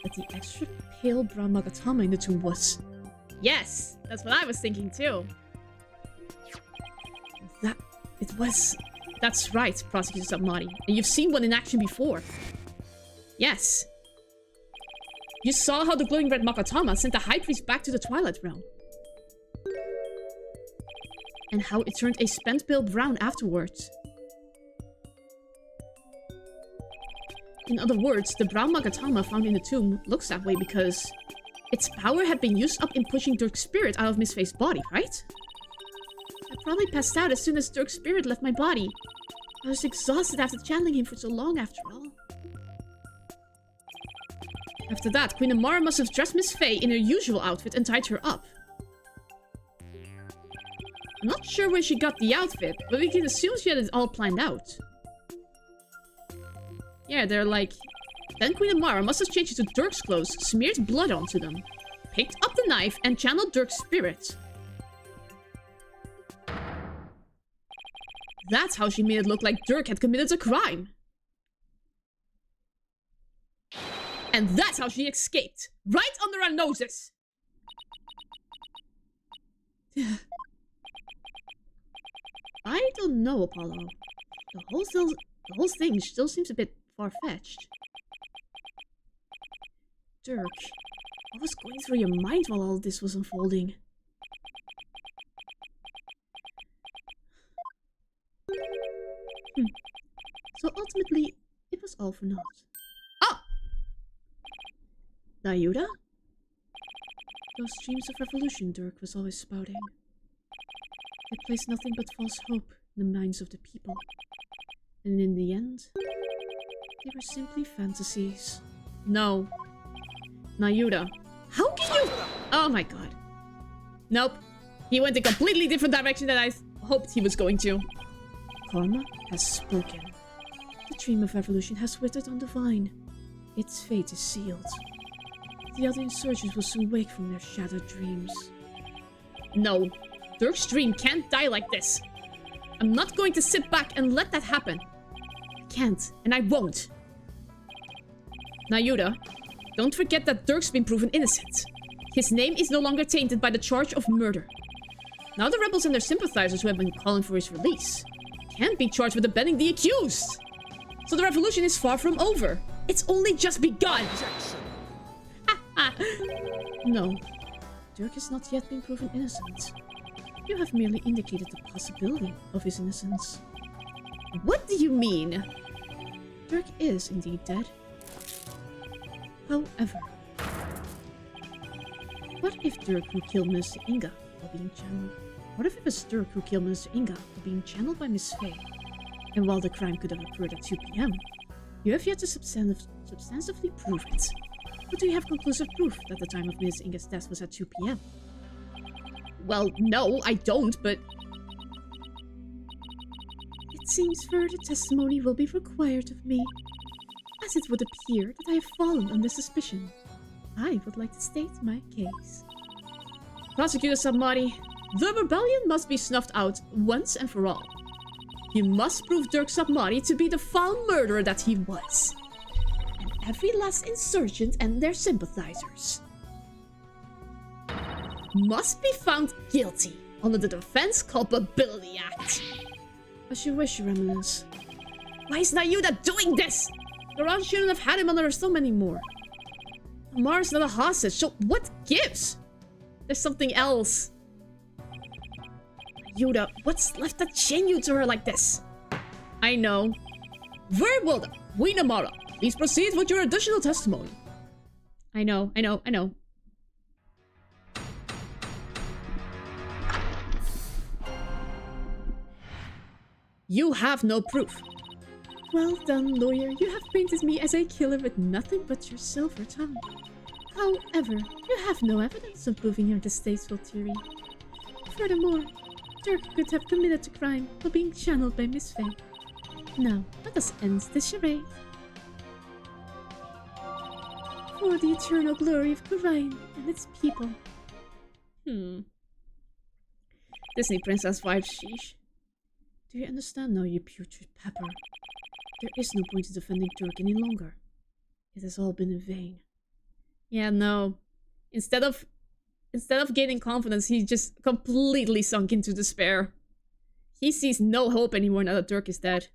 that the extra pale brown Makatama in the tomb was... Yes, that's what I was thinking too. That's right, Prosecutor Submari. And you've seen one in action before. Yes. You saw how the glowing red Makatama sent the High Priest back to the Twilight Realm. And how it turned a spent pale brown afterwards. In other words, the brown Makatama found in the tomb looks that way because its power had been used up in pushing Dirk's spirit out of Miss Faye's body, right? I probably passed out as soon as Dirk's spirit left my body. I was exhausted after channeling him for so long, after all. After that, Queen Amara must have dressed Miss Faye in her usual outfit and tied her up. I'm not sure where she got the outfit, but we can assume she had it all planned out. Yeah, they're like... Then Queen Amara must have changed into Dirk's clothes, smeared blood onto them, picked up the knife, and channeled Dirk's spirit. That's how she made it look like Dirk had committed a crime. And that's how she escaped. Right under our noses. I don't know, Apollo. The whole thing still seems a bit far-fetched. Dirk, what was going through your mind while all this was unfolding? So ultimately, it was all for naught. Ah! Nayuda? Those dreams of revolution Dirk was always spouting. They placed nothing but false hope in the minds of the people. And in the end, they were simply fantasies. No. Nayuda. How can you... Oh my god. Nope. He went a completely different direction than I hoped he was going to. Karma has spoken. The dream of revolution has withered on the vine. Its fate is sealed. The other insurgents will soon wake from their shattered dreams. No. Dirk's dream can't die like this. I'm not going to sit back and let that happen. I can't, and I won't. Nayuda, don't forget that Dirk's been proven innocent. His name is no longer tainted by the charge of murder. Now the rebels and their sympathizers who have been calling for his release can't be charged with abetting the accused. So the revolution is far from over. It's only just begun. No, Dirk has not yet been proven innocent. You have merely indicated the possibility of his innocence. What do you mean? Dirk is indeed dead. However, what if Dirk who killed Minister Inga while being channeled? What if it was Dirk who killed Minister Inga while being channeled by Miss Faye? And while the crime could have occurred at 2 p.m., you have yet to substantively prove it. But do you have conclusive proof that the time of Miss Inga's death was at 2 p.m.? Well, no, I don't, but... It seems further testimony will be required of me, as it would appear that I have fallen under suspicion. I would like to state my case. Prosecutor Submari, the rebellion must be snuffed out once and for all. You must prove Dirk Submari to be the foul murderer that he was. And every last insurgent and their sympathizers must be found guilty under the Defense Culpability Act. As you wish, Your Eminence. Why is Nayuda doing this? Garan shouldn't have had him under her thumb anymore. Amara's not a hostage, so what gives? There's something else. Nayuda, what's left that chain you to her like this? I know. Very well then. Queen Amara, please proceed with your additional testimony. I know. You have no proof. Well done, lawyer. You have painted me as a killer with nothing but your silver tongue. However, you have no evidence of proving your distasteful theory. Furthermore, Dirk could have committed the crime while being channeled by Miss Faye. Now, let us end this charade. For the eternal glory of Kurain and its people. Disney princess vibes, sheesh. Do you understand now, you putrid pepper? There is no point in defending Dirk any longer. It has all been in vain. Yeah, no. Instead of gaining confidence, he just completely sunk into despair. He sees no hope anymore now that Dirk is dead.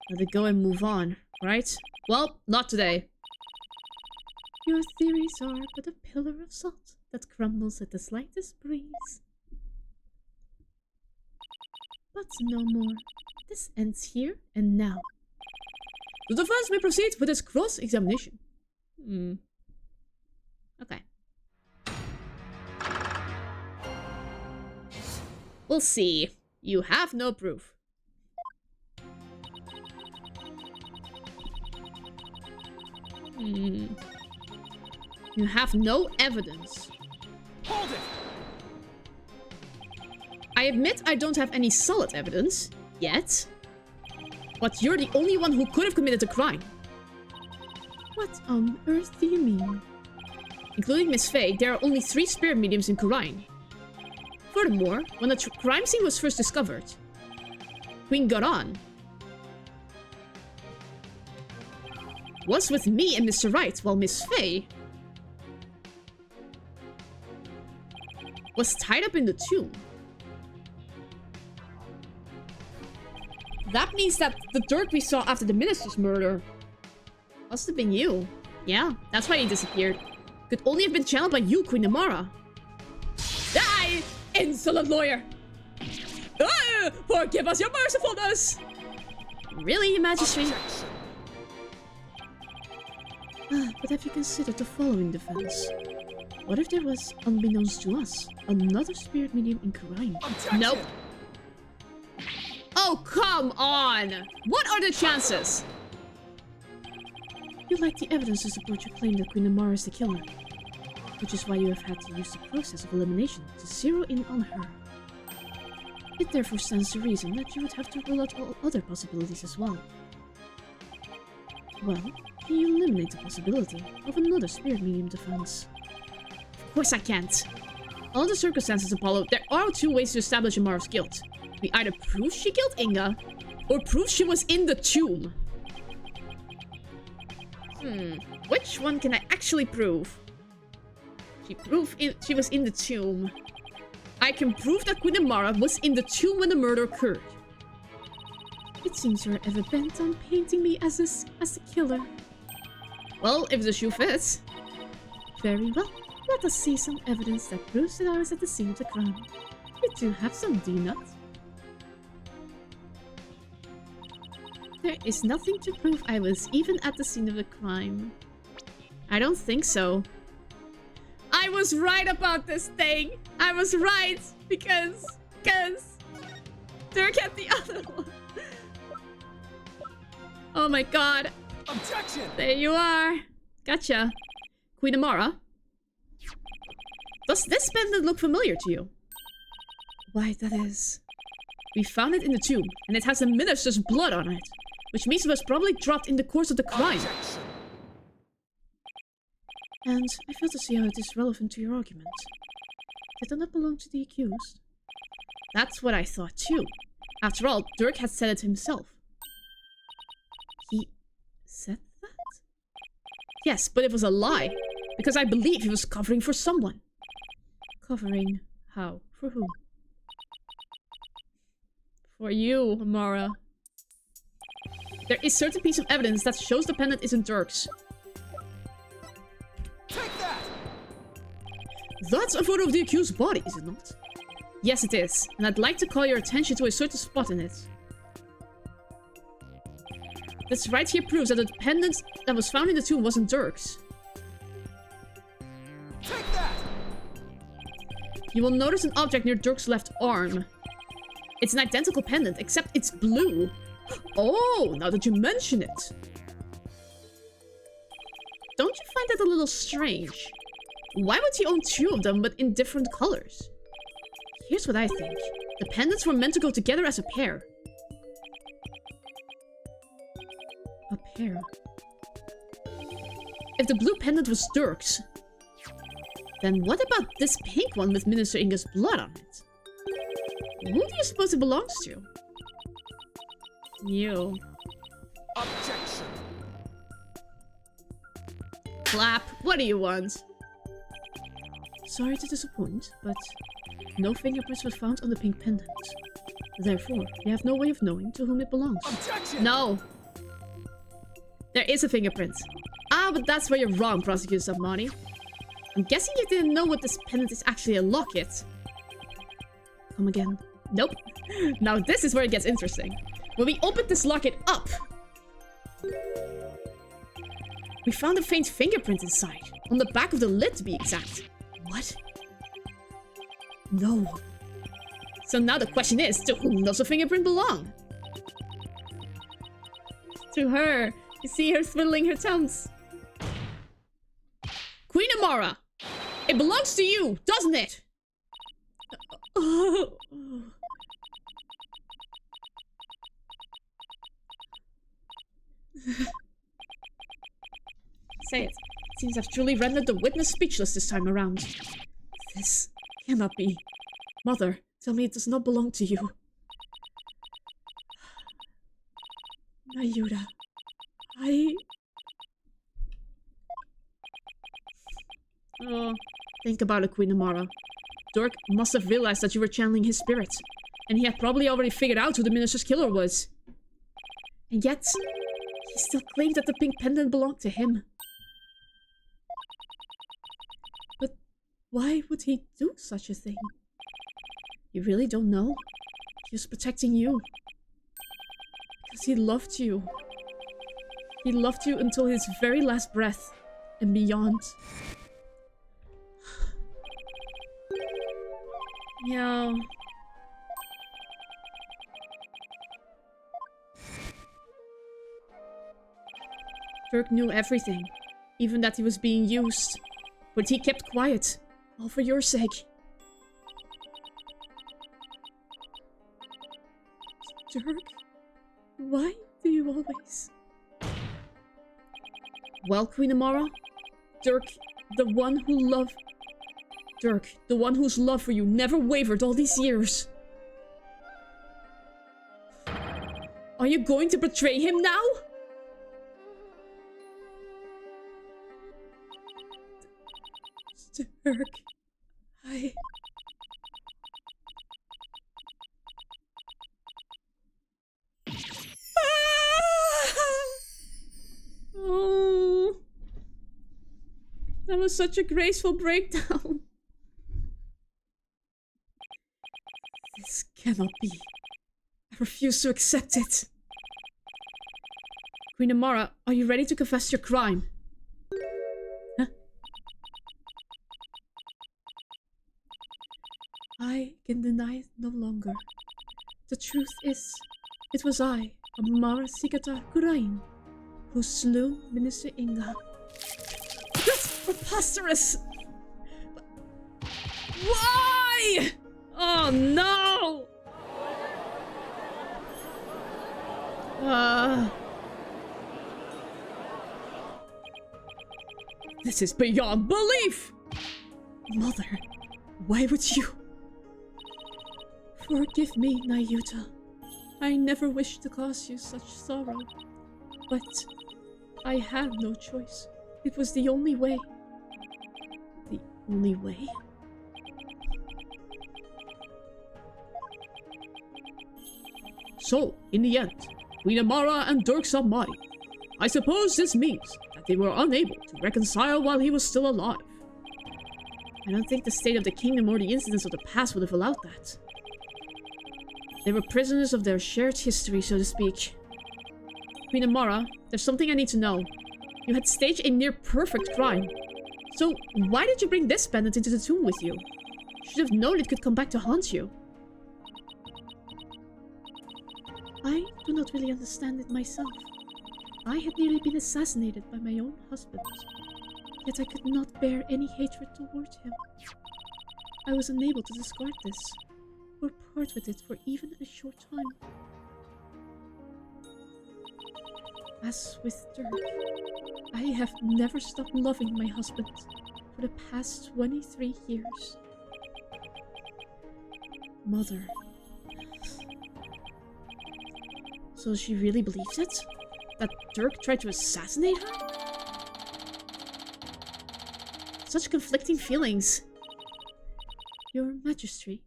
Let it go and move on, right? Well, not today. Your theories are but a pillar of salt that crumbles at the slightest breeze. But no more. This ends here and now. The defense may proceed with its cross-examination. Okay. We'll see. You have no proof. You have no evidence. Hold it! I admit I don't have any solid evidence. Yet. But you're the only one who could have committed the crime. What on earth do you mean? Including Miss Faye, there are only 3 spirit mediums in Kurain. Furthermore, when the crime scene was first discovered, Queen Garan was with me and Mr. Wright, while Miss Faye was tied up in the tomb. That means that the Dirk we saw after the minister's murder must have been you. Yeah, that's why he disappeared. Could only have been channeled by you, Queen Amara. Die, insolent lawyer! Forgive us your mercifulness! Really, Your Majesty? But have you considered the following defense? What if there was, unbeknownst to us, another spirit medium in Kurain? Nope. Oh, come on! What are the chances? You lack the evidence to support your claim that Queen Amara is the killer. Which is why you have had to use the process of elimination to zero in on her. It therefore stands to reason that you would have to rule out all other possibilities as well. Well, can you eliminate the possibility of another spirit medium defense? Of course I can't. Under the circumstances, Apollo, there are 2 ways to establish Amara's guilt. We either prove she killed Inga, or prove she was in the tomb. Which one can I actually prove? She was in the tomb. I can prove that Queen Amara was in the tomb when the murder occurred. It seems you're ever bent on painting me as the killer. Well, if the shoe fits. Very well. Let us see some evidence that proves that I was at the scene of the crime. You do have some, do you not? There is nothing to prove I was even at the scene of the crime. I don't think so. I was right about this thing. I was right because Dirk had the other one. Oh my god. Objection! There you are. Gotcha. Queen Amara. Does this pendant look familiar to you? Why, that is... We found it in the tomb, and it has the minister's blood on it. Which means it was probably dropped in the course of the crime. Objection! And I fail to see how it is relevant to your argument. Did it not belong to the accused? That's what I thought too. After all, Dirk had said it himself. He said that? Yes, but it was a lie. Because I believe he was covering for someone. Covering how? For whom? For you, Amara. There is certain piece of evidence that shows the pendant isn't Dirk's. Take that! That's a photo of the accused's body, is it not? Yes, it is. And I'd like to call your attention to a certain spot in it. This right here proves that the pendant that was found in the tomb wasn't Dirk's. Take that! You will notice an object near Dirk's left arm. It's an identical pendant, except it's blue. Oh, now that you mention it. Don't you find that a little strange? Why would he own 2 of them, but in different colors? Here's what I think. The pendants were meant to go together as a pair. care. If the blue pendant was Dirk's, then what about this pink one with Minister Inga's blood on it? Who do you suppose it belongs to? You. Objection. Clap. What do you want? Sorry to disappoint, but no fingerprints were found on the pink pendant. Therefore, we have no way of knowing to whom it belongs. Objection. No. There is a fingerprint. Ah, but that's where you're wrong, Prosecutor Submani. I'm guessing you didn't know what this pendant is actually a locket. Come again. Nope. Now this is where it gets interesting. When we opened this locket up, we found a faint fingerprint inside. On the back of the lid, to be exact. What? No. So now the question is, to whom does the fingerprint belong? To her. You see her twiddling her thumbs. Queen Amara, it belongs to you, doesn't it? Oh. Say it. Seems I've truly rendered the witness speechless this time around. This cannot be. Mother, tell me it does not belong to you. Nayuda, Oh, think about it, Queen Amara. Dirk must have realized that you were channeling his spirit, and he had probably already figured out who the minister's killer was. And yet, he still claimed that the pink pendant belonged to him. But why would he do such a thing? You really don't know? He was protecting you. Because he loved you. He loved you until his very last breath, and beyond. Yeah. Dirk knew everything, even that he was being used. But he kept quiet, all for your sake. Dirk, why do you always... Well, Queen Amara, Dirk, the one who loved... Dirk, the one whose love for you never wavered all these years. Are you going to betray him now? Dirk, Oh, that was such a graceful breakdown. This cannot be. I refuse to accept it. Queen Amara, are you ready to confess your crime? Huh? I can deny it no longer. The truth is, it was I, Amara Sikata Kurain, who slew Minister Inga. That's preposterous! Why? Oh no! This is beyond belief! Mother, why would you? Forgive me, Nayuta. I never wished to cause you such sorrow. But I had no choice. It was the only way. The only way? So, in the end, Queen Amara and Dirk Submani. I suppose this means that they were unable to reconcile while he was still alive. I don't think the state of the kingdom or the incidents of the past would have allowed that. They were prisoners of their shared history, so to speak. Queen Amara, there's something I need to know. You had staged a near-perfect crime. So, why did you bring this pendant into the tomb with you? You should have known it could come back to haunt you. I do not really understand it myself. I had nearly been assassinated by my own husband. Yet I could not bear any hatred toward him. I was unable to discard this, or part with it for even a short time. As with Dirk, I have never stopped loving my husband for the past 23 years. Mother. So she really believes it? That Dirk tried to assassinate her? Such conflicting feelings. Your Majesty,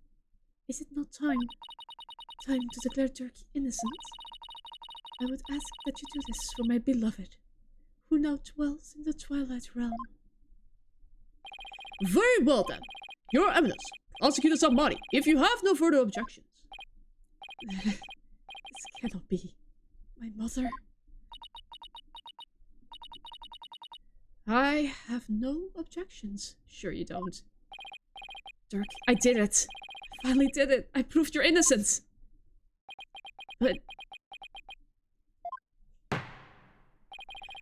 is it not time to declare Dirk innocent? I would ask that you do this for my beloved, who now dwells in the Twilight Realm. Very well then. Your Eminence, Prosecutor Samari, if you have no further objections. This cannot be. My mother. I have no objections. Sure you don't. Dirk, I did it. I finally did it. I proved your innocence. But...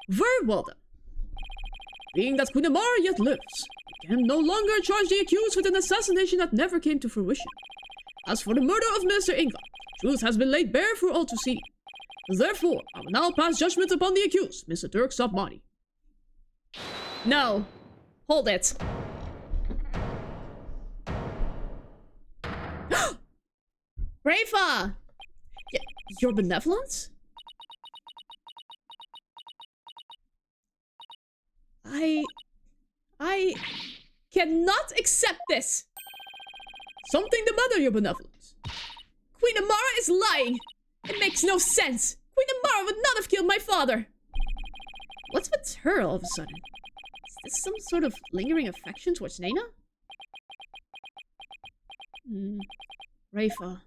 Very well then. Being that Queen Amara yet lives, we can no longer charge the accused with an assassination that never came to fruition. As for the murder of Minister Inga, truth has been laid bare for all to see. Therefore, I will now pass judgment upon the accused, Mr. Dirk Sabmani. No. Hold it. Brava! Your benevolence? I cannot accept this. Something the matter, your benevolence. Queen Amara is lying. It makes no sense. Queen Amara would not have killed my father. What's with her all of a sudden? Is this some sort of lingering affection towards Nena? Rafa.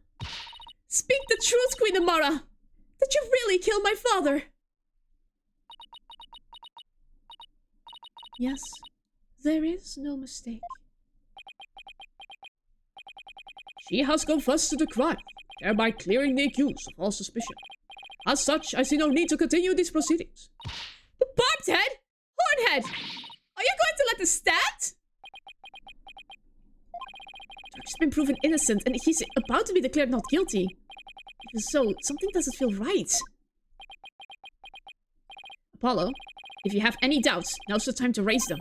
Speak the truth, Queen Amara! Did you really kill my father? Yes, there is no mistake. She has confessed to the crime, thereby clearing the accused of all suspicion. As such, I see no need to continue these proceedings. The barbed head? Hornhead! Are you going to let this stand? Dirk's been proven innocent and he's about to be declared not guilty. Even so, something doesn't feel right. Apollo, if you have any doubts, now's the time to raise them.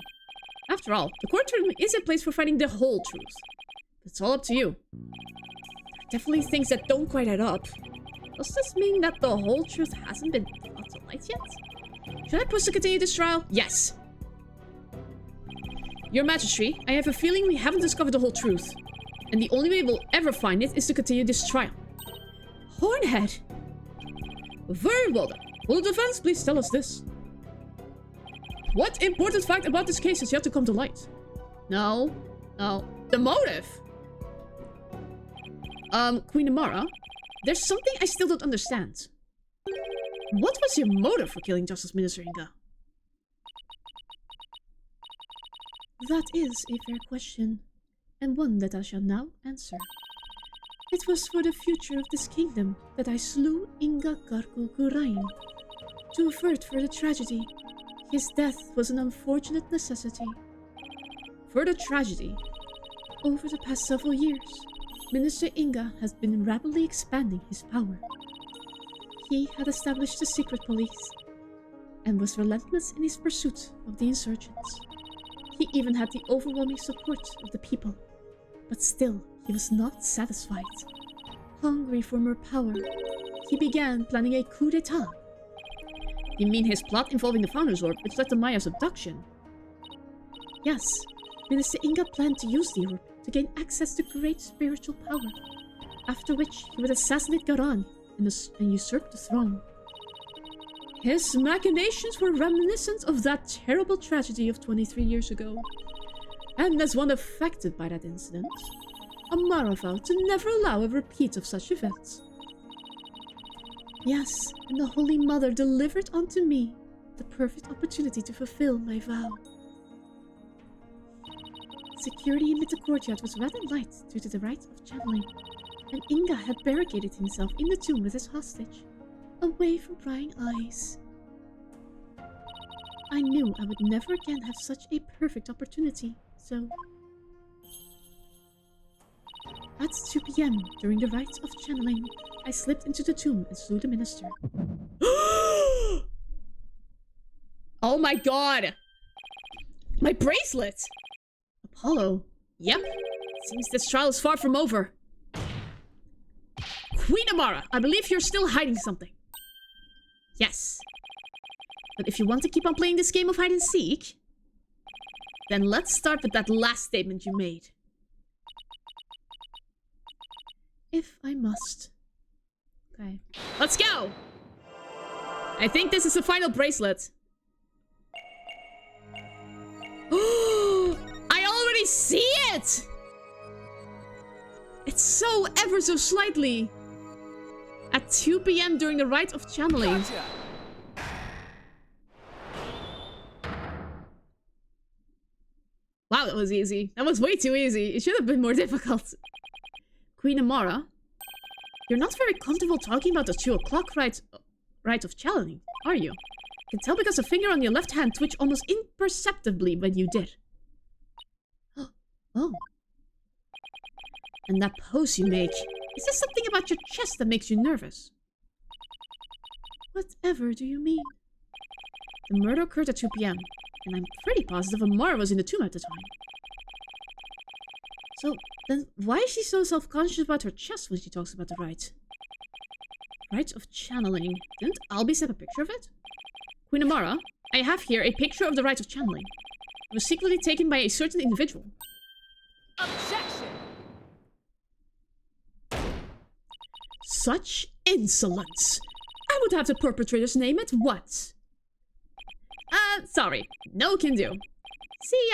After all, the courtroom is a place for finding the whole truth. It's all up to you. There are definitely things that don't quite add up. Does this mean that the whole truth hasn't been brought to light yet? Should I push to continue this trial? Yes. Your Majesty, I have a feeling we haven't discovered the whole truth. And the only way we'll ever find it is to continue this trial. Hornhead! Very well then. Will the defense please tell us this? What important fact about this case has yet to come to light? No. The motive! Queen Amara, there's something I still don't understand. What was your motive for killing Justice Minister Inga? That is a fair question, and one that I shall now answer. It was for the future of this kingdom that I slew Inga Karkul Gurain. To avert further tragedy, his death was an unfortunate necessity. Further tragedy? Over the past several years, Minister Inga has been rapidly expanding his power. He had established a secret police, and was relentless in his pursuit of the insurgents. He even had the overwhelming support of the people, but still he was not satisfied. Hungry for more power, he began planning a coup d'etat. You mean his plot involving the Founder's Orb, which led to Maya's abduction? Yes, Minister Inga planned to use the orb to gain access to great spiritual power, after which he would assassinate Garan and usurp the throne. His machinations were reminiscent of that terrible tragedy of 23 years ago. And as one affected by that incident, Amara vowed to never allow a repeat of such events. Yes, and the Holy Mother delivered unto me the perfect opportunity to fulfill my vow. Security amid the courtyard was rather light due to the rite of channeling, and Inga had barricaded himself in the tomb with his hostage, away from prying eyes. I knew I would never again have such a perfect opportunity, so... At 2 p.m, during the rite of channeling, I slipped into the tomb and slew the minister. Oh my god! My bracelet! Apollo. Yep. Seems this trial is far from over. Queen Amara, I believe you're still hiding something. Yes. But if you want to keep on playing this game of hide and seek, then let's start with that last statement you made. If I must. Okay. Let's go! I think this is the final bracelet. I already see it! It's so ever so slightly. At 2 p.m. during the rite of channeling. Gotcha. Wow, that was easy. That was way too easy. It should have been more difficult. Queen Amara, you're not very comfortable talking about the 2 o'clock rite of channeling, are you? I can tell because the finger on your left hand twitched almost imperceptibly when you did. Oh. And that pose you make. Is there something about your chest that makes you nervous? Whatever do you mean? The murder occurred at 2 p.m. And I'm pretty positive Amara was in the tomb at the time. So, then why is she so self-conscious about her chest when she talks about the rite? Rite of channeling. Didn't Albie snap a picture of it? Queen Amara, I have here a picture of the rite of channeling. It was secretly taken by a certain individual. Objection! Such insolence! I would have the perpetrator's name at once. Sorry. No can do. See,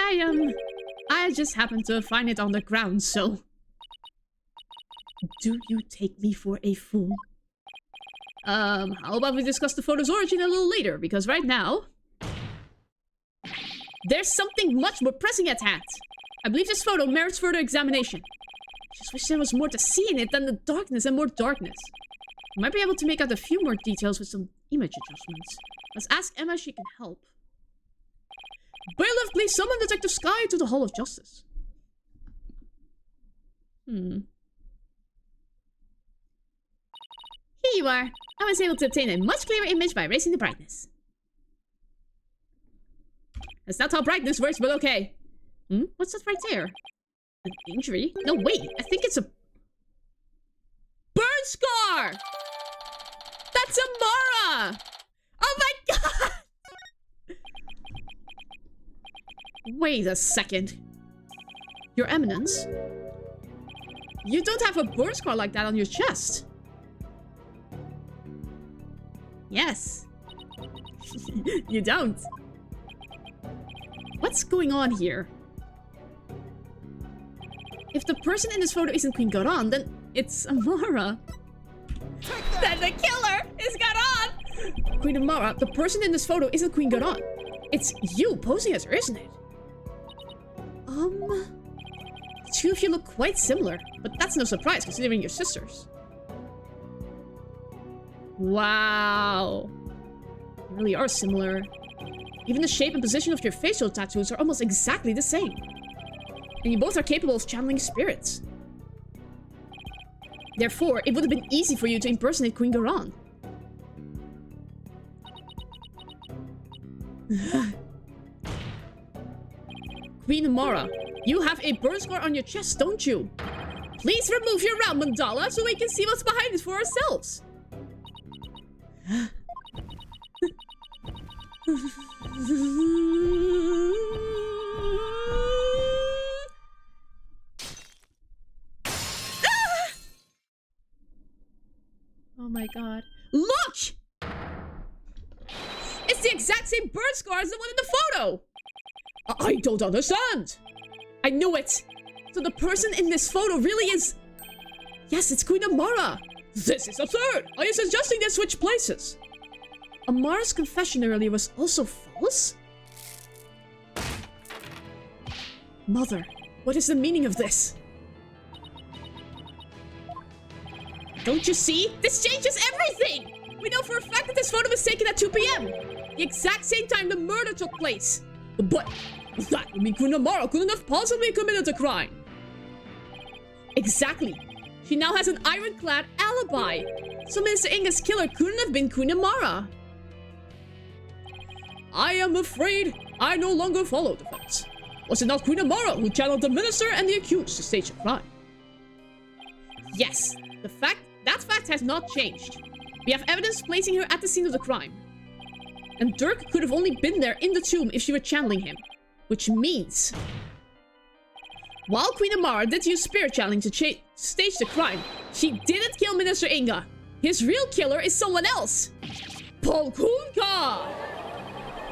I just happened to find it on the ground, so... Do you take me for a fool? How about we discuss the photo's origin a little later, because right now... There's something much more pressing at hand. I believe this photo merits further examination. Just wish there was more to see in it than the darkness and more darkness. I might be able to make out a few more details with some image adjustments. Let's ask Emma if she can help. Bailiff, please summon Detective Sky to the Hall of Justice. Here you are. I was able to obtain a much clearer image by raising the brightness. That's not how brightness works, but okay. What's that right there? An injury? No, wait. I think it's a... burn scar! That's Amara! Oh my god! Wait a second. Your Eminence? You don't have a burn scar like that on your chest. Yes. You don't. What's going on here? If the person in this photo isn't Queen Garan, then it's Amara. Then the killer is Garan! Queen Amara, the person in this photo isn't Queen Garan. It's you posing as her, isn't it? The two of you look quite similar, but that's no surprise considering you're sisters. Wow. You really are similar. Even the shape and position of your facial tattoos are almost exactly the same. And you both are capable of channeling spirits. Therefore, it would have been easy for you to impersonate Queen Garan. Queen Amara, you have a burn scar on your chest, don't you? Please remove your round mandala so we can see what's behind it for ourselves. Oh my god. Look! It's the exact same burn scar as the one in the photo! I don't understand! I knew it! So the person in this photo really is... Yes, it's Queen Amara! This is absurd! Are you suggesting they switch places? Amara's confession earlier was also false? Mother, what is the meaning of this? Don't you see? This changes everything! We know for a fact that this photo was taken at 2 p.m. The exact same time the murder took place. But that would mean Queen Amara couldn't have possibly committed the crime. Exactly. She now has an ironclad alibi. So Mr. Inga's killer couldn't have been Queen Amara. I am afraid I no longer follow the facts. Was it not Queen Amara who channeled the minister and the accused to stage a crime? Yes, that fact has not changed. We have evidence placing her at the scene of the crime. And Dirk could have only been there in the tomb if she were channeling him. Which means... while Queen Amara did use spirit channeling to stage the crime, she didn't kill Minister Inga. His real killer is someone else. Polkunka!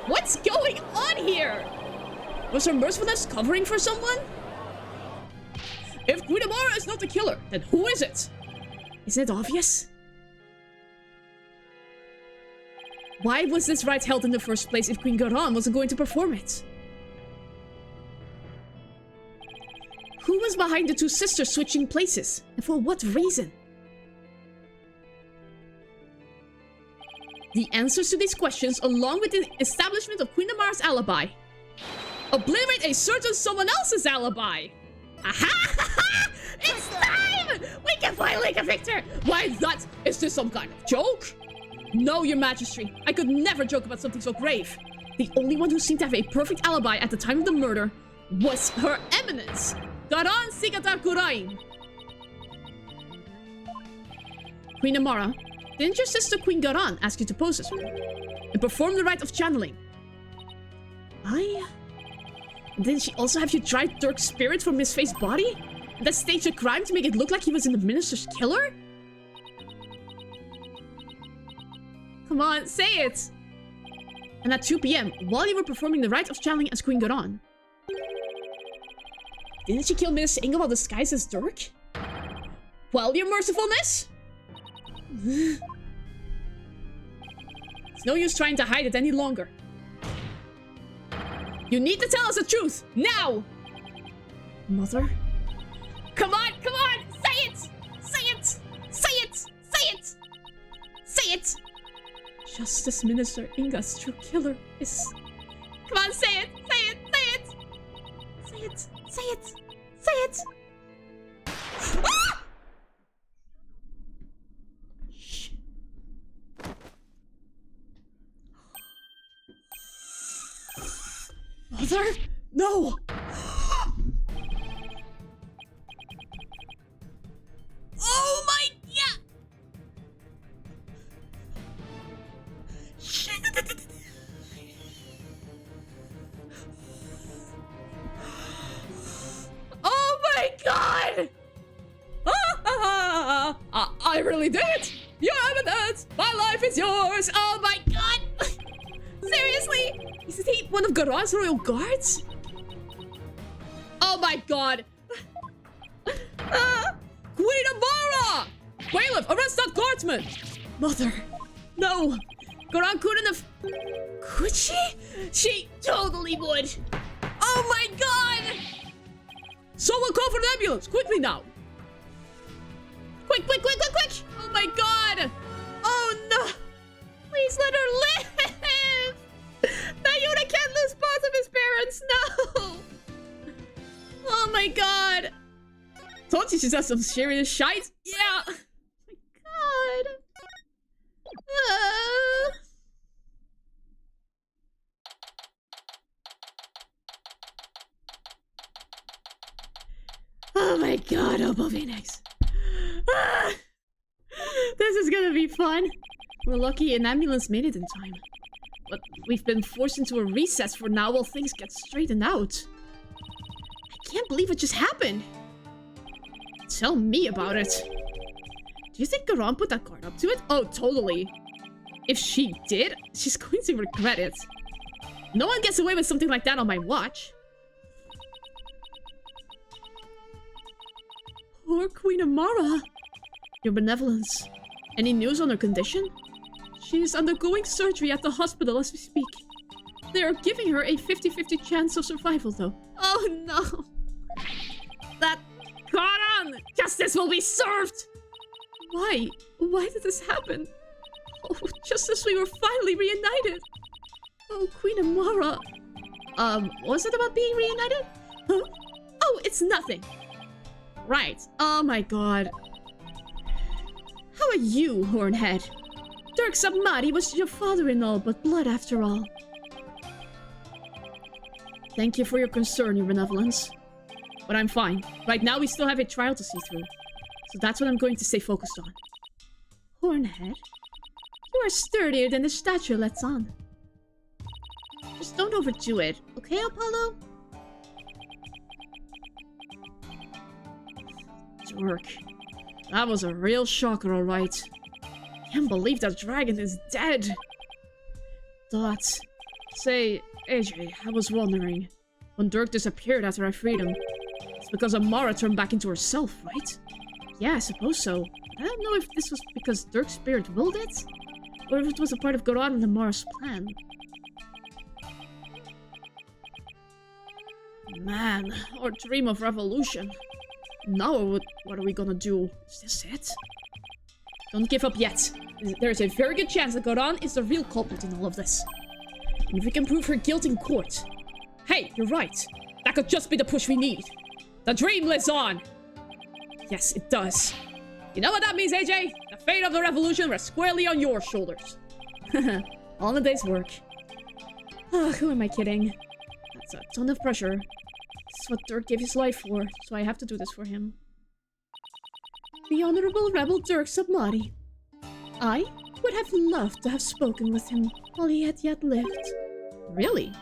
What's going on here? Was her mercifulness covering for someone? If Queen Amara is not the killer, then who is it? Isn't it obvious? Why was this rite held in the first place if Queen Garan wasn't going to perform it? Who was behind the two sisters switching places? And for what reason? The answers to these questions, along with the establishment of Queen Amara's alibi, obliterate a certain someone else's alibi. Aha! It's time! We can finally get Victor! Why that? Is this some kind of joke? No, your majesty. I could never joke about something so grave. The only one who seemed to have a perfect alibi at the time of the murder was Her Eminence, Garan Sigatar Kurain. Queen Amara, didn't your sister Queen Garan ask you to pose as her and perform the rite of channeling? Didn't she also have you drive Dirk's spirit from Miss Faye's body? And then stage a crime to make it look like he was in the minister's killer? Come on, say it! And at 2 PM, while you were performing the rite of channeling as Queen Garan, didn't she kill Minister Inga while disguised as Dirk? Well, your mercifulness? It's no use trying to hide it any longer. You need to tell us the truth, now! Mother? Come on, come on! Say it! Say it! Say it! Say it! Say it! Justice Minister Inga's true killer is... Come on, say it! Say it! Say it! Say it! Say it! Say it! Ah! Shh. Mother? No! Oh my god! Shit! Oh my god! I really did it! Your evidence! My life is yours! Oh my god! Seriously? Is he one of Garan's royal guards? Oh my god! Queen Amara! Bailiff, arrest that guardsman! Mother, no! Garan couldn't have... Could she? She totally would! Oh my god! Someone call for an ambulance! Quickly now! Quick, quick, quick, quick, quick! Oh my god! Oh no! Please let her live! Nayuna can't lose both of his parents! No! Oh my god! Told you she's got some serious shite? Yeah! Oh my god! Oh my god, Obo Phoenix. This is gonna be fun. We're lucky an ambulance made it in time. But we've been forced into a recess for now while things get straightened out. I can't believe it just happened. Tell me about it. Do you think Garan put that guard up to it? Oh, totally. If she did, she's going to regret it. No one gets away with something like that on my watch. Poor Queen Amara. Your benevolence. Any news on her condition? She is undergoing surgery at the hospital as we speak. They are giving her a 50-50 chance of survival, though. Oh no! That... Garan! Justice will be served! Why? Why did this happen? Oh, just as we were finally reunited! Oh, Queen Amara. Was it about being reunited? Huh? Oh, it's nothing! Right. Oh my god. How are you, Hornhead? Dirk Sabmati was your father-in-law, but blood after all. Thank you for your concern, your benevolence. But I'm fine. Right now, we still have a trial to see through. So that's what I'm going to stay focused on. Hornhead, you are sturdier than the statue lets on. Just don't overdo it, okay, Apollo? Dork. That was a real shocker, alright. Can't believe that dragon is dead. Dot. Say, AJ, I was wondering. When Dirk disappeared after I freed him, it's because Amara turned back into herself, right? Yeah, I suppose so. I don't know if this was because Dirk's spirit willed it, or if it was a part of Goran and Amara's plan. Man, our dream of revolution. Now what are we gonna do? Is this it? Don't give up yet. There's a very good chance that Goran is the real culprit in all of this. And if we can prove her guilt in court... Hey, you're right. That could just be the push we need. The dream lives on! Yes, it does. You know what that means, AJ? The fate of the revolution rests squarely on your shoulders. All in a day's work. Who am I kidding? That's a ton of pressure. This is what Dirk gave his life for, so I have to do this for him. The Honorable Rebel Dirk Submari. I would have loved to have spoken with him while he had yet lived. Really?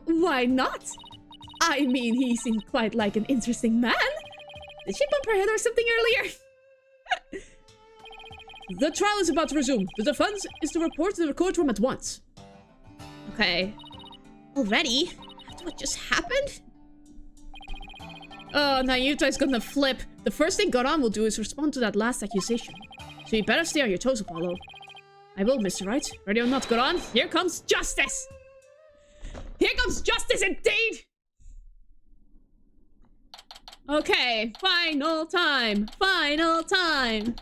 Why not? I mean, he seemed quite like an interesting man. Did she bump her head or something earlier? The trial is about to resume. The defense is to report to the courtroom at once. Okay. Already? After what just happened? Oh, Nayuta is gonna flip. The first thing Goran will do is respond to that last accusation. So you better stay on your toes, Apollo. I will, Mr. Right. Ready or not, Goran? Here comes justice! Here comes justice indeed! Okay, final time! Final time!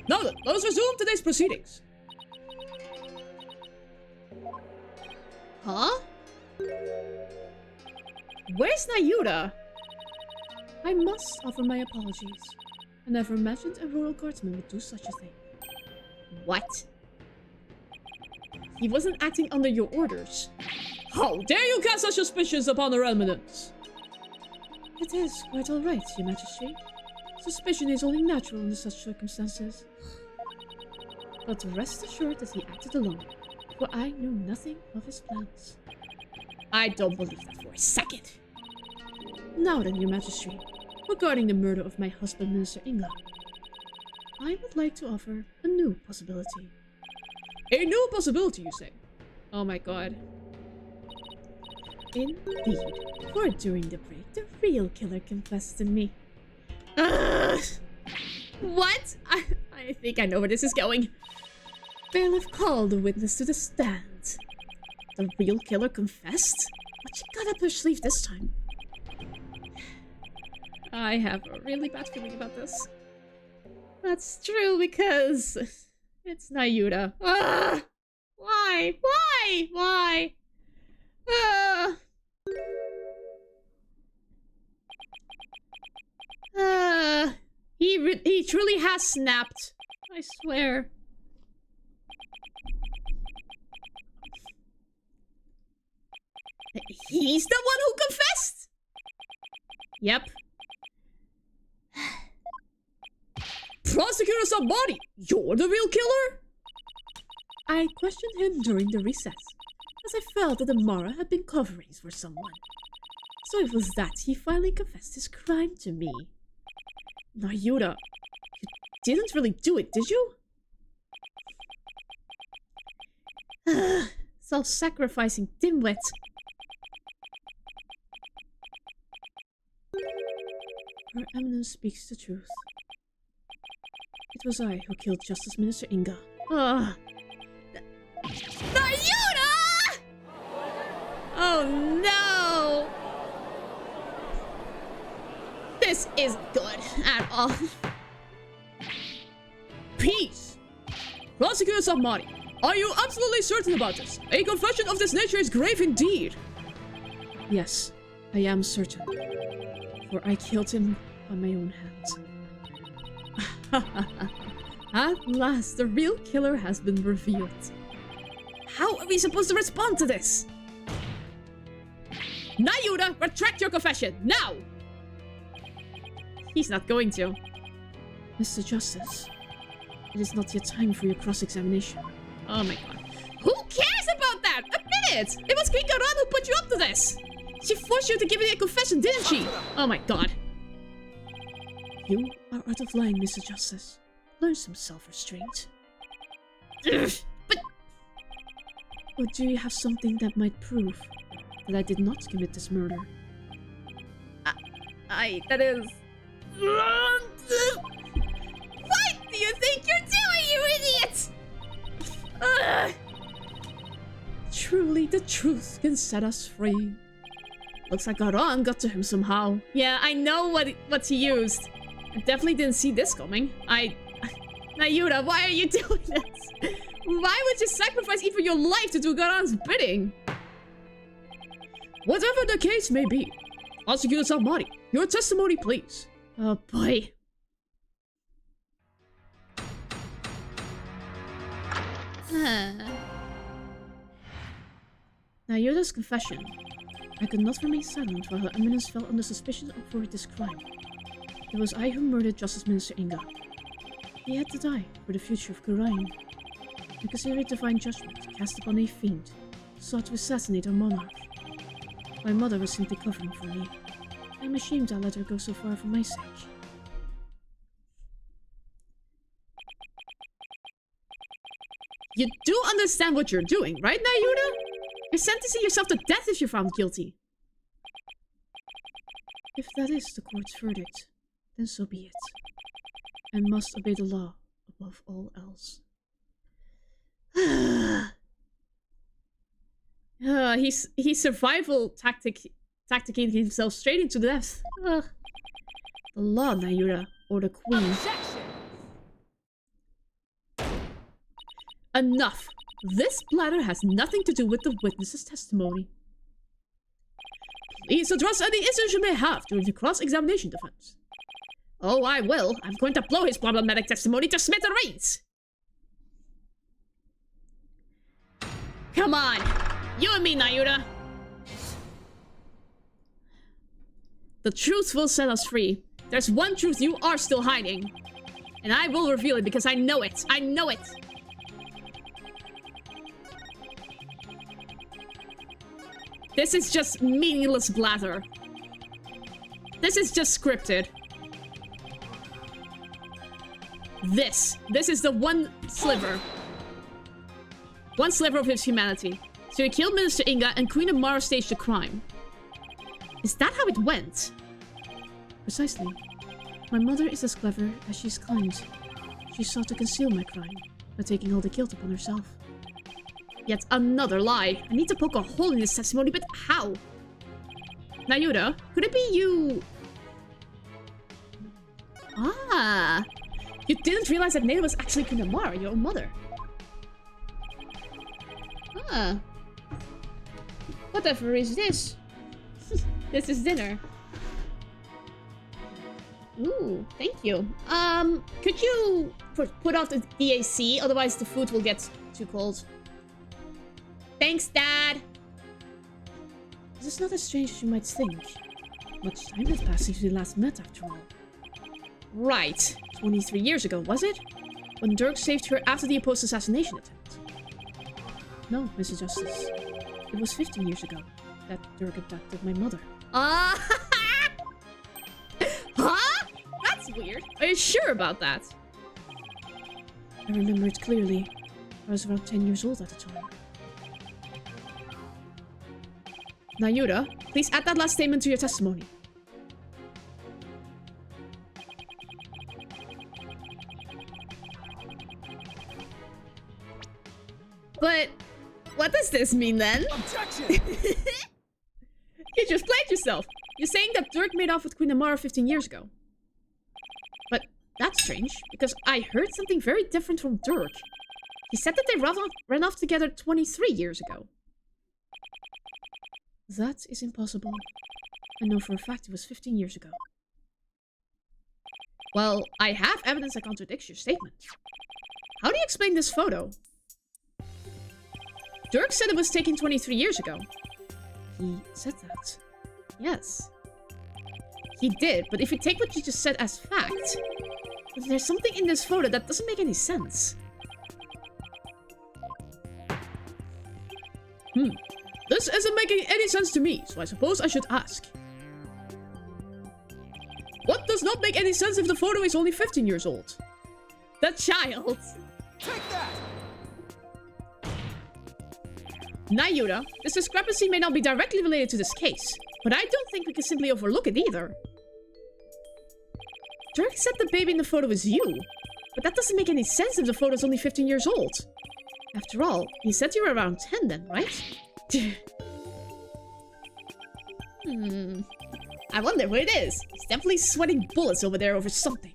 Now then, let us resume today's proceedings. Huh? Where's Nayuta? I must offer my apologies. I never imagined a royal guardsman would do such a thing. What? He wasn't acting under your orders. How dare you cast such suspicions upon our eminence? It is quite alright, your majesty. Suspicion is only natural under such circumstances. But rest assured that he acted alone, for I knew nothing of his plans. I don't believe that for a second. Now then, your majesty, regarding the murder of my husband, Minister Inga, I would like to offer a new possibility. A new possibility, you say? Oh my god. Indeed, for during the break, the real killer confessed to me. What? I think I know where this is going. Bailiff called the witness to the stand. The real killer confessed? What she got up her sleeve this time? I have a really bad feeling about this. That's true because it's Nayuta. Why? Why? Why? He truly has snapped. I swear. He's the one who confessed? Yep. Prosecutor Sabari, you're the real killer? I questioned him during the recess, as I felt that Amara had been covering for someone. So it was that he finally confessed his crime to me. Nayuta, you didn't really do it, did you? Self-sacrificing dimwit. Her Eminence speaks the truth. It was I who killed Justice Minister Inga. Nayuta! Oh no! This isn't good at all. Peace! Prosecutor Samari, are you absolutely certain about this? A confession of this nature is grave indeed. Yes, I am certain. For I killed him on my own hands. At last, the real killer has been revealed. How are we supposed to respond to this? Nayuda, retract your confession, now! He's not going to. Mr. Justice, it is not yet time for your cross-examination. Oh my god. Who cares about that? Admit it! It was Queen Garan who put you up to this! She forced you to give me a confession, didn't she? Oh my god. You are out of line, Mr. Justice. Learn some self-restraint. But do you have something that might prove that I did not commit this murder? That is... What do you think you're doing, you idiot? Truly, the truth can set us free. Looks like Garan got to him somehow. Yeah, I know what he used. I definitely didn't see this coming. Nayuda, why are you doing this? Why would you sacrifice even your life to do Garan's bidding? Whatever the case may be, Prosecutor Salmari, your testimony, please. Oh boy. Nayuda's confession. I could not remain silent while Her Eminence fell under suspicion for this crime. It was I who murdered Justice Minister Inga. He had to die for the future of Gurain. Because he read divine judgment cast upon a fiend, sought to assassinate our monarch. My mother was simply covering for me. I'm ashamed I let her go so far for my sake. You do understand what you're doing, right, Nayuda? You're sentencing yourself to death if you're found guilty. If that is the court's verdict, then so be it. I must obey the law above all else. He's survival tacticing himself straight into death. The law, Nayuda, or the queen. Objection! Enough! This bladder has nothing to do with the witness's testimony. Please address any issues you may have during the cross-examination defense. Oh, I will. I'm going to blow his problematic testimony to smithereens! Come on! You and me, Nayuda! The truth will set us free. There's one truth you are still hiding. And I will reveal it because I know it. I know it! This is just meaningless blather. This is just scripted. This is the one sliver. One sliver of his humanity. So he killed Minister Inga and Queen Amara staged the crime. Is that how it went? Precisely. My mother is as clever as she's kind. She sought to conceal my crime by taking all the guilt upon herself. Yet another lie. I need to poke a hole in this testimony, but how? Nayuda, could it be you? Ah! You didn't realize that Neda was actually Queen Amara, your own mother. Ah. Whatever is this? This is dinner. Ooh, thank you. Could you put off the AC? Otherwise the food will get too cold. Thanks, Dad! This is not as strange as you might think. Much time has passed since we last met, after all. Right. 23 years ago, was it? When Dirk saved her after the opposed assassination attempt. No, Mr. Justice. It was 15 years ago that Dirk abducted my mother. Huh? That's weird. Are you sure about that? I remember it clearly. I was around 10 years old at the time. Nayuda, please add that last statement to your testimony. But what does this mean then? Objection! You just played yourself. You're saying that Dirk made off with Queen Amara 15 years ago. But that's strange, because I heard something very different from Dirk. He said that they ran off together 23 years ago. That is impossible. I know for a fact it was 15 years ago. Well, I have evidence that contradicts your statement. How do you explain this photo? Dirk said it was taken 23 years ago. He said that. Yes. He did, but if you take what you just said as fact, there's something in this photo that doesn't make any sense. This isn't making any sense to me, so I suppose I should ask. What does not make any sense if the photo is only 15 years old? The child. Take that! Nayuda, this discrepancy may not be directly related to this case, but I don't think we can simply overlook it either. Dirk said the baby in the photo is you, but that doesn't make any sense if the photo is only 15 years old. After all, he said you were around 10 then, right? I wonder what it is. He's definitely sweating bullets over there over something.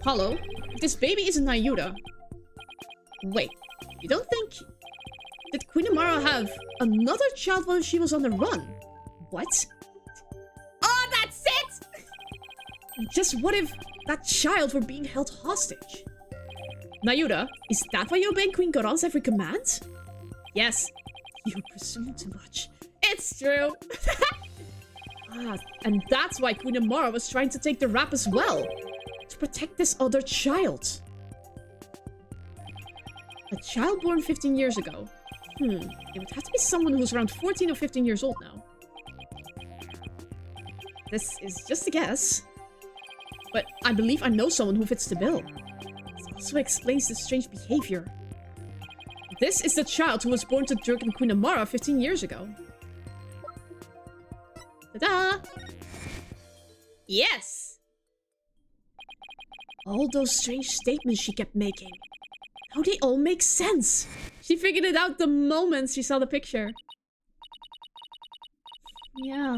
Hollow, if this baby isn't Nayuda... Wait, you don't think... Did Queen Amara have another child while she was on the run? What? Oh, that's it! Just what if that child were being held hostage? Nayuda, is that why you're obeying Queen Goron's every command? Yes. You presume too much. It's true. And that's why Queen Amara was trying to take the rap as well. To protect this other child. A child born 15 years ago. It would have to be someone who's around 14 or 15 years old now. This is just a guess. But I believe I know someone who fits the bill. This also explains this strange behavior. This is the child who was born to Dirk and Queen Amara 15 years ago. Ta-da! Yes! All those strange statements she kept making. How they all make sense! She figured it out the moment she saw the picture. Yeah.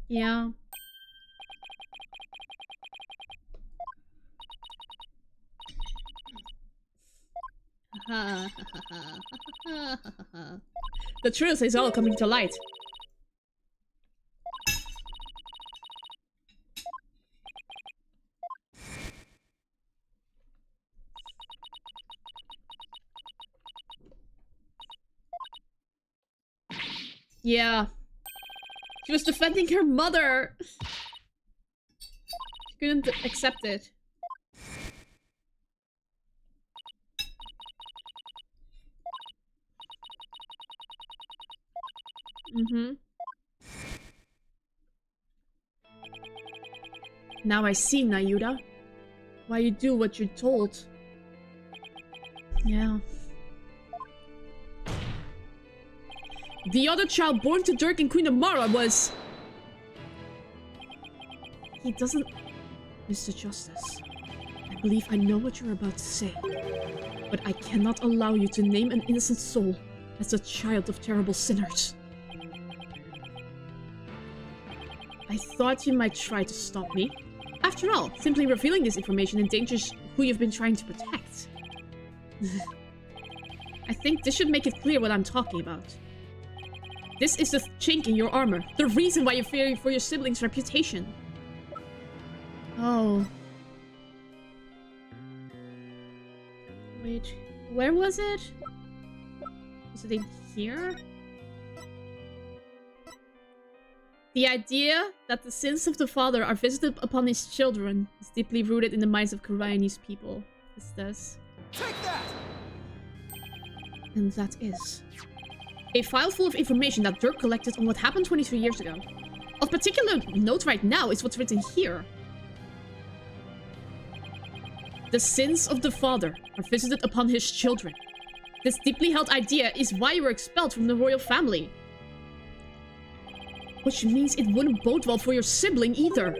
Yeah. The truth is all coming to light. Yeah. She was defending her mother. She couldn't accept it. Now I see, Nayuda. Why you do what you're told. Yeah. The other child born to Dirk and Queen Amara was... He doesn't... Mr. Justice, I believe I know what you're about to say. But I cannot allow you to name an innocent soul as a child of terrible sinners. I thought you might try to stop me. After all, simply revealing this information endangers who you've been trying to protect. I think this should make it clear what I'm talking about. This is the chink in your armor. The reason why you fear for your siblings' reputation. Oh. Wait, where was it? Was it in here? The idea that the sins of the father are visited upon his children is deeply rooted in the minds of Koreanese people. Is this? Take that! And that is... a file full of information that Dirk collected on what happened 23 years ago. Of particular note right now is what's written here. The sins of the father are visited upon his children. This deeply held idea is why you were expelled from the royal family. Which means it wouldn't bode well for your sibling either.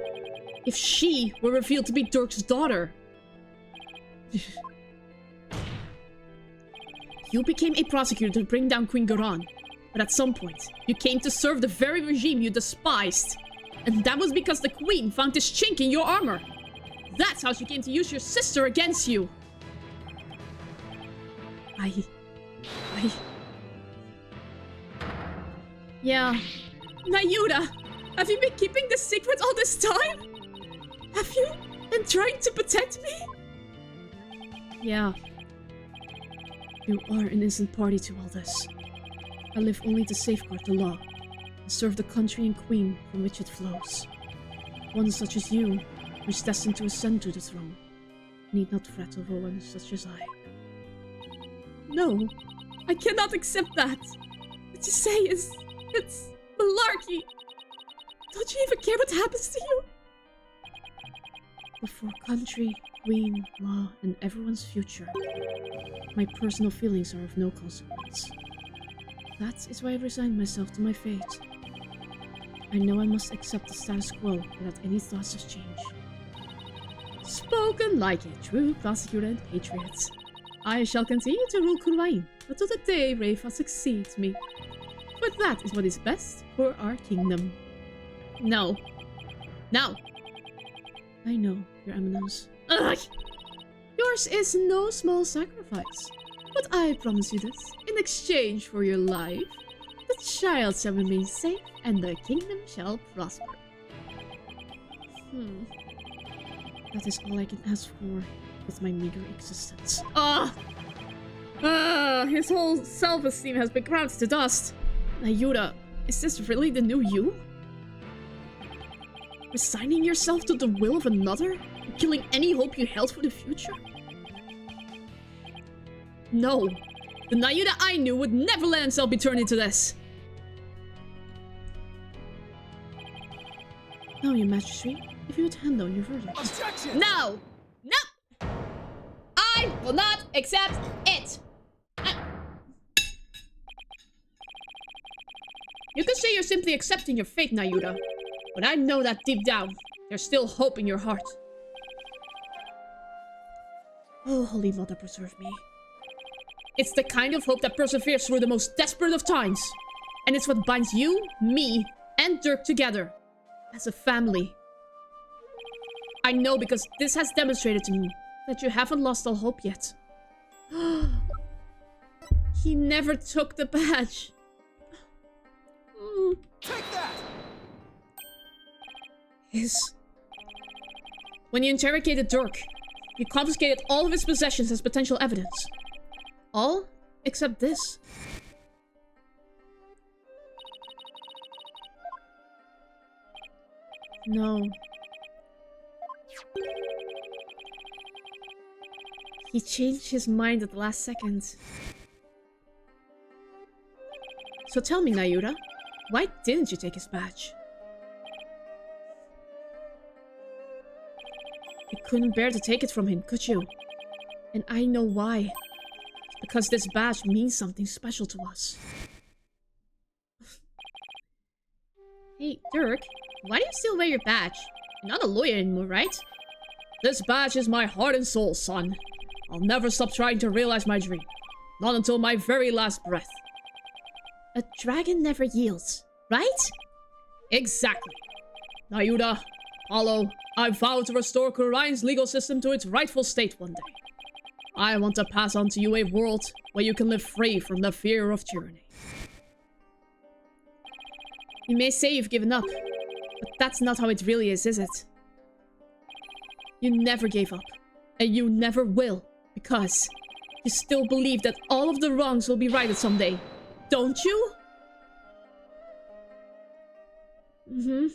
If she were revealed to be Dirk's daughter. You became a prosecutor to bring down Queen Goron. But at some point, you came to serve the very regime you despised. And that was because the queen found this chink in your armor. That's how she came to use your sister against you. say. Yeah. Nayuda, have you been keeping this secret all this time? Have you been trying to protect me? Yeah. You are an innocent party to all this. I live only to safeguard the law and serve the country and queen from which it flows. One such as you, who is destined to ascend to the throne, need not fret over one such as I. No, I cannot accept that. What you say is... it's malarkey. Don't you even care what happens to you? Before country, queen, law, and everyone's future, my personal feelings are of no consequence. That is why I've resigned myself to my fate. I know I must accept the status quo without any thoughts of change. Spoken like a true prosecutor and patriot. I shall continue to rule Kuwain until the day Reifa succeeds me. For that is what is best for our kingdom. No. No. I know, Your Eminence. Ugh. Yours is no small sacrifice. But I promise you this, in exchange for your life, the child shall remain safe and the kingdom shall prosper. That is all I can ask for with my meager existence. His whole self-esteem has been ground to dust. Nayuda, is this really the new you? Resigning yourself to the will of another? And killing any hope you held for the future? No. The Nayuda I knew would never let himself be turned into this. No, Your Majesty. If you would hand down your verdict. Objection! No! No! I will not accept it! You can say you're simply accepting your fate, Nayuda. But I know that deep down, there's still hope in your heart. Oh, Holy Mother, preserve me. It's the kind of hope that perseveres through the most desperate of times. And it's what binds you, me, and Dirk together. As a family. I know because this has demonstrated to me that you haven't lost all hope yet. He never took the badge. Take that! When you interrogated Dirk, you confiscated all of his possessions as potential evidence. All except this. No. He changed his mind at the last second. So tell me, Nayuda, why didn't you take his badge? You couldn't bear to take it from him, could you? And I know why. Because this badge means something special to us. Hey, Dirk, why do you still wear your badge? You're not a lawyer anymore, right? This badge is my heart and soul, son. I'll never stop trying to realize my dream. Not until my very last breath. A dragon never yields, right? Exactly. Nayuda, Apollo, I vow to restore Kuwain's legal system to its rightful state one day. I want to pass on to you a world where you can live free from the fear of tyranny. You may say you've given up, but that's not how it really is it? You never gave up, and you never will, because you still believe that all of the wrongs will be righted someday, don't you? Mm-hmm.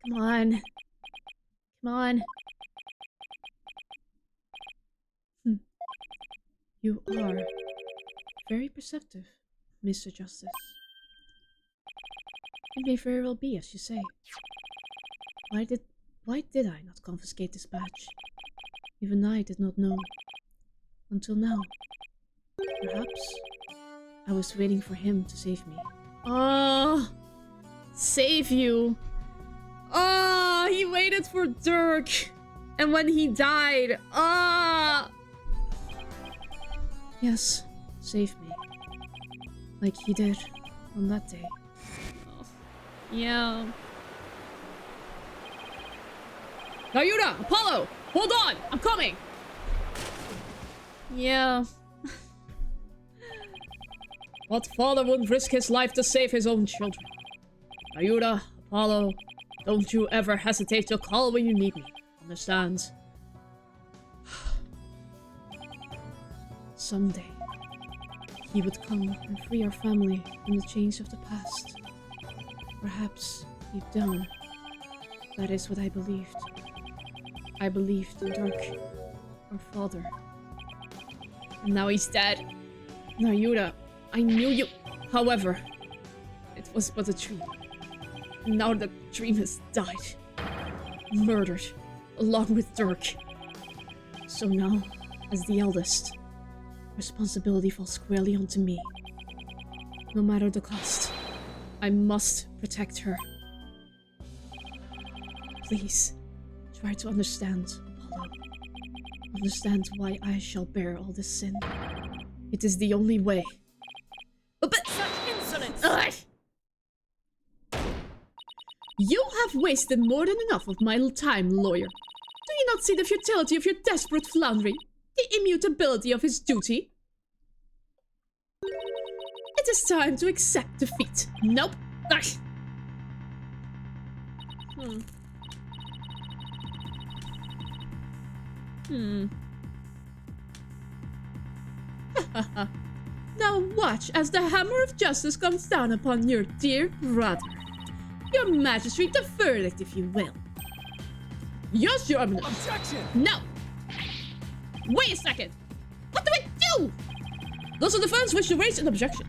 Come on. Come on. You are very perceptive, Mr. Justice. It may very well be, as you say. Why did I not confiscate this badge? Even I did not know. Until now. Perhaps I was waiting for him to save me. Oh, save you. Oh, he waited for Dirk. And when he died, yes, save me. Like he did on that day. Oh, yeah. Nayuda, Apollo, Hold on! I'm coming! Yeah. What father wouldn't risk his life to save his own children? Ayuda, Apollo, don't you ever hesitate to call when you need me. Understand? Someday, he would come and free our family from the chains of the past. Perhaps, deep down, that is what I believed. I believed in Dirk, our father. And now he's dead. Nayuda, I knew you. However, it was but a dream. And now the dream has died. Murdered, along with Dirk. So now, as the eldest, responsibility falls squarely onto me. No matter the cost, I must protect her. Please, try to understand, Apollo. Understand why I shall bear all this sin. It is the only way. But Such insolence! Ugh. You have wasted more than enough of my time, lawyer. Do you not see the futility of your desperate floundering? The immutability of his duty? It is time to accept defeat. Nope. Ugh. Now watch as the hammer of justice comes down upon your dear brother. Your magistrate, the verdict, if you will. Yes, Your Eminence. Objection! No. Wait a second. What do I do? Does the defense wish to raise an objection?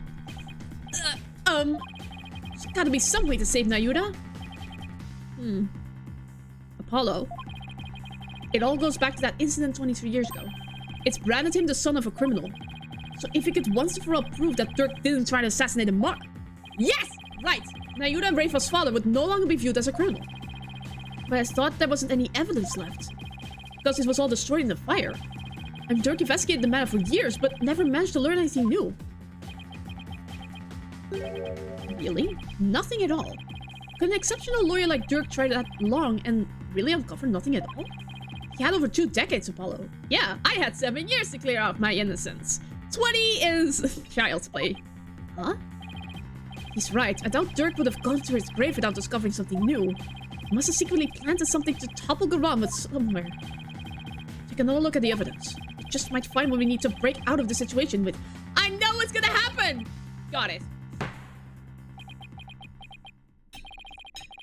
There's gotta be some way to save Nayuda. Apollo. It all goes back to that incident 23 years ago. It's branded him the son of a criminal. So if he could once and for all prove that Dirk didn't try to assassinate him, yes! Right! Nayuda and Rayfa's father would no longer be viewed as a criminal. But I thought there wasn't any evidence left. Because it was all destroyed in the fire. And Dirk investigated the matter for years, but never managed to learn anything new. Really? Nothing at all? Could an exceptional lawyer like Dirk try that long and really uncover nothing at all? He had over 2 decades, Apollo. Yeah, I had 7 years to clear out my innocence. 20 is child's play. Huh? He's right. I doubt Dirk would have gone to his grave without discovering something new. He must have secretly planted something to topple Garam somewhere. Take another look at the evidence. We just might find what we need to break out of the situation with. I know what's gonna happen! Got it.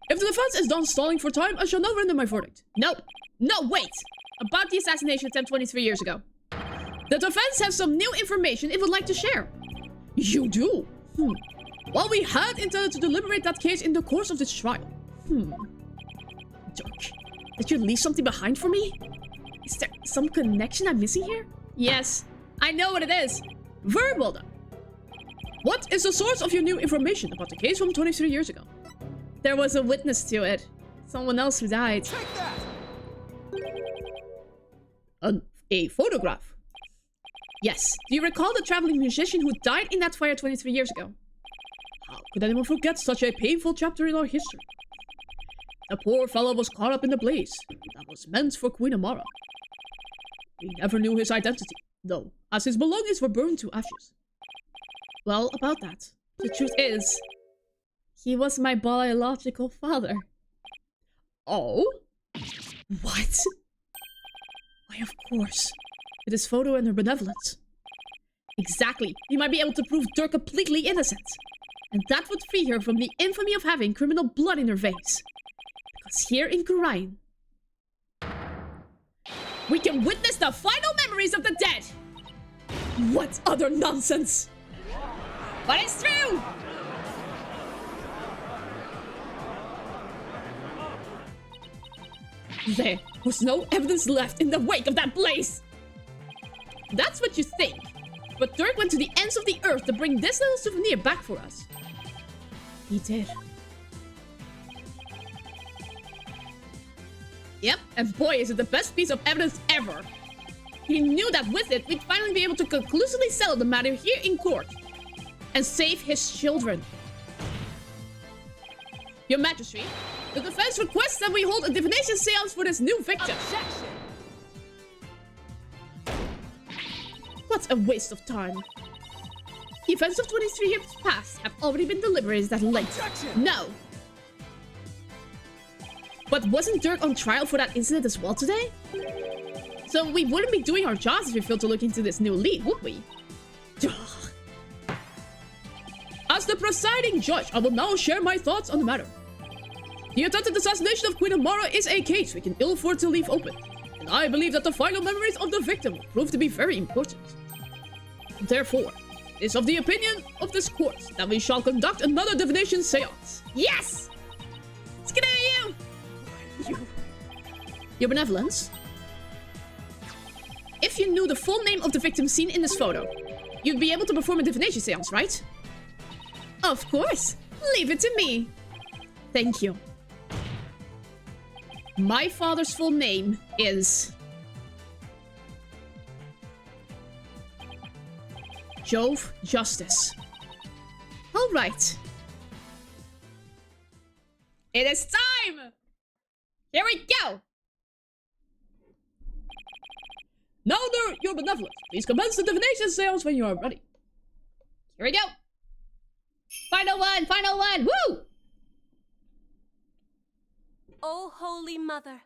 If the defense is done stalling for time, I shall now render my verdict. No. No, wait! About the assassination attempt 23 years ago. The defense has some new information it would like to share. You do? Well, we had intended to deliberate that case in the course of this trial. Dirk, did you leave something behind for me? Is there some connection I'm missing here? Yes, I know what it is. Very well done. What is the source of your new information about the case from 23 years ago? There was a witness to it. Someone else who died. Take that! A photograph. Yes. Do you recall the traveling musician who died in that fire 23 years ago? How could anyone forget such a painful chapter in our history? The poor fellow was caught up in the blaze that was meant for Queen Amara. We never knew his identity, though, as his belongings were burned to ashes. Well, about that, the truth is, he was my biological father. Oh? What? Why, of course. With his photo and her benevolence. Exactly. We might be able to prove Dirk completely innocent. And that would free her from the infamy of having criminal blood in her veins. Because here in Gurain, we can witness the final memories of the dead! What other nonsense! But it's true! There was no evidence left in the wake of that blaze! That's what you think. But Dirk went to the ends of the earth to bring this little souvenir back for us. He did. Yep, and boy is it the best piece of evidence ever. He knew that with it, we'd finally be able to conclusively settle the matter here in court. And save his children. Your Majesty, the defense requests that we hold a divination seance for this new victim. Objection! What a waste of time. The events of 23 years past have already been deliberated at length. Objection! No. But wasn't Dirk on trial for that incident as well today? So we wouldn't be doing our jobs if we failed to look into this new lead, would we? As the presiding judge, I will now share my thoughts on the matter. The attempted assassination of Queen Amara is a case we can ill afford to leave open, and I believe that the final memories of the victim will prove to be very important. Therefore, it is of the opinion of this court that we shall conduct another divination seance. Yes! Let's get at you! Your benevolence? If you knew the full name of the victim seen in this photo, you'd be able to perform a divination seance, right? Of course! Leave it to me! Thank you. My father's full name is... Jove Justice. Alright. It is time! Here we go! Now, your benevolence, please commence the divination seance when you are ready. Here we go! Final one! Final one! Woo! O Holy Mother,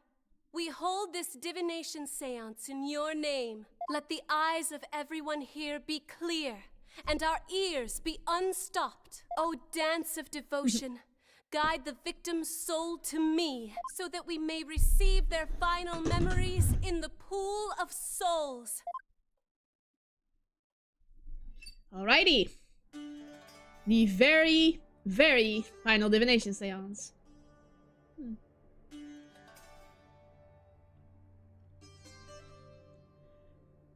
we hold this divination seance in your name. Let the eyes of everyone here be clear, and our ears be unstopped. O dance of devotion, guide the victim's soul to me, so that we may receive their final memories in the pool of souls. Alrighty. The very, very final divination seance.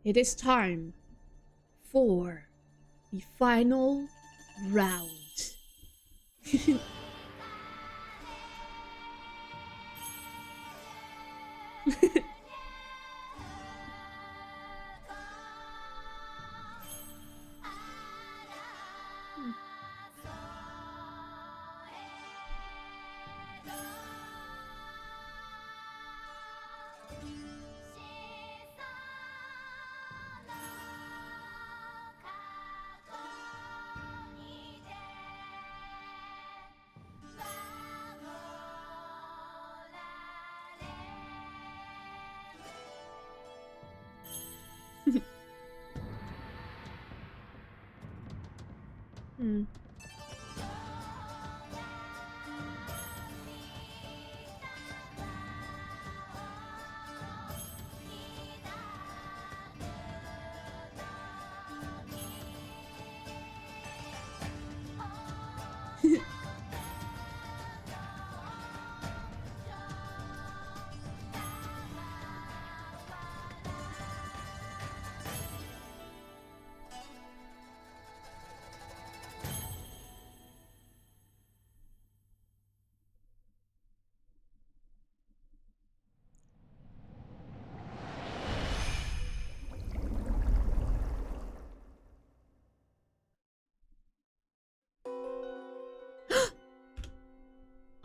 It is time for the final round.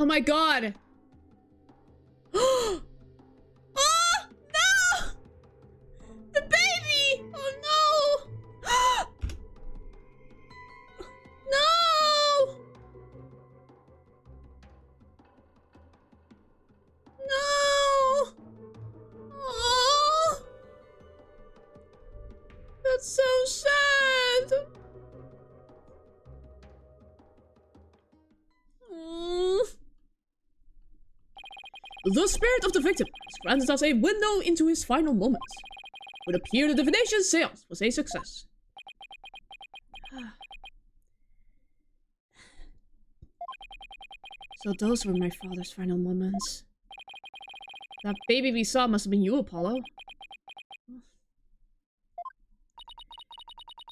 Oh my god! Oh no! The baby! Oh no! No! No! Oh! That's so sad! The spirit of the victim has granted us a window into his final moments. It would appear the divination seance was a success. So those were my father's final moments. That baby we saw must have been you, Apollo.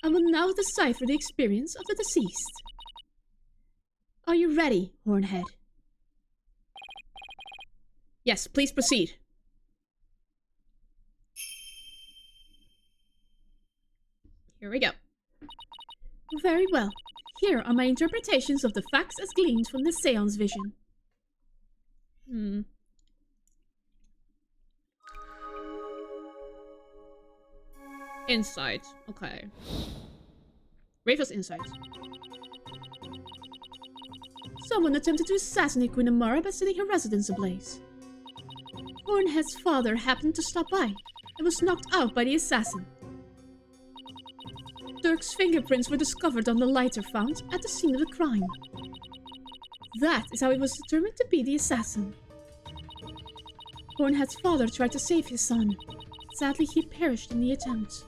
I will now decipher the experience of the deceased. Are you ready, Hornhead? Yes, please proceed. Here we go. Very well. Here are my interpretations of the facts as gleaned from the seance vision. Insight. Okay. Rafa's insight. Someone attempted to assassinate Queen Amara by setting her residence ablaze. Hornhead's father happened to stop by and was knocked out by the assassin. Dirk's fingerprints were discovered on the lighter found at the scene of the crime. That is how he was determined to be the assassin. Hornhead's father tried to save his son. Sadly, he perished in the attempt.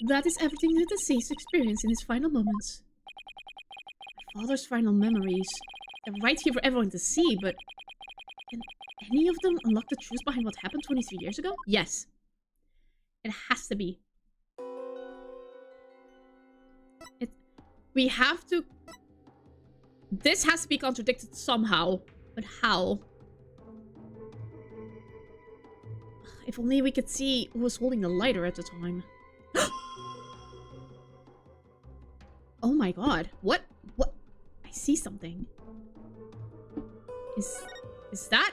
That is everything the deceased experienced in his final moments. My father's final memories. They're right here for everyone to see, but... can any of them unlock the truth behind what happened 23 years ago? Yes. It has to be. We have to... This has to be contradicted somehow. But how? If only we could see who was holding the lighter at the time. Oh my god. What? What? I see something. Is that?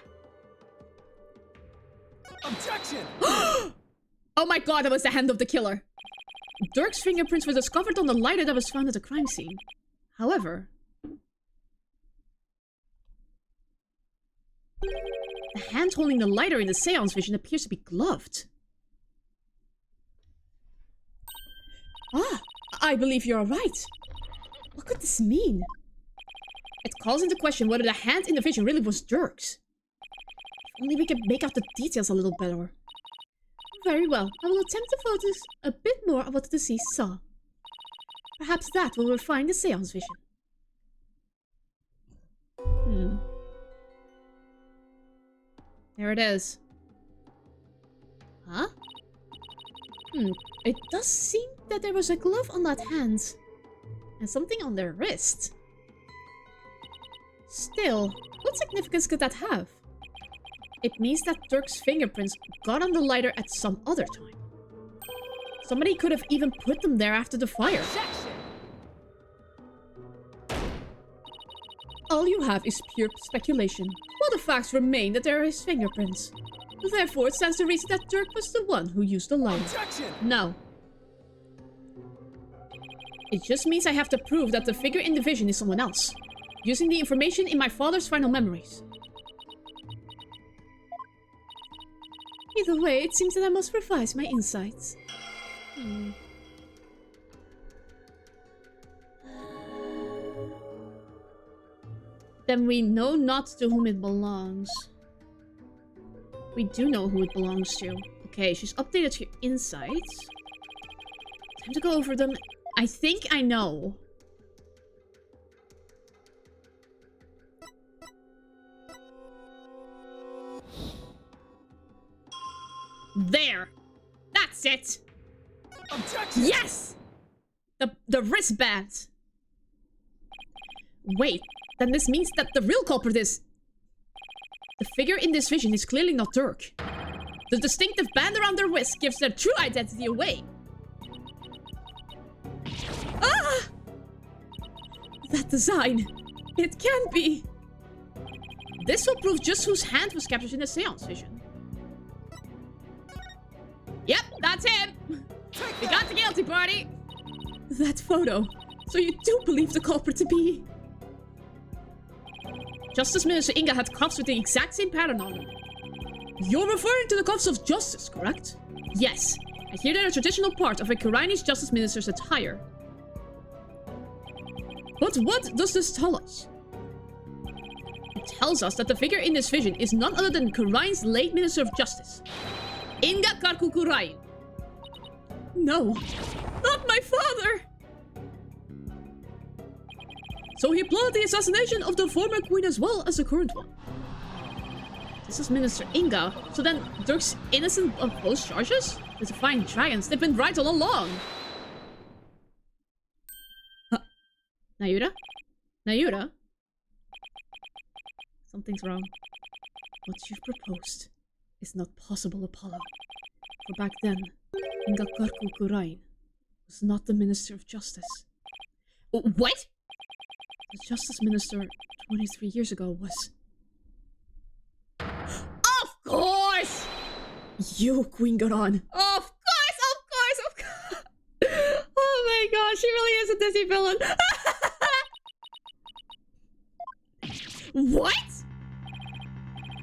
Objection! Oh my god, that was the hand of the killer. Dirk's fingerprints were discovered on the lighter that was found at the crime scene. However... the hand holding the lighter in the seance vision appears to be gloved. Ah, I believe you're right. What could this mean? It calls into question whether the hand in the vision really was Dirk's. If only we could make out the details a little better. Very well, I will attempt to focus a bit more on what the deceased saw. Perhaps that will refine the seance vision. There it is. Huh? It does seem that there was a glove on that hand. And something on their wrist. Still, what significance could that have? It means that Dirk's fingerprints got on the lighter at some other time. Somebody could have even put them there after the fire. Objection! All you have is pure speculation, while the facts remain that there are his fingerprints. Therefore, it stands to reason that Dirk was the one who used the lighter. Objection! No. It just means I have to prove that the figure in the vision is someone else, using the information in my father's final memories. Either way, it seems that I must revise my insights. Then we know not to whom it belongs. We do know who it belongs to. Okay, she's updated her insights. Time to go over them. I think I know. There! That's it! Objection! Yes! The wristband! Wait, then this means that the real culprit is... The figure in this vision is clearly not Dirk. The distinctive band around their wrist gives their true identity away. Ah! That design. It can't be. This will prove just whose hand was captured in the seance vision. Yep, that's him. We got the guilty party. That photo. So you do believe the culprit to be... Justice Minister Inga had cuffs with the exact same pattern on them. You're referring to the cuffs of justice, correct? Yes. I hear they're a traditional part of a Kuraini's Justice Minister's attire. But what does this tell us? It tells us that the figure in this vision is none other than Kurain's late Minister of Justice, Inga Karku Kurain. No, not my father! So he plotted the assassination of the former queen as well as the current one. This is Minister Inga, so then Dirk's innocent of both charges? The Defying Dragons, they've been right all along! Huh. Nayura? Nayura? Something's wrong. What you've proposed is not possible, Apollo. For back then, Inga Karku Kurain was not the Minister of Justice. What? The Justice Minister 23 years ago was... Of course! You, Queen Garon. Of course, of course, of course. Oh my god, she really is a Disney villain. What?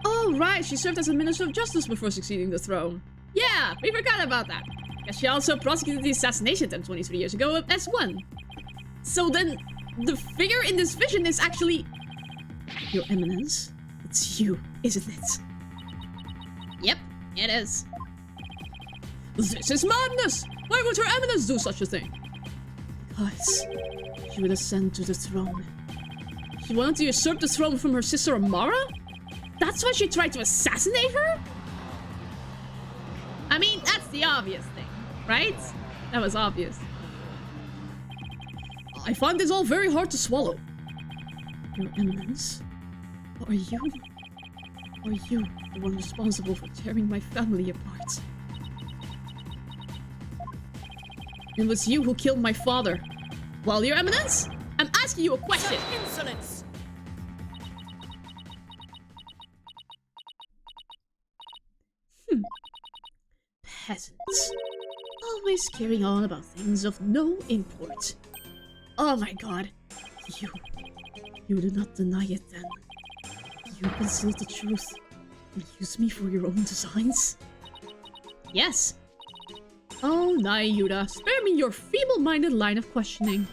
Oh, right, she served as a Minister of Justice before succeeding the throne. Yeah, we forgot about that. Guess she also prosecuted the assassination attempt 23 years ago as one. So then, the figure in this vision is actually... Your Eminence? It's you, isn't it? Yep, it is. This is madness! Why would Her Eminence do such a thing? Because she would ascend to the throne. She wanted to usurp the throne from her sister Amara? That's why she tried to assassinate her? I mean, that's the obvious thing, right? That was obvious. I find this all very hard to swallow. Your Eminence? Are you the one responsible for tearing my family apart? It was you who killed my father. Well, Your Eminence, I'm asking you a question. Such insolence! Peasants. Always carrying on about things of no import. Oh my god. You do not deny it then. You concealed the truth and used me for your own designs? Yes. Oh, Nayuda, spare me your feeble-minded line of questioning.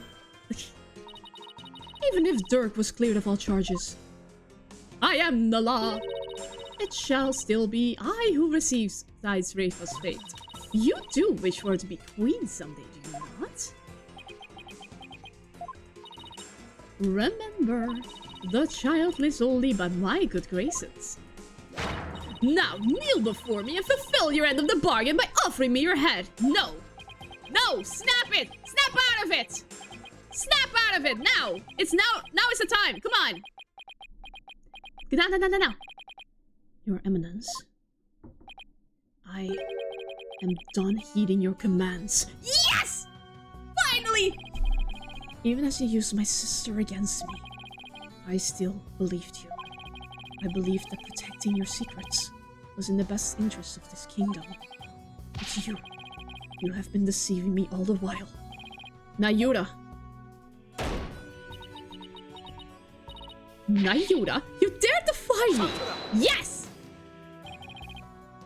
Even if Dirk was cleared of all charges, I am the law. It shall still be I who receives Thide's Rafa's fate. You do wish for her to be queen someday, do you not? Remember, the child lives only by my good graces. Now kneel before me and fulfill your end of the bargain by offering me your head. No! No! Snap it! Snap out of it! Snap out of it! Now! It's now! Now is the time! Come on! Now! Your Eminence, I am done heeding your commands. Yes! Finally! Even as you used my sister against me, I still believed you. I believed that protecting your secrets was in the best interest of this kingdom. But you have been deceiving me all the while. Nayuda! Nayuda, you dare defy me! Yes!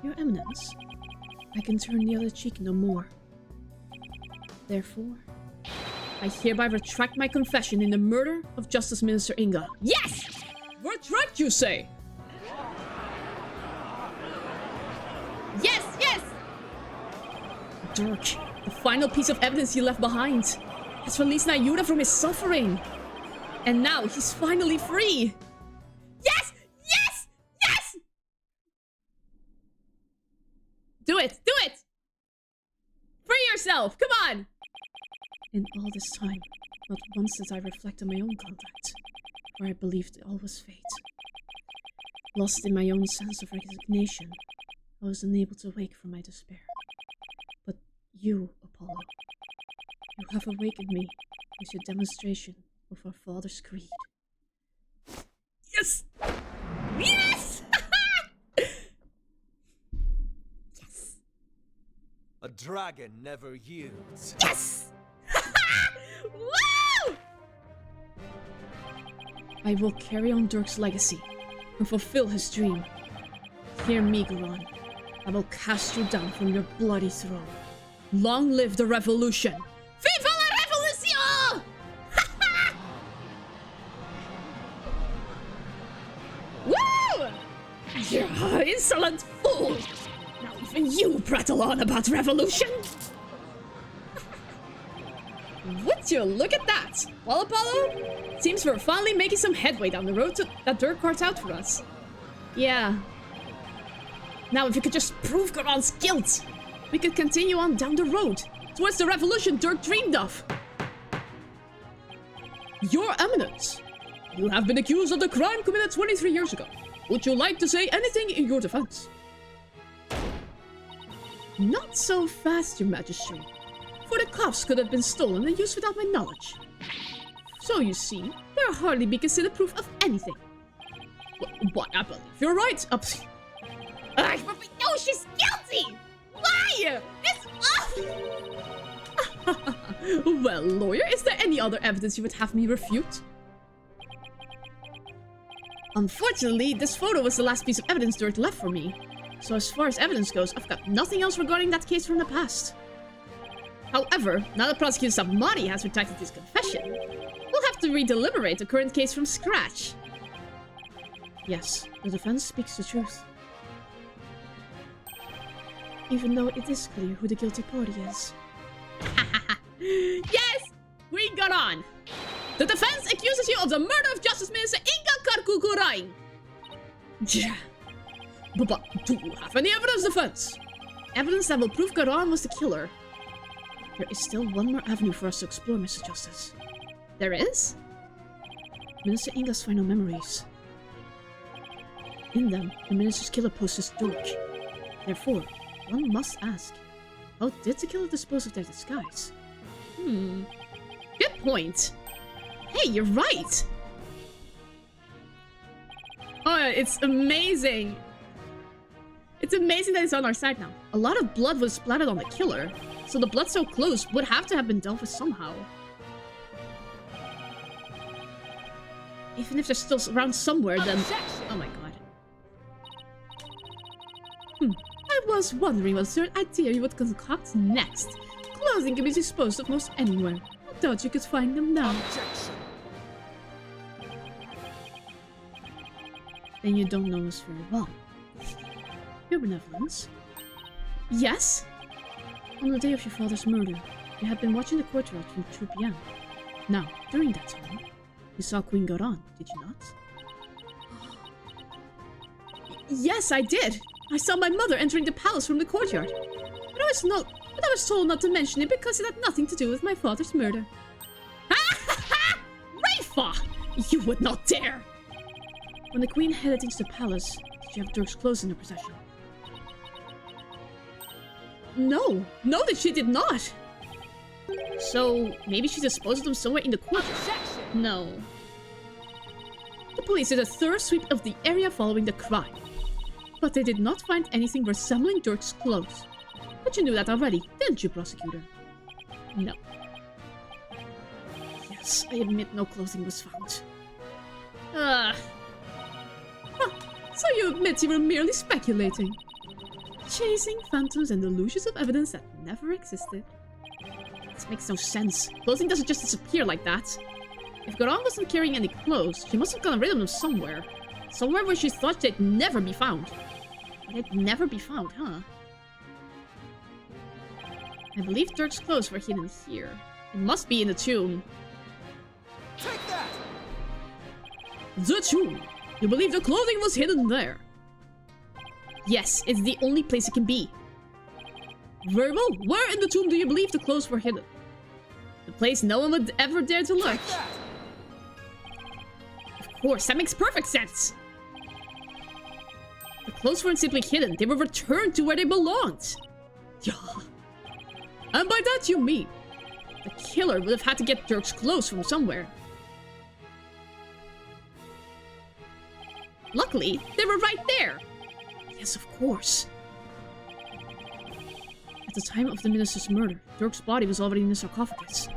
Your Eminence, I can turn the other cheek no more. Therefore, I hereby retract my confession in the murder of Justice Minister Inga. Yes! Retract, you say? Yes, yes! Dirk, the final piece of evidence he left behind, has released Nayuda from his suffering. And now he's finally free. Yes! Yes! Yes! Do it! Do it! Free yourself! Come on! In all this time, not once did I reflect on my own conduct, for I believed all was fate. Lost in my own sense of resignation, I was unable to wake from my despair. But you, Apollo, you have awakened me with your demonstration of our father's creed. Yes! Yes! Yes! A dragon never yields. Yes! Woo! I will carry on Dirk's legacy and fulfill his dream. Hear me, Garon. I will cast you down from your bloody throne. Long live the revolution! Viva la revolution! Woo! You insolent fool! Now even you prattle on about revolution? Would you look at that? Well, Apollo, seems we're finally making some headway down the road that Dirk carved out for us. Yeah. Now, if you could just prove Garon's guilt, we could continue on down the road towards the revolution Dirk dreamed of. Your Eminence, you have been accused of the crime committed 23 years ago. Would you like to say anything in your defense? Not so fast, Your Majesty. For the cuffs could have been stolen and used without my knowledge. So you see, they'll hardly be considered proof of anything. What? I believe you're right. No, she's guilty! Why? It's awful! Well, lawyer, is there any other evidence you would have me refute? Unfortunately, this photo was the last piece of evidence Dirk left for me. So as far as evidence goes, I've got nothing else regarding that case from the past. However, now that Prosecutor Sabmati has retracted his confession, we'll have to redeliberate the current case from scratch. Yes, the defense speaks the truth. Even though it is clear who the guilty party is. Yes! We got on! The defense accuses you of the murder of Justice Minister Inga Karkukurain. Yeah. But do you have any evidence, defense? Evidence that will prove Garan was the killer. There is still one more avenue for us to explore, Mr. Justice. There is? Minister Inga's final memories. In them, the minister's killer poses Dirk. Therefore, one must ask, how did the killer dispose of their disguise? Good point. Hey, you're right! Oh, it's amazing! It's amazing that it's on our side now. A lot of blood was splattered on the killer, so the blood so close would have to have been dealt with somehow. Even if they're still around somewhere, then... Oh my god. I was wondering what sort of idea you would concoct next. Clothing can be disposed of most anywhere. I thought you could find them now. Then you don't know us very well. Your benevolence. Yes? On the day of your father's murder, you had been watching the courtyard from 2 p.m. Now, during that time, you saw Queen Garan, did you not? Yes, I did! I saw my mother entering the palace from the courtyard. But I was told not to mention it because it had nothing to do with my father's murder. Raifa! You would not dare! When the queen headed into the palace, did you have Dirk's clothes in her possession? No, that she did not. So, maybe she disposed of them somewhere in the courtyard? No. The police did a thorough sweep of the area following the crime. But they did not find anything resembling Dirk's clothes. But you knew that already, didn't you, prosecutor? No. Yes, I admit no clothing was found. So you admit you were merely speculating. Chasing phantoms and delusions of evidence that never existed. This makes no sense. Clothing doesn't just disappear like that. If Garan wasn't carrying any clothes, she must have gotten rid of them somewhere. Somewhere where she thought they'd never be found. They'd never be found, huh? I believe Dirk's clothes were hidden here. It must be in the tomb. Take that! The tomb! You believe the clothing was hidden there? Yes, it's the only place it can be. Very well, where in the tomb do you believe the clothes were hidden? The place no one would ever dare to look. Of course, that makes perfect sense. The clothes weren't simply hidden, they were returned to where they belonged. Yeah. And by that you mean, the killer would have had to get Dirk's clothes from somewhere. Luckily, they were right there. Yes, of course. At the time of the minister's murder, Dirk's body was already in the sarcophagus.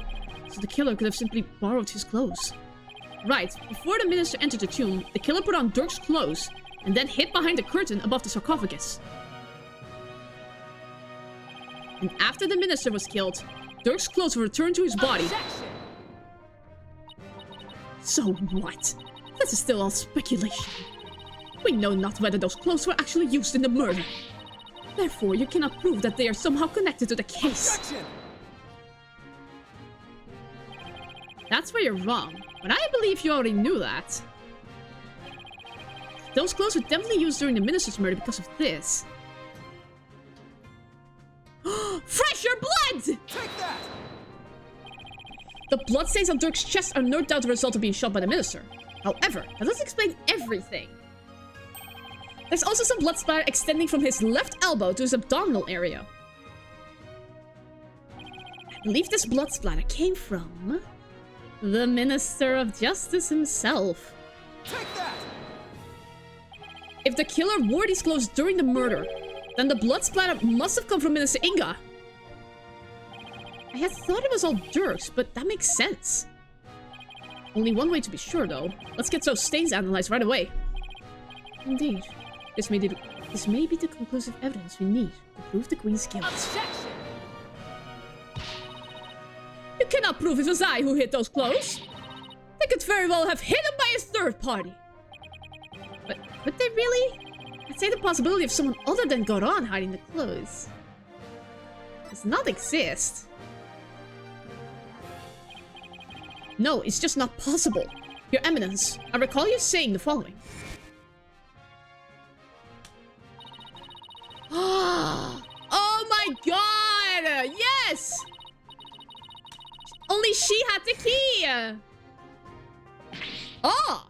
So the killer could have simply borrowed his clothes. Right, before the minister entered the tomb, the killer put on Dirk's clothes and then hid behind the curtain above the sarcophagus. And after the minister was killed, Dirk's clothes were returned to his body. So what? This is still all speculation. We know not whether those clothes were actually used in the murder. Therefore, you cannot prove that they are somehow connected to the case. Objection! That's where you're wrong, but I believe you already knew that. Those clothes were definitely used during the minister's murder because of this. Fresher blood! Take that! The bloodstains on Dirk's chest are no doubt the result of being shot by the minister. However, that doesn't explain everything. There's also some blood splatter extending from his left elbow to his abdominal area. I believe this blood splatter came from the Minister of Justice himself. Take that! If the killer wore these clothes during the murder, then the blood splatter must have come from Minister Inga. I had thought it was all Dirk's, but that makes sense. Only one way to be sure, though. Let's get those stains analyzed right away. Indeed. This may be the conclusive evidence we need to prove the Queen's guilt. Objection! You cannot prove it was I who hid those clothes. They could very well have hidden by a third party. But would they really? I'd say the possibility of someone other than Goran hiding the clothes does not exist. No, it's just not possible. Your Eminence, I recall you saying the following. Oh my god! Yes! Only she had the key! Ah!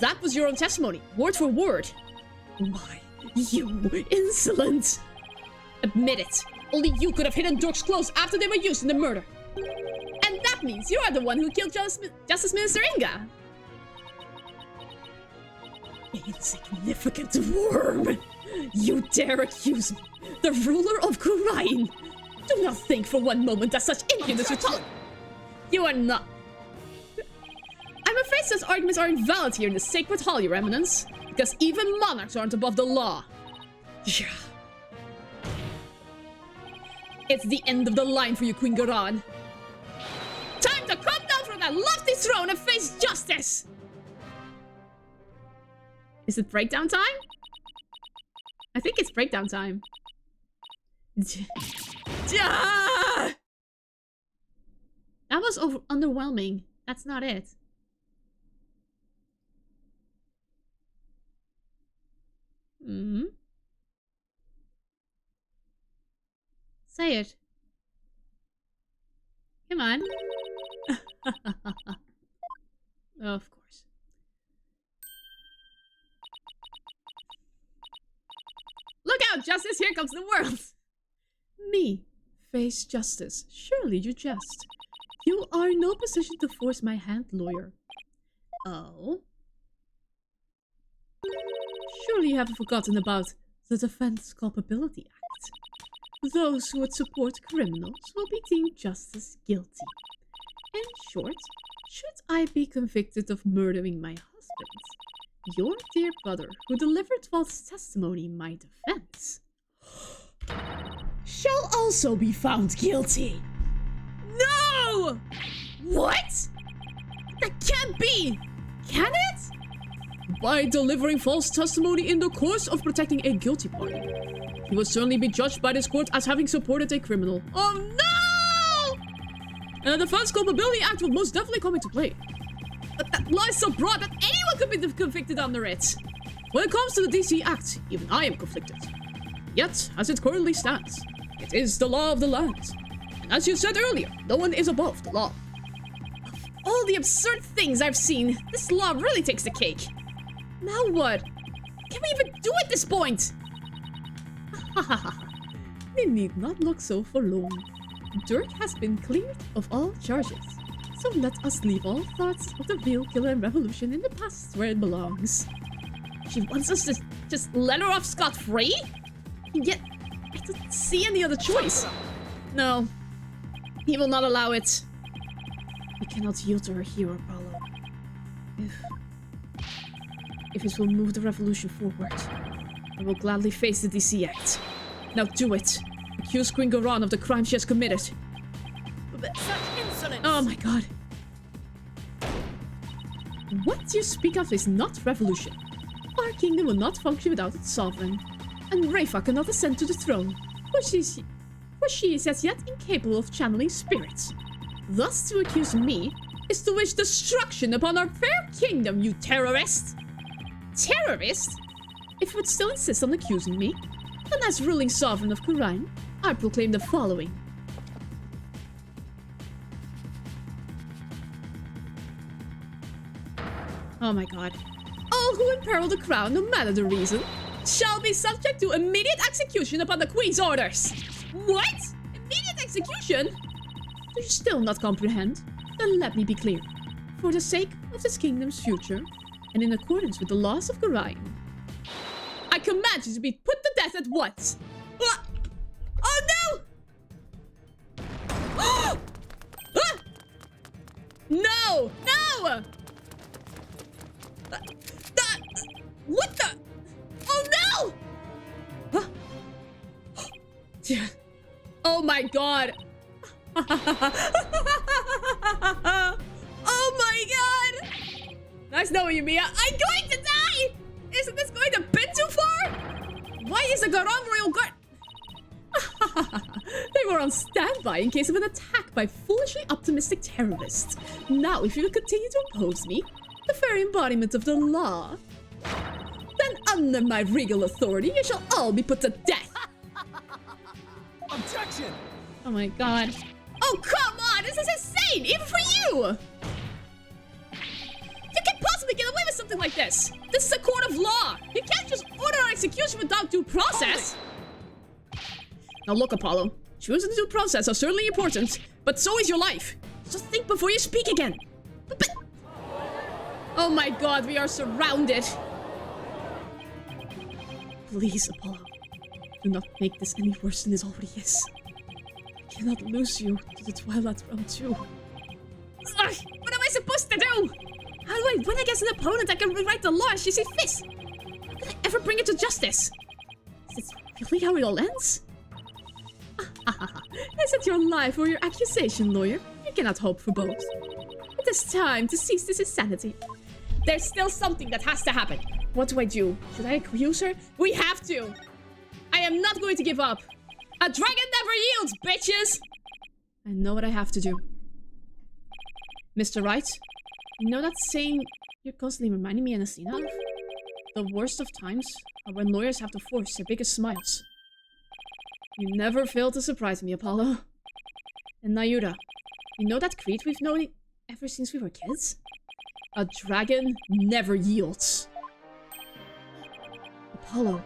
That was your own testimony, word for word. Why, you insolent! Admit it. Only you could have hidden Dirk's clothes after they were used in the murder. And that means you are the one who killed Justice Minister Inga. Insignificant worm! You dare accuse me, the ruler of Kurain? Do not think for one moment that such impudence would tolerate. You are not. I'm afraid such arguments are invalid here in the Sacred Hall, Your Eminence, because even monarchs aren't above the law. Yeah. It's the end of the line for you, Queen Goran. Time to come down from that lofty throne and face justice! Is it breakdown time? I think it's breakdown time. That was underwhelming. That's not it. Say it. Come on. Of course. Look out, Justice! Here comes the world! Me. Face justice. Surely you jest. You are in no position to force my hand, lawyer. Oh? Surely you haven't forgotten about the Defense Culpability Act. Those who would support criminals will be deemed just as guilty. In short, should I be convicted of murdering my husband, your dear brother, who delivered false testimony in my defense, shall also be found guilty. No! What? That can't be! Can it? By delivering false testimony in the course of protecting a guilty party, he will certainly be judged by this court as having supported a criminal. Oh no! And the Defense Culpability Act will most definitely come into play. But that law is so broad that anyone could be convicted under it. When it comes to the DC Act, even I am conflicted. Yet, as it currently stands, it is the law of the land. And as you said earlier, no one is above the law. Of all the absurd things I've seen, this law really takes the cake. Now what? Can we even do at this point? We need not look so forlorn. Dirk has been cleared of all charges. So let us leave all thoughts of the real killer and revolution in the past where it belongs. She wants us to just let her off scot-free? Yet, I don't see any other choice. No. He will not allow it. We cannot yield to her hero, Paolo. If it will move the revolution forward, I will gladly face the DC Act. Now do it. Accuse Queen Goran of the crime she has committed. Such insolence! Oh my god. What you speak of is not revolution. Our kingdom will not function without its sovereign. And Raifa cannot ascend to the throne, for she is as yet incapable of channeling spirits. Thus to accuse me is to wish destruction upon our fair kingdom, you terrorist! Terrorist? If you would still insist on accusing me, then as ruling sovereign of Kurain, I proclaim the following. Oh my god. All who imperil the crown, no matter the reason, shall be subject to immediate execution upon the Queen's orders. What? Immediate execution? Do you still not comprehend? Then let me be clear. For the sake of this kingdom's future, and in accordance with the laws of Garayan. I command you to be put to death at once. Ah! Oh no! Ah! No! No! What the? Oh no! Huh? Oh my god! Oh my god! Nice knowing you, Mia. I'm going to die! Isn't this going a bit too far? Why is the Garan Royal Guard? They were on standby in case of an attack by foolishly optimistic terrorists. Now, if you continue to oppose me, the very embodiment of the law, then under my regal authority, you shall all be put to death. Objection! Oh my god. Oh, come on! This is insane! Even for you! You can't possibly get away with something like this! This is a court of law! You can't just order our execution without due process! Now look, Apollo. Choosing the due process are certainly important, but so is your life. Just think before you speak again. But... Oh my god, we are surrounded! Please, Apollo. Do not make this any worse than it already is. I cannot lose you to the Twilight Realm too. Ugh, what am I supposed to do? How do I win against an opponent that can rewrite the law as she sees fit? How can I ever bring it to justice? Is this really how it all ends? Is it your life or your accusation, lawyer? You cannot hope for both. It is time to cease this insanity. There's still something that has to happen. What do I do? Should I accuse her? We have to! I am not going to give up! A dragon never yields, bitches! I know what I have to do. Mr. Wright, you know that saying you're constantly reminding me and Asina of? The worst of times are when lawyers have to force their biggest smiles. You never fail to surprise me, Apollo. And Nayura, you know that creed we've known ever since we were kids? A dragon never yields. Apollo,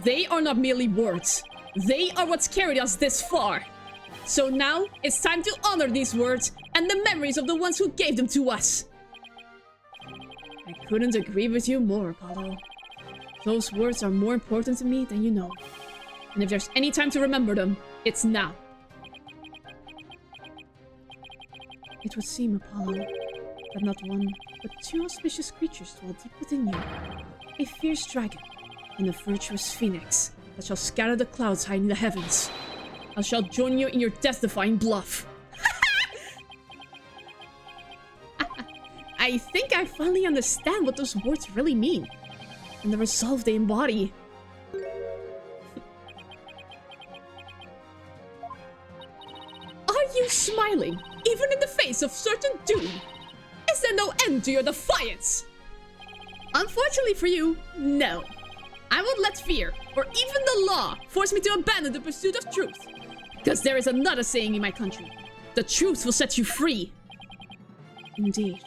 they are not merely words. They are what's carried us this far. So now, it's time to honor these words and the memories of the ones who gave them to us. I couldn't agree with you more, Apollo. Those words are more important to me than you know. And if there's any time to remember them, it's now. It would seem, Apollo, that not one, but two auspicious creatures dwell deep within you. A fierce dragon and a virtuous phoenix that shall scatter the clouds high in the heavens. I shall join you in your death-defying bluff. I think I finally understand what those words really mean. And the resolve they embody. Are you smiling, even in the face of certain doom? Is there no end to your defiance? Unfortunately for you, no. I won't let fear, or even the law, force me to abandon the pursuit of truth. Because there is another saying in my country. The truth will set you free. Indeed.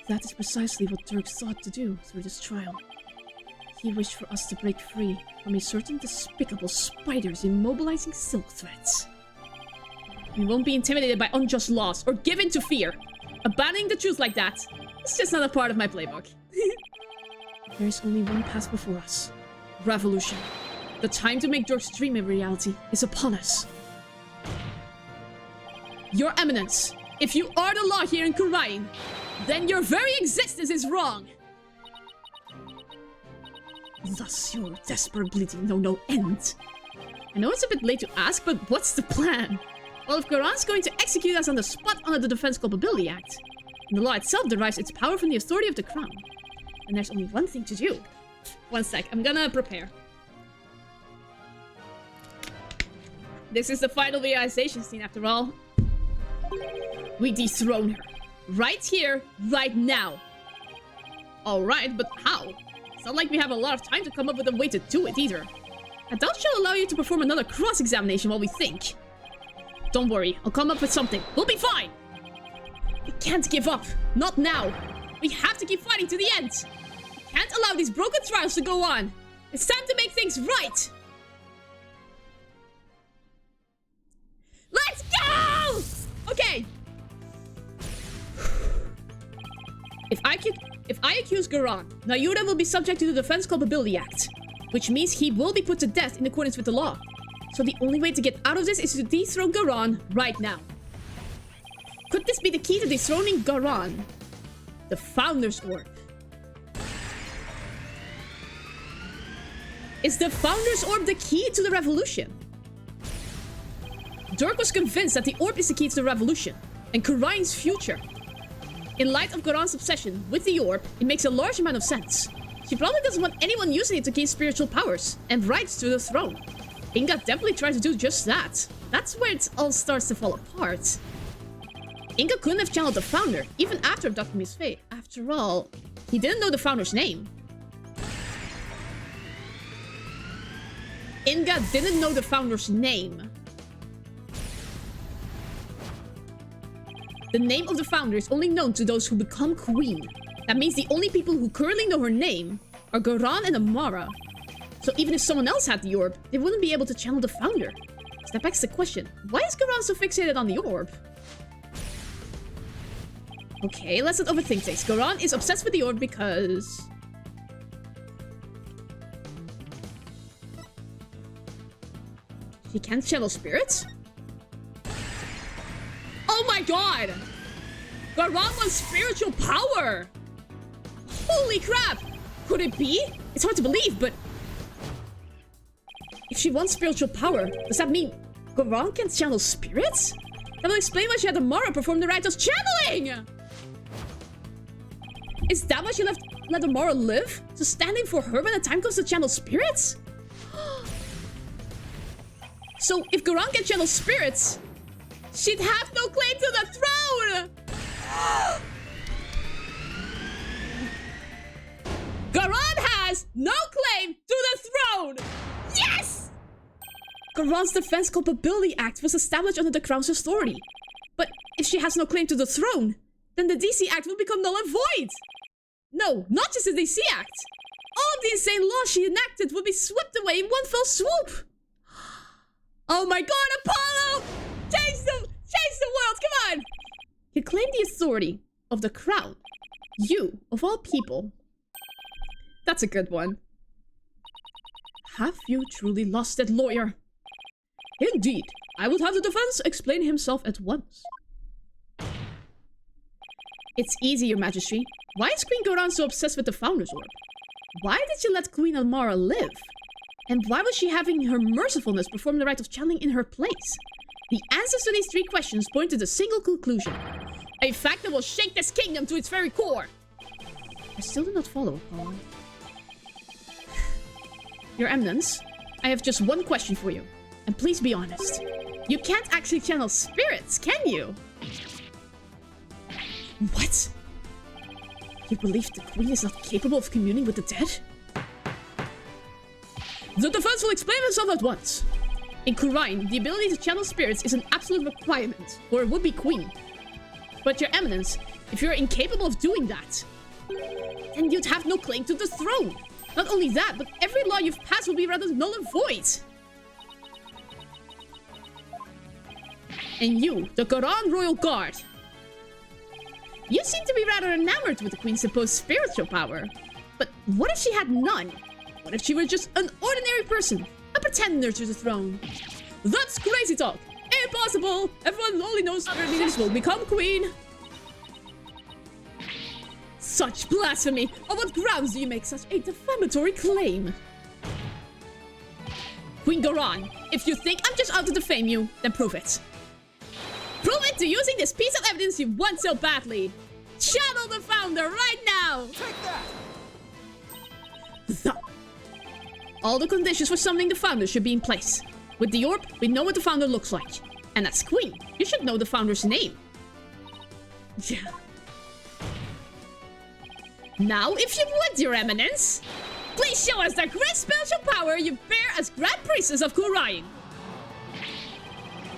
That is precisely what Dirk sought to do through this trial. He wished for us to break free from a certain despicable spider's immobilizing silk threads. We won't be intimidated by unjust laws or give in to fear. Abandoning the truth like that, it's just not a part of my playbook. There is only one path before us. Revolution. The time to make Dirk's dream a reality is upon us. Your Eminence, if you are the law here in Kurain, then your very existence is wrong. Thus your desperate bleeding know no end. I know it's a bit late to ask, but what's the plan? Well, if Garan's going to execute us on the spot under the Defense Culpability Act, and the law itself derives its power from the authority of the Crown, then there's only one thing to do. One sec, I'm gonna prepare. This is the final realization scene after all. We dethrone her. Right here, right now. Alright, but how? It's not like we have a lot of time to come up with a way to do it either. I doubt she'll allow you to perform another cross-examination while we think. Don't worry, I'll come up with something. We'll be fine! We can't give up. Not now. We have to keep fighting to the end. We can't allow these broken trials to go on. It's time to make things right! Let's go! Okay. If I accuse Garan, Nayuda will be subject to the Defense Culpability Act, which means he will be put to death in accordance with the law. So the only way to get out of this is to dethrone Garan right now. Could this be the key to dethroning Garan? The Founder's Orb. Is the Founder's Orb the key to the revolution? Dirk was convinced that the orb is the key to the revolution and Karain's future. In light of Garan's obsession with the orb, it makes a large amount of sense. She probably doesn't want anyone using it to gain spiritual powers and rights to the throne. Inga definitely tried to do just that. That's where it all starts to fall apart. Inga couldn't have channeled the Founder, even after abducting Miss Faye. After all, he didn't know the Founder's name. Inga didn't know the Founder's name. The name of the Founder is only known to those who become Queen. That means the only people who currently know her name are Garan and Amara. So even if someone else had the orb, they wouldn't be able to channel the Founder. So that begs the question, why is Garan so fixated on the orb? Okay, let's not overthink things. Garan is obsessed with the orb because... she can't channel spirits? Oh my god! Garan wants spiritual power! Holy crap! Could it be? It's hard to believe, but... if she wants spiritual power, does that mean Garan can channel spirits? That will explain why she had Amara perform the rite of channeling! Is that why she let Amara live? To stand in for her when the time comes to channel spirits? So if Garan can channel spirits, she'd have no claim to the throne! Garan has no claim to the throne! Yes! Garan's Defense Culpability Act was established under the Crown's authority. But if she has no claim to the throne, then the DC Act will become null and void! No, not just the DC Act! All of the insane laws she enacted will be swept away in one fell swoop! Oh my god, Apollo! Change the world, come on! You claim the authority of the crown. You, of all people. That's a good one. Have you truly lost that lawyer? Indeed. I will have the defense explain himself at once. It's easy, Your Majesty. Why is Queen Garan so obsessed with the Founder's Orb? Why did she let Queen Amara live? And why was she having her mercifulness perform the rite of channeling in her place? The answers to these three questions point to the single conclusion. A fact that will shake this kingdom to its very core. I still do not follow, Apollo. Your Eminence, I have just one question for you. And please be honest. You can't actually channel spirits, can you? What? You believe the Queen is not capable of communing with the dead? The defense will explain itself at once. In Kurain, the ability to channel spirits is an absolute requirement for a would-be queen. But Your Eminence, if you're incapable of doing that, then you'd have no claim to the throne. Not only that, but every law you've passed will be rather null and void. And you, the Garan Royal Guard. You seem to be rather enamored with the Queen's supposed spiritual power. But what if she had none? What if she were just an ordinary person? A pretender to the throne? That's crazy talk! Impossible! Everyone only knows Artemis will become queen! Such blasphemy! On what grounds do you make such a defamatory claim? Queen Garan, if you think I'm just out to defame you, then prove it. Prove it to using this piece of evidence you want so badly! Channel the Founder right now! Take that! All the conditions for summoning the Founder should be in place. With the orb, we know what the Founder looks like. And as Queen, you should know the Founder's name. Yeah. Now, if you would, Your Eminence, please show us the great spiritual power you bear as Grand Priestess of Kurain.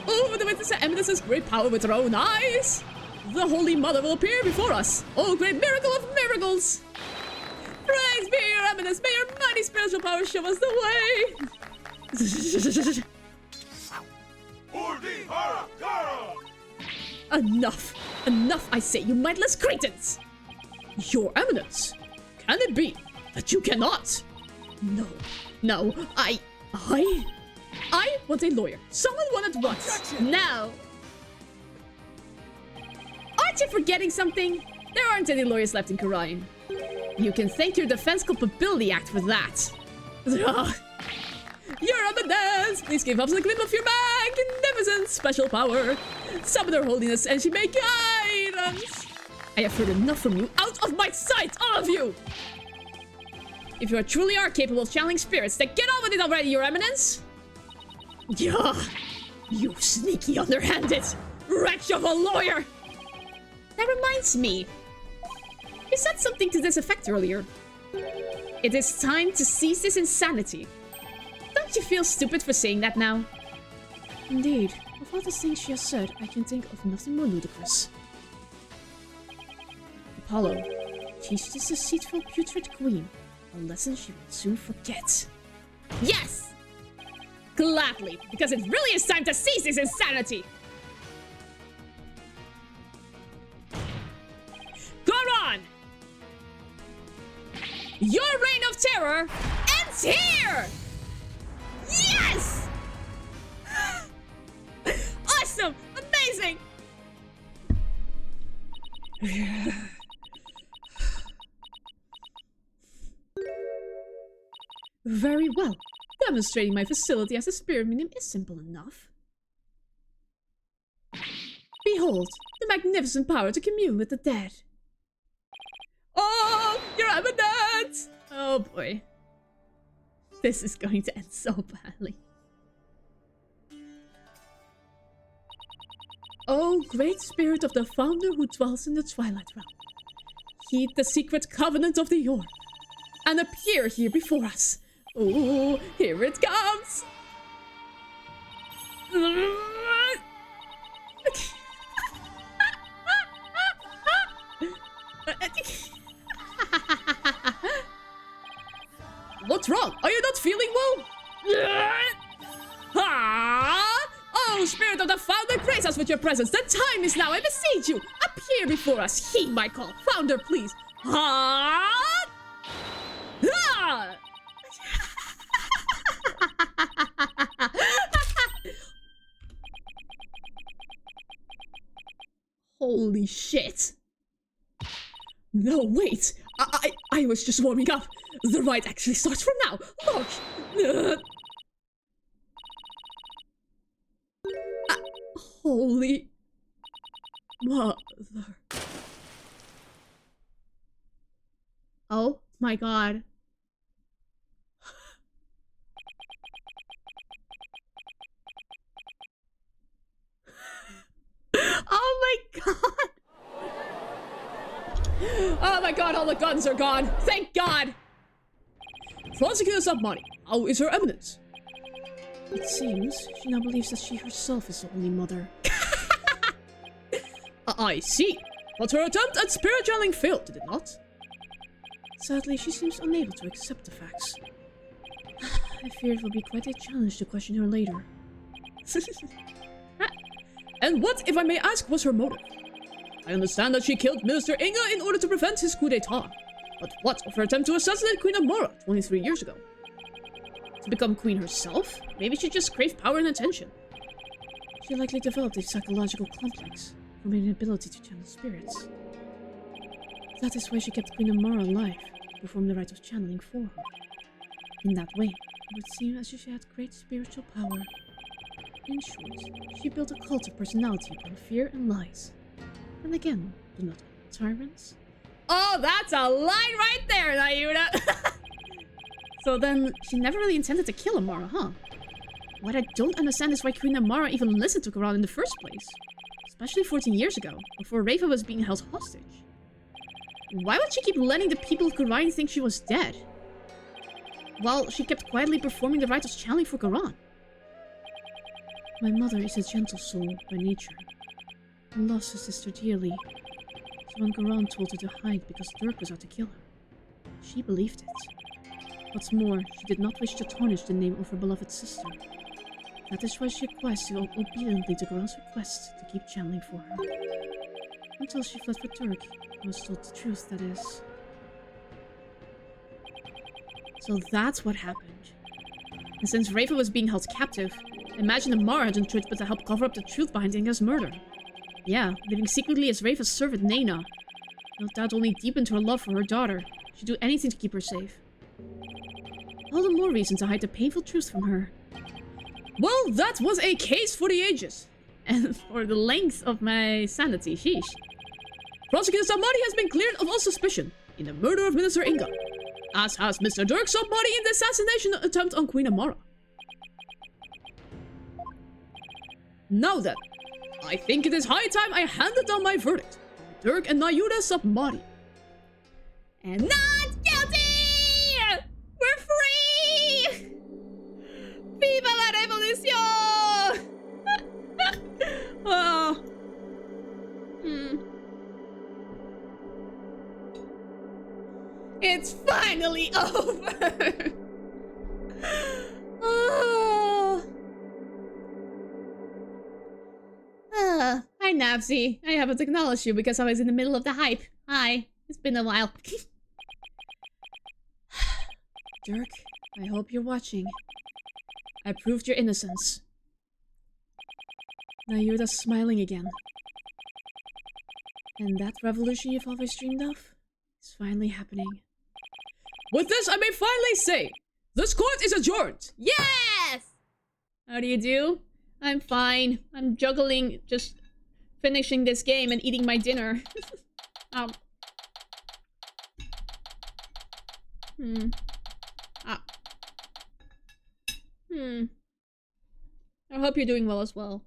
Oh, the Witness Eminence's great power with her own eyes. The Holy Mother will appear before us. Oh, great miracle of miracles. Praise be Your Eminence. May your mighty spiritual power show us the way. Enough. Enough, I say, you mindless cretins. Your Eminence, can it be that you cannot? No, no, I want a lawyer. Someone one at once. Objection! Now. Aren't you forgetting something? There aren't any lawyers left in Karain. You can thank your Defense Culpability Act for that. Your Eminence, please give up the gleam of your magnificent special power. Summon her holiness and she may guide us. I have heard enough from you. Out of my sight, all of you! If you truly are capable of channeling spirits, then get on with it already, Your Eminence! Yeah, you sneaky underhanded wretch of a lawyer! That reminds me. You said something to this effect earlier. It is time to cease this insanity. Don't you feel stupid for saying that now? Indeed, of all the things she has said, I can think of nothing more ludicrous. Apollo, teach this deceitful putrid queen a lesson she will soon forget. Yes! Gladly, because it really is time to cease this insanity! Goron! Your reign of terror ends here! Yes! Awesome! Amazing! Very well. Demonstrating my facility as a spirit medium is simple enough. Behold, the magnificent power to commune with the dead. Oh, Your Eminence! Oh boy. This is going to end so badly. Oh, great spirit of the founder who dwells in the Twilight Realm. Heed the secret covenant of the Yor, and appear here before us. Oh, here it comes! What's wrong? Are you not feeling well? Oh, spirit of the founder, grace us with your presence. The time is now, I beseech you. Appear before us. Heed my call. Founder, please. Holy shit. No, wait. I was just warming up. The ride actually starts from now. Look. Holy mother. Oh my god. Oh my god. Oh my god, all the guns are gone. Thank god. Prosecutor Submani, how is Her Eminence? It seems she now believes that she herself is the only mother. I see. But her attempt at spirit channeling failed, did it not? Sadly, she seems unable to accept the facts. I fear it will be quite a challenge to question her later. And what, if I may ask, was her motive? I understand that she killed Minister Inga in order to prevent his coup d'etat. But what of her attempt to assassinate Queen Amara 23 years ago? To become queen herself? Maybe she just craved power and attention. She likely developed a psychological complex from an inability to channel spirits. That is why she kept Queen Amara alive, to perform the rite of channeling for her. In that way, it would seem as if she had great spiritual power. In short, she built a cult of personality upon fear and lies. And again, do not tyrants. Oh, that's a line right there, Nayuda! So then, she never really intended to kill Amara, huh? What I don't understand is why Queen Amara even listened to Quran in the first place. Especially 14 years ago, before Reva was being held hostage. Why would she keep letting the people of Quran think she was dead? While she kept quietly performing the rite of channeling for Quran. My mother is a gentle soul by nature. And lost her sister dearly. So when Quran told her to hide because Dirk was out to kill her, she believed it. What's more, she did not wish to tarnish the name of her beloved sister. That is why she acquiesced obediently to Quran's request to keep channeling for her. Until she fled for Turk. I was told the truth, that is. So that's what happened. And since Rafa was being held captive, I imagine Amara had done trick but to help cover up the truth behind Inga's murder. Yeah, living secretly as Rafa's servant, Nena. No doubt only deepened her love for her daughter. She'd do anything to keep her safe. All the more reason to hide the painful truth from her. Well, that was a case for the ages. And for the length of my sanity, sheesh. Prosecutor Samadi has been cleared of all suspicion in the murder of Minister Inga. As has Mr. Dirk Samadi in the assassination attempt on Queen Amara. Now then, I think it is high time I handed down my verdict. Dirk and Nayuda Samadi. And not guilty! We're free! Viva la revolution! Oh. It's finally over! Oh. Hi, Napsy. I haven't acknowledged you because I was in the middle of the hype. Hi. It's been a while. Dirk, I hope you're watching. I proved your innocence. Nayuda's smiling again. And that revolution you've always dreamed of is finally happening. With this, I may finally say, this court is adjourned. Yes! How do you do? I'm fine. I'm juggling, just finishing this game and eating my dinner. I hope you're doing well as well.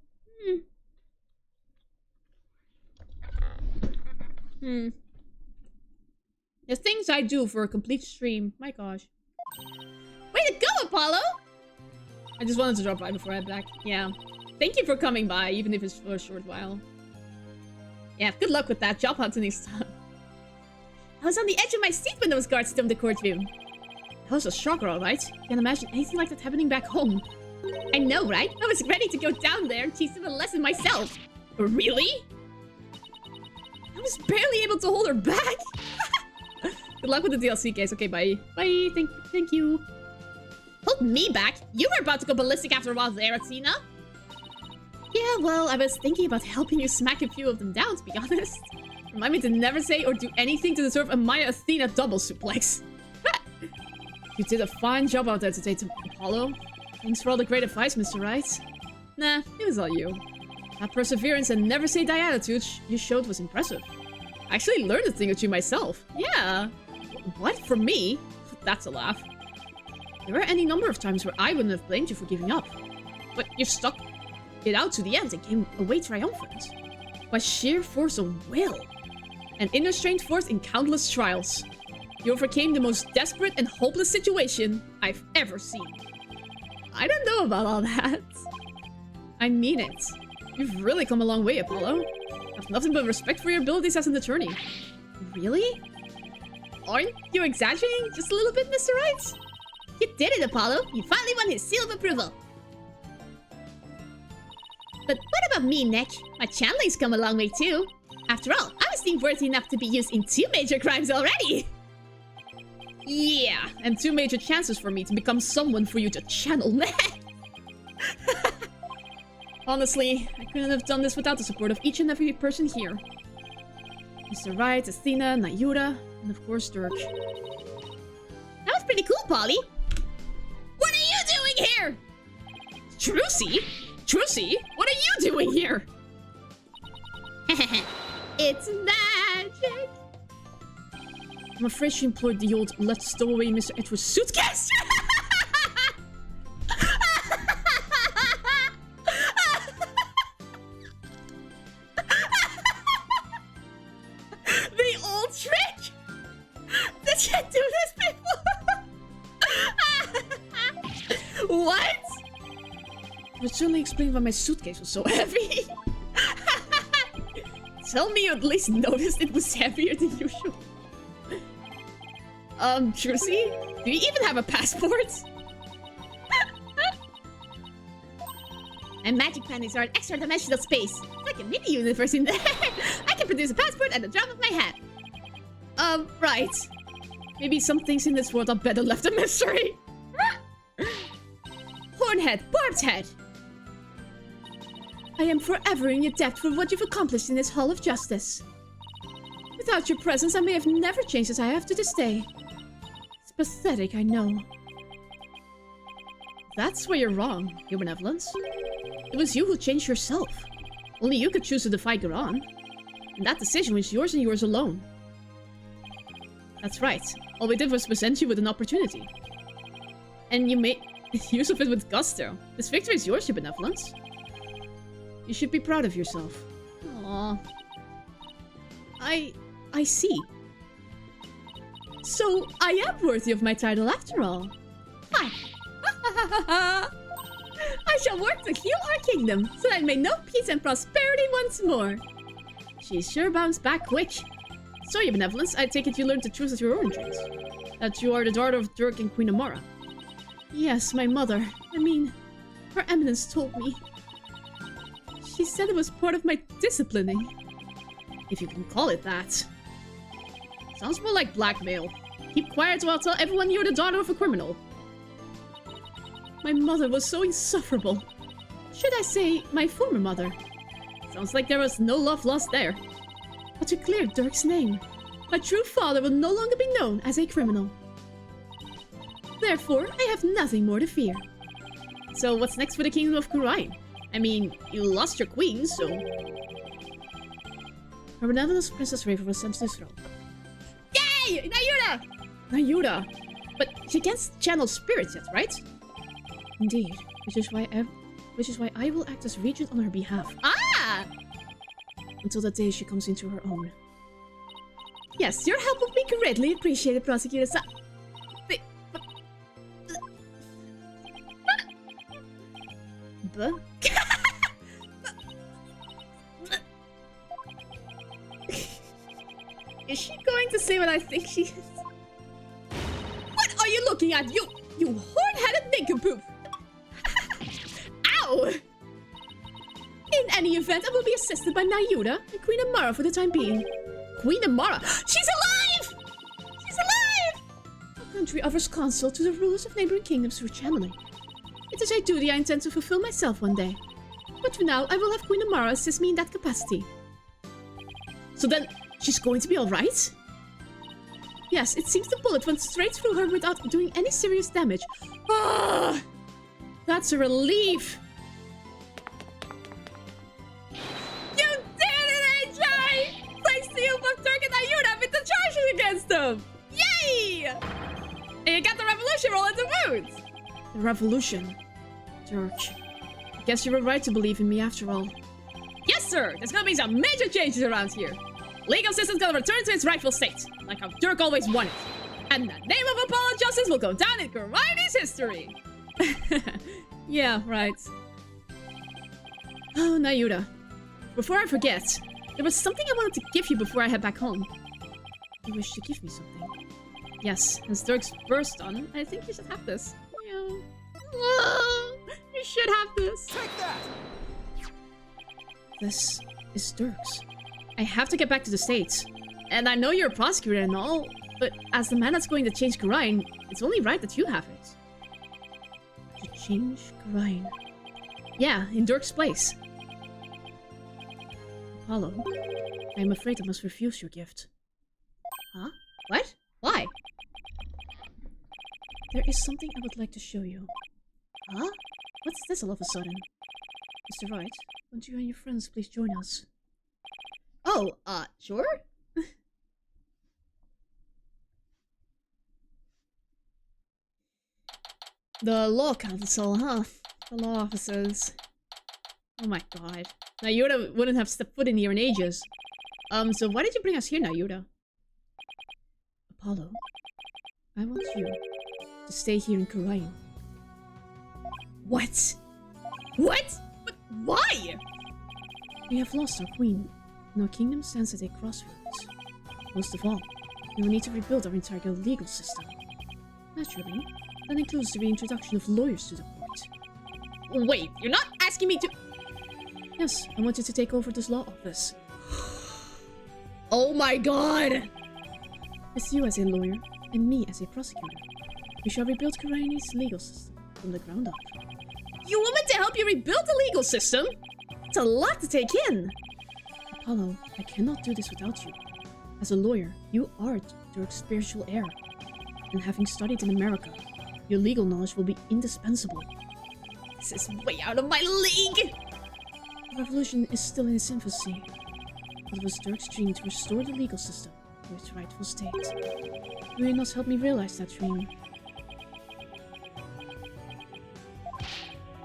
The things I do for a complete stream. My gosh. Way to go, Apollo! I just wanted to drop by before I head back. Yeah. Thank you for coming by, even if it's for a short while. Yeah, good luck with that job hunting stuff. I was on the edge of my seat when those guards stormed the courtroom. That was a shocker, alright. Can't imagine anything like that happening back home. I know, right? I was ready to go down there and teach them a lesson myself. Really? I was barely able to hold her back. Good luck with the DLC, guys. Okay, bye. Bye. Thank you. Hold me back? You were about to go ballistic after a while there, Athena. Yeah, well, I was thinking about helping you smack a few of them down, to be honest. Remind me to never say or do anything to deserve a Maya Athena double suplex. You did a fine job out there today, Apollo. Thanks for all the great advice, Mr. Wright. Nah, it was all you. That perseverance and never say die attitude you showed was impressive. I actually learned a thing or two myself. Yeah. What? From me? That's a laugh. There were any number of times where I wouldn't have blamed you for giving up. But you stuck it out to the end and came away triumphant. By sheer force of will. An inner strength force in countless trials. You overcame the most desperate and hopeless situation I've ever seen. I don't know about all that. I mean it. You've really come a long way, Apollo. I have nothing but respect for your abilities as an attorney. Really? Aren't you exaggerating just a little bit, Mr. Wright? You did it, Apollo. You finally won his seal of approval. But what about me, Nick? My channeling's come a long way too. After all, I was deemed worthy enough to be used in 2 major crimes already. Yeah, and 2 major chances for me to become someone for you to channel next. Honestly, I couldn't have done this without the support of each and every person here. Mr. Wright, Athena, Nayuda, and of course Dirk. That was pretty cool, Polly. What are you doing here? Trucy? Trucy? What are you doing here? It's magic. I'm afraid she employed the old let's stow away Mr. Edward's suitcase. The old trick? Did you do this before? What? It certainly explains why my suitcase was so heavy. Tell me you at least noticed it was heavier than usual. Trucy? Do you even have a passport? And magic planets are an extra dimensional space. It's like a mini universe in there. I can can produce a passport at the drop of my hat. Right. Maybe some things in this world are better left a mystery. Hornhead, Barbed Head. I am forever in your debt for what you've accomplished in this Hall of Justice. Without your presence, I may have never changed as I have to this day. It's pathetic, I know. That's where you're wrong, Your Benevolence. It was you who changed yourself. Only you could choose to defy Garan. And that decision was yours and yours alone. That's right. All we did was present you with an opportunity. And you made use of it with gusto. This victory is yours, Your Benevolence. You should be proud of yourself. Aww. I see. So, I am worthy of my title after all. Hi. I shall work to heal our kingdom, so that I may know peace and prosperity once more. She sure bounced back quick. So, Your Benevolence, I take it you learned the truth of your origins. That you are the daughter of Dirk and Queen Amara. Yes, my mother. I mean, Her Eminence told me. She said it was part of my disciplining. If you can call it that. Sounds more like blackmail. Keep quiet or I'll tell everyone you're the daughter of a criminal. My mother was so insufferable. Should I say, my former mother? Sounds like there was no love lost there. But to clear Dirk's name, my true father will no longer be known as a criminal. Therefore, I have nothing more to fear. So what's next for the Kingdom of Kurain? I mean, you lost your queen, so... Her Benevolence Princess Raven was sent to the throne. Yay! Nayuta! Nayuta! But she can't channel spirits yet, right? Indeed, which is why I will act as regent on her behalf. Ah! Until the day she comes into her own. Yes, your help will be greatly appreciated, Prosecutor Sa... Is she going to say what I think she is? What are you looking at, you horn-headed nincompoop? Ow! In any event, I will be assisted by Nayuta and Queen Amara for the time being. Queen Amara? She's alive! She's alive! Our country offers counsel to the rulers of neighboring kingdoms through channeling. It is a duty I intend to fulfill myself one day. But for now, I will have Queen Amara assist me in that capacity. So then, she's going to be alright? Yes, it seems the bullet went straight through her without doing any serious damage. Ah! That's a relief! You did it, AJ! Thanks to you, both Dirk and Nayuta with the charges against them! Yay! And you got the revolution roll in the boot! The revolution. Dirk. I guess you were right to believe in me after all. Yes, sir! There's gonna be some major changes around here. Legal system's gonna return to its rightful state, like how Dirk always wanted. And the name of Apollo Justice will go down in Kuraini's history. Yeah, right. Oh, Nayuta. Before I forget, there was something I wanted to give you before I head back home. You wish to give me something? Yes, as Dirk's first son, I think you should have this. Yeah. Oh, you should have this. Take that! This is Dirk's. I have to get back to the States. And I know you're a prosecutor and all, but as the man that's going to change Kurain, it's only right that you have it. To change Kurain. Yeah, in Dirk's place. Apollo, I am afraid I must refuse your gift. Huh? What? Why? There is something I would like to show you. Huh? What's this all of a sudden? Mr. Wright, won't you and your friends please join us? Oh, sure? The Law Council, huh? The law officers. Oh my god. Nayuta wouldn't have stepped foot in here in ages. So why did you bring us here, Nayuta? Apollo, I want you to stay here in Kurain. What? What? But why? We have lost our queen, and our kingdom stands at a crossroads. Most of all, we will need to rebuild our entire legal system. Naturally, that includes the reintroduction of lawyers to the court. Wait, you're not asking me to... Yes, I want you to take over this law office. Oh my god! With you as a lawyer, and me as a prosecutor, we shall rebuild Karaini's legal system from the ground up. You want me to help you rebuild the legal system? It's a lot to take in. Apollo, I cannot do this without you. As a lawyer, you are Dirk's spiritual heir. And having studied in America, your legal knowledge will be indispensable. This is way out of my league! The revolution is still in its infancy, but it was Dirk's dream to restore the legal system to its rightful state. Will you not help me realize that dream?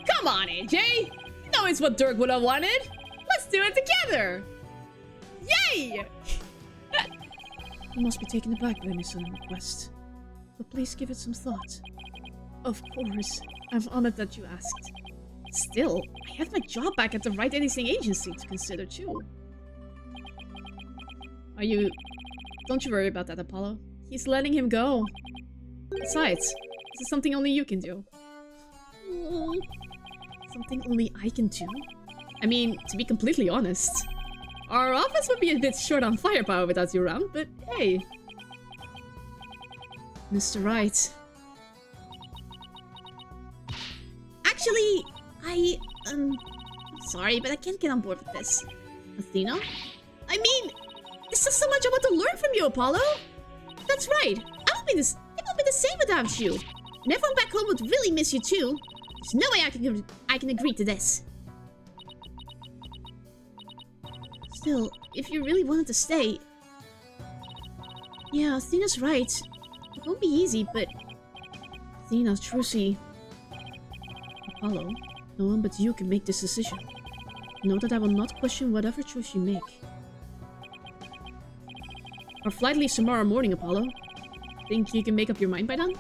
Come on, AJ! You know it's what Dirk would have wanted! Let's do it together! Yay! You must be taken aback by my sudden request, but please give it some thought. Of course. I'm honored that you asked. Still, I have my job back at the Right Anything Agency to consider too. Don't you worry about that, Apollo. He's letting him go. Besides, this is something only you can do. Something only I can do? I mean, to be completely honest, our office would be a bit short on firepower without you around, but hey. Mr. Wright. Actually, I'm sorry, but I can't get on board with this. Athena? I mean, there's just so much I want to learn from you, Apollo. That's right. It won't be the same without you. And everyone back home would really miss you too. There's no way I can agree to this. Still, if you really wanted to stay... Yeah, Athena's right. It won't be easy, but... Athena, Trucy... Apollo, no one but you can make this decision. Know that I will not question whatever choice you make. Our flight leaves tomorrow morning, Apollo. Think you can make up your mind by then?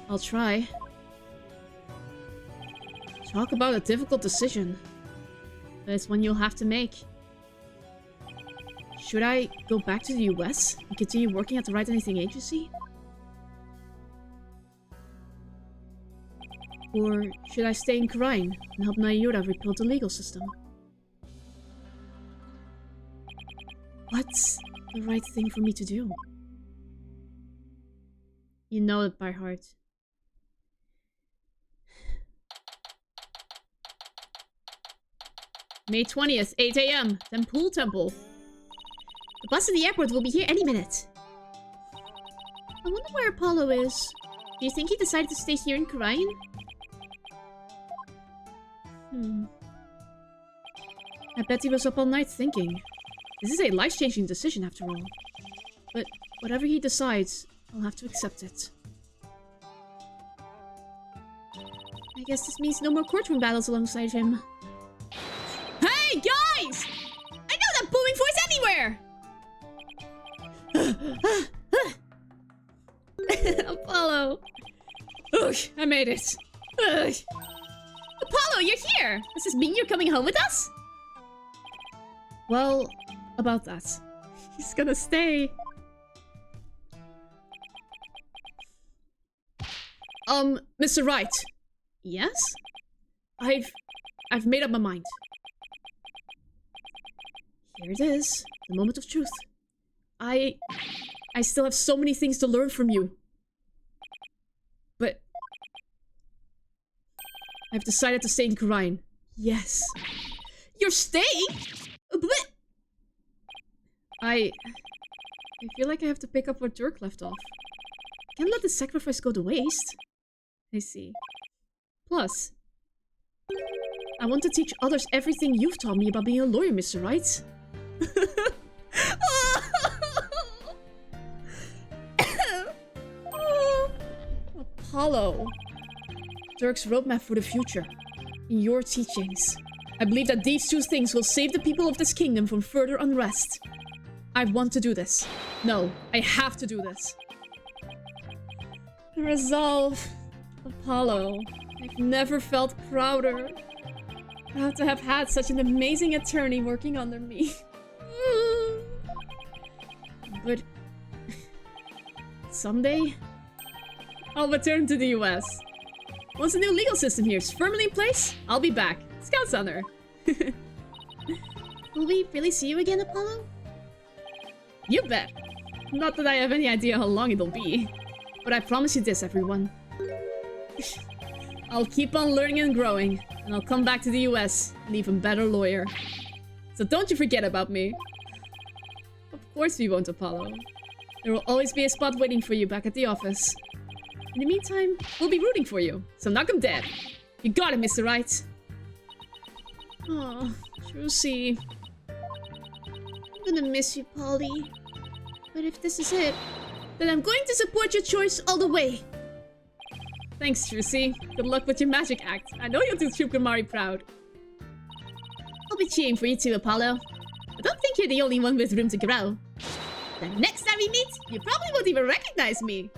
I'll try. Talk about a difficult decision. But it's one you'll have to make. Should I go back to the US and continue working at the Right Anything Agency? Or should I stay in Karain and help Nayura rebuild the legal system? What's the right thing for me to do? You know it by heart. May 20th, 8 AM, Temple Temple. The bus at the airport will be here any minute. I wonder where Apollo is. Do you think he decided to stay here in Karain? I bet he was up all night thinking. This is a life-changing decision after all. But whatever he decides, I'll have to accept it. I guess this means no more courtroom battles alongside him. Hey, guys! I know that booming voice anywhere! Apollo. Ugh, I made it. Ugh. Apollo, you're here! Does this mean you're coming home with us? Well, about that. He's gonna stay. Mr. Wright. Yes? I've made up my mind. Here it is, the moment of truth. I still have so many things to learn from you. But I've decided to stay in Karain. Yes. You're staying? But I feel like I have to pick up where Dirk left off. I can't let the sacrifice go to waste. I see. Plus, I want to teach others everything you've taught me about being a lawyer, Mr. Wright. Apollo. Dirk's roadmap for the future. In your teachings. I believe that these two things will save the people of this kingdom from further unrest. I want to do this. No, I have to do this. Resolve. Apollo. I've never felt prouder. Proud to have had such an amazing attorney working under me. But someday, I'll return to the US. Once the new legal system here is firmly in place, I'll be back. Scout Center. Will we really see you again, Apollo? You bet. Not that I have any idea how long it'll be. But I promise you this, everyone. I'll keep on learning and growing. And I'll come back to the US, an even better lawyer. So don't you forget about me. Of course we won't, Apollo. There will always be a spot waiting for you back at the office. In the meantime, we'll be rooting for you. So knock 'em dead. You got it, Mr. Right. Oh, Trucy. I'm gonna miss you, Polly. But if this is it, then I'm going to support your choice all the way. Thanks, Trucy. Good luck with your magic act. I know you'll do Chukamari proud. I'll be cheering for you too, Apollo. I don't think you're the only one with room to grow. The next time we meet, you probably won't even recognize me.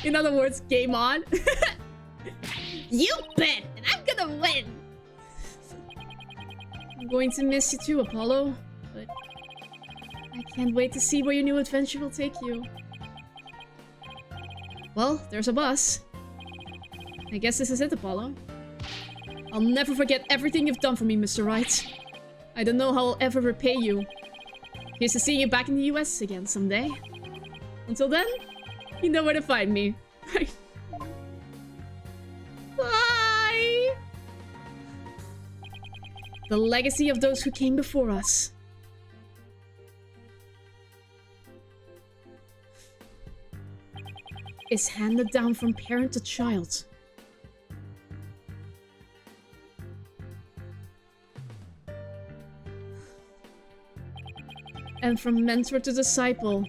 In other words, game on. You bet, and I'm gonna win. I'm going to miss you too, Apollo. But I can't wait to see where your new adventure will take you. Well, there's a bus. I guess this is it, Apollo. I'll never forget everything you've done for me, Mr. Wright. I don't know how I'll ever repay you. Here's to seeing you back in the US again someday. Until then, you know where to find me. Bye! The legacy of those who came before us. Is handed down from parent to child. And from mentor to disciple,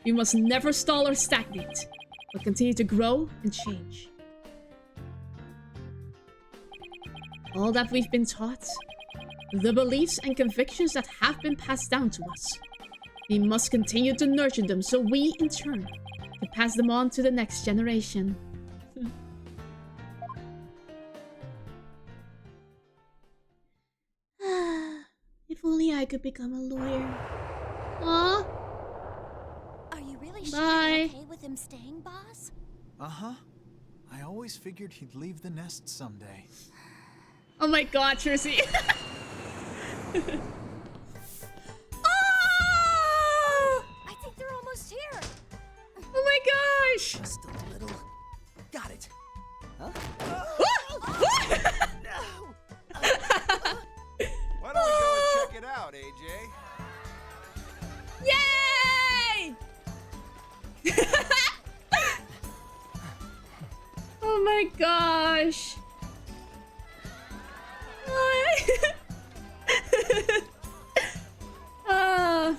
we must never stall or stagnate, but continue to grow and change. All that we've been taught, the beliefs and convictions that have been passed down to us, we must continue to nurture them so we, in turn, can pass them on to the next generation. If only I could become a lawyer. Aw. Are you really sure Bye. you're okay with him staying, boss? Uh-huh. I always figured he'd leave the nest someday. Oh my god, Trucy. I think they're almost here. Oh my gosh! Just a little. Got it. Huh? Why don't we go and check it out, AJ? Yay! Oh my gosh.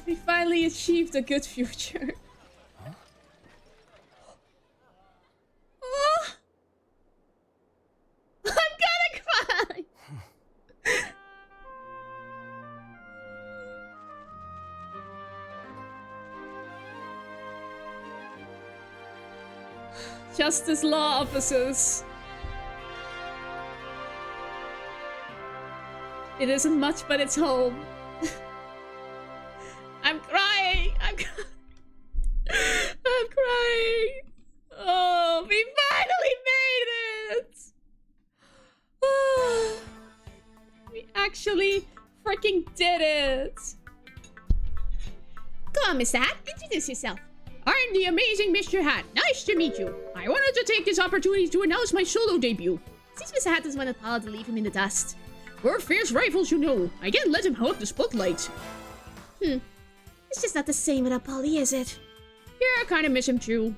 We finally achieved a good future. Oh, I'm gonna cry. Justice law officers. It isn't much, but it's home. I'm crying. I'm crying. Oh, we finally made it. Oh, we actually freaking did it. Go on, Mr. Hat. Introduce yourself. I'm the amazing Mr. Hat. Nice to meet you. I wanted to take this opportunity to announce my solo debut. Since Mr. Hat doesn't want Apollo to leave him in the dust. We're fierce rivals, you know. I can't let him hog the spotlight. It's just not the same without Polly, is it? Yeah, I kind of miss him too.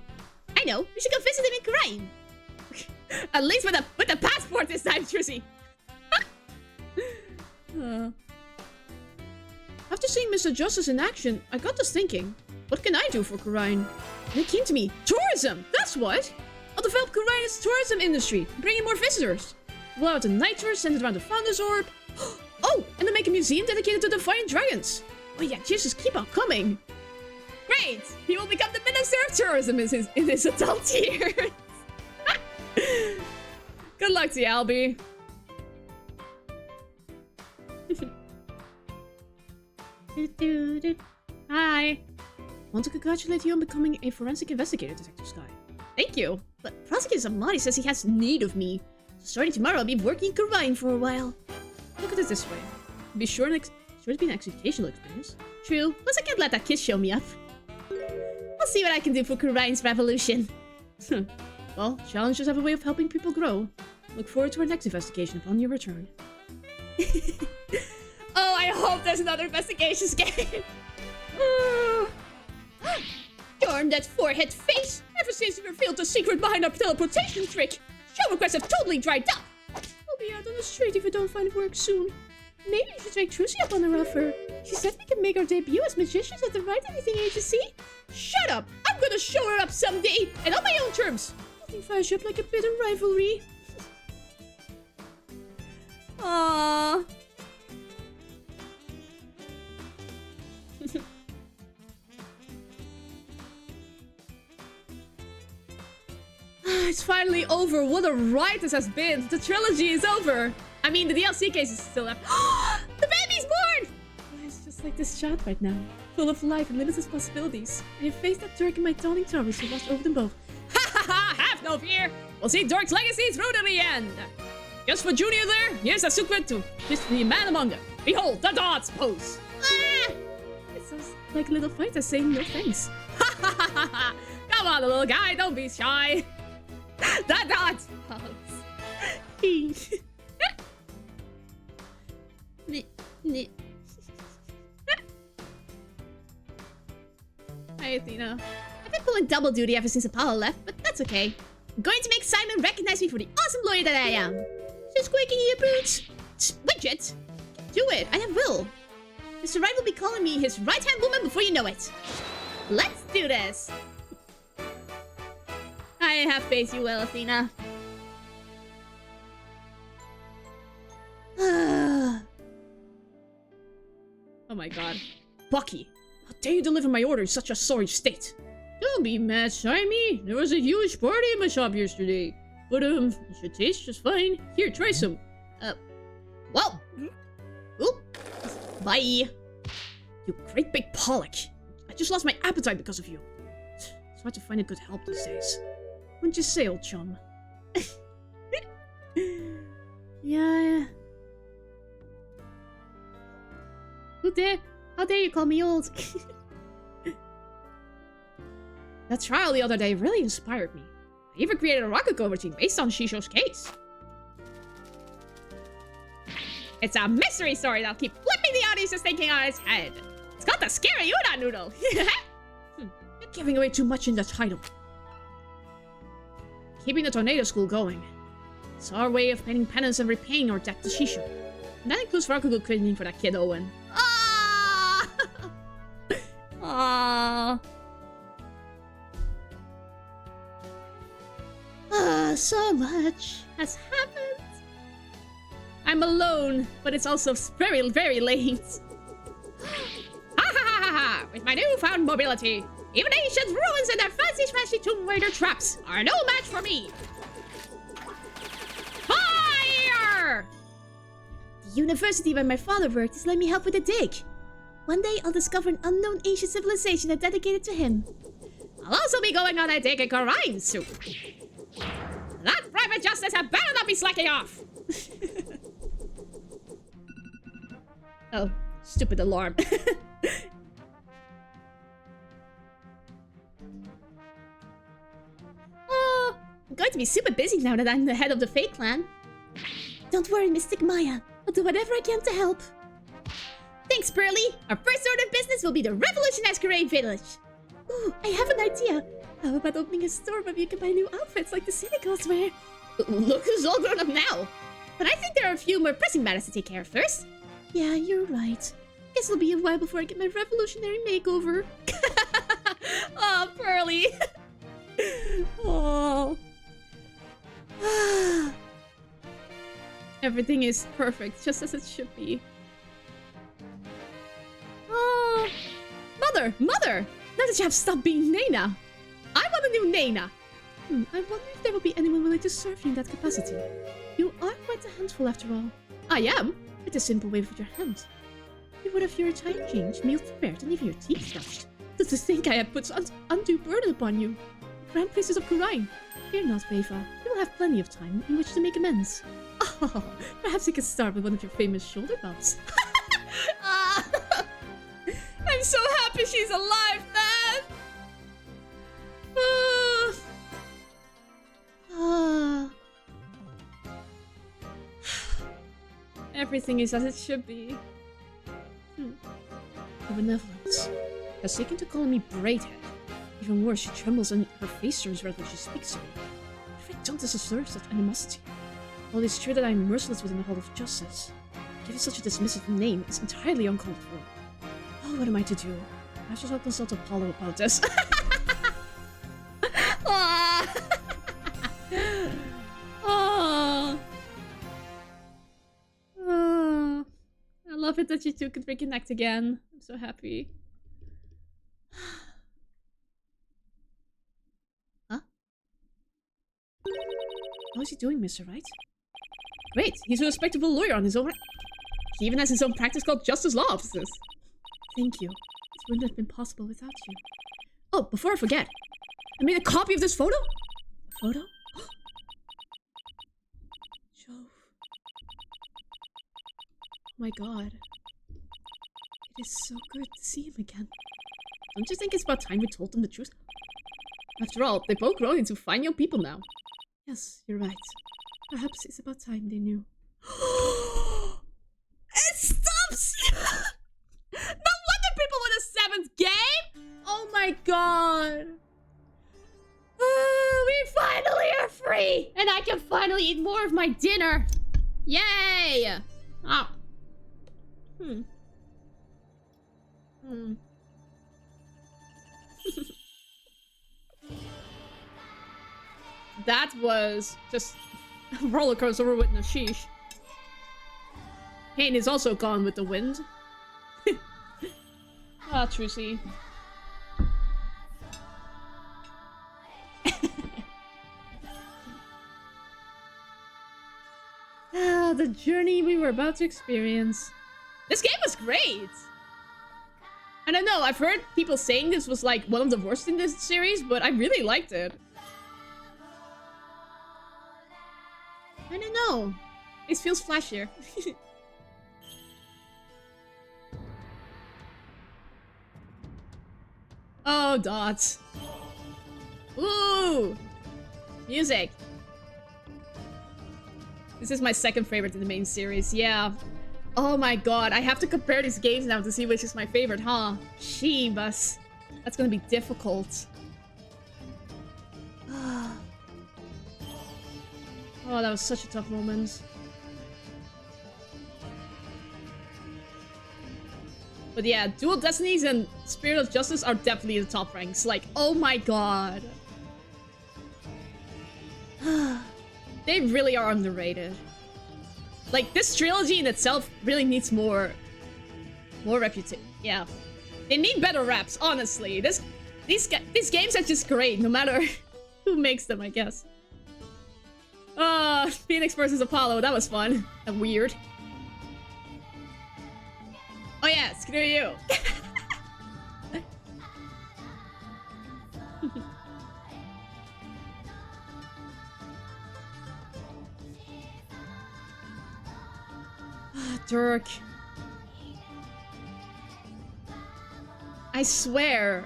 I know. We should go visit him in Crime. At least with the passport this time, Trucy. After seeing Mr. Justice in action, I got this thinking. What can I do for Karine? And it came to me. Tourism! That's what! I'll develop Karine's tourism industry, bring in more visitors. Blow out the night tours centered around the Founder's Orb. Oh, and then make a museum dedicated to defying dragons. Oh yeah, Jesus, keep on coming. Great! He will become the Minister of Tourism in his adult years. Good luck to you, Albie. Hi. Want to congratulate you on becoming a forensic investigator, Detective Sky. Thank you. But Prosecutor Zamari says he has need of me. So starting tomorrow, I'll be working in Karine for a while. Look at it this way. Be sure Sure to be an educational experience. True. Plus I can't let that kiss show me up. I'll see what I can do for Kurain's revolution. Well, challenges have a way of helping people grow. Look forward to our next investigation upon your return. Oh, I hope there's another investigations game. Darn that forehead face! Ever since you revealed the secret behind our teleportation trick, show requests have totally dried up! I'll be out on the street if I don't find work soon. Maybe you should take Trucy up on her offer. She said we can make our debut as magicians at the Right Anything Agency. Shut up! I'm gonna show her up someday, and on my own terms! Nothing fires you up like a bitter rivalry. Aww. It's finally over. What a ride this has been. The trilogy is over. I mean, the DLC case is still up. The baby's born! It's just like this child right now. Full of life and limitless possibilities. I have faced that Dirk in my dawning towers to watch over them both. Ha ha ha! Have no fear. We'll see Dork's legacy through to the end. Just for Junior there, here's a secret to history man among them. Behold, the dots pose. Ah! It sounds like a little fighter saying no thanks. Ha ha ha ha ha! Come on, little guy, don't be shy. The dots pose. Hi, Athena. I've been pulling double duty ever since Apollo left, but that's okay. I'm going to make Simon recognize me for the awesome lawyer that I am. Just squeaking your boots. Widget! Do it, I will. Mr. Wright will be calling me his right-hand woman before you know it. Let's do this. I have faith you will, Athena. Oh my god. Bucky, how dare you deliver my order in such a sorry state? Don't be mad, Simey. There was a huge party in my shop yesterday. But, it should taste just fine. Here, try some. Well. Oop. Bye. You great big Pollock. I just lost my appetite because of you. It's hard to find a good help these days. Wouldn't you say, old chum? Yeah. How dare you call me old? That trial the other day really inspired me. I even created a rocket go routine based on Shisho's case. It's a mystery story that'll keep flipping the audience's thinking on its head. It's called the Scary Udon Noodle. You're giving away too much in the title. Keeping the tornado school going. It's our way of paying penance and repaying our debt to Shisho. And that includes Rakugo training for that kid, Owen. Ah! Ah. So much has happened. I'm alone, but it's also very, very late. Ha ha ha ha ha! With my newfound mobility, even ancient ruins and their fancy smashy Tomb Raider traps are no match for me. Fire! The university where my father worked is letting me help with the dig. One day I'll discover an unknown ancient civilization and dedicate it to him. I'll also be going on a dig in Kurain soon. That private justice had better not be slacking off. Oh, stupid alarm. Oh, I'm going to be super busy now that I'm the head of the Fate Clan. Don't worry, Mystic Maya. I'll do whatever I can to help. Thanks, Pearly. Our first order of business will be the Revolution Masquerade Village. Ooh, I have an idea. How about opening a store where you can buy new outfits like the City Girls wear? Look who's all grown up now. But I think there are a few more pressing matters to take care of first. Yeah, you're right. Guess it'll be a while before I get my revolutionary makeover. Oh, Pearly. Oh. Everything is perfect, just as it should be. Oh, Mother! Now that you have stopped being Nena, I want a new Nena. I wonder if there will be anyone willing to serve you in that capacity. You are quite a handful after all. I am. With a simple wave of your hand. You would have your attire changed, meals prepared, and even your teeth brushed. To think I have put undue burden upon you. The grand princess of Kurain. Fear not, Weva. You will have plenty of time in which to make amends. Oh, perhaps you could start with one of your famous shoulder bumps. she's alive, Dad! Everything is as it should be. The benevolence has taken to calling me Braidhead. Even worse, she trembles and her face turns red when she speaks to me. If I don't deserve such animosity. While it is true that I am merciless within the Hall of Justice, giving such a dismissive name is entirely uncalled for. Oh, what am I to do? I should consult Apollo about this. Ah. Oh. Oh. I love it that you two could reconnect again. I'm so happy. Huh? How is he doing, Mr. Wright? Great, he's a respectable lawyer on his own. He even has his own practice called Justice Law Offices. Thank you. This wouldn't have been possible without you. Oh, before I forget, I made a copy of this photo. Photo? Jove. Oh my god. It is so good to see him again. Don't you think it's about time we told them the truth? After all, they've both grown into fine young people now. Yes, you're right. Perhaps it's about time they knew. It stops! No wonder people won a 7th game! Oh my god. We finally are free! And I can finally eat more of my dinner! Yay! Oh. That was just a roller coaster with Nashish. Pain is also gone with the wind. Ah, Trucy. The journey we were about to experience. This game was great! I don't know, I've heard people saying this was like one of the worst in this series, but I really liked it. I don't know. It feels flashier. Oh, dots. Ooh! Music. This is my second favorite in the main series, yeah. Oh my god, I have to compare these games now to see which is my favorite, huh? Sheebus. That's gonna be difficult. Oh, that was such a tough moment. But yeah, Dual Destinies and Spirit of Justice are definitely the top ranks. Like, oh my god. They really are underrated. Like, this trilogy in itself really needs more reputation. Yeah. They need better raps, honestly. These games are just great, no matter who makes them, I guess. Phoenix versus Apollo, that was fun. And weird. Oh yeah, screw you. Dirk. I swear.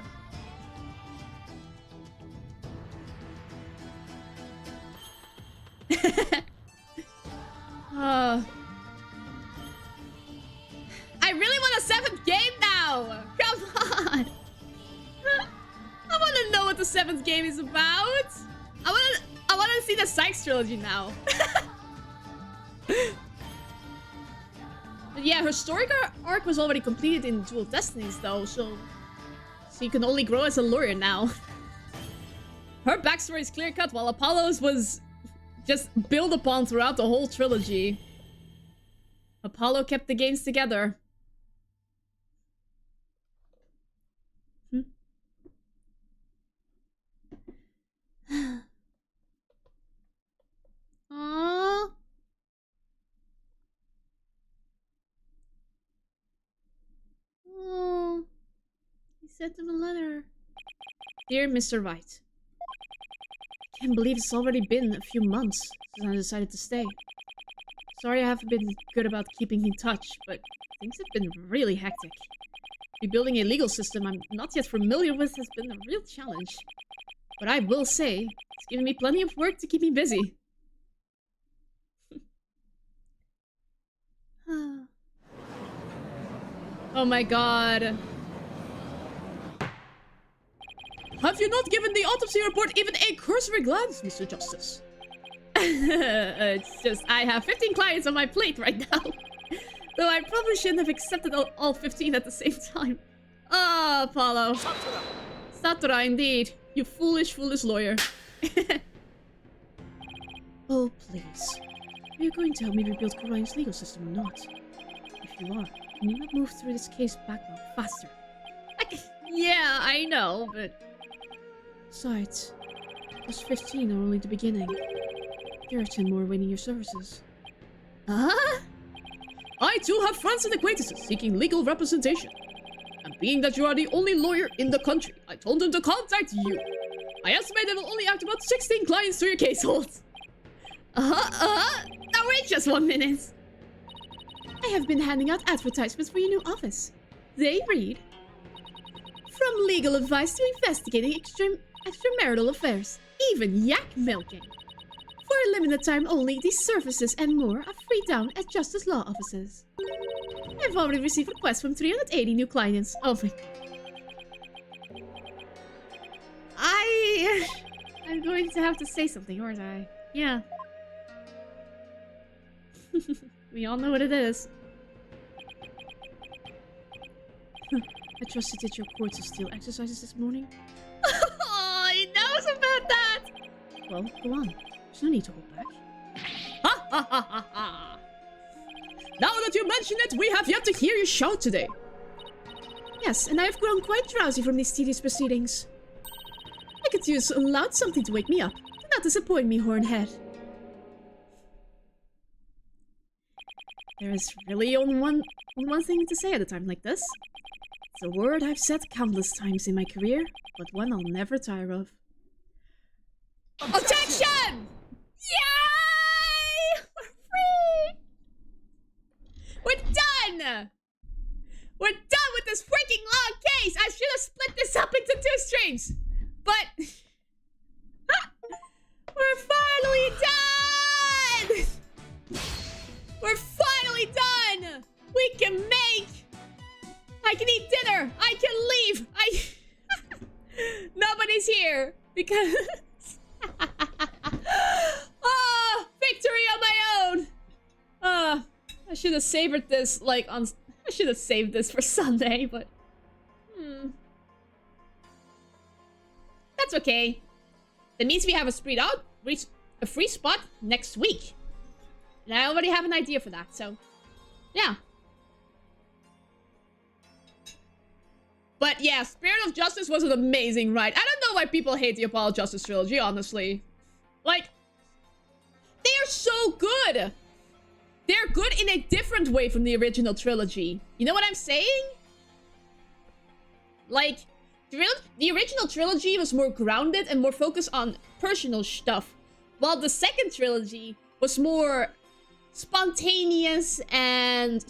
I really want a 7th game now! Come on! I want to know what the 7th game is about! I want to see the Sykes trilogy now. But yeah, her story arc was already completed in Dual Destinies though, so you can only grow as a lawyer now. Her backstory is clear-cut, while Apollo's was just built upon throughout the whole trilogy. Apollo kept the games together. Aww. Oh, he sent him a letter. Dear Mr. Wright, can't believe it's already been a few months since I decided to stay. Sorry I haven't been good about keeping in touch, but things have been really hectic. Rebuilding a legal system I'm not yet familiar with has been a real challenge. But I will say, it's given me plenty of work to keep me busy. Oh my god. Have you not given the autopsy report even a cursory glance, Mr. Justice? It's just, I have 15 clients on my plate right now. Though I probably shouldn't have accepted all 15 at the same time. Ah, Apollo. Satura, indeed. You foolish, foolish lawyer. Oh, please. Are you going to help me rebuild Korai's legal system or not? If you are, can you not move through this case backlog faster? Yeah, I know, but... Besides, those 15 are only the beginning. There are 10 more waiting your services. Huh? I too have friends and acquaintances seeking legal representation. And being that you are the only lawyer in the country, I told them to contact you. I estimate they will only act about 16 clients to your case holds. Now wait just 1 minute. I have been handing out advertisements for your new office. They read... From legal advice to investigating extramarital affairs, even yak milking. For a limited time only, these services and more are free down at Justice Law offices. I've already received requests from 380 new clients. Oh my god. I'm going to have to say something, aren't I? Yeah. We all know what it is. I trust you did your courts of steel exercises this morning. Oh, he knows about that! Well, go on. There's no need to hold back. Ha ha ha ha ha! Now that you mention it, we have yet to hear you shout today. Yes, and I have grown quite drowsy from these tedious proceedings. I could use a loud something to wake me up. Do not disappoint me, Hornhead. There is really only one thing to say at a time like this. It's a word I've said countless times in my career, but one I'll never tire of. Objection! Yay! We're free! We're done! We're done with this freaking long case! I should have split this up into 2 streams! But... we're finally done! We're finally done! We can make... I can eat dinner! I can leave! Nobody's here! Because... oh, victory on my own! I should have savored this, like, on... I should have saved this for Sunday, but... That's okay. That means we have a free spot next week. And I already have an idea for that, so... yeah. But yeah, Spirit of Justice was an amazing ride. I don't know why people hate the Apollo Justice trilogy, honestly. Like, they are so good. They're good in a different way from the original trilogy. You know what I'm saying? Like, the original trilogy was more grounded and more focused on personal stuff. While the second trilogy was more spontaneous and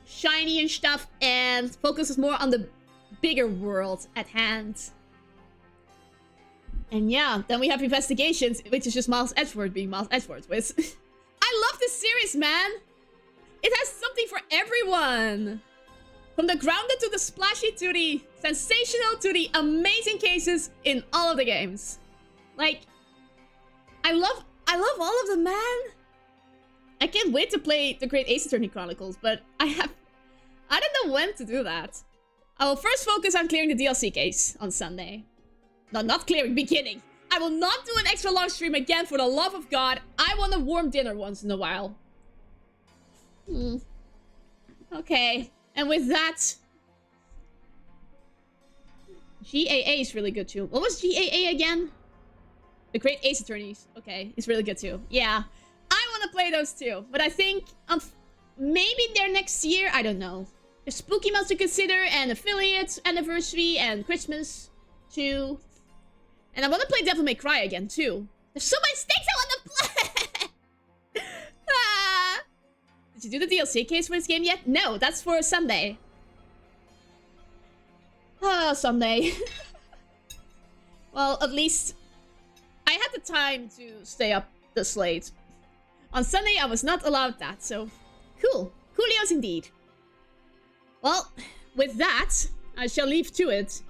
shiny and stuff, and focuses more on the bigger world at hand. And yeah, then we have Investigations, which is just Miles Edgeworth being Miles Edgeworth, which... I love this series, man! It has something for everyone! From the grounded to the splashy to the sensational to the amazing cases in all of the games. Like, I love all of them, man! I can't wait to play the Great Ace Attorney Chronicles, but I don't know when to do that. I will first focus on clearing the DLC case on Sunday. No, not clearing, beginning. I will not do an extra long stream again, for the love of God. I want a warm dinner once in a while. Okay. And with that... GAA is really good too. What was GAA again? The Great Ace Attorneys. Okay, it's really good too. Yeah. I want to play those too. But I think... maybe they're next year. I don't know. There's Spooky Months to consider, and Affiliate Anniversary, and Christmas too. And I want to play Devil May Cry again too. There's so many stakes I want to play! Did you do the DLC case for this game yet? No, that's for Sunday. Ah, Sunday. Well, at least I had the time to stay up this late. On Sunday, I was not allowed that, so cool. Coolios indeed. Well, with that, I shall leave to it.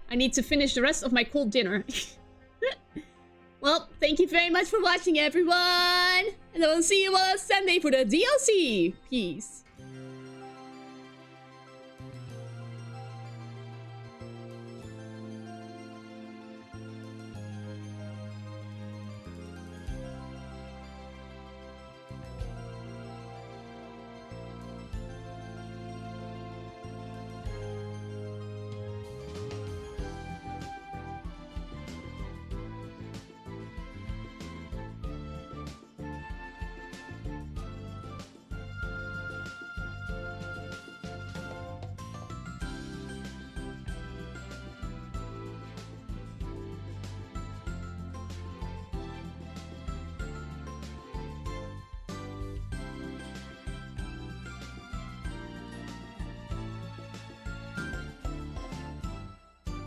I need to finish the rest of my cold dinner. Well, thank you very much for watching, everyone! And I will see you on Sunday for the DLC! Peace.